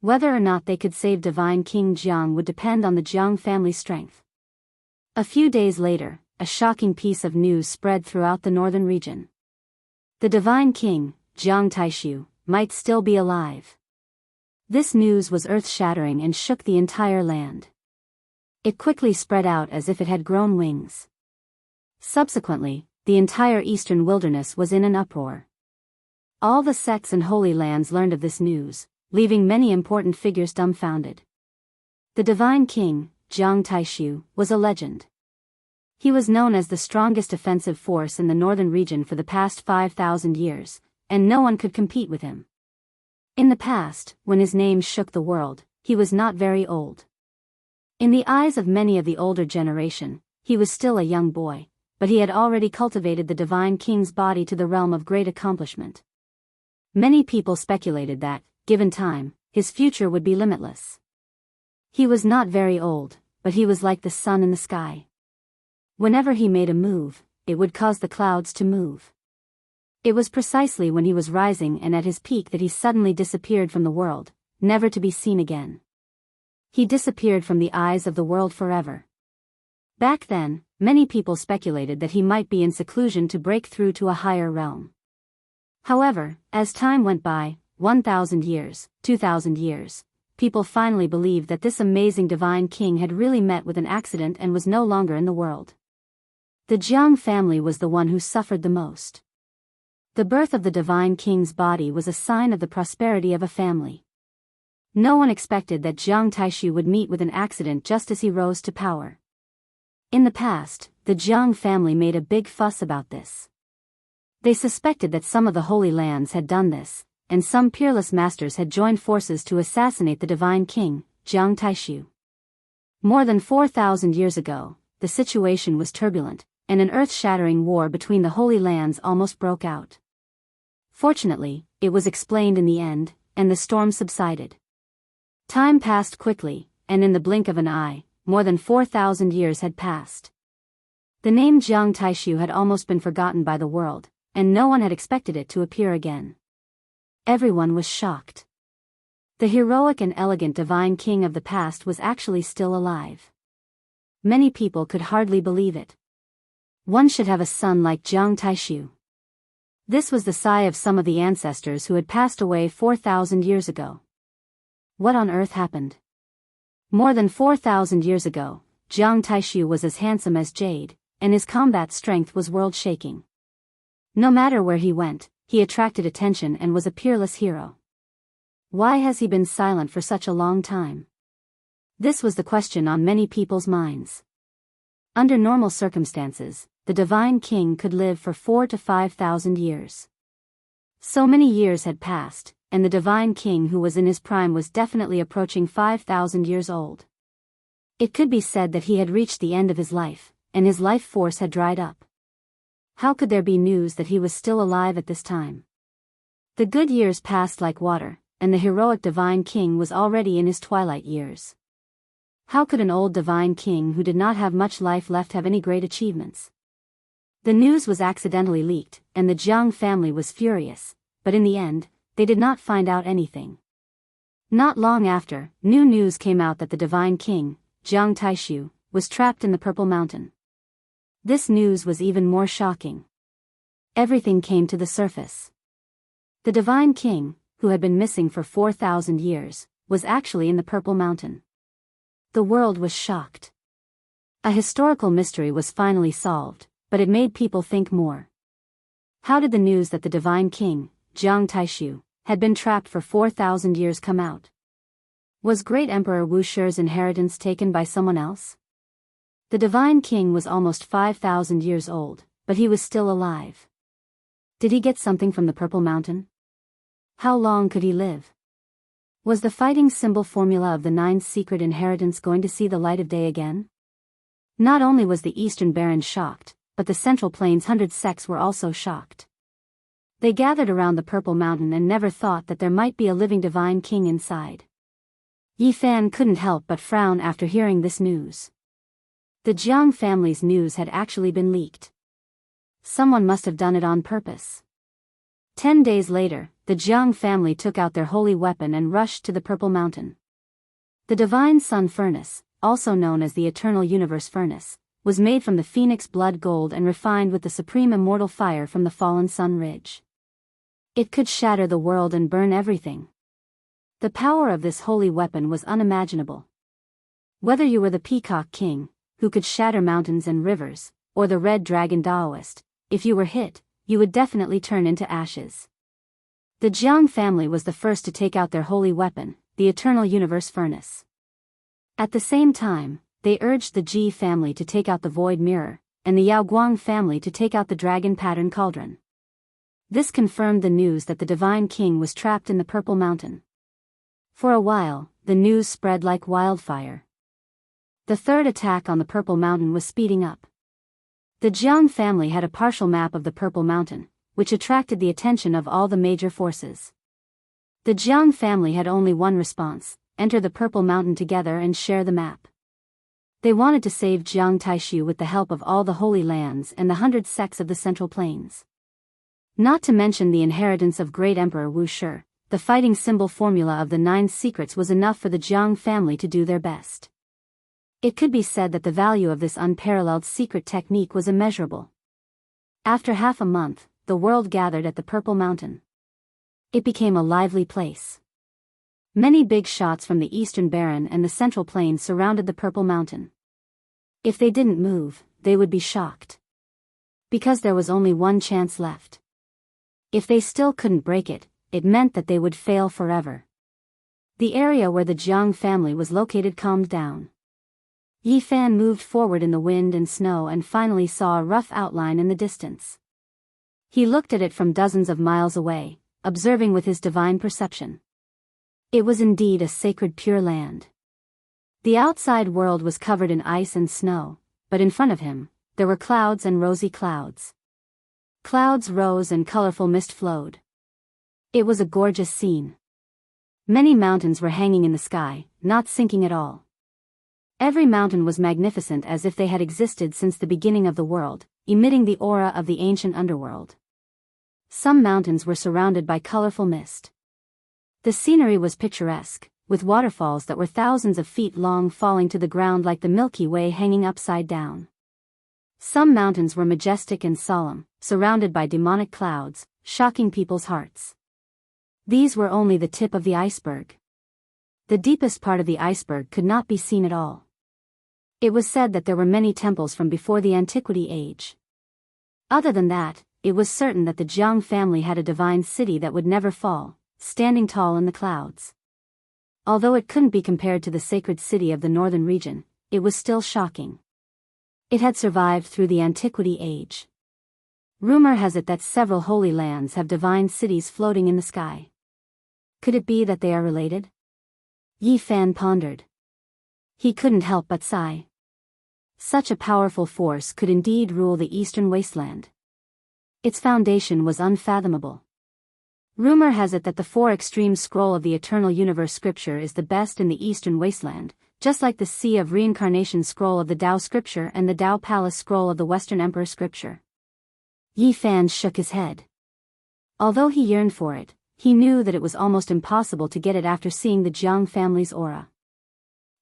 Whether or not they could save Divine King Jiang would depend on the Jiang family's strength. A few days later, a shocking piece of news spread throughout the northern region. The Divine King, Jiang Taishu, might still be alive. This news was earth-shattering and shook the entire land. It quickly spread out as if it had grown wings. Subsequently, the entire eastern wilderness was in an uproar. All the sects and holy lands learned of this news, leaving many important figures dumbfounded. The Divine King, Jiang Taishu, was a legend. He was known as the strongest offensive force in the northern region for the past 5,000 years, and no one could compete with him. In the past, when his name shook the world, he was not very old. In the eyes of many of the older generation, he was still a young boy, but he had already cultivated the Divine King's body to the realm of great accomplishment. Many people speculated that, given time, his future would be limitless. He was not very old, but he was like the sun in the sky. Whenever he made a move, it would cause the clouds to move. It was precisely when he was rising and at his peak that he suddenly disappeared from the world, never to be seen again. He disappeared from the eyes of the world forever. Back then, many people speculated that he might be in seclusion to break through to a higher realm. However, as time went by, 1,000 years, 2,000 years, people finally believed that this amazing Divine King had really met with an accident and was no longer in the world. The Jiang family was the one who suffered the most. The birth of the Divine King's body was a sign of the prosperity of a family. No one expected that Jiang Taishu would meet with an accident just as he rose to power. In the past, the Jiang family made a big fuss about this. They suspected that some of the Holy Lands had done this, and some peerless masters had joined forces to assassinate the Divine King, Jiang Taishu. More than 4,000 years ago, the situation was turbulent, and an earth-shattering war between the Holy Lands almost broke out. Fortunately, it was explained in the end, and the storm subsided. Time passed quickly, and in the blink of an eye, more than 4,000 years had passed. The name Jiang Taishu had almost been forgotten by the world, and no one had expected it to appear again. Everyone was shocked. The heroic and elegant Divine King of the past was actually still alive. Many people could hardly believe it. One should have a son like Jiang Taishu. This was the sigh of some of the ancestors who had passed away 4,000 years ago. What on earth happened? More than 4,000 years ago, Jiang Taishu was as handsome as jade, and his combat strength was world-shaking. No matter where he went, he attracted attention and was a peerless hero. Why has he been silent for such a long time? This was the question on many people's minds. Under normal circumstances, the Divine King could live for 4,000 to 5,000 years. So many years had passed, and the Divine King who was in his prime was definitely approaching 5,000 years old. It could be said that he had reached the end of his life, and his life force had dried up. How could there be news that he was still alive at this time? The good years passed like water, and the heroic Divine King was already in his twilight years. How could an old Divine King who did not have much life left have any great achievements? The news was accidentally leaked, and the Jiang family was furious, but in the end, they did not find out anything. Not long after, new news came out that the Divine King, Jiang Taishu, was trapped in the Purple Mountain. This news was even more shocking. Everything came to the surface. The Divine King, who had been missing for 4,000 years, was actually in the Purple Mountain. The world was shocked. A historical mystery was finally solved, but it made people think more. How did the news that the divine king, Jiang Taishu, had been trapped for 4,000 years come out? Was great Emperor Wu Shi's inheritance taken by someone else? The divine king was almost 5,000 years old, but he was still alive. Did he get something from the Purple Mountain? How long could he live? Was the fighting symbol formula of the 9's secret inheritance going to see the light of day again? Not only was the Eastern Barons shocked, but the Central Plains 100 sects were also shocked. They gathered around the Purple Mountain and never thought that there might be a living divine king inside. Yi Fan couldn't help but frown after hearing this news. The Jiang family's news had actually been leaked. Someone must have done it on purpose. 10 days later, the Jiang family took out their holy weapon and rushed to the Purple Mountain. The Divine Sun Furnace, also known as the Eternal Universe Furnace, was made from the phoenix blood gold and refined with the supreme immortal fire from the fallen sun ridge. It could shatter the world and burn everything. The power of this holy weapon was unimaginable. Whether you were the Peacock King, who could shatter mountains and rivers, or the Red Dragon Daoist, if you were hit, you would definitely turn into ashes. The Jiang family was the first to take out their holy weapon, the Eternal Universe Furnace. At the same time, they urged the Ji family to take out the Void Mirror, and the Yaoguang family to take out the Dragon Pattern Cauldron. This confirmed the news that the Divine King was trapped in the Purple Mountain. For a while, the news spread like wildfire. The third attack on the Purple Mountain was speeding up. The Jiang family had a partial map of the Purple Mountain, which attracted the attention of all the major forces. The Jiang family had only one response: enter the Purple Mountain together and share the map. They wanted to save Jiang Taishu with the help of all the Holy Lands and the 100 sects of the Central Plains. Not to mention the inheritance of great Emperor Wu Shi, the fighting symbol formula of the 9 secrets was enough for the Jiang family to do their best. It could be said that the value of this unparalleled secret technique was immeasurable. After half a month, the world gathered at the Purple Mountain. It became a lively place. Many big shots from the Eastern Baron and the Central Plain surrounded the Purple Mountain. If they didn't move, they would be shocked. Because there was only one chance left. If they still couldn't break it, it meant that they would fail forever. The area where the Jiang family was located calmed down. Yi Fan moved forward in the wind and snow and finally saw a rough outline in the distance. He looked at it from dozens of miles away, observing with his divine perception. It was indeed a sacred pure land. The outside world was covered in ice and snow, but in front of him, there were clouds and rosy clouds. Clouds rose and colorful mist flowed. It was a gorgeous scene. Many mountains were hanging in the sky, not sinking at all. Every mountain was magnificent as if they had existed since the beginning of the world, emitting the aura of the ancient underworld. Some mountains were surrounded by colorful mist. The scenery was picturesque, with waterfalls that were thousands of feet long falling to the ground like the Milky Way hanging upside down. Some mountains were majestic and solemn, surrounded by demonic clouds, shocking people's hearts. These were only the tip of the iceberg. The deepest part of the iceberg could not be seen at all. It was said that there were many temples from before the Antiquity Age. Other than that, it was certain that the Jiang family had a divine city that would never fall, standing tall in the clouds. Although it couldn't be compared to the sacred city of the northern region, it was still shocking. It had survived through the Antiquity Age. Rumor has it that several holy lands have divine cities floating in the sky. Could it be that they are related? Yi Fan pondered. He couldn't help but sigh. Such a powerful force could indeed rule the eastern wasteland. Its foundation was unfathomable. Rumor has it that the 4 Extreme Scroll of the Eternal Universe Scripture is the best in the Eastern Wasteland, just like the Sea of Reincarnation Scroll of the Tao Scripture and the Tao Palace Scroll of the Western Emperor Scripture. Yi Fan shook his head. Although he yearned for it, he knew that it was almost impossible to get it after seeing the Jiang family's aura.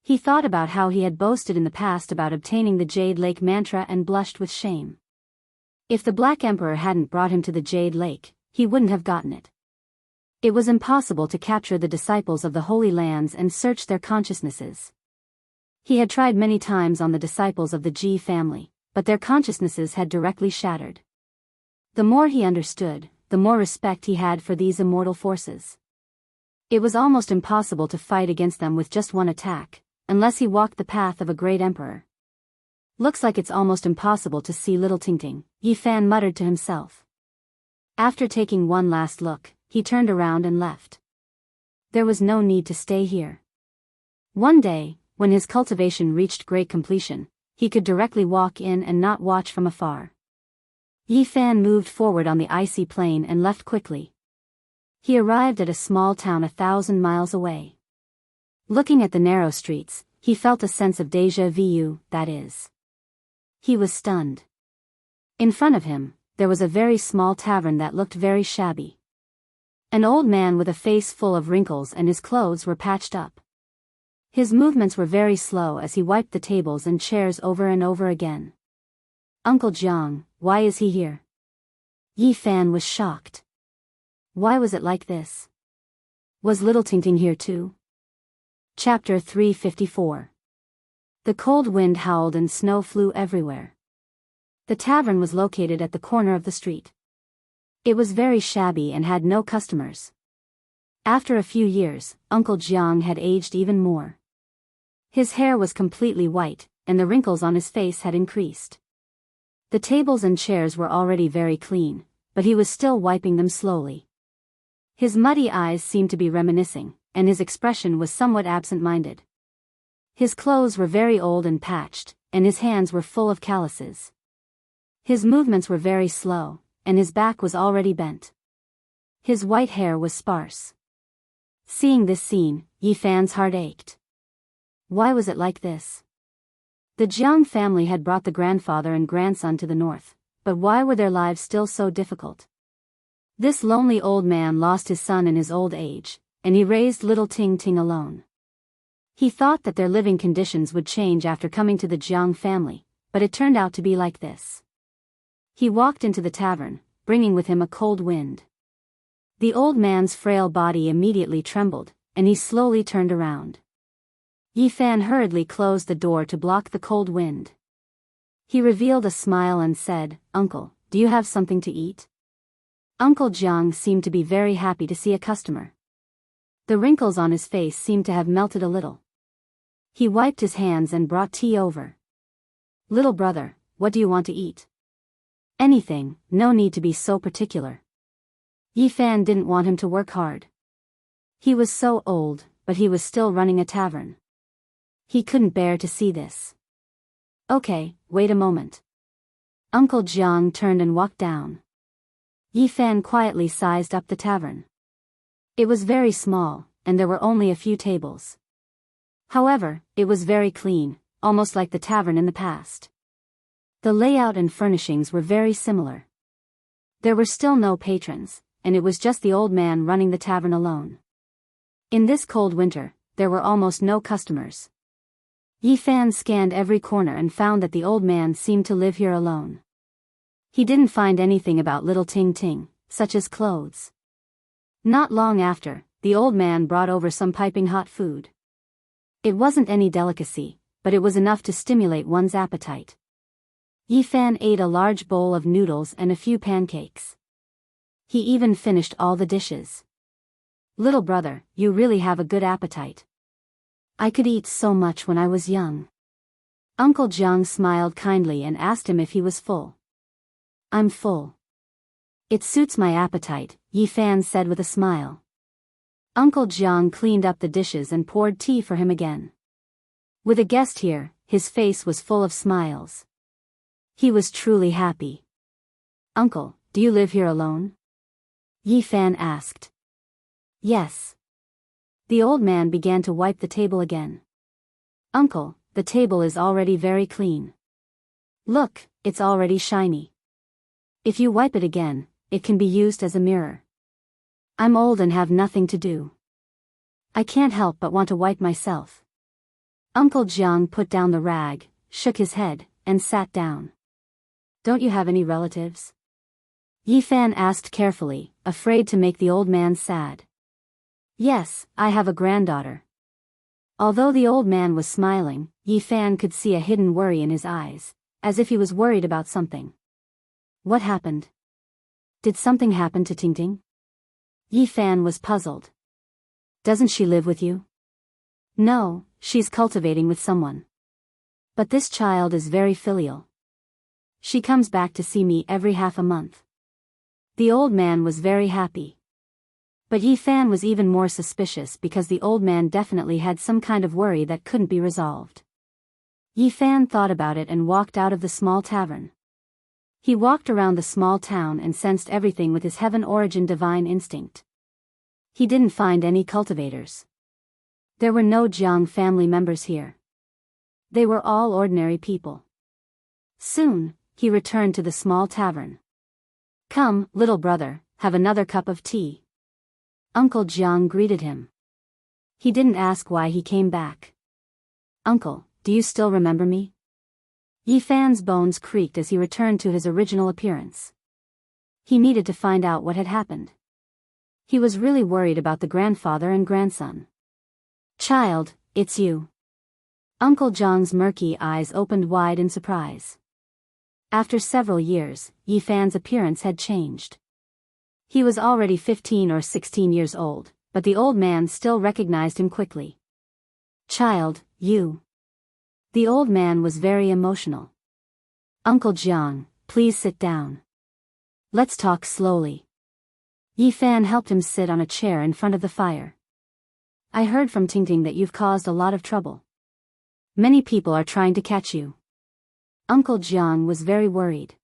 He thought about how he had boasted in the past about obtaining the Jade Lake mantra and blushed with shame. If the Black Emperor hadn't brought him to the Jade Lake, he wouldn't have gotten it. It was impossible to capture the disciples of the Holy Lands and search their consciousnesses. He had tried many times on the disciples of the Ji family, but their consciousnesses had directly shattered. The more he understood, the more respect he had for these immortal forces. It was almost impossible to fight against them with just one attack, unless he walked the path of a great emperor. Looks like it's almost impossible to see little Tingting, Yi Fan muttered to himself. After taking one last look, he turned around and left. There was no need to stay here. One day, when his cultivation reached great completion, he could directly walk in and not watch from afar. Yi Fan moved forward on the icy plain and left quickly. He arrived at a small town 1,000 miles away. Looking at the narrow streets, he felt a sense of déjà vu, that is. He was stunned. In front of him, there was a very small tavern that looked very shabby. An old man with a face full of wrinkles and his clothes were patched up. His movements were very slow as he wiped the tables and chairs over and over again. Uncle Jiang, why is he here? Yi Fan was shocked. Why was it like this? Was little Tingting here too? Chapter 354. The cold wind howled and snow flew everywhere. The tavern was located at the corner of the street. It was very shabby and had no customers. After a few years, Uncle Jiang had aged even more. His hair was completely white, and the wrinkles on his face had increased. The tables and chairs were already very clean, but he was still wiping them slowly. His muddy eyes seemed to be reminiscing, and his expression was somewhat absent-minded. His clothes were very old and patched, and his hands were full of calluses. His movements were very slow, and his back was already bent. His white hair was sparse. Seeing this scene, Yi Fan's heart ached. Why was it like this? The Jiang family had brought the grandfather and grandson to the north, but why were their lives still so difficult? This lonely old man lost his son in his old age, and he raised little Tingting alone. He thought that their living conditions would change after coming to the Jiang family, but it turned out to be like this. He walked into the tavern, bringing with him a cold wind. The old man's frail body immediately trembled, and he slowly turned around. Yi Fan hurriedly closed the door to block the cold wind. He revealed a smile and said, "Uncle, do you have something to eat?" Uncle Jiang seemed to be very happy to see a customer. The wrinkles on his face seemed to have melted a little. He wiped his hands and brought tea over. "Little brother, what do you want to eat?" "Anything, no need to be so particular." Yi Fan didn't want him to work hard. He was so old, but he was still running a tavern. He couldn't bear to see this. "Okay, wait a moment." Uncle Jiang turned and walked down. Yi Fan quietly sized up the tavern. It was very small, and there were only a few tables. However, it was very clean, almost like the tavern in the past. The layout and furnishings were very similar. There were still no patrons, and it was just the old man running the tavern alone. In this cold winter, there were almost no customers. Yi Fan scanned every corner and found that the old man seemed to live here alone. He didn't find anything about little Tingting, such as clothes. Not long after, the old man brought over some piping hot food. It wasn't any delicacy, but it was enough to stimulate one's appetite. Yi Fan ate a large bowl of noodles and a few pancakes. He even finished all the dishes. "Little brother, you really have a good appetite. I could eat so much when I was young." Uncle Jiang smiled kindly and asked him if he was full. "I'm full." "It suits my appetite," Yi Fan said with a smile. Uncle Jiang cleaned up the dishes and poured tea for him again. With a guest here, his face was full of smiles. He was truly happy. "Uncle, do you live here alone?" Yi Fan asked. "Yes." The old man began to wipe the table again. "Uncle, the table is already very clean. Look, it's already shiny. If you wipe it again, it can be used as a mirror. I'm old and have nothing to do. I can't help but want to wipe myself." Uncle Jiang put down the rag, shook his head, and sat down. "Don't you have any relatives?" Yi Fan asked carefully, afraid to make the old man sad. "Yes, I have a granddaughter." Although the old man was smiling, Yi Fan could see a hidden worry in his eyes, as if he was worried about something. What happened? Did something happen to Tingting? Yi Fan was puzzled. Doesn't she live with you? No, she's cultivating with someone. But this child is very filial. She comes back to see me every half a month. The old man was very happy. But Yi Fan was even more suspicious because the old man definitely had some kind of worry that couldn't be resolved. Yi Fan thought about it and walked out of the small tavern. He walked around the small town and sensed everything with his heaven-origin divine instinct. He didn't find any cultivators. There were no Jiang family members here. They were all ordinary people. Soon, he returned to the small tavern. Come, little brother, have another cup of tea. Uncle Jiang greeted him. He didn't ask why he came back. Uncle, do you still remember me? Yi Fan's bones creaked as he returned to his original appearance. He needed to find out what had happened. He was really worried about the grandfather and grandson. Child, it's you. Uncle Jiang's murky eyes opened wide in surprise. After several years, Yi Fan's appearance had changed. He was already 15 or 16 years old, but the old man still recognized him quickly. Child, you. The old man was very emotional. Uncle Jiang, please sit down. Let's talk slowly. Yi Fan helped him sit on a chair in front of the fire. I heard from Tingting that you've caused a lot of trouble. Many people are trying to catch you. Uncle Jiang was very worried.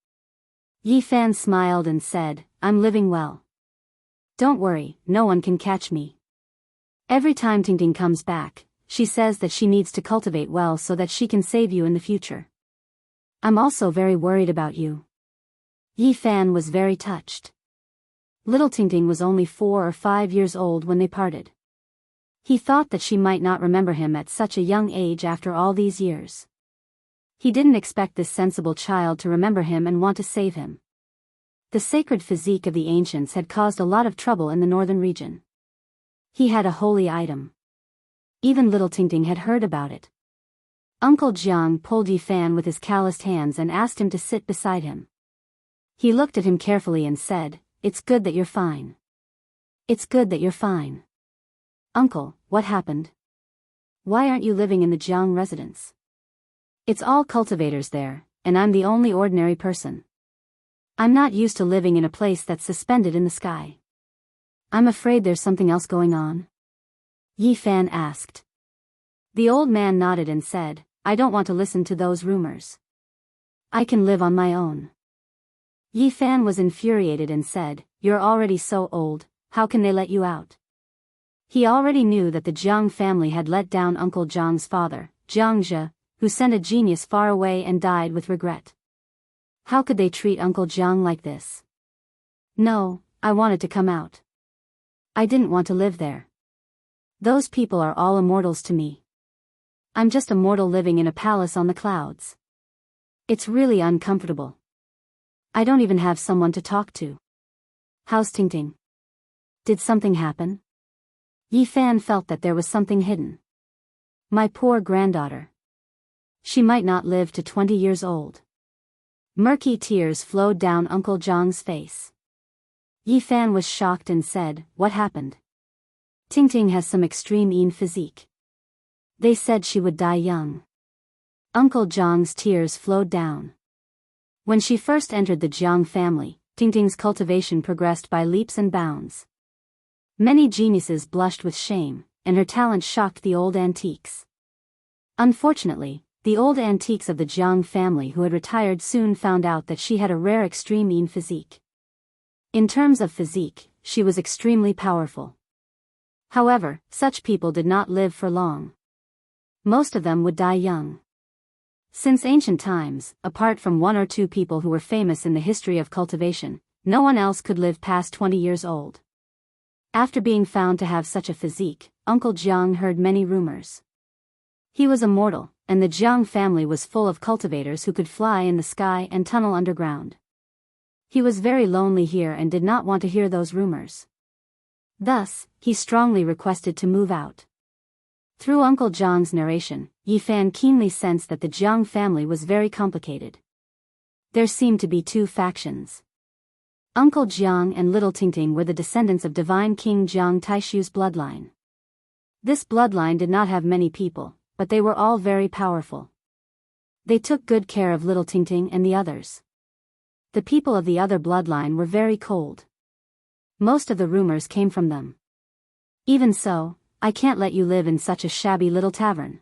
Yi Fan smiled and said, I'm living well. Don't worry, no one can catch me. Every time Tingting comes back, she says that she needs to cultivate well so that she can save you in the future. I'm also very worried about you. Yi Fan was very touched. Little Tingting was only 4 or 5 years old when they parted. He thought that she might not remember him at such a young age after all these years. He didn't expect this sensible child to remember him and want to save him. The sacred physique of the ancients had caused a lot of trouble in the northern region. He had a holy item. Even little Tingting had heard about it. Uncle Jiang pulled Yi Fan with his calloused hands and asked him to sit beside him. He looked at him carefully and said, It's good that you're fine. It's good that you're fine. Uncle, what happened? Why aren't you living in the Jiang residence? It's all cultivators there, and I'm the only ordinary person. I'm not used to living in a place that's suspended in the sky. I'm afraid there's something else going on. Yi Fan asked. The old man nodded and said, I don't want to listen to those rumors. I can live on my own. Yi Fan was infuriated and said, You're already so old, how can they let you out? He already knew that the Jiang family had let down Uncle Jiang's father, Jiang Zhe, who sent a genius far away and died with regret. How could they treat Uncle Jiang like this? No, I wanted to come out. I didn't want to live there. Those people are all immortals to me. I'm just a mortal living in a palace on the clouds. It's really uncomfortable. I don't even have someone to talk to. How's Tingting? Did something happen? Yi Fan felt that there was something hidden. My poor granddaughter. She might not live to 20 years old. Murky tears flowed down Uncle Jiang's face. Yi Fan was shocked and said, What happened? Tingting has some extreme physique. They said she would die young. Uncle Jiang's tears flowed down. When she first entered the Jiang family, Tingting's cultivation progressed by leaps and bounds. Many geniuses blushed with shame, and her talent shocked the old antiques. Unfortunately, the old antiques of the Jiang family who had retired soon found out that she had a rare extreme physique. In terms of physique, she was extremely powerful. However, such people did not live for long. Most of them would die young. Since ancient times, apart from 1 or 2 people who were famous in the history of cultivation, no one else could live past 20 years old. After being found to have such a physique, Uncle Jiang heard many rumors. He was immortal, and the Jiang family was full of cultivators who could fly in the sky and tunnel underground. He was very lonely here and did not want to hear those rumors. Thus, he strongly requested to move out. Through Uncle Jiang's narration, Yi Fan keenly sensed that the Jiang family was very complicated. There seemed to be two factions. Uncle Jiang and little Tingting were the descendants of divine King Jiang Taishu's bloodline. This bloodline did not have many people, but they were all very powerful. They took good care of little Tingting and the others. The people of the other bloodline were very cold. Most of the rumors came from them. Even so, I can't let you live in such a shabby little tavern.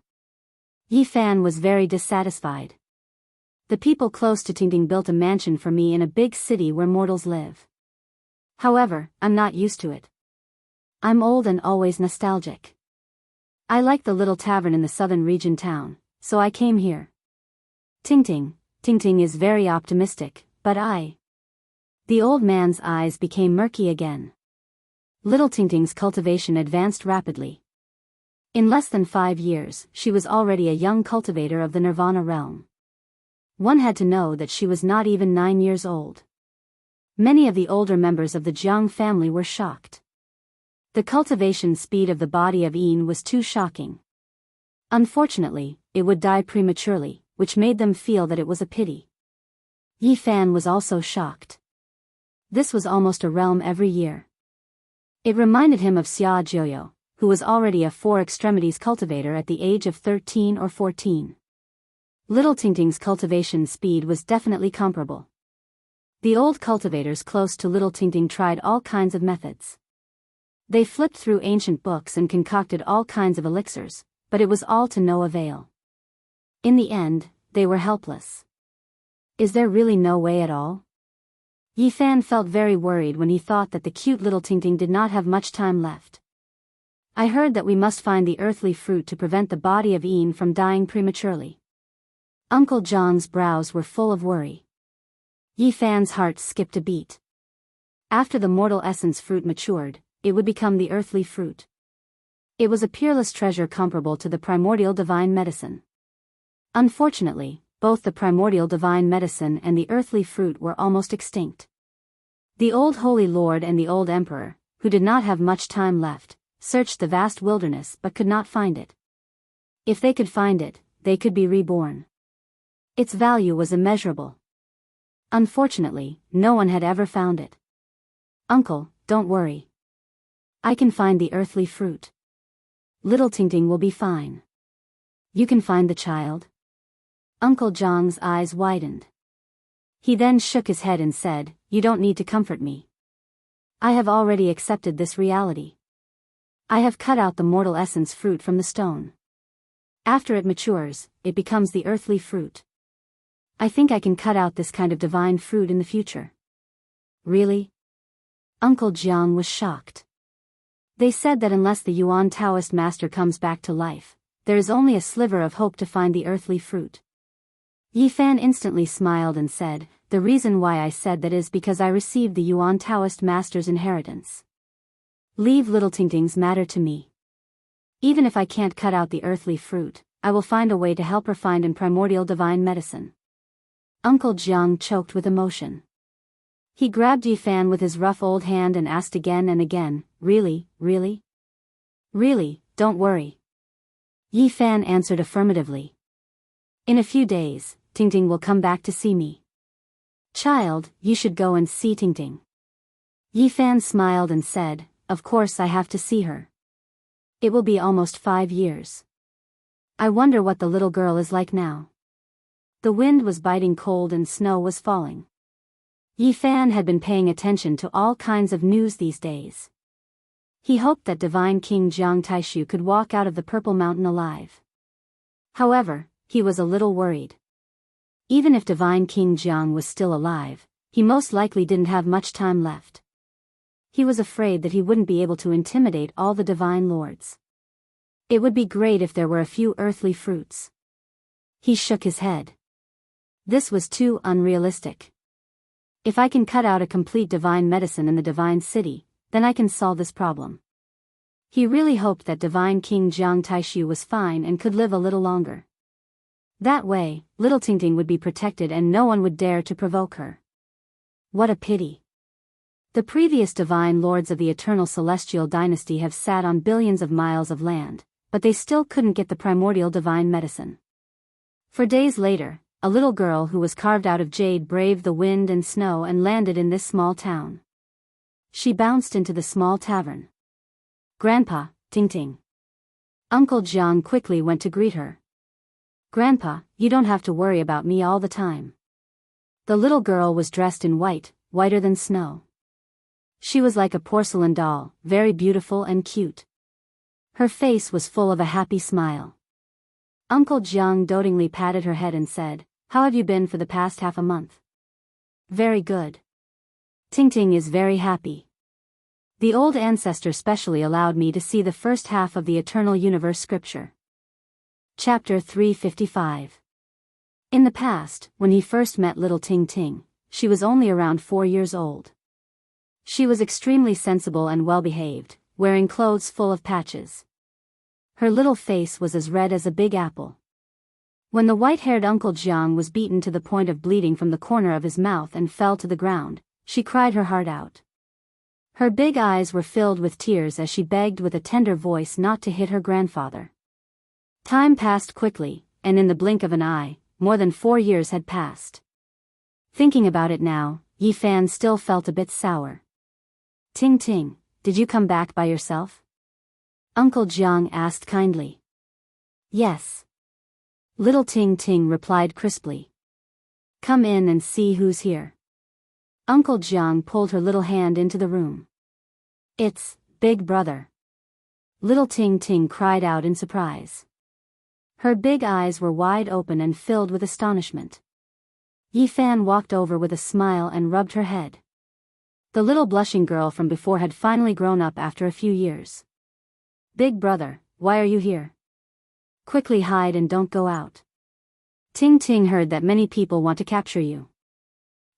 Yi Fan was very dissatisfied. The people close to Tingting built a mansion for me in a big city where mortals live. However, I'm not used to it. I'm old and always nostalgic. I like the little tavern in the southern region town, so I came here. Tingting is very optimistic, but The old man's eyes became murky again. Little Tingting's cultivation advanced rapidly. In less than 5 years, she was already a young cultivator of the Nirvana realm. One had to know that she was not even 9 years old. Many of the older members of the Jiang family were shocked. The cultivation speed of the body of Yin was too shocking. Unfortunately, it would die prematurely, which made them feel that it was a pity. Yi Fan was also shocked. This was almost a realm every year. It reminded him of Xia Jiuyo, who was already a 4 extremities cultivator at the age of 13 or 14. Little Tingting's cultivation speed was definitely comparable. The old cultivators close to Little Tingting tried all kinds of methods. They flipped through ancient books and concocted all kinds of elixirs, but it was all to no avail. In the end, they were helpless. Is there really no way at all? Yi Fan felt very worried when he thought that the cute little Tingting did not have much time left. I heard that we must find the earthly fruit to prevent the body of Yin from dying prematurely. Uncle Jiang's brows were full of worry. Yi Fan's heart skipped a beat. After the mortal essence fruit matured, it would become the earthly fruit. It was a peerless treasure comparable to the primordial divine medicine. Unfortunately, both the primordial divine medicine and the earthly fruit were almost extinct. The old holy lord and the old emperor, who did not have much time left, searched the vast wilderness but could not find it. If they could find it, they could be reborn. Its value was immeasurable. Unfortunately, no one had ever found it. Uncle, don't worry. I can find the earthly fruit. Little Tingting will be fine. You can find the child? Uncle Jiang's eyes widened. He then shook his head and said, "You don't need to comfort me. I have already accepted this reality. I have cut out the mortal essence fruit from the stone. After it matures, it becomes the earthly fruit. I think I can cut out this kind of divine fruit in the future." Really? Uncle Jiang was shocked. They said that unless the Yuan Taoist master comes back to life, there is only a sliver of hope to find the earthly fruit. Yi Fan instantly smiled and said, "The reason why I said that is because I received the Yuan Taoist master's inheritance. Leave Little Tingting's matter to me. Even if I can't cut out the earthly fruit, I will find a way to help her find in primordial divine medicine." Uncle Jiang choked with emotion. He grabbed Yi Fan with his rough old hand and asked again and again, "Really, really? Really, don't worry." Yi Fan answered affirmatively. "In a few days, Tingting will come back to see me. Child, you should go and see Tingting." Yi Fan smiled and said, "Of course I have to see her. It will be almost 5 years. I wonder what the little girl is like now." The wind was biting cold and snow was falling. Yi Fan had been paying attention to all kinds of news these days. He hoped that divine King Jiang Taishu could walk out of the Purple Mountain alive. However, he was a little worried. Even if divine King Jiang was still alive, he most likely didn't have much time left. He was afraid that he wouldn't be able to intimidate all the divine lords. It would be great if there were a few earthly fruits. He shook his head. This was too unrealistic. If I can cut out a complete divine medicine in the divine city, then I can solve this problem. He really hoped that divine King Jiang Taishu was fine and could live a little longer. That way, Little Tingting would be protected and no one would dare to provoke her. What a pity. The previous divine lords of the eternal celestial dynasty have sat on billions of miles of land, but they still couldn't get the primordial divine medicine. For days later, a little girl who was carved out of jade braved the wind and snow and landed in this small town. She bounced into the small tavern. "Grandpa, Ting Ting." Uncle Jiang quickly went to greet her. "Grandpa, you don't have to worry about me all the time." The little girl was dressed in white, whiter than snow. She was like a porcelain doll, very beautiful and cute. Her face was full of a happy smile. Uncle Jiang dotingly patted her head and said, "How have you been for the past half a month?" "Very good. Ting Ting is very happy. The old ancestor specially allowed me to see the first half of the Eternal Universe scripture." Chapter 355. In the past, when he first met little Ting Ting, she was only around 4 years old. She was extremely sensible and well-behaved, wearing clothes full of patches. Her little face was as red as a big apple. When the white-haired Uncle Jiang was beaten to the point of bleeding from the corner of his mouth and fell to the ground, she cried her heart out. Her big eyes were filled with tears as she begged with a tender voice not to hit her grandfather. Time passed quickly, and in the blink of an eye, more than 4 years had passed. Thinking about it now, Yi Fan still felt a bit sour. "Ting Ting, did you come back by yourself?" Uncle Jiang asked kindly. "Yes." Little Ting Ting replied crisply. "Come in and see who's here." Uncle Jiang pulled her little hand into the room. "It's Big Brother." Little Ting Ting cried out in surprise. Her big eyes were wide open and filled with astonishment. Yi Fan walked over with a smile and rubbed her head. The little blushing girl from before had finally grown up after a few years. "Big Brother, why are you here? Quickly hide and don't go out. Ting Ting heard that many people want to capture you."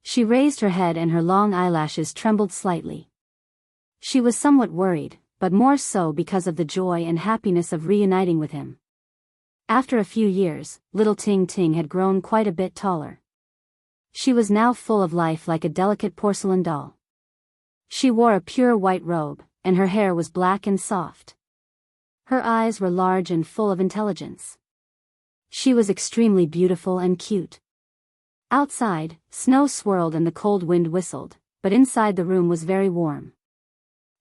She raised her head and her long eyelashes trembled slightly. She was somewhat worried, but more so because of the joy and happiness of reuniting with him. After a few years, little Ting Ting had grown quite a bit taller. She was now full of life like a delicate porcelain doll. She wore a pure white robe, and her hair was black and soft. Her eyes were large and full of intelligence. She was extremely beautiful and cute. Outside, snow swirled and the cold wind whistled, but inside the room was very warm.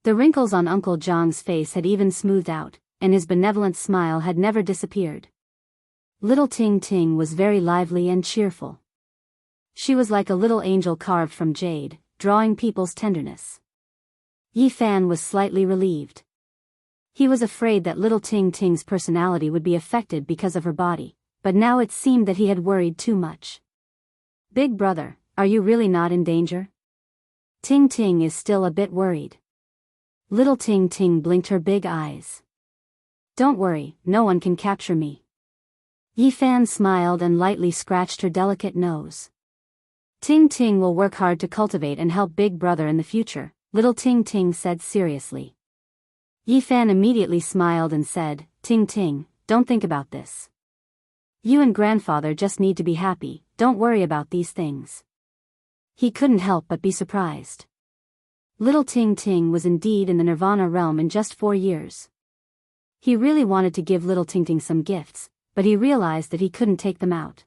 The wrinkles on Uncle Jiang's face had even smoothed out, and his benevolent smile had never disappeared. Little Ting Ting was very lively and cheerful. She was like a little angel carved from jade, drawing people's tenderness. Yi Fan was slightly relieved. He was afraid that little Ting Ting's personality would be affected because of her body, but now it seemed that he had worried too much. "Big Brother, are you really not in danger?" Ting Ting is still a bit worried. Little Ting Ting blinked her big eyes. "Don't worry, no one can capture me." Yi Fan smiled and lightly scratched her delicate nose. "Ting Ting will work hard to cultivate and help Big Brother in the future," little Ting Ting said seriously. Yi Fan immediately smiled and said, "Ting Ting, don't think about this. You and grandfather just need to be happy, don't worry about these things." He couldn't help but be surprised. Little Ting Ting was indeed in the Nirvana realm in just 4 years. He really wanted to give little Ting Ting some gifts, but he realized that he couldn't take them out.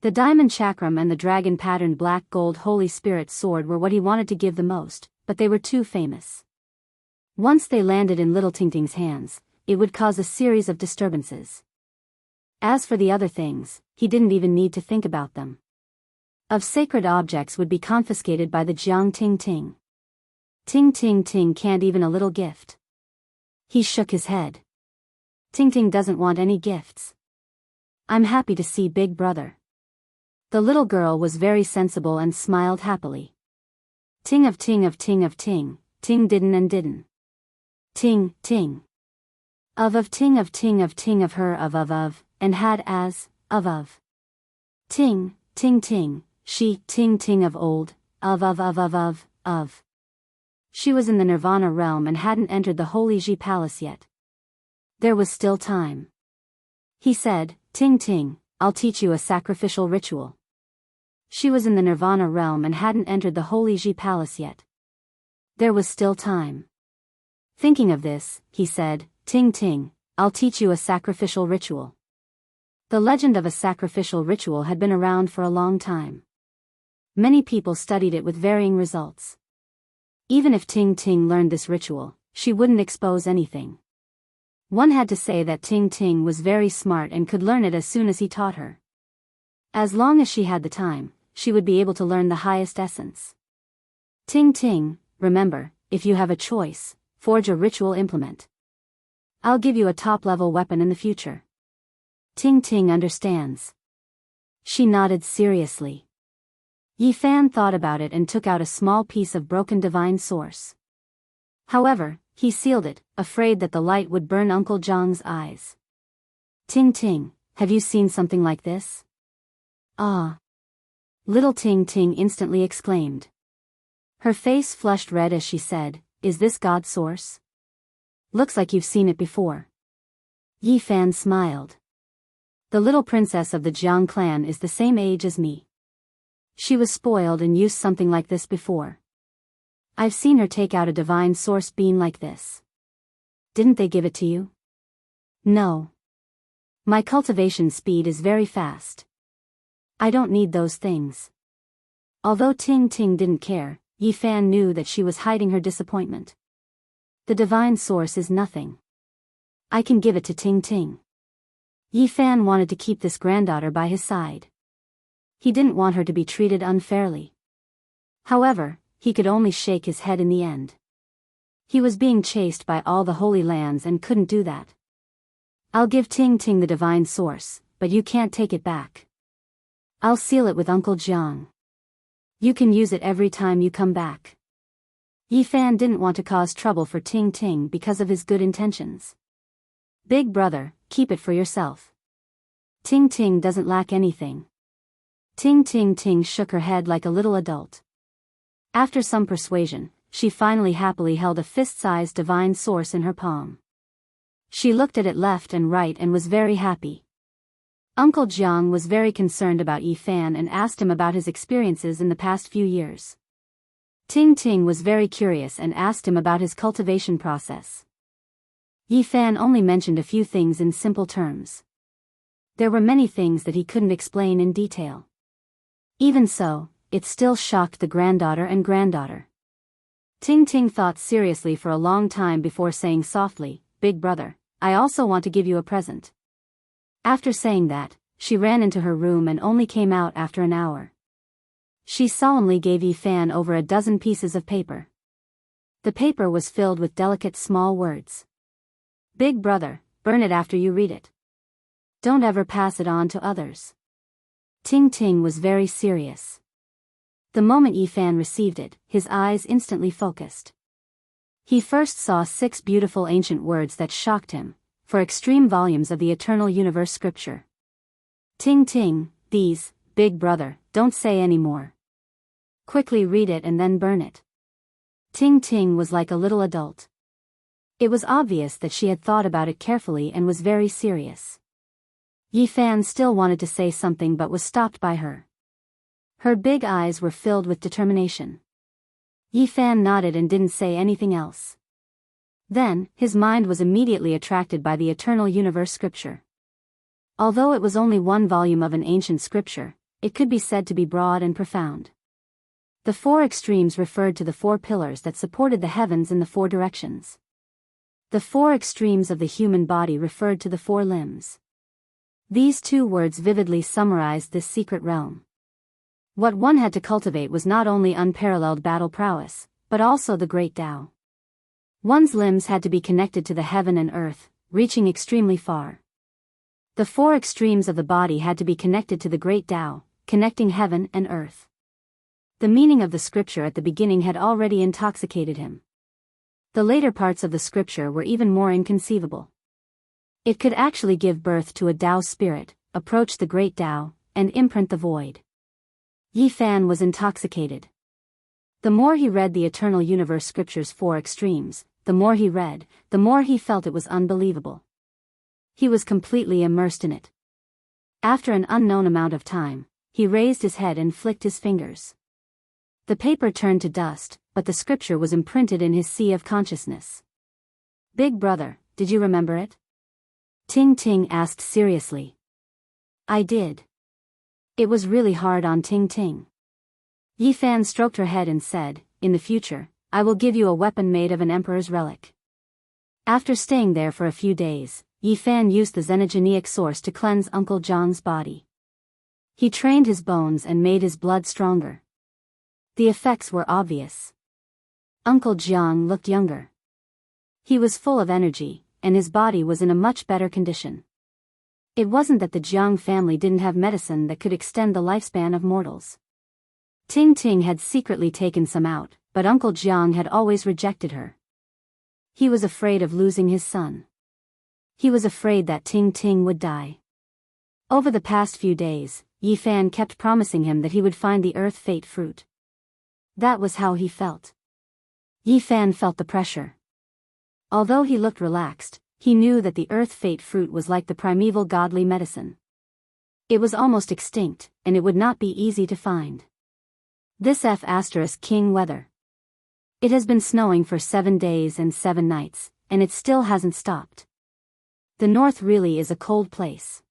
The diamond chakram and the dragon-patterned black gold Holy Spirit sword were what he wanted to give the most, but they were too famous. Once they landed in little Ting Ting's hands, it would cause a series of disturbances. As for the other things, he didn't even need to think about them. Of sacred objects would be confiscated by the Jiang Ting Ting. Ting Ting Ting can't even a little gift. He shook his head. Ting Ting doesn't want any gifts. "I'm happy to see Big Brother." The little girl was very sensible and smiled happily. Ting of ting of ting of ting, ting didn't and didn't. Ting, ting. Of ting of ting of ting of her of, and had as, of. Ting, ting ting, she, ting ting of old, of. She was in the Nirvana realm and hadn't entered the Holy Ji Palace yet. There was still time. He said, "Ting Ting, I'll teach you a sacrificial ritual." She was in the Nirvana realm and hadn't entered the Holy Ji Palace yet. There was still time. Thinking of this, he said, "Ting Ting, I'll teach you a sacrificial ritual. The legend of a sacrificial ritual had been around for a long time. Many people studied it with varying results. Even if Ting Ting learned this ritual, she wouldn't expose anything. One had to say that Ting Ting was very smart and could learn it as soon as he taught her. As long as she had the time, she would be able to learn the highest essence. Ting Ting, remember, if you have a choice, forge a ritual implement. I'll give you a top-level weapon in the future. Ting Ting understands. She nodded seriously. Yi Fan thought about it and took out a small piece of broken divine source. However, he sealed it, afraid that the light would burn Uncle Zhang's eyes. Ting Ting, have you seen something like this? Ah! Little Ting Ting instantly exclaimed. Her face flushed red as she said, is this God's source? Looks like you've seen it before. Yi Fan smiled. The little princess of the Jiang clan is the same age as me. She was spoiled and used something like this before. I've seen her take out a divine source beam like this. Didn't they give it to you? No. My cultivation speed is very fast. I don't need those things. Although Ting Ting didn't care, Yi Fan knew that she was hiding her disappointment. The divine source is nothing. I can give it to Ting Ting. Yi Fan wanted to keep this granddaughter by his side. He didn't want her to be treated unfairly. However, he could only shake his head in the end. He was being chased by all the holy lands and couldn't do that. I'll give Ting Ting the divine source, but you can't take it back. I'll seal it with Uncle Jiang. You can use it every time you come back. Yi Fan didn't want to cause trouble for Ting Ting because of his good intentions. Big brother, keep it for yourself. Ting Ting doesn't lack anything. Ting Ting shook her head like a little adult. After some persuasion, she finally happily held a fist-sized divine source in her palm. She looked at it left and right and was very happy. Uncle Jiang was very concerned about Yi Fan and asked him about his experiences in the past few years. Ting Ting was very curious and asked him about his cultivation process. Yi Fan only mentioned a few things in simple terms. There were many things that he couldn't explain in detail. Even so, it still shocked the granddaughter and granddaughter. Ting Ting thought seriously for a long time before saying softly, Big brother, I also want to give you a present. After saying that, she ran into her room and only came out after an hour. She solemnly gave Yi Fan over a dozen pieces of paper. The paper was filled with delicate small words. Big brother, burn it after you read it. Don't ever pass it on to others. Ting Ting was very serious. The moment Yi Fan received it, his eyes instantly focused. He first saw 6 beautiful ancient words that shocked him, for extreme volumes of the eternal universe scripture. Ting Ting, these, big brother, don't say any more. Quickly read it and then burn it. Ting Ting was like a little adult. It was obvious that she had thought about it carefully and was very serious. Yi Fan still wanted to say something but was stopped by her. Her big eyes were filled with determination. Yi Fan nodded and didn't say anything else. Then, his mind was immediately attracted by the eternal universe scripture. Although it was only one volume of an ancient scripture, it could be said to be broad and profound. The 4 extremes referred to the 4 pillars that supported the heavens in the 4 directions. The 4 extremes of the human body referred to the 4 limbs. These 2 words vividly summarized this secret realm. What one had to cultivate was not only unparalleled battle prowess, but also the great Tao. One's limbs had to be connected to the heaven and earth, reaching extremely far. The 4 extremes of the body had to be connected to the great Tao, connecting heaven and earth. The meaning of the scripture at the beginning had already intoxicated him. The later parts of the scripture were even more inconceivable. It could actually give birth to a Tao spirit, approach the great Tao, and imprint the void. Yi Fan was intoxicated. The more he read the eternal universe scripture's 4 extremes, the more he read, the more he felt it was unbelievable. He was completely immersed in it. After an unknown amount of time, he raised his head and flicked his fingers. The paper turned to dust, but the scripture was imprinted in his sea of consciousness. Big brother, did you remember it? Ting Ting asked seriously. I did. It was really hard on Ting Ting. Yi Fan stroked her head and said, in the future, I will give you a weapon made of an emperor's relic. After staying there for a few days, Yi Fan used the xenogenic source to cleanse Uncle Jiang's body. He trained his bones and made his blood stronger. The effects were obvious. Uncle Jiang looked younger. He was full of energy, and his body was in a much better condition. It wasn't that the Jiang family didn't have medicine that could extend the lifespan of mortals. Ting Ting had secretly taken some out, but Uncle Jiang had always rejected her. He was afraid of losing his son. He was afraid that Ting Ting would die. Over the past few days, Yi Fan kept promising him that he would find the Earth Fate fruit. That was how he felt. Yi Fan felt the pressure. Although he looked relaxed, he knew that the Earth Fate fruit was like the primeval godly medicine. It was almost extinct, and it would not be easy to find. This King weather. It has been snowing for 7 days and 7 nights, and it still hasn't stopped. The north really is a cold place.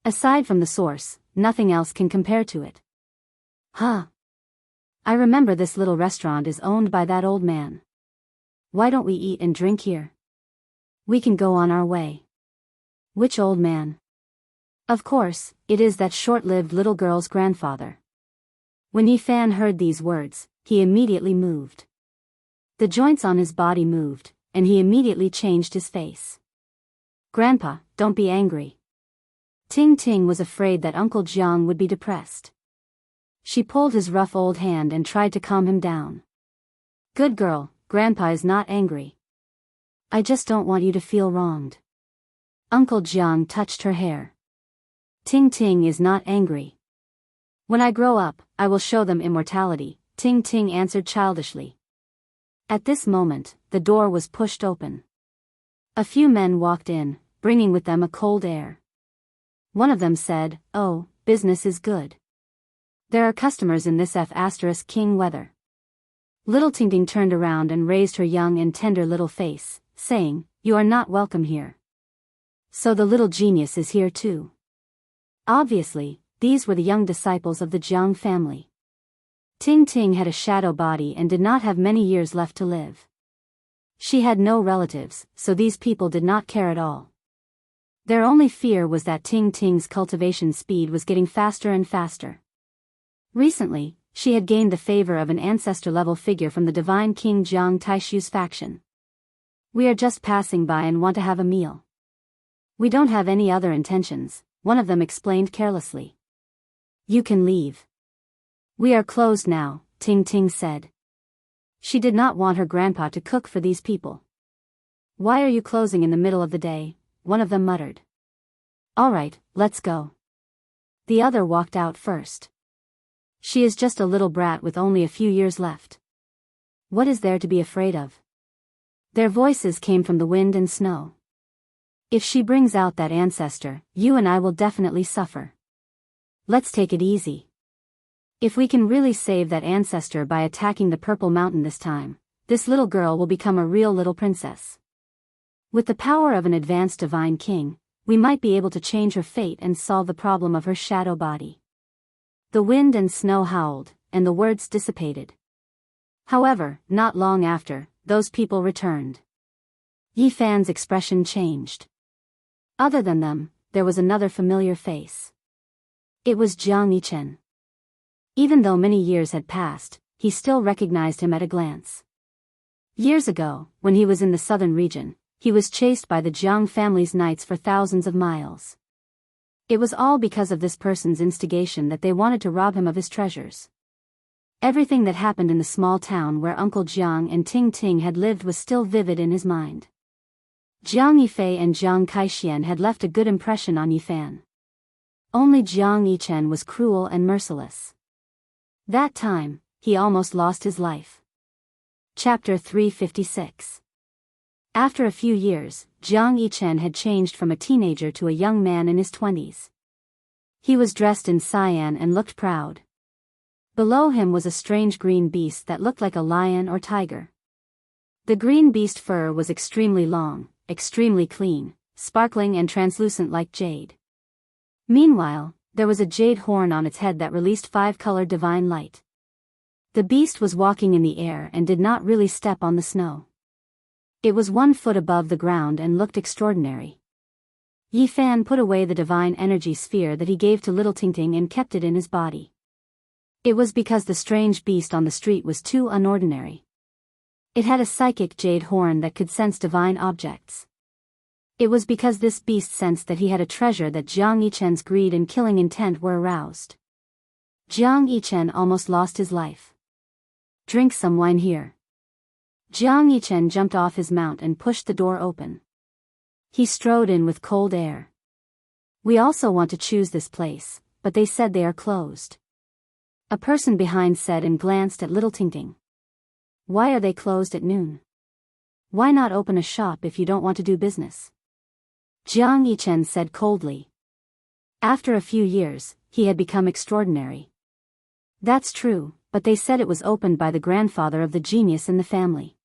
Aside from the source, nothing else can compare to it. Huh. I remember this little restaurant is owned by that old man. Why don't we eat and drink here? We can go on our way. Which old man? Of course, it is that short-lived little girl's grandfather. When Yi Fan heard these words, he immediately moved. The joints on his body moved, and he immediately changed his face. Grandpa, don't be angry. Ting Ting was afraid that Uncle Jiang would be depressed. She pulled his rough old hand and tried to calm him down. Good girl, Grandpa is not angry. I just don't want you to feel wronged. Uncle Jiang touched her hair. Ting Ting is not angry. When I grow up, I will show them immortality, Ting Ting answered childishly. At this moment, the door was pushed open. A few men walked in, bringing with them a cold air. One of them said, "Oh, business is good. There are customers in this King weather." Little Ting Ting turned around and raised her young and tender little face, saying, "You are not welcome here." So the little genius is here too. Obviously, these were the young disciples of the Jiang family. Ting Ting had a shadow body and did not have many years left to live. She had no relatives, so these people did not care at all. Their only fear was that Ting Ting's cultivation speed was getting faster and faster. Recently, she had gained the favor of an ancestor-level figure from the divine King Jiang Taishu's faction. "We are just passing by and want to have a meal. We don't have any other intentions," one of them explained carelessly. "You can leave. We are closed now," Ting Ting said. She did not want her grandpa to cook for these people. "Why are you closing in the middle of the day?" one of them muttered. "All right, let's go." The other walked out first. "She is just a little brat with only a few years left. What is there to be afraid of?" Their voices came from the wind and snow. "If she brings out that ancestor, you and I will definitely suffer. Let's take it easy. If we can really save that ancestor by attacking the Purple Mountain this time, this little girl will become a real little princess. With the power of an advanced divine king, we might be able to change her fate and solve the problem of her shadow body." The wind and snow howled, and the words dissipated. However, not long after, those people returned. Yi Fan's expression changed. Other than them, there was another familiar face. It was Jiang Yichen. Even though many years had passed, he still recognized him at a glance. Years ago, when he was in the southern region, he was chased by the Jiang family's knights for thousands of miles. It was all because of this person's instigation that they wanted to rob him of his treasures. Everything that happened in the small town where Uncle Jiang and Ting Ting had lived was still vivid in his mind. Jiang Yifei and Jiang Kaixian had left a good impression on Yi Fan. Only Jiang Yichen was cruel and merciless. That time, he almost lost his life. Chapter 356. After a few years, Jiang Yichen had changed from a teenager to a young man in his 20s. He was dressed in cyan and looked proud. Below him was a strange green beast that looked like a lion or tiger. The green beast fur was extremely long, extremely clean, sparkling and translucent like jade. Meanwhile, there was a jade horn on its head that released 5-colored divine light. The beast was walking in the air and did not really step on the snow. It was 1 foot above the ground and looked extraordinary. Yi Fan put away the divine energy sphere that he gave to little Tingting and kept it in his body. It was because the strange beast on the street was too unordinary. It had a psychic jade horn that could sense divine objects. It was because this beast sensed that he had a treasure that Jiang Yichen's greed and killing intent were aroused. Jiang Yichen almost lost his life. "Drink some wine here." Jiang Yichen jumped off his mount and pushed the door open. He strode in with cold air. "We also want to choose this place, but they said they are closed." A person behind said and glanced at little Tingting. "Why are they closed at noon? Why not open a shop if you don't want to do business?" Jiang Yichen said coldly. After a few years, he had become extraordinary. "That's true, but they said it was opened by the grandfather of the genius in the family."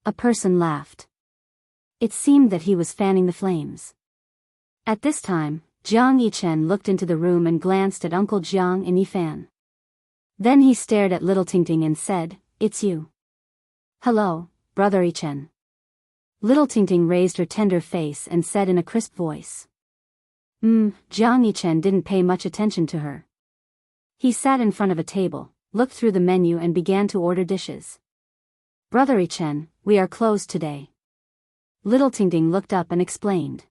A person laughed. It seemed that he was fanning the flames. At this time, Jiang Yichen looked into the room and glanced at Uncle Jiang and Yi Fan. Then he stared at little Tingting and said, "It's you." "Hello, Brother Yichen." Little Tingting raised her tender face and said in a crisp voice. Jiang Yichen didn't pay much attention to her. He sat in front of a table, looked through the menu and began to order dishes. "Brother Yichen, we are closed today." Little Tingting looked up and explained.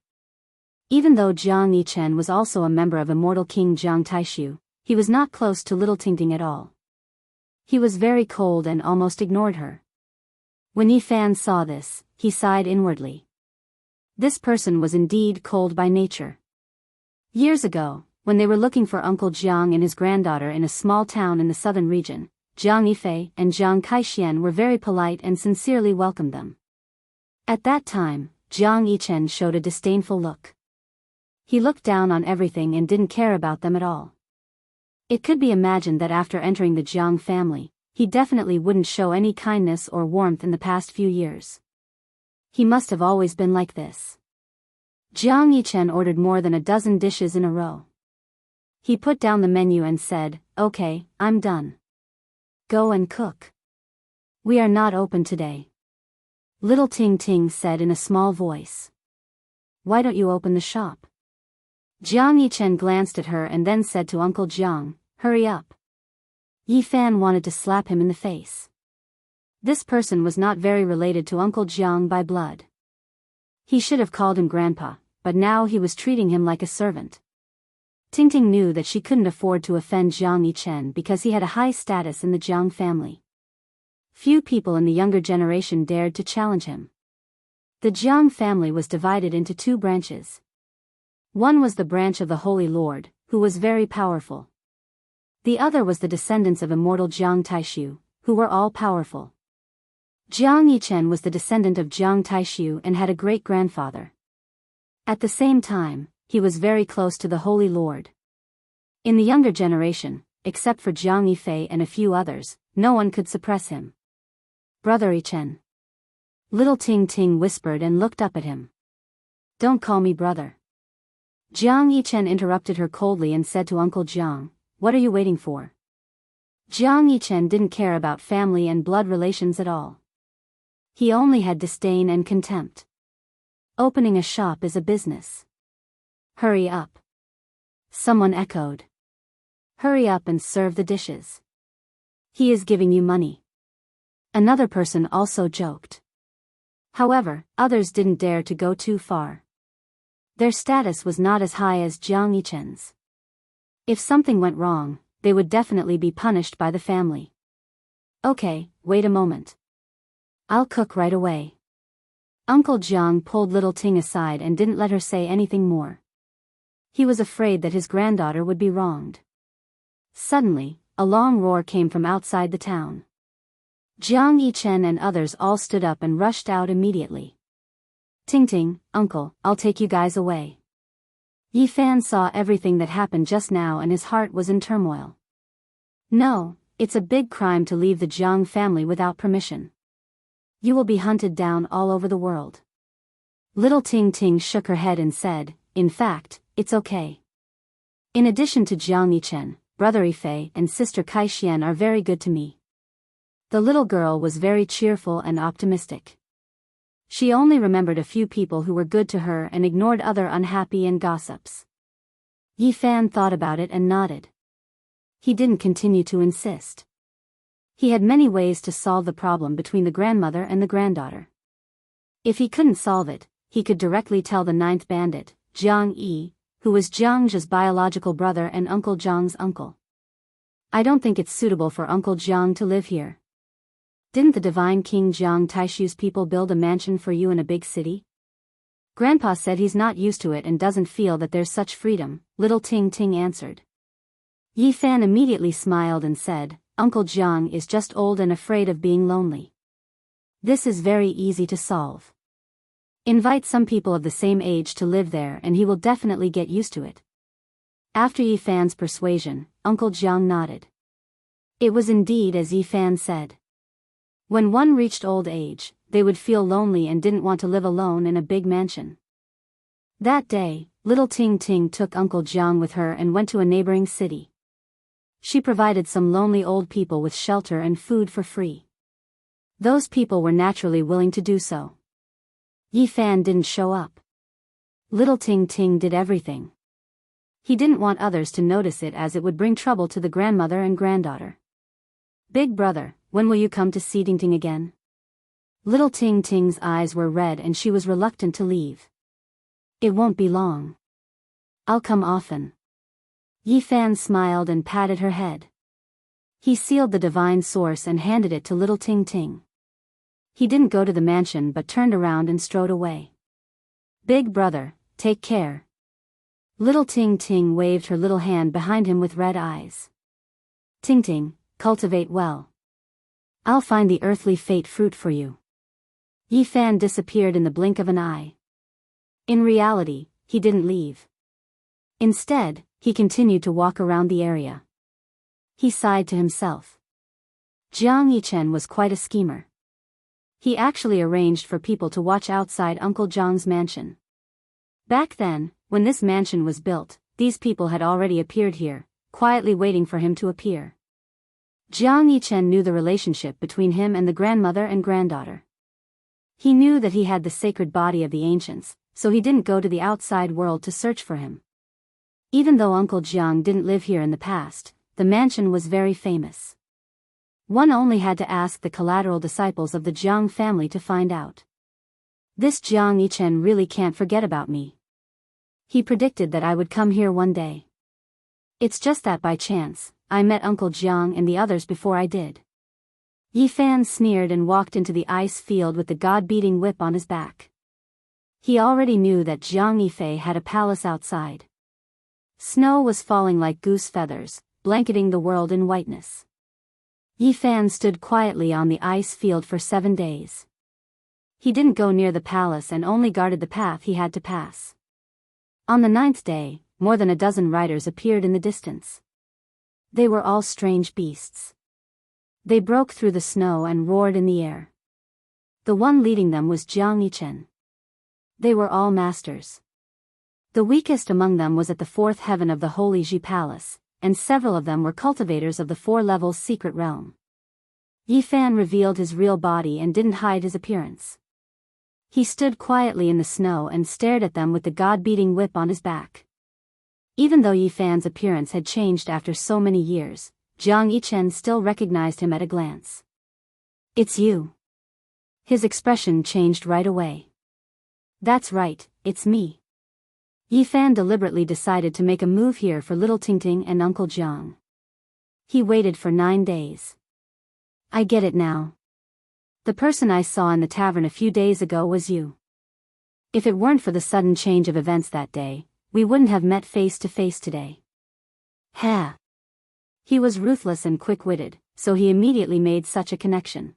Even though Jiang Yichen was also a member of immortal King Jiang Taishu, he was not close to little Tingting at all. He was very cold and almost ignored her. When Yi Fan saw this, he sighed inwardly. This person was indeed cold by nature. Years ago, when they were looking for Uncle Jiang and his granddaughter in a small town in the southern region, Jiang Yifei and Jiang Kaixian were very polite and sincerely welcomed them. At that time, Jiang Yichen showed a disdainful look. He looked down on everything and didn't care about them at all. It could be imagined that after entering the Jiang family, he definitely wouldn't show any kindness or warmth in the past few years. He must have always been like this. Jiang Yichen ordered more than a dozen dishes in a row. He put down the menu and said, "Okay, I'm done. Go and cook. We are not open today." Little Tingting said in a small voice. "Why don't you open the shop?" Jiang Yichen glanced at her and then said to Uncle Jiang, "Hurry up." Yi Fan wanted to slap him in the face. This person was not very related to Uncle Jiang by blood. He should have called him Grandpa, but now he was treating him like a servant. Tingting knew that she couldn't afford to offend Jiang Yichen because he had a high status in the Jiang family. Few people in the younger generation dared to challenge him. The Jiang family was divided into 2 branches. One was the branch of the Holy Lord, who was very powerful. The other was the descendants of immortal Jiang Taishu, who were all powerful. Jiang Yichen was the descendant of Jiang Taishu and had a great-grandfather. At the same time, he was very close to the Holy Lord. In the younger generation, except for Jiang Yifei and a few others, no one could suppress him. "Brother Yichen." Little Tingting whispered and looked up at him. "Don't call me brother." Jiang Yichen interrupted her coldly and said to Uncle Jiang, "What are you waiting for?" Jiang Yichen didn't care about family and blood relations at all. He only had disdain and contempt. Opening a shop is a business. "Hurry up." Someone echoed. "Hurry up and serve the dishes. He is giving you money." Another person also joked. However, others didn't dare to go too far. Their status was not as high as Jiang Yichen's. If something went wrong, they would definitely be punished by the family. "Okay, wait a moment. I'll cook right away." Uncle Jiang pulled little Ting aside and didn't let her say anything more. He was afraid that his granddaughter would be wronged. Suddenly, a long roar came from outside the town. Jiang Yichen and others all stood up and rushed out immediately. "Tingting, uncle, I'll take you guys away." Yi Fan saw everything that happened just now and his heart was in turmoil. "No, it's a big crime to leave the Jiang family without permission. You will be hunted down all over the world." Little Ting Ting shook her head and said, "In fact, it's okay. In addition to Jiang Yichen, brother Yifei and sister Kai Xian are very good to me." The little girl was very cheerful and optimistic. She only remembered a few people who were good to her and ignored other unhappy and gossips. Yi Fan thought about it and nodded. He didn't continue to insist. He had many ways to solve the problem between the grandmother and the granddaughter. If he couldn't solve it, he could directly tell the ninth bandit, Jiang Yi, who was Jiang Zhe's biological brother and Uncle Jiang's uncle. "I don't think it's suitable for Uncle Jiang to live here. Didn't the divine King Jiang Taishu's people build a mansion for you in a big city?" "Grandpa said he's not used to it and doesn't feel that there's such freedom," Little Ting Ting answered. Yi Fan immediately smiled and said, "Uncle Jiang is just old and afraid of being lonely. This is very easy to solve. Invite some people of the same age to live there and he will definitely get used to it." After Yi Fan's persuasion, Uncle Jiang nodded. It was indeed as Yi Fan said. When one reached old age, they would feel lonely and didn't want to live alone in a big mansion. That day, Little Ting Ting took Uncle Jiang with her and went to a neighboring city. She provided some lonely old people with shelter and food for free. Those people were naturally willing to do so. Yi Fan didn't show up. Little Ting Ting did everything. He didn't want others to notice it as it would bring trouble to the grandmother and granddaughter. "Big brother, when will you come to see Ting Ting again?" Little Ting Ting's eyes were red and she was reluctant to leave. "It won't be long. I'll come often." Yi Fan smiled and patted her head. He sealed the divine source and handed it to Little Ting Ting. He didn't go to the mansion but turned around and strode away. "Big brother, take care." Little Ting Ting waved her little hand behind him with red eyes. "Ting Ting, cultivate well. I'll find the earthly fate fruit for you." Yi Fan disappeared in the blink of an eye. In reality, he didn't leave. Instead, he continued to walk around the area. He sighed to himself. Jiang Yichen was quite a schemer. He actually arranged for people to watch outside Uncle Jiang's mansion. Back then, when this mansion was built, these people had already appeared here, quietly waiting for him to appear. Jiang Yichen knew the relationship between him and the grandmother and granddaughter. He knew that he had the sacred body of the ancients, so he didn't go to the outside world to search for him. Even though Uncle Jiang didn't live here in the past, the mansion was very famous. One only had to ask the collateral disciples of the Jiang family to find out. "This Jiang Yichen really can't forget about me. He predicted that I would come here one day. It's just that by chance, I met Uncle Jiang and the others before I did." Yi Fan sneered and walked into the ice field with the god-beating whip on his back. He already knew that Jiang Yifei had a palace outside. Snow was falling like goose feathers, blanketing the world in whiteness. Yi Fan stood quietly on the ice field for 7 days. He didn't go near the palace and only guarded the path he had to pass. On the 9th day, more than a dozen riders appeared in the distance. They were all strange beasts. They broke through the snow and roared in the air. The one leading them was Jiang Yichen. They were all masters. The weakest among them was at the 4th heaven of the Holy Ji Palace, and several of them were cultivators of the 4 levels secret realm. Yi Fan revealed his real body and didn't hide his appearance. He stood quietly in the snow and stared at them with the god-beating whip on his back. Even though Yi Fan's appearance had changed after so many years, Jiang Yichen still recognized him at a glance. "It's you." His expression changed right away. "That's right, it's me." Yi Fan deliberately decided to make a move here for Little Ting Ting and Uncle Jiang. He waited for 9 days. "I get it now. The person I saw in the tavern a few days ago was you. If it weren't for the sudden change of events that day, we wouldn't have met face to face today." Ha! He was ruthless and quick-witted, so he immediately made such a connection.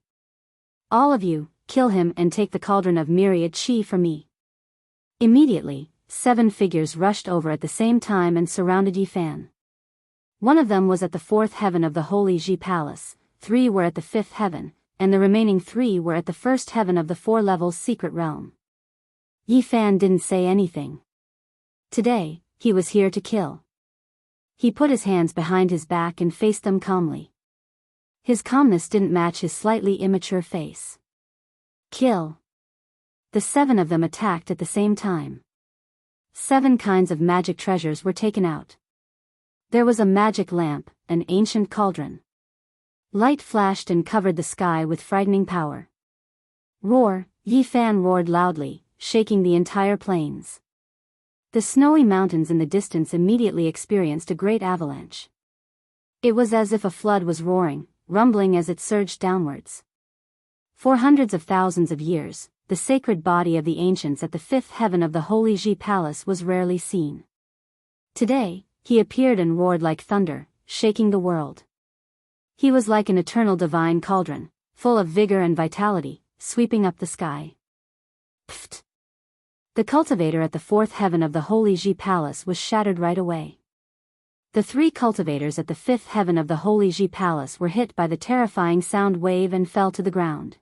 "All of you, kill him and take the cauldron of myriad chi for me." Immediately, 7 figures rushed over at the same time and surrounded Yi Fan. One of them was at the 4th heaven of the Holy Ji Palace, 3 were at the 5th heaven, and the remaining 3 were at the 1st heaven of the 4 levels secret realm. Yi Fan didn't say anything. Today, he was here to kill. He put his hands behind his back and faced them calmly. His calmness didn't match his slightly immature face. Kill. The 7 of them attacked at the same time. 7 kinds of magic treasures were taken out. There was a magic lamp, an ancient cauldron. Light flashed and covered the sky with frightening power. Roar, Yi Fan roared loudly, shaking the entire plains. The snowy mountains in the distance immediately experienced a great avalanche. It was as if a flood was roaring, rumbling as it surged downwards. For hundreds of thousands of years, the sacred body of the ancients at the 5th heaven of the Holy Ji Palace was rarely seen. Today, he appeared and roared like thunder, shaking the world. He was like an eternal divine cauldron, full of vigor and vitality, sweeping up the sky. Pfft! The cultivator at the 4th heaven of the Holy Ji Palace was shattered right away. The 3 cultivators at the 5th heaven of the Holy Ji Palace were hit by the terrifying sound wave and fell to the ground.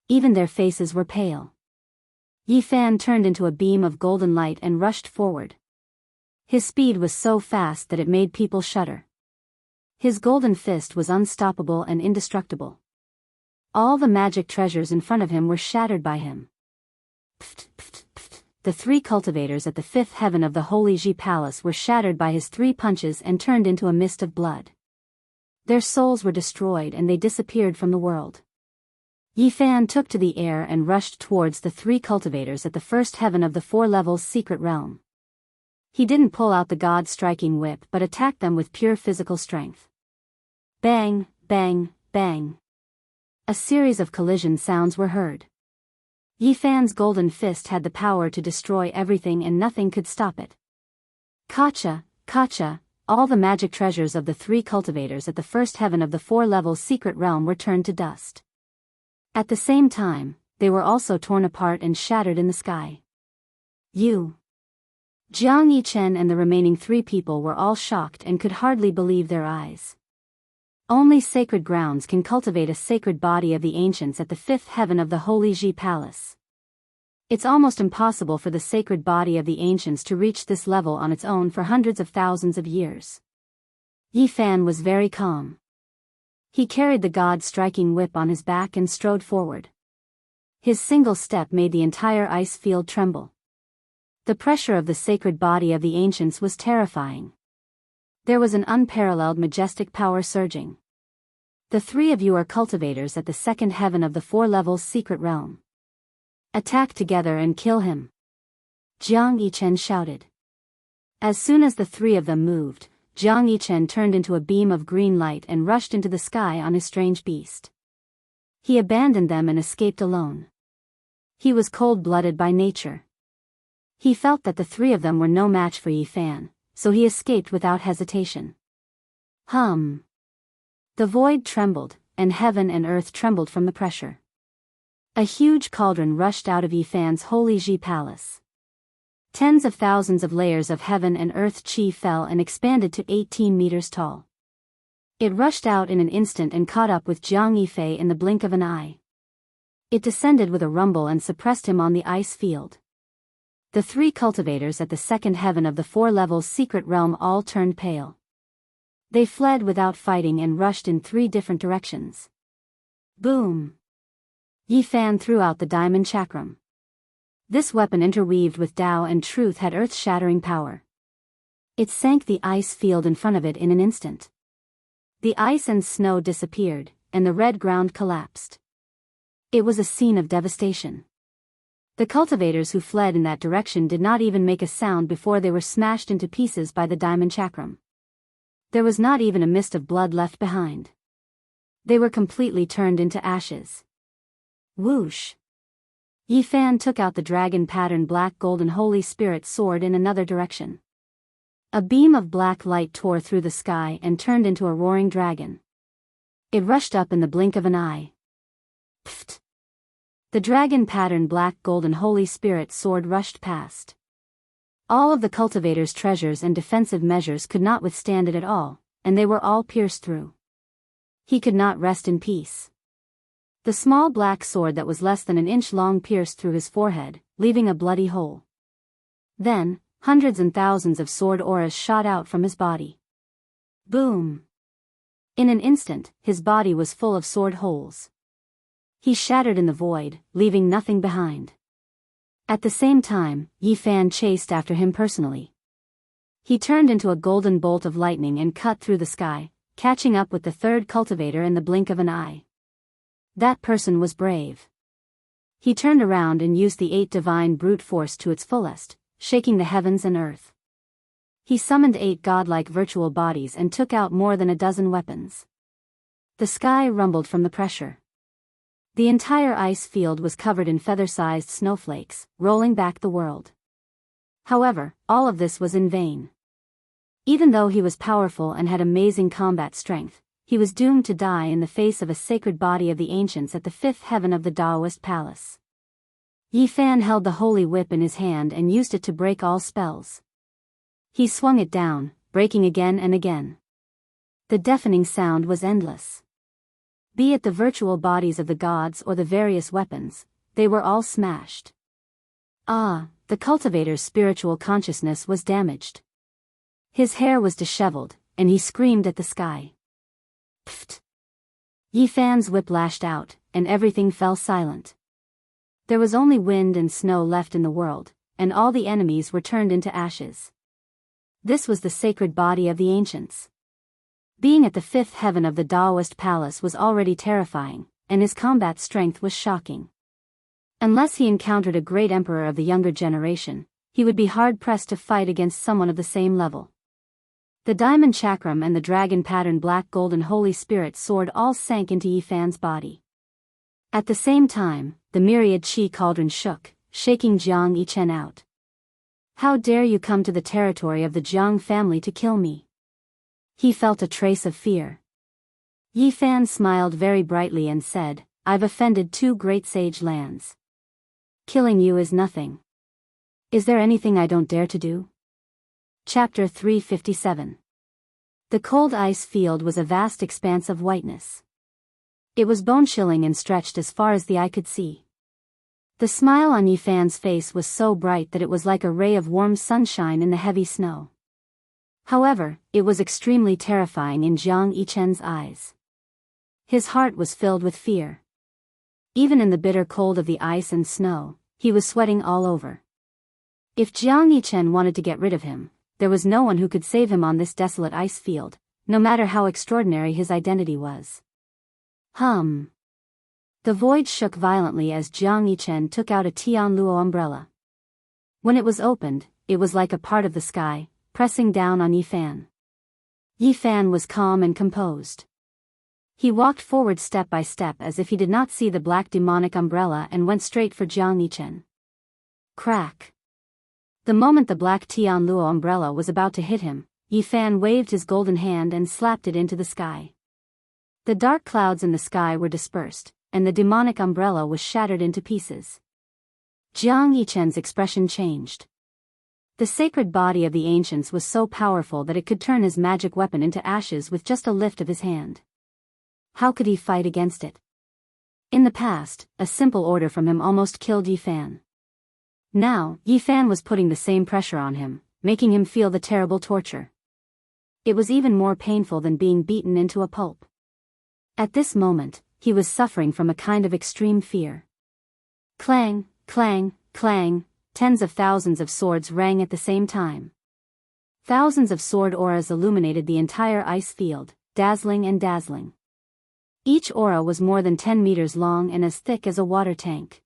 Even their faces were pale. Yi Fan turned into a beam of golden light and rushed forward. His speed was so fast that it made people shudder. His golden fist was unstoppable and indestructible. All the magic treasures in front of him were shattered by him. Pft, pft, pft. The 3 cultivators at the 5th heaven of the Holy Ji Palace were shattered by his 3 punches and turned into a mist of blood. Their souls were destroyed and they disappeared from the world. Yi Fan took to the air and rushed towards the 3 cultivators at the 1st heaven of the 4 levels secret realm. He didn't pull out the god-striking whip but attacked them with pure physical strength. Bang, bang, bang. A series of collision sounds were heard. Yi Fan's golden fist had the power to destroy everything and nothing could stop it. Kacha, kacha, all the magic treasures of the 3 cultivators at the 1st heaven of the 4 levels secret realm were turned to dust. At the same time, they were also torn apart and shattered in the sky. Jiang Yichen and the remaining 3 people were all shocked and could hardly believe their eyes. Only sacred grounds can cultivate a sacred body of the ancients at the 5th heaven of the Holy Ji Palace. It's almost impossible for the sacred body of the ancients to reach this level on its own for hundreds of thousands of years. Yi Fan was very calm. He carried the god-striking whip on his back and strode forward. His single step made the entire ice field tremble. The pressure of the sacred body of the ancients was terrifying. There was an unparalleled majestic power surging. The 3 of you are cultivators at the 2nd heaven of the 4 levels secret realm. Attack together and kill him. Jiang Yichen shouted. As soon as the 3 of them moved, Jiang Yichen turned into a beam of green light and rushed into the sky on his strange beast. He abandoned them and escaped alone. He was cold-blooded by nature. He felt that the 3 of them were no match for Yi Fan, so he escaped without hesitation. Hum. The void trembled, and heaven and earth trembled from the pressure. A huge cauldron rushed out of Yi Fan's Holy Ji Palace. Tens of thousands of layers of heaven and earth chi fell and expanded to 18 meters tall. It rushed out in an instant and caught up with Jiang Yifei in the blink of an eye. It descended with a rumble and suppressed him on the ice field. The 3 cultivators at the 2nd heaven of the 4 levels secret realm all turned pale. They fled without fighting and rushed in 3 different directions. Boom! Yi Fan threw out the diamond chakram. This weapon interweaved with Tao and truth had earth-shattering power. It sank the ice field in front of it in an instant. The ice and snow disappeared, and the red ground collapsed. It was a scene of devastation. The cultivators who fled in that direction did not even make a sound before they were smashed into pieces by the diamond chakram. There was not even a mist of blood left behind. They were completely turned into ashes. Whoosh! Yi Fan took out the dragon-patterned black golden Holy Spirit sword in another direction. A beam of black light tore through the sky and turned into a roaring dragon. It rushed up in the blink of an eye. Pfft! The dragon-patterned black golden Holy Spirit sword rushed past. All of the cultivators' treasures and defensive measures could not withstand it at all, and they were all pierced through. He could not rest in peace. The small black sword that was less than an inch long pierced through his forehead, leaving a bloody hole. Then, hundreds and thousands of sword auras shot out from his body. Boom! In an instant, his body was full of sword holes. He shattered in the void, leaving nothing behind. At the same time, Yi Fan chased after him personally. He turned into a golden bolt of lightning and cut through the sky, catching up with the third cultivator in the blink of an eye. That person was brave. He turned around and used the 8 divine brute force to its fullest, shaking the heavens and earth. He summoned 8 godlike virtual bodies and took out more than a dozen weapons. The sky rumbled from the pressure. The entire ice field was covered in feather-sized snowflakes, rolling back the world. However, all of this was in vain. Even though he was powerful and had amazing combat strength, he was doomed to die in the face of a sacred body of the ancients at the 5th heaven of the Taoist palace. Yi Fan held the holy whip in his hand and used it to break all spells. He swung it down, breaking again and again. The deafening sound was endless. Be it the virtual bodies of the gods or the various weapons, they were all smashed. The cultivator's spiritual consciousness was damaged. His hair was disheveled, and he screamed at the sky. Pfft! Yi Fan's whip lashed out, and everything fell silent. There was only wind and snow left in the world, and all the enemies were turned into ashes. This was the sacred body of the ancients. Being at the 5th heaven of the Taoist palace was already terrifying, and his combat strength was shocking. Unless he encountered a great emperor of the younger generation, he would be hard-pressed to fight against someone of the same level. The diamond chakram and the dragon-patterned black golden holy spirit sword all sank into Yi Fan's body. At the same time, the myriad chi cauldron shook, shaking Jiang Yichen out. How dare you come to the territory of the Jiang family to kill me? He felt a trace of fear. Yi Fan smiled very brightly and said, I've offended 2 great sage lands. Killing you is nothing. Is there anything I don't dare to do? Chapter 357. The cold ice field was a vast expanse of whiteness. It was bone-chilling and stretched as far as the eye could see. The smile on Yi Fan's face was so bright that it was like a ray of warm sunshine in the heavy snow. However, it was extremely terrifying in Jiang Yichen's eyes. His heart was filled with fear. Even in the bitter cold of the ice and snow, he was sweating all over. If Jiang Yichen wanted to get rid of him, there was no one who could save him on this desolate ice field, no matter how extraordinary his identity was. The void shook violently as Jiang Yichen took out a Tianluo umbrella. When it was opened, it was like a part of the sky, pressing down on Yi Fan. Yi Fan was calm and composed. He walked forward step by step as if he did not see the black demonic umbrella and went straight for Jiang Yichen. Crack! The moment the black Tianluo umbrella was about to hit him, Yi Fan waved his golden hand and slapped it into the sky. The dark clouds in the sky were dispersed, and the demonic umbrella was shattered into pieces. Jiang Yichen's expression changed. The sacred body of the ancients was so powerful that it could turn his magic weapon into ashes with just a lift of his hand. How could he fight against it? In the past, a simple order from him almost killed Yi Fan. Now, Yi Fan was putting the same pressure on him, making him feel the terrible torture. It was even more painful than being beaten into a pulp. At this moment, he was suffering from a kind of extreme fear. Clang, clang, clang, tens of thousands of swords rang at the same time. Thousands of sword auras illuminated the entire ice field, dazzling and dazzling. Each aura was more than 10 meters long and as thick as a water tank.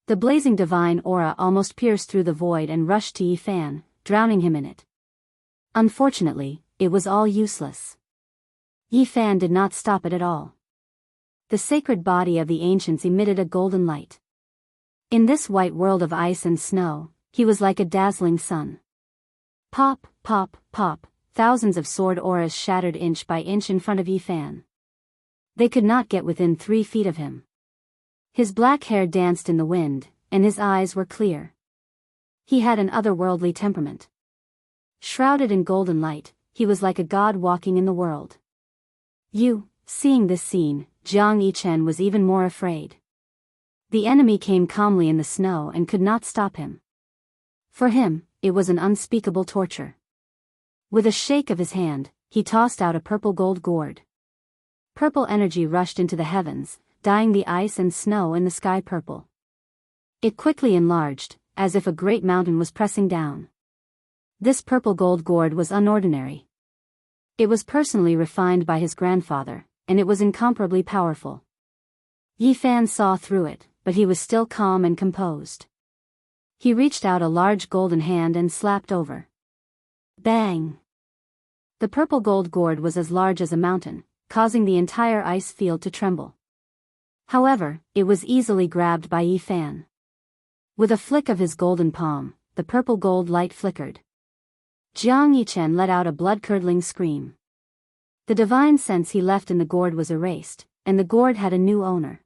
The blazing divine aura almost pierced through the void and rushed to Yi Fan, drowning him in it. Unfortunately, it was all useless. Yi Fan did not stop it at all. The sacred body of the ancients emitted a golden light. In this white world of ice and snow, he was like a dazzling sun. Pop, pop, pop, thousands of sword auras shattered inch by inch in front of Yi Fan. They could not get within 3 feet of him. His black hair danced in the wind, and his eyes were clear. He had an otherworldly temperament. Shrouded in golden light, he was like a god walking in the world. Seeing this scene, Jiang Yichen was even more afraid. The enemy came calmly in the snow and could not stop him. For him, it was an unspeakable torture. With a shake of his hand, he tossed out a purple gold gourd. Purple energy rushed into the heavens, dyeing the ice and snow in the sky purple. It quickly enlarged, as if a great mountain was pressing down. This purple gold gourd was unordinary. It was personally refined by his grandfather, and it was incomparably powerful. Yi Fan saw through it, but he was still calm and composed. He reached out a large golden hand and slapped over. Bang! The purple gold gourd was as large as a mountain, causing the entire ice field to tremble. However, it was easily grabbed by Yi Fan. With a flick of his golden palm, the purple gold light flickered. Jiang Yichen let out a blood-curdling scream. The divine sense he left in the gourd was erased, and the gourd had a new owner.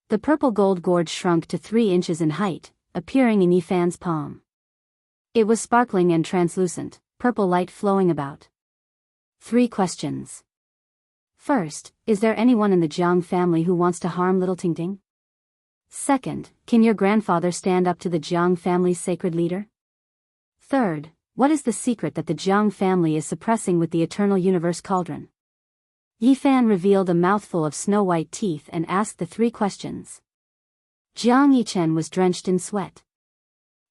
The purple gold gourd shrunk to 3 inches in height, appearing in Yi Fan's palm. It was sparkling and translucent, purple light flowing about. 3 questions. First, is there anyone in the Jiang family who wants to harm little Tingting? Second, can your grandfather stand up to the Jiang family's sacred leader? Third, what is the secret that the Jiang family is suppressing with the eternal universe cauldron? Yi Fan revealed a mouthful of snow-white teeth and asked the 3 questions. Jiang Yichen was drenched in sweat.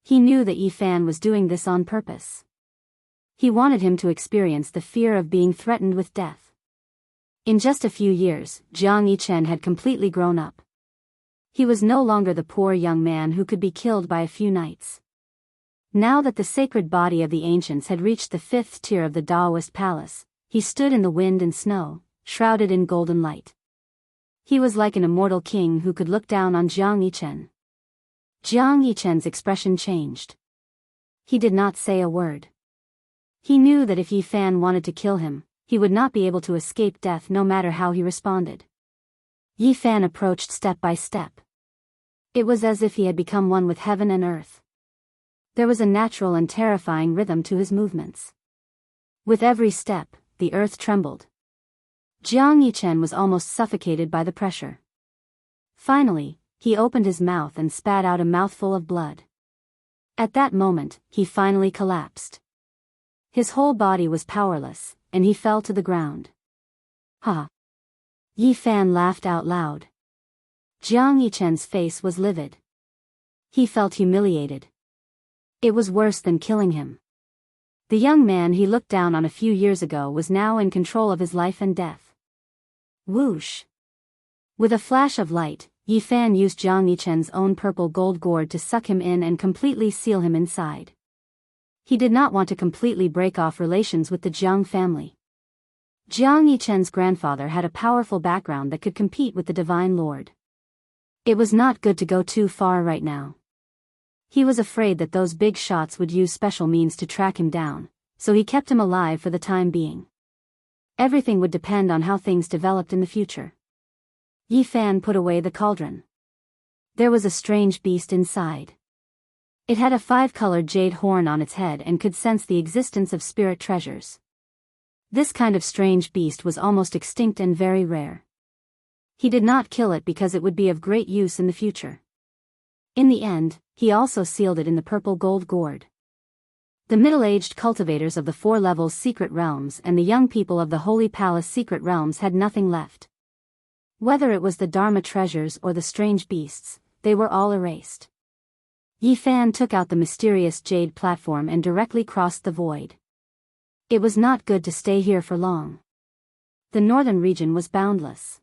He knew that Yi Fan was doing this on purpose. He wanted him to experience the fear of being threatened with death. In just a few years, Jiang Yichen had completely grown up. He was no longer the poor young man who could be killed by a few knights. Now that the sacred body of the ancients had reached the 5th tier of the Taoist palace, he stood in the wind and snow, shrouded in golden light. He was like an immortal king who could look down on Jiang Yichen. Jiang Yichen's expression changed. He did not say a word. He knew that if Yi Fan wanted to kill him, he would not be able to escape death no matter how he responded. Yi Fan approached step by step. It was as if he had become one with heaven and earth. There was a natural and terrifying rhythm to his movements. With every step, the earth trembled. Jiang Yichen was almost suffocated by the pressure. Finally, he opened his mouth and spat out a mouthful of blood. At that moment, he finally collapsed. His whole body was powerless, and he fell to the ground. Ha! Yi Fan laughed out loud. Jiang Yichen's face was livid. He felt humiliated. It was worse than killing him. The young man he looked down on a few years ago was now in control of his life and death. Whoosh! With a flash of light, Yi Fan used Jiang Yichen's own purple gold gourd to suck him in and completely seal him inside. He did not want to completely break off relations with the Jiang family. Jiang Yichen's grandfather had a powerful background that could compete with the Divine Lord. It was not good to go too far right now. He was afraid that those big shots would use special means to track him down, so he kept him alive for the time being. Everything would depend on how things developed in the future. Yi Fan put away the cauldron. There was a strange beast inside. It had a 5-colored jade horn on its head and could sense the existence of spirit treasures. This kind of strange beast was almost extinct and very rare. He did not kill it because it would be of great use in the future. In the end, he also sealed it in the purple gold gourd. The middle-aged cultivators of the 4 levels secret realms and the young people of the Holy Palace secret realms had nothing left. Whether it was the Dharma treasures or the strange beasts, they were all erased. Yi Fan took out the mysterious jade platform and directly crossed the void. It was not good to stay here for long. The northern region was boundless.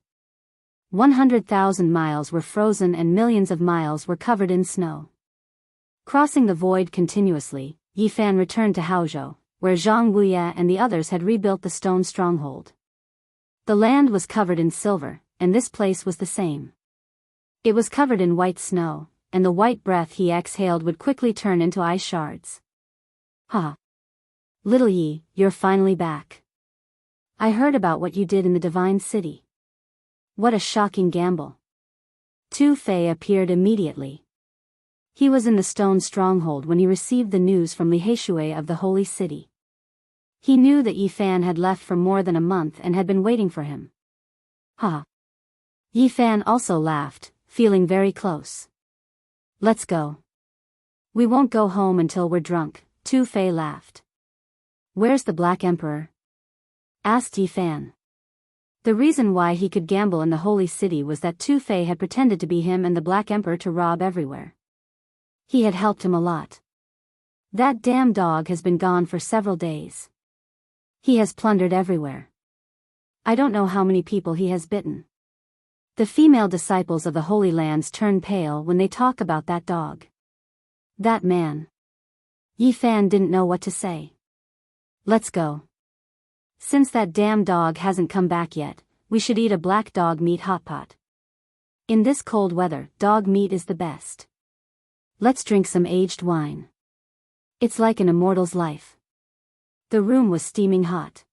100,000 miles were frozen and millions of miles were covered in snow. Crossing the void continuously, Yi Fan returned to Haozhou, where Zhang Wuye and the others had rebuilt the stone stronghold. The land was covered in silver, and this place was the same. It was covered in white snow, and the white breath he exhaled would quickly turn into ice shards. Ha! Little Yi, you're finally back. I heard about what you did in the Divine City. What a shocking gamble. Tu Fei appeared immediately. He was in the stone stronghold when he received the news from Li Heishui of the Holy City. He knew that Yi Fan had left for more than a month and had been waiting for him. Ha! Yi Fan also laughed, feeling very close. Let's go. We won't go home until we're drunk, Tu-Fei laughed. Where's the Black Emperor? Asked Yi Fan. The reason why he could gamble in the Holy City was that Tu-Fei had pretended to be him and the Black Emperor to rob everywhere. He had helped him a lot. That damn dog has been gone for several days. He has plundered everywhere. I don't know how many people he has bitten. The female disciples of the Holy Lands turn pale when they talk about that dog. That man. Yi Fan didn't know what to say. Let's go. Since that damn dog hasn't come back yet, we should eat a black dog meat hot pot. In this cold weather, dog meat is the best. Let's drink some aged wine. It's like an immortal's life. The room was steaming hot.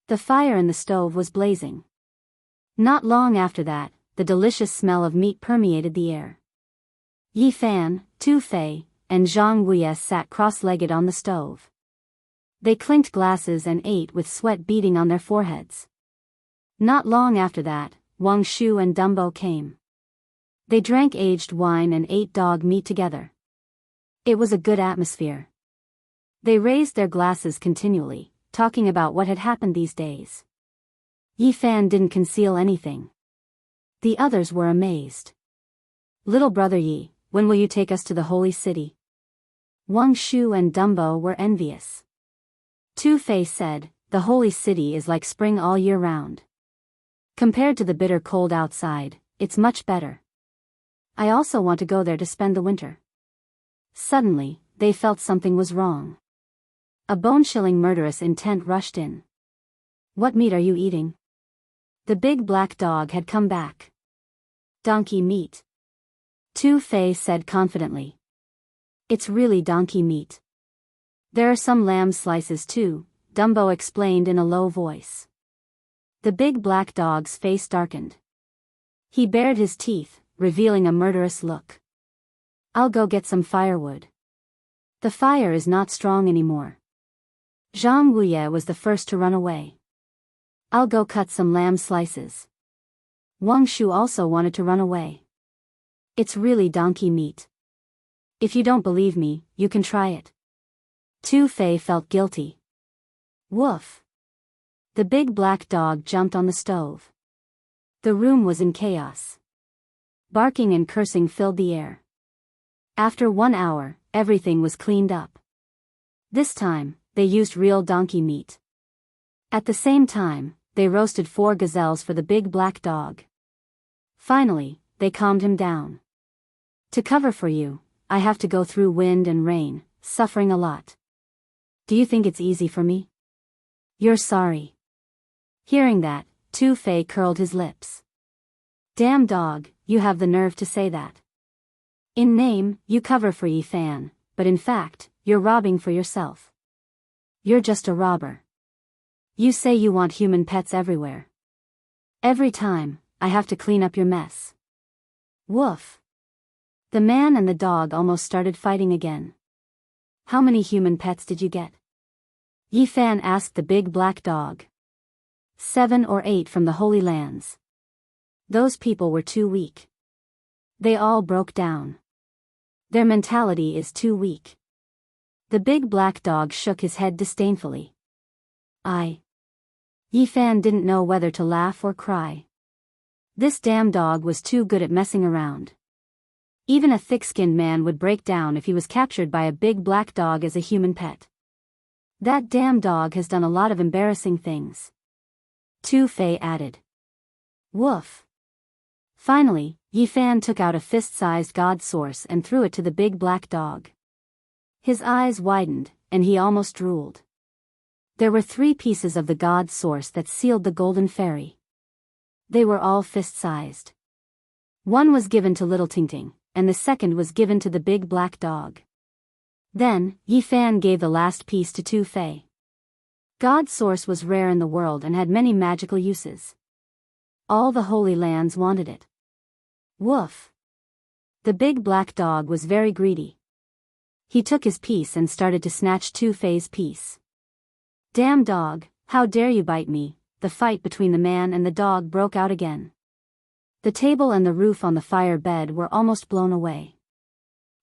The fire in the stove was blazing. Not long after that, the delicious smell of meat permeated the air. Yi Fan, Tu-Fei, and Zhang Wuye sat cross-legged on the stove. They clinked glasses and ate with sweat beading on their foreheads. Not long after that, Wang Shu and Dumbo came. They drank aged wine and ate dog meat together. It was a good atmosphere. They raised their glasses continually, talking about what had happened these days. Yi Fan didn't conceal anything. The others were amazed. Little brother Yi, when will you take us to the holy city? Wang Shu and Dumbo were envious. Tu-Fei said, the holy city is like spring all year round. Compared to the bitter cold outside, it's much better. I also want to go there to spend the winter. Suddenly, they felt something was wrong. A bone-chilling murderous intent rushed in. What meat are you eating? The big black dog had come back. Donkey meat. Tu-Fei said confidently. It's really donkey meat. There are some lamb slices too, Dumbo explained in a low voice. The big black dog's face darkened. He bared his teeth, revealing a murderous look. I'll go get some firewood. The fire is not strong anymore. Zhang Wuye was the first to run away. I'll go cut some lamb slices. Wang Shu also wanted to run away. It's really donkey meat. If you don't believe me, you can try it. Tu-Fei felt guilty. Woof. The big black dog jumped on the stove. The room was in chaos. Barking and cursing filled the air. After 1 hour, everything was cleaned up. This time, they used real donkey meat. At the same time, they roasted 4 gazelles for the big black dog. Finally, they calmed him down. To cover for you, I have to go through wind and rain, suffering a lot. Do you think it's easy for me? You're sorry. Hearing that, Tu-Fei curled his lips. Damn dog, you have the nerve to say that. In name, you cover for Yi Fan, but in fact, you're robbing for yourself. You're just a robber. You say you want human pets everywhere. Every time, I have to clean up your mess. Woof. The man and the dog almost started fighting again. How many human pets did you get? Yi Fan asked the big black dog. 7 or 8 from the Holy Lands. Those people were too weak. They all broke down. Their mentality is too weak. The big black dog shook his head disdainfully. Yi Fan didn't know whether to laugh or cry. This damn dog was too good at messing around. Even a thick-skinned man would break down if he was captured by a big black dog as a human pet. That damn dog has done a lot of embarrassing things. Tu-Fei added. Woof. Finally, Yi Fan took out a fist-sized god source and threw it to the big black dog. His eyes widened, and he almost drooled. There were 3 pieces of the god source that sealed the golden fairy. They were all fist-sized. One was given to Little Ting-Ting, and the second was given to the big black dog. Then, Yi Fan gave the last piece to Tu-Fei. God source was rare in the world and had many magical uses. All the Holy Lands wanted it. Woof. The big black dog was very greedy. He took his piece and started to snatch Tu-Fei's piece. Damn dog, how dare you bite me? The fight between the man and the dog broke out again. The table and the roof on the fire bed were almost blown away.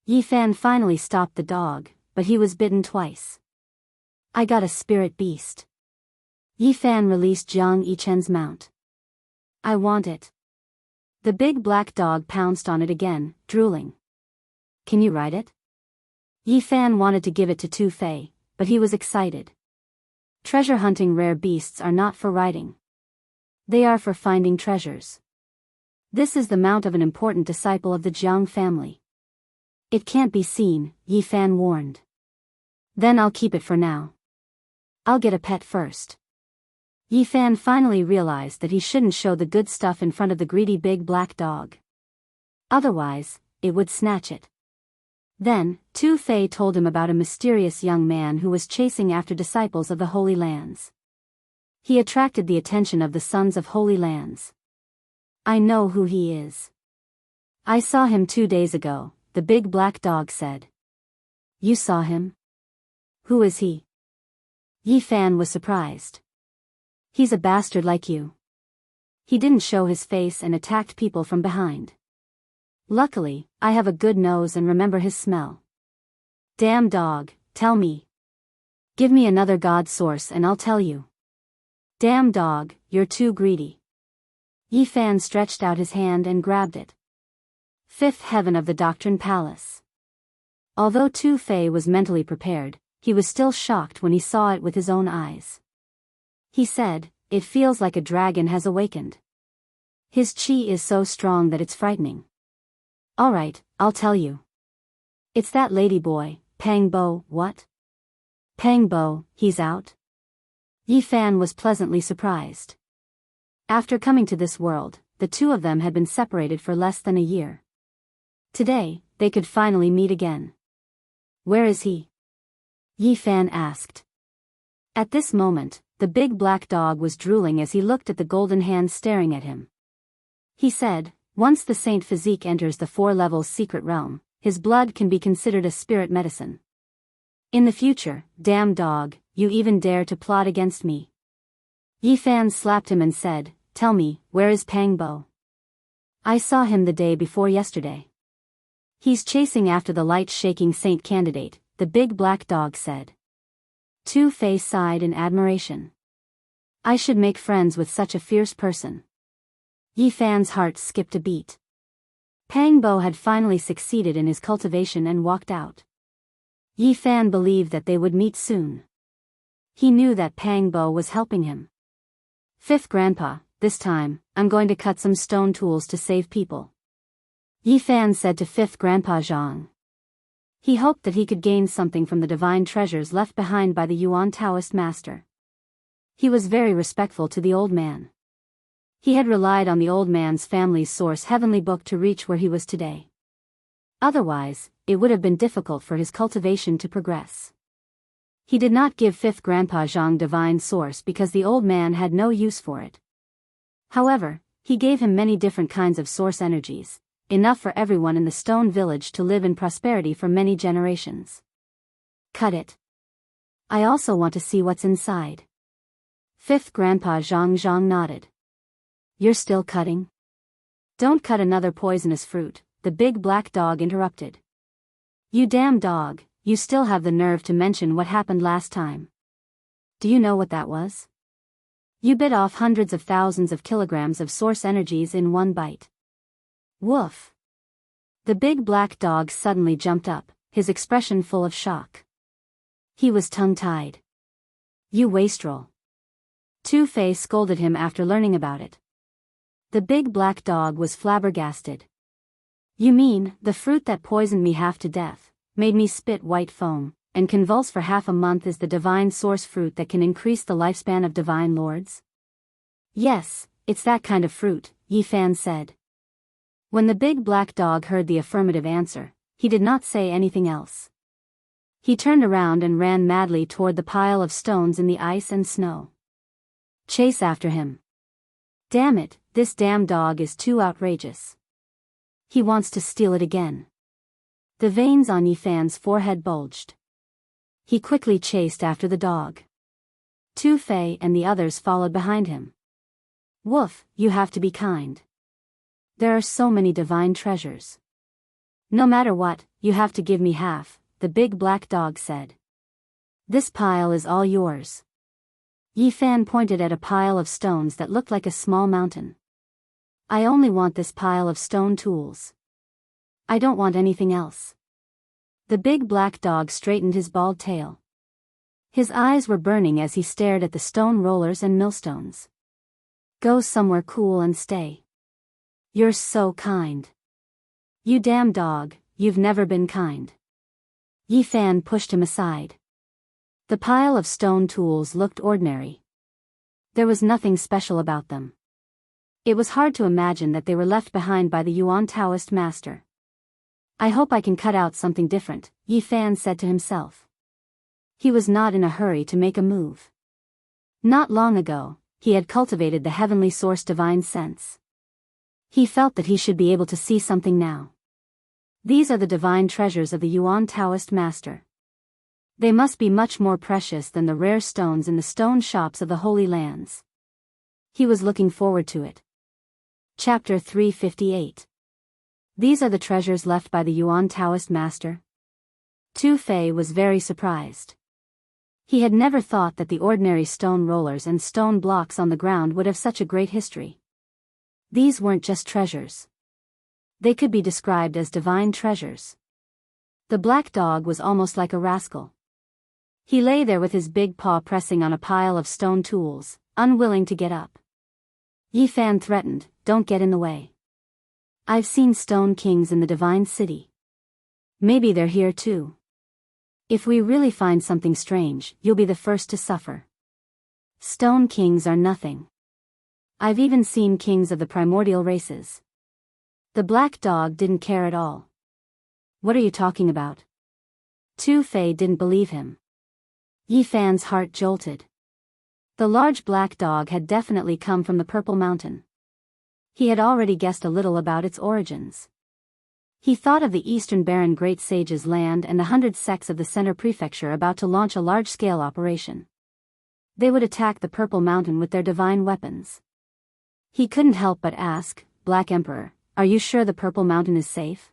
Yi Fan finally stopped the dog, but he was bitten twice. I got a spirit beast. Yi Fan released Jiang Yichen's mount. I want it. The big black dog pounced on it again, drooling. Can you ride it? Yi Fan wanted to give it to Tu Fei, but he was excited. Treasure hunting rare beasts are not for riding. They are for finding treasures. This is the mount of an important disciple of the Jiang family. It can't be seen, Yi Fan warned. Then I'll keep it for now. I'll get a pet first. Yi Fan finally realized that he shouldn't show the good stuff in front of the greedy big black dog. Otherwise, it would snatch it. Then, Tu Fei told him about a mysterious young man who was chasing after disciples of the Holy Lands. He attracted the attention of the sons of Holy Lands. I know who he is. I saw him 2 days ago, the big black dog said. You saw him? Who is he? Yi Fan was surprised. He's a bastard like you. He didn't show his face and attacked people from behind. Luckily, I have a good nose and remember his smell. Damn dog, tell me. Give me another god source and I'll tell you. Damn dog, you're too greedy. Yi Fan stretched out his hand and grabbed it. Fifth heaven of the Doctrine Palace. Although Tu Fei was mentally prepared, he was still shocked when he saw it with his own eyes. He said, it feels like a dragon has awakened. His chi is so strong that it's frightening. Alright, I'll tell you. It's that lady boy, Pang Bo. What? Pang Bo, he's out? Yi Fan was pleasantly surprised. After coming to this world, the two of them had been separated for less than a year. Today, they could finally meet again. Where is he? Yi Fan asked. At this moment, the big black dog was drooling as he looked at the golden hand staring at him. He said, once the Saint Physique enters the 4 levels secret realm, his blood can be considered a spirit medicine. In the future, damn dog, you even dare to plot against me. Yi Fan slapped him and said, tell me, where is Pang Bo? I saw him the day before yesterday. He's chasing after the light-shaking saint candidate, the big black dog said. Tu Fei sighed in admiration. I should make friends with such a fierce person. Yi Fan's heart skipped a beat. Pang Bo had finally succeeded in his cultivation and walked out. Yi Fan believed that they would meet soon. He knew that Pang Bo was helping him. Fifth Grandpa, this time, I'm going to cut some stone tools to save people. Yi Fan said to Fifth Grandpa Zhang. He hoped that he could gain something from the divine treasures left behind by the Yuan Taoist master. He was very respectful to the old man. He had relied on the old man's family's source heavenly book to reach where he was today. Otherwise, it would have been difficult for his cultivation to progress. He did not give Fifth Grandpa Zhang divine source because the old man had no use for it. However, he gave him many different kinds of source energies, enough for everyone in the stone village to live in prosperity for many generations. Cut it. I also want to see what's inside. Fifth Grandpa Zhang nodded. You're still cutting? Don't cut another poisonous fruit, the big black dog interrupted. You damn dog, you still have the nerve to mention what happened last time. Do you know what that was? You bit off hundreds of thousands of kilograms of source energies in one bite. Woof. The big black dog suddenly jumped up, his expression full of shock. He was tongue-tied. You wastrel. Tu Fei scolded him after learning about it. The big black dog was flabbergasted. You mean, the fruit that poisoned me half to death, made me spit white foam, and convulse for half a month is the divine source fruit that can increase the lifespan of divine lords? Yes, it's that kind of fruit, Yi Fan said. When the big black dog heard the affirmative answer, he did not say anything else. He turned around and ran madly toward the pile of stones in the ice and snow. Chase after him. Damn it, this damn dog is too outrageous. He wants to steal it again. The veins on Yi Fan's forehead bulged. He quickly chased after the dog. Tu Fei and the others followed behind him. Woof, you have to be kind. There are so many divine treasures. No matter what, you have to give me half, the big black dog said. This pile is all yours. Yi Fan pointed at a pile of stones that looked like a small mountain. I only want this pile of stone tools. I don't want anything else. The big black dog straightened his bald tail. His eyes were burning as he stared at the stone rollers and millstones. Go somewhere cool and stay. You're so kind. You damn dog, you've never been kind. Yi Fan pushed him aside. The pile of stone tools looked ordinary. There was nothing special about them. It was hard to imagine that they were left behind by the Yuan Taoist master. I hope I can cut out something different, Yi Fan said to himself. He was not in a hurry to make a move. Not long ago, he had cultivated the heavenly source divine sense. He felt that he should be able to see something now. These are the divine treasures of the Yuan Taoist master. They must be much more precious than the rare stones in the stone shops of the Holy Lands. He was looking forward to it. Chapter 358. These are the treasures left by the Yuan Taoist master? Tu Fei was very surprised. He had never thought that the ordinary stone rollers and stone blocks on the ground would have such a great history. These weren't just treasures. They could be described as divine treasures. The black dog was almost like a rascal. He lay there with his big paw pressing on a pile of stone tools, unwilling to get up. Yi Fan threatened, don't get in the way. I've seen stone kings in the divine city. Maybe they're here too. If we really find something strange, you'll be the first to suffer. Stone kings are nothing. I've even seen kings of the primordial races. The black dog didn't care at all. What are you talking about? Tu Fei didn't believe him. Yi Fan's heart jolted. The large black dog had definitely come from the Purple Mountain. He had already guessed a little about its origins. He thought of the Eastern Baron Great Sage's land and the 100 sects of the Center Prefecture about to launch a large-scale operation. They would attack the Purple Mountain with their divine weapons. He couldn't help but ask, Black Emperor, are you sure the Purple Mountain is safe?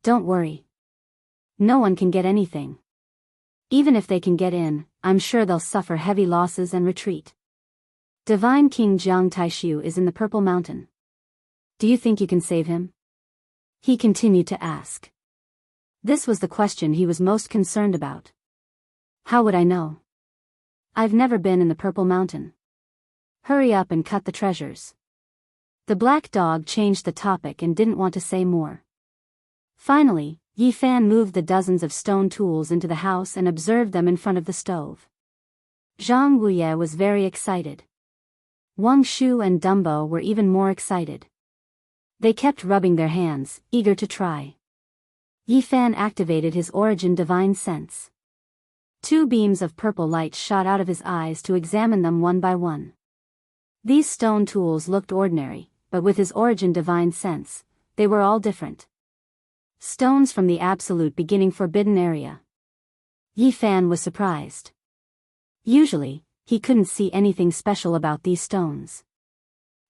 Don't worry. No one can get anything. Even if they can get in, I'm sure they'll suffer heavy losses and retreat. Divine King Jiang Taishu is in the Purple Mountain. Do you think you can save him? He continued to ask. This was the question he was most concerned about. How would I know? I've never been in the Purple Mountain. Hurry up and cut the treasures. The black dog changed the topic and didn't want to say more. Finally, Yi Fan moved the dozens of stone tools into the house and observed them in front of the stove. Zhang Wuye was very excited. Wang Shu and Dumbo were even more excited. They kept rubbing their hands, eager to try. Yi Fan activated his origin divine sense. 2 beams of purple light shot out of his eyes to examine them one by one. These stone tools looked ordinary, but with his origin divine sense, they were all different. Stones from the absolute beginning forbidden area. Yi Fan was surprised. Usually, he couldn't see anything special about these stones.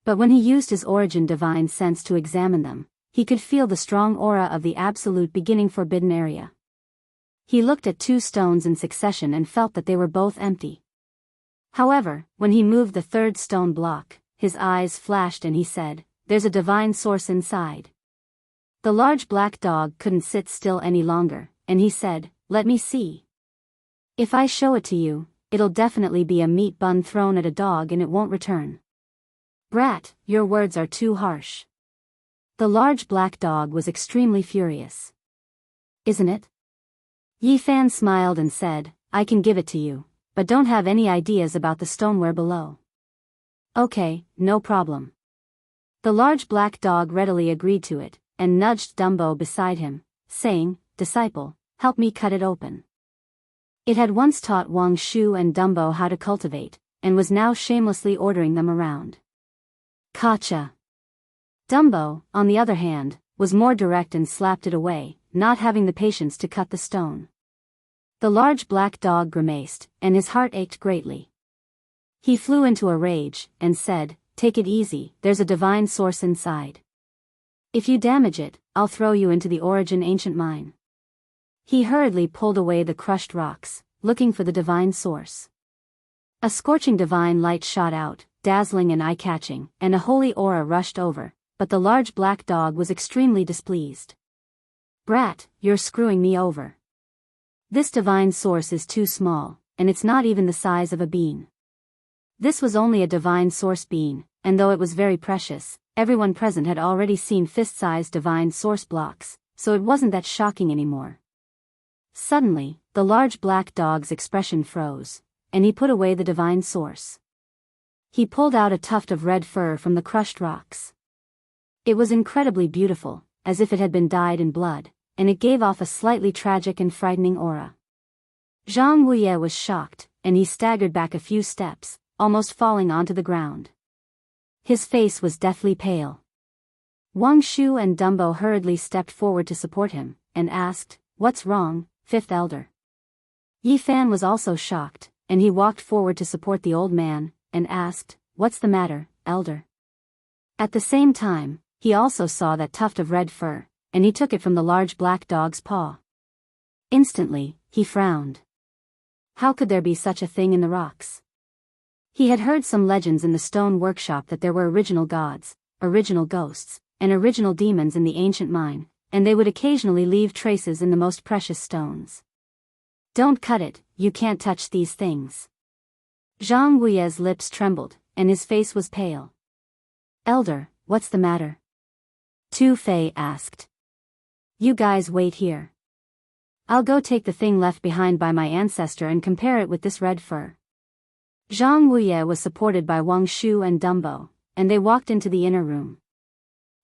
But when he used his origin divine sense to examine them, he could feel the strong aura of the absolute beginning forbidden area. He looked at 2 stones in succession and felt that they were both empty. However, when he moved the 3rd stone block, his eyes flashed and he said, there's a divine source inside. The large black dog couldn't sit still any longer, and he said, let me see. If I show it to you, it'll definitely be a meat bun thrown at a dog and it won't return. Brat, your words are too harsh. The large black dog was extremely furious. Isn't it? Yi Fan smiled and said, I can give it to you, but don't have any ideas about the stoneware below. Okay, no problem. The large black dog readily agreed to it, and nudged Dumbo beside him, saying, Disciple, help me cut it open. It had once taught Wang Shu and Dumbo how to cultivate, and was now shamelessly ordering them around. Gotcha. Dumbo, on the other hand, was more direct and slapped it away, not having the patience to cut the stone. The large black dog grimaced, and his heart ached greatly. He flew into a rage, and said, Take it easy, there's a divine source inside. If you damage it, I'll throw you into the origin ancient mine. He hurriedly pulled away the crushed rocks, looking for the divine source. A scorching divine light shot out, dazzling and eye-catching, and a holy aura rushed over, but the large black dog was extremely displeased. Brat, you're screwing me over. This divine source is too small, and it's not even the size of a bean. This was only a divine source bean, and though it was very precious, everyone present had already seen fist-sized divine source blocks, so it wasn't that shocking anymore. Suddenly, the large black dog's expression froze, and he put away the divine source. He pulled out a tuft of red fur from the crushed rocks. It was incredibly beautiful, as if it had been dyed in blood, and it gave off a slightly tragic and frightening aura. Zhang Wuye was shocked, and he staggered back a few steps, almost falling onto the ground. His face was deathly pale. Wang Shu and Dumbo hurriedly stepped forward to support him, and asked, "What's wrong, Fifth Elder?" Yi Fan was also shocked, and he walked forward to support the old man, and asked, "What's the matter, Elder?" At the same time, he also saw that tuft of red fur, and he took it from the large black dog's paw. Instantly, he frowned. How could there be such a thing in the rocks? He had heard some legends in the stone workshop that there were original gods, original ghosts, and original demons in the ancient mine, and they would occasionally leave traces in the most precious stones. "Don't cut it, you can't touch these things." Zhang Wuye's lips trembled, and his face was pale. "Elder, what's the matter?" Tu Fei asked. "You guys wait here. I'll go take the thing left behind by my ancestor and compare it with this red fur." Zhang Wuye was supported by Wang Shu and Dumbo, and they walked into the inner room.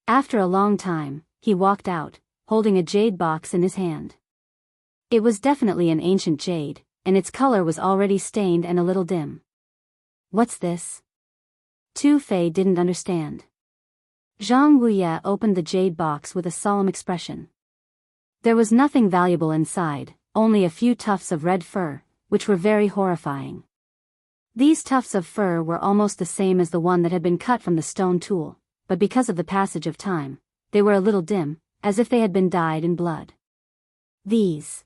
After a long time, he walked out, holding a jade box in his hand. It was definitely an ancient jade, and its color was already stained and a little dim. "What's this?" Tu Fei didn't understand. Zhang Wuye opened the jade box with a solemn expression. There was nothing valuable inside, only a few tufts of red fur, which were very horrifying. These tufts of fur were almost the same as the one that had been cut from the stone tool, but because of the passage of time, they were a little dim, as if they had been dyed in blood. These.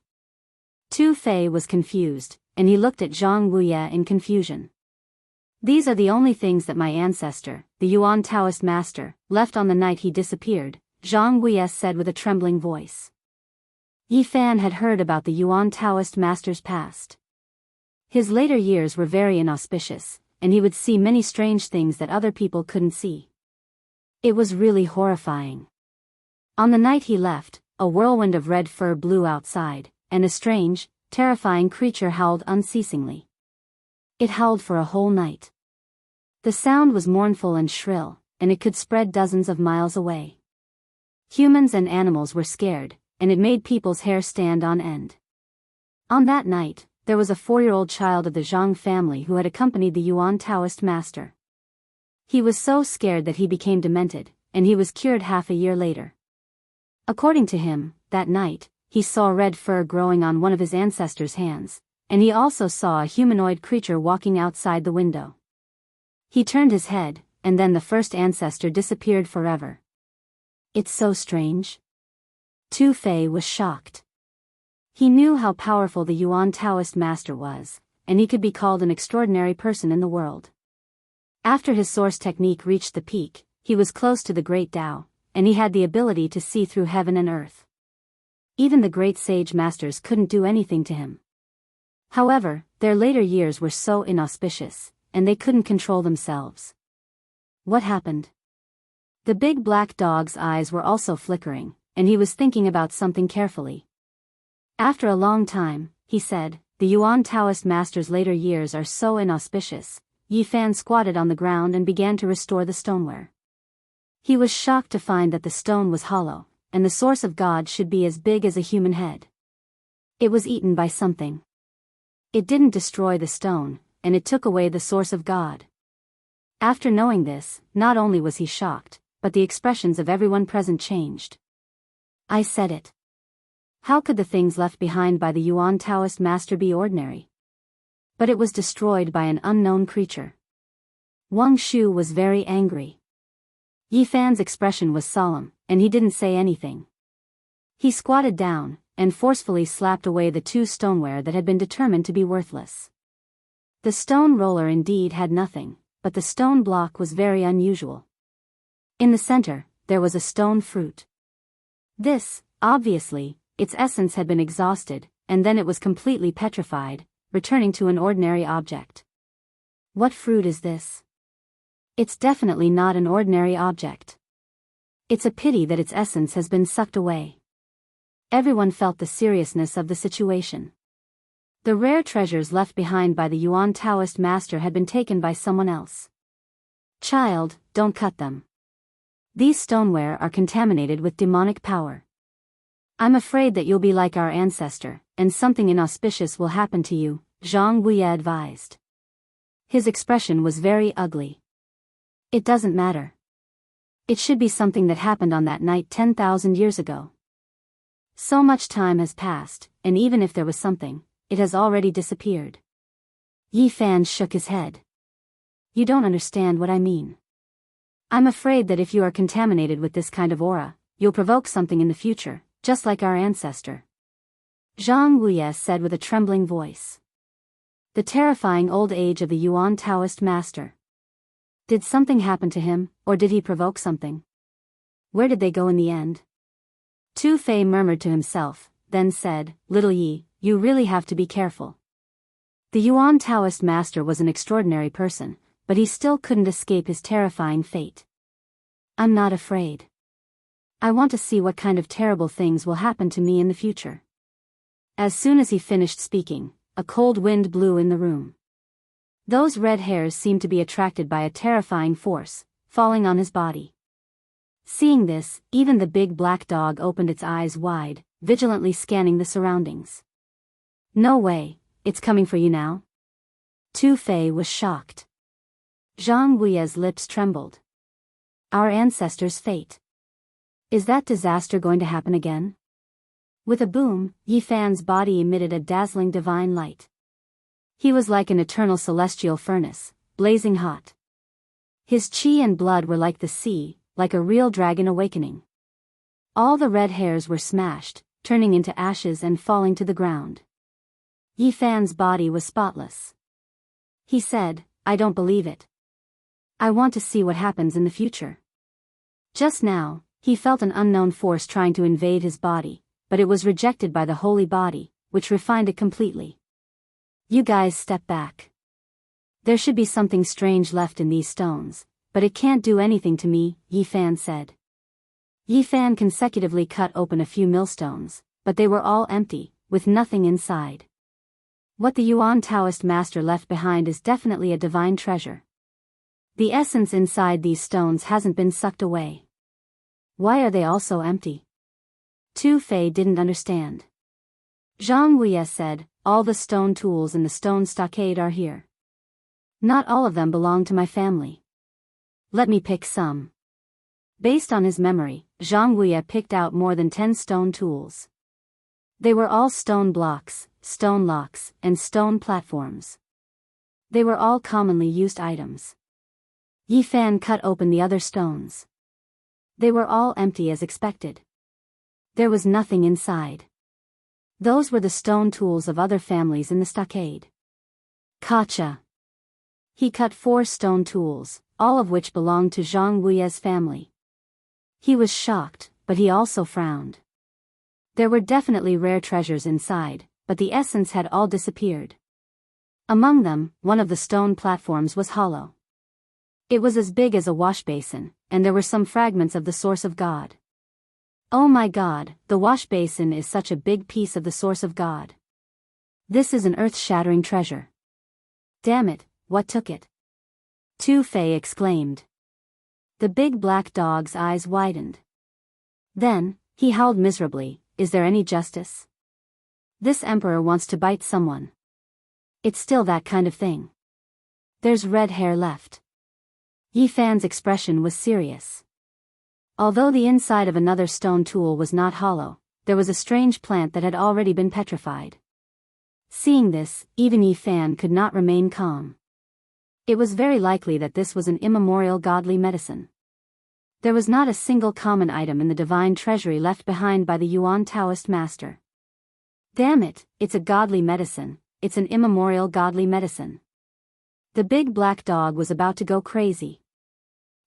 Tu Fei was confused, and he looked at Zhang Wuye in confusion. "These are the only things that my ancestor, the Yuan Taoist master, left on the night he disappeared," Zhang Wuye said with a trembling voice. Yi Fan had heard about the Yuan Taoist master's past. His later years were very inauspicious, and he would see many strange things that other people couldn't see. It was really horrifying. On the night he left, a whirlwind of red fur blew outside, and a strange, terrifying creature howled unceasingly. It howled for a whole night. The sound was mournful and shrill, and it could spread dozens of miles away. Humans and animals were scared, and it made people's hair stand on end. On that night, there was a 4-year-old child of the Zhang family who had accompanied the Yuan Taoist master. He was so scared that he became demented, and he was cured half a year later. According to him, that night, he saw red fur growing on one of his ancestors' hands, and he also saw a humanoid creature walking outside the window. He turned his head, and then the first ancestor disappeared forever. It's so strange. Tu Fei was shocked. He knew how powerful the Yuan Taoist master was, and he could be called an extraordinary person in the world. After his source technique reached the peak, he was close to the great Tao, and he had the ability to see through heaven and earth. Even the great sage masters couldn't do anything to him. However, their later years were so inauspicious, and they couldn't control themselves. What happened? The big black dog's eyes were also flickering, and he was thinking about something carefully. After a long time, he said, "The Yuan Taoist master's later years are so inauspicious." Yi Fan squatted on the ground and began to restore the stoneware. He was shocked to find that the stone was hollow, and the source of God should be as big as a human head. It was eaten by something. It didn't destroy the stone, and it took away the source of God. After knowing this, not only was he shocked, but the expressions of everyone present changed. "I said it. How could the things left behind by the Yuan Taoist master be ordinary? But it was destroyed by an unknown creature." Wang Shu was very angry. Yi Fan's expression was solemn, and he didn't say anything. He squatted down, and forcefully slapped away the two stoneware that had been determined to be worthless. The stone roller indeed had nothing, but the stone block was very unusual. In the center, there was a stone fruit. This, obviously, its essence had been exhausted, and then it was completely petrified, returning to an ordinary object. What fruit is this? It's definitely not an ordinary object. It's a pity that its essence has been sucked away. Everyone felt the seriousness of the situation. The rare treasures left behind by the Yuan Taoist master had been taken by someone else. Child, don't cut them. These stoneware are contaminated with demonic power. I'm afraid that you'll be like our ancestor, and something inauspicious will happen to you, Zhang Guye advised. His expression was very ugly. It doesn't matter. It should be something that happened on that night 10,000 years ago. So much time has passed, and even if there was something, it has already disappeared. Yi Fan shook his head. You don't understand what I mean. I'm afraid that if you are contaminated with this kind of aura, you'll provoke something in the future, just like our ancestor. Zhang Guye said with a trembling voice. The terrifying old age of the Yuan Taoist master. Did something happen to him, or did he provoke something? Where did they go in the end? Tu Fei murmured to himself, then said, Little Yi, you really have to be careful. The Yuan Taoist master was an extraordinary person, but he still couldn't escape his terrifying fate. I'm not afraid. I want to see what kind of terrible things will happen to me in the future. As soon as he finished speaking, a cold wind blew in the room. Those red hairs seemed to be attracted by a terrifying force, falling on his body. Seeing this, even the big black dog opened its eyes wide, vigilantly scanning the surroundings. No way, it's coming for you now? Tu Fei was shocked. Zhang Guye's lips trembled. Our ancestors' fate. Is that disaster going to happen again? With a boom, Yi Fan's body emitted a dazzling divine light. He was like an eternal celestial furnace, blazing hot. His chi and blood were like the sea, like a real dragon awakening. All the red hairs were smashed, turning into ashes and falling to the ground. Yi Fan's body was spotless. He said, I don't believe it. I want to see what happens in the future. Just now, he felt an unknown force trying to invade his body, but it was rejected by the holy body, which refined it completely. You guys step back. There should be something strange left in these stones, but it can't do anything to me, Yi Fan said. Yi Fan consecutively cut open a few millstones, but they were all empty, with nothing inside. What the Yuan Taoist master left behind is definitely a divine treasure. The essence inside these stones hasn't been sucked away. Why are they all so empty? Tu Fei didn't understand. Zhang Guye said, all the stone tools in the stone stockade are here. Not all of them belong to my family. Let me pick some. Based on his memory, Zhang Guye picked out more than 10 stone tools. They were all stone blocks, stone locks, and stone platforms. They were all commonly used items. Yi Fan cut open the other stones. They were all empty as expected. There was nothing inside. Those were the stone tools of other families in the stockade. Kacha. He cut 4 stone tools, all of which belonged to Zhang Guye's family. He was shocked, but he also frowned. There were definitely rare treasures inside, but the essence had all disappeared. Among them, one of the stone platforms was hollow. It was as big as a wash basin, and there were some fragments of the source of God. Oh my God, the wash basin is such a big piece of the source of God. This is an earth-shattering treasure. Damn it, what took it? Tu Fei exclaimed. The big black dog's eyes widened. Then, he howled miserably, is there any justice? This emperor wants to bite someone. It's still that kind of thing. There's red hair left. Yi Fan's expression was serious. Although the inside of another stone tool was not hollow, there was a strange plant that had already been petrified. Seeing this, even Yi Fan could not remain calm. It was very likely that this was an immemorial godly medicine. There was not a single common item in the divine treasury left behind by the Yuan Taoist master. Damn it, it's a godly medicine, it's an immemorial godly medicine. The big black dog was about to go crazy.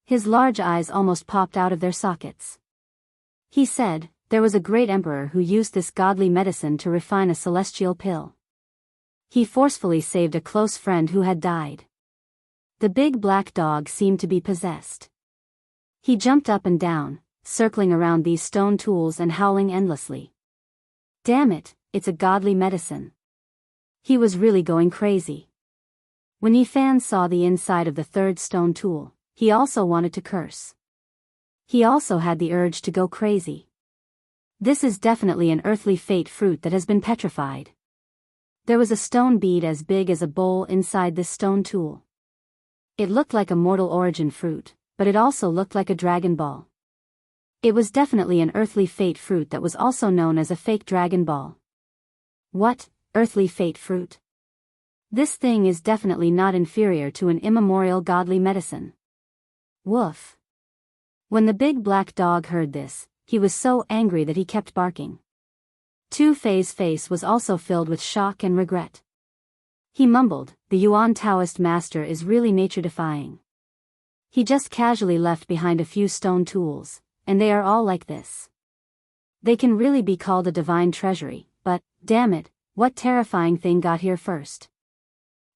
His large eyes almost popped out of their sockets. He said, there was a great emperor who used this godly medicine to refine a celestial pill. He forcefully saved a close friend who had died. The big black dog seemed to be possessed. He jumped up and down, circling around these stone tools and howling endlessly. Damn it, it's a godly medicine. He was really going crazy. When Yifan saw the inside of the third stone tool, he also wanted to curse. He also had the urge to go crazy. This is definitely an earthly fate fruit that has been petrified. There was a stone bead as big as a bowl inside this stone tool. It looked like a mortal origin fruit, but it also looked like a dragon ball. It was definitely an earthly fate fruit that was also known as a fake dragon ball. What, earthly fate fruit? This thing is definitely not inferior to an immemorial godly medicine. Woof. When the big black dog heard this, he was so angry that he kept barking. Tu Fei's face was also filled with shock and regret. He mumbled, the Yuan Taoist master is really nature-defying. He just casually left behind a few stone tools, and they are all like this. They can really be called a divine treasury, but, damn it, what terrifying thing got here first?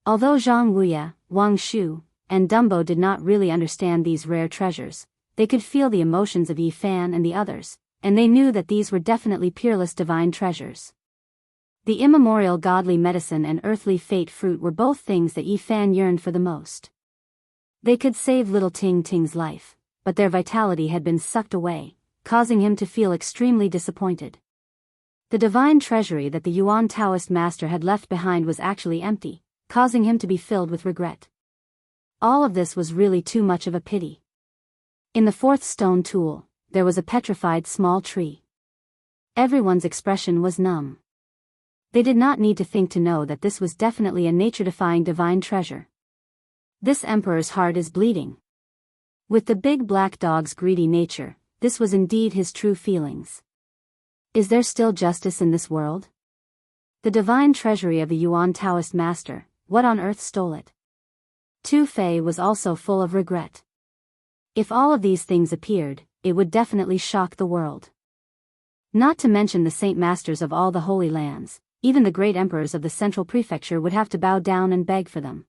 Although Zhang Wuya, Wang Shu, and Dumbo did not really understand these rare treasures, they could feel the emotions of Yifan and the others, and they knew that these were definitely peerless divine treasures. The immemorial godly medicine and earthly fate fruit were both things that Yifan yearned for the most. They could save little Ting Ting's life, but their vitality had been sucked away, causing him to feel extremely disappointed. The divine treasury that the Yuan Taoist master had left behind was actually empty, causing him to be filled with regret. All of this was really too much of a pity. In the fourth stone tool, there was a petrified small tree. Everyone's expression was numb. They did not need to think to know that this was definitely a nature-defying divine treasure. This emperor's heart is bleeding. With the big black dog's greedy nature, this was indeed his true feelings. Is there still justice in this world? The divine treasury of the Yuan Taoist master, what on earth stole it? Tu Fei was also full of regret. If all of these things appeared, it would definitely shock the world. Not to mention the saint masters of all the holy lands, even the great emperors of the central prefecture would have to bow down and beg for them.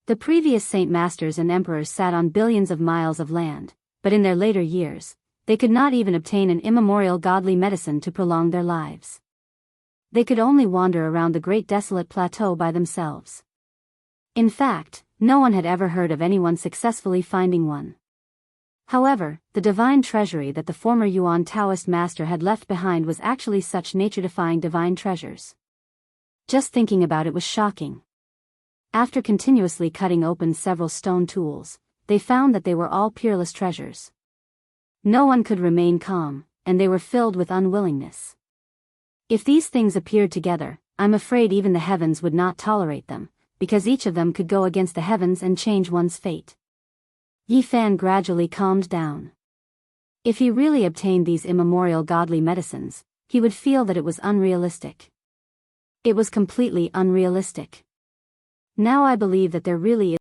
The previous saint masters and emperors sat on billions of miles of land, but in their later years, they could not even obtain an immemorial godly medicine to prolong their lives. They could only wander around the great desolate plateau by themselves. In fact, no one had ever heard of anyone successfully finding one. However, the divine treasury that the former Yuan Taoist master had left behind was actually such nature-defying divine treasures. Just thinking about it was shocking. After continuously cutting open several stone tools, they found that they were all peerless treasures. No one could remain calm, and they were filled with unwillingness. If these things appeared together, I'm afraid even the heavens would not tolerate them, because each of them could go against the heavens and change one's fate. Yifan gradually calmed down. If he really obtained these immemorial godly medicines, he would feel that it was unrealistic. It was completely unrealistic. Now I believe that there really is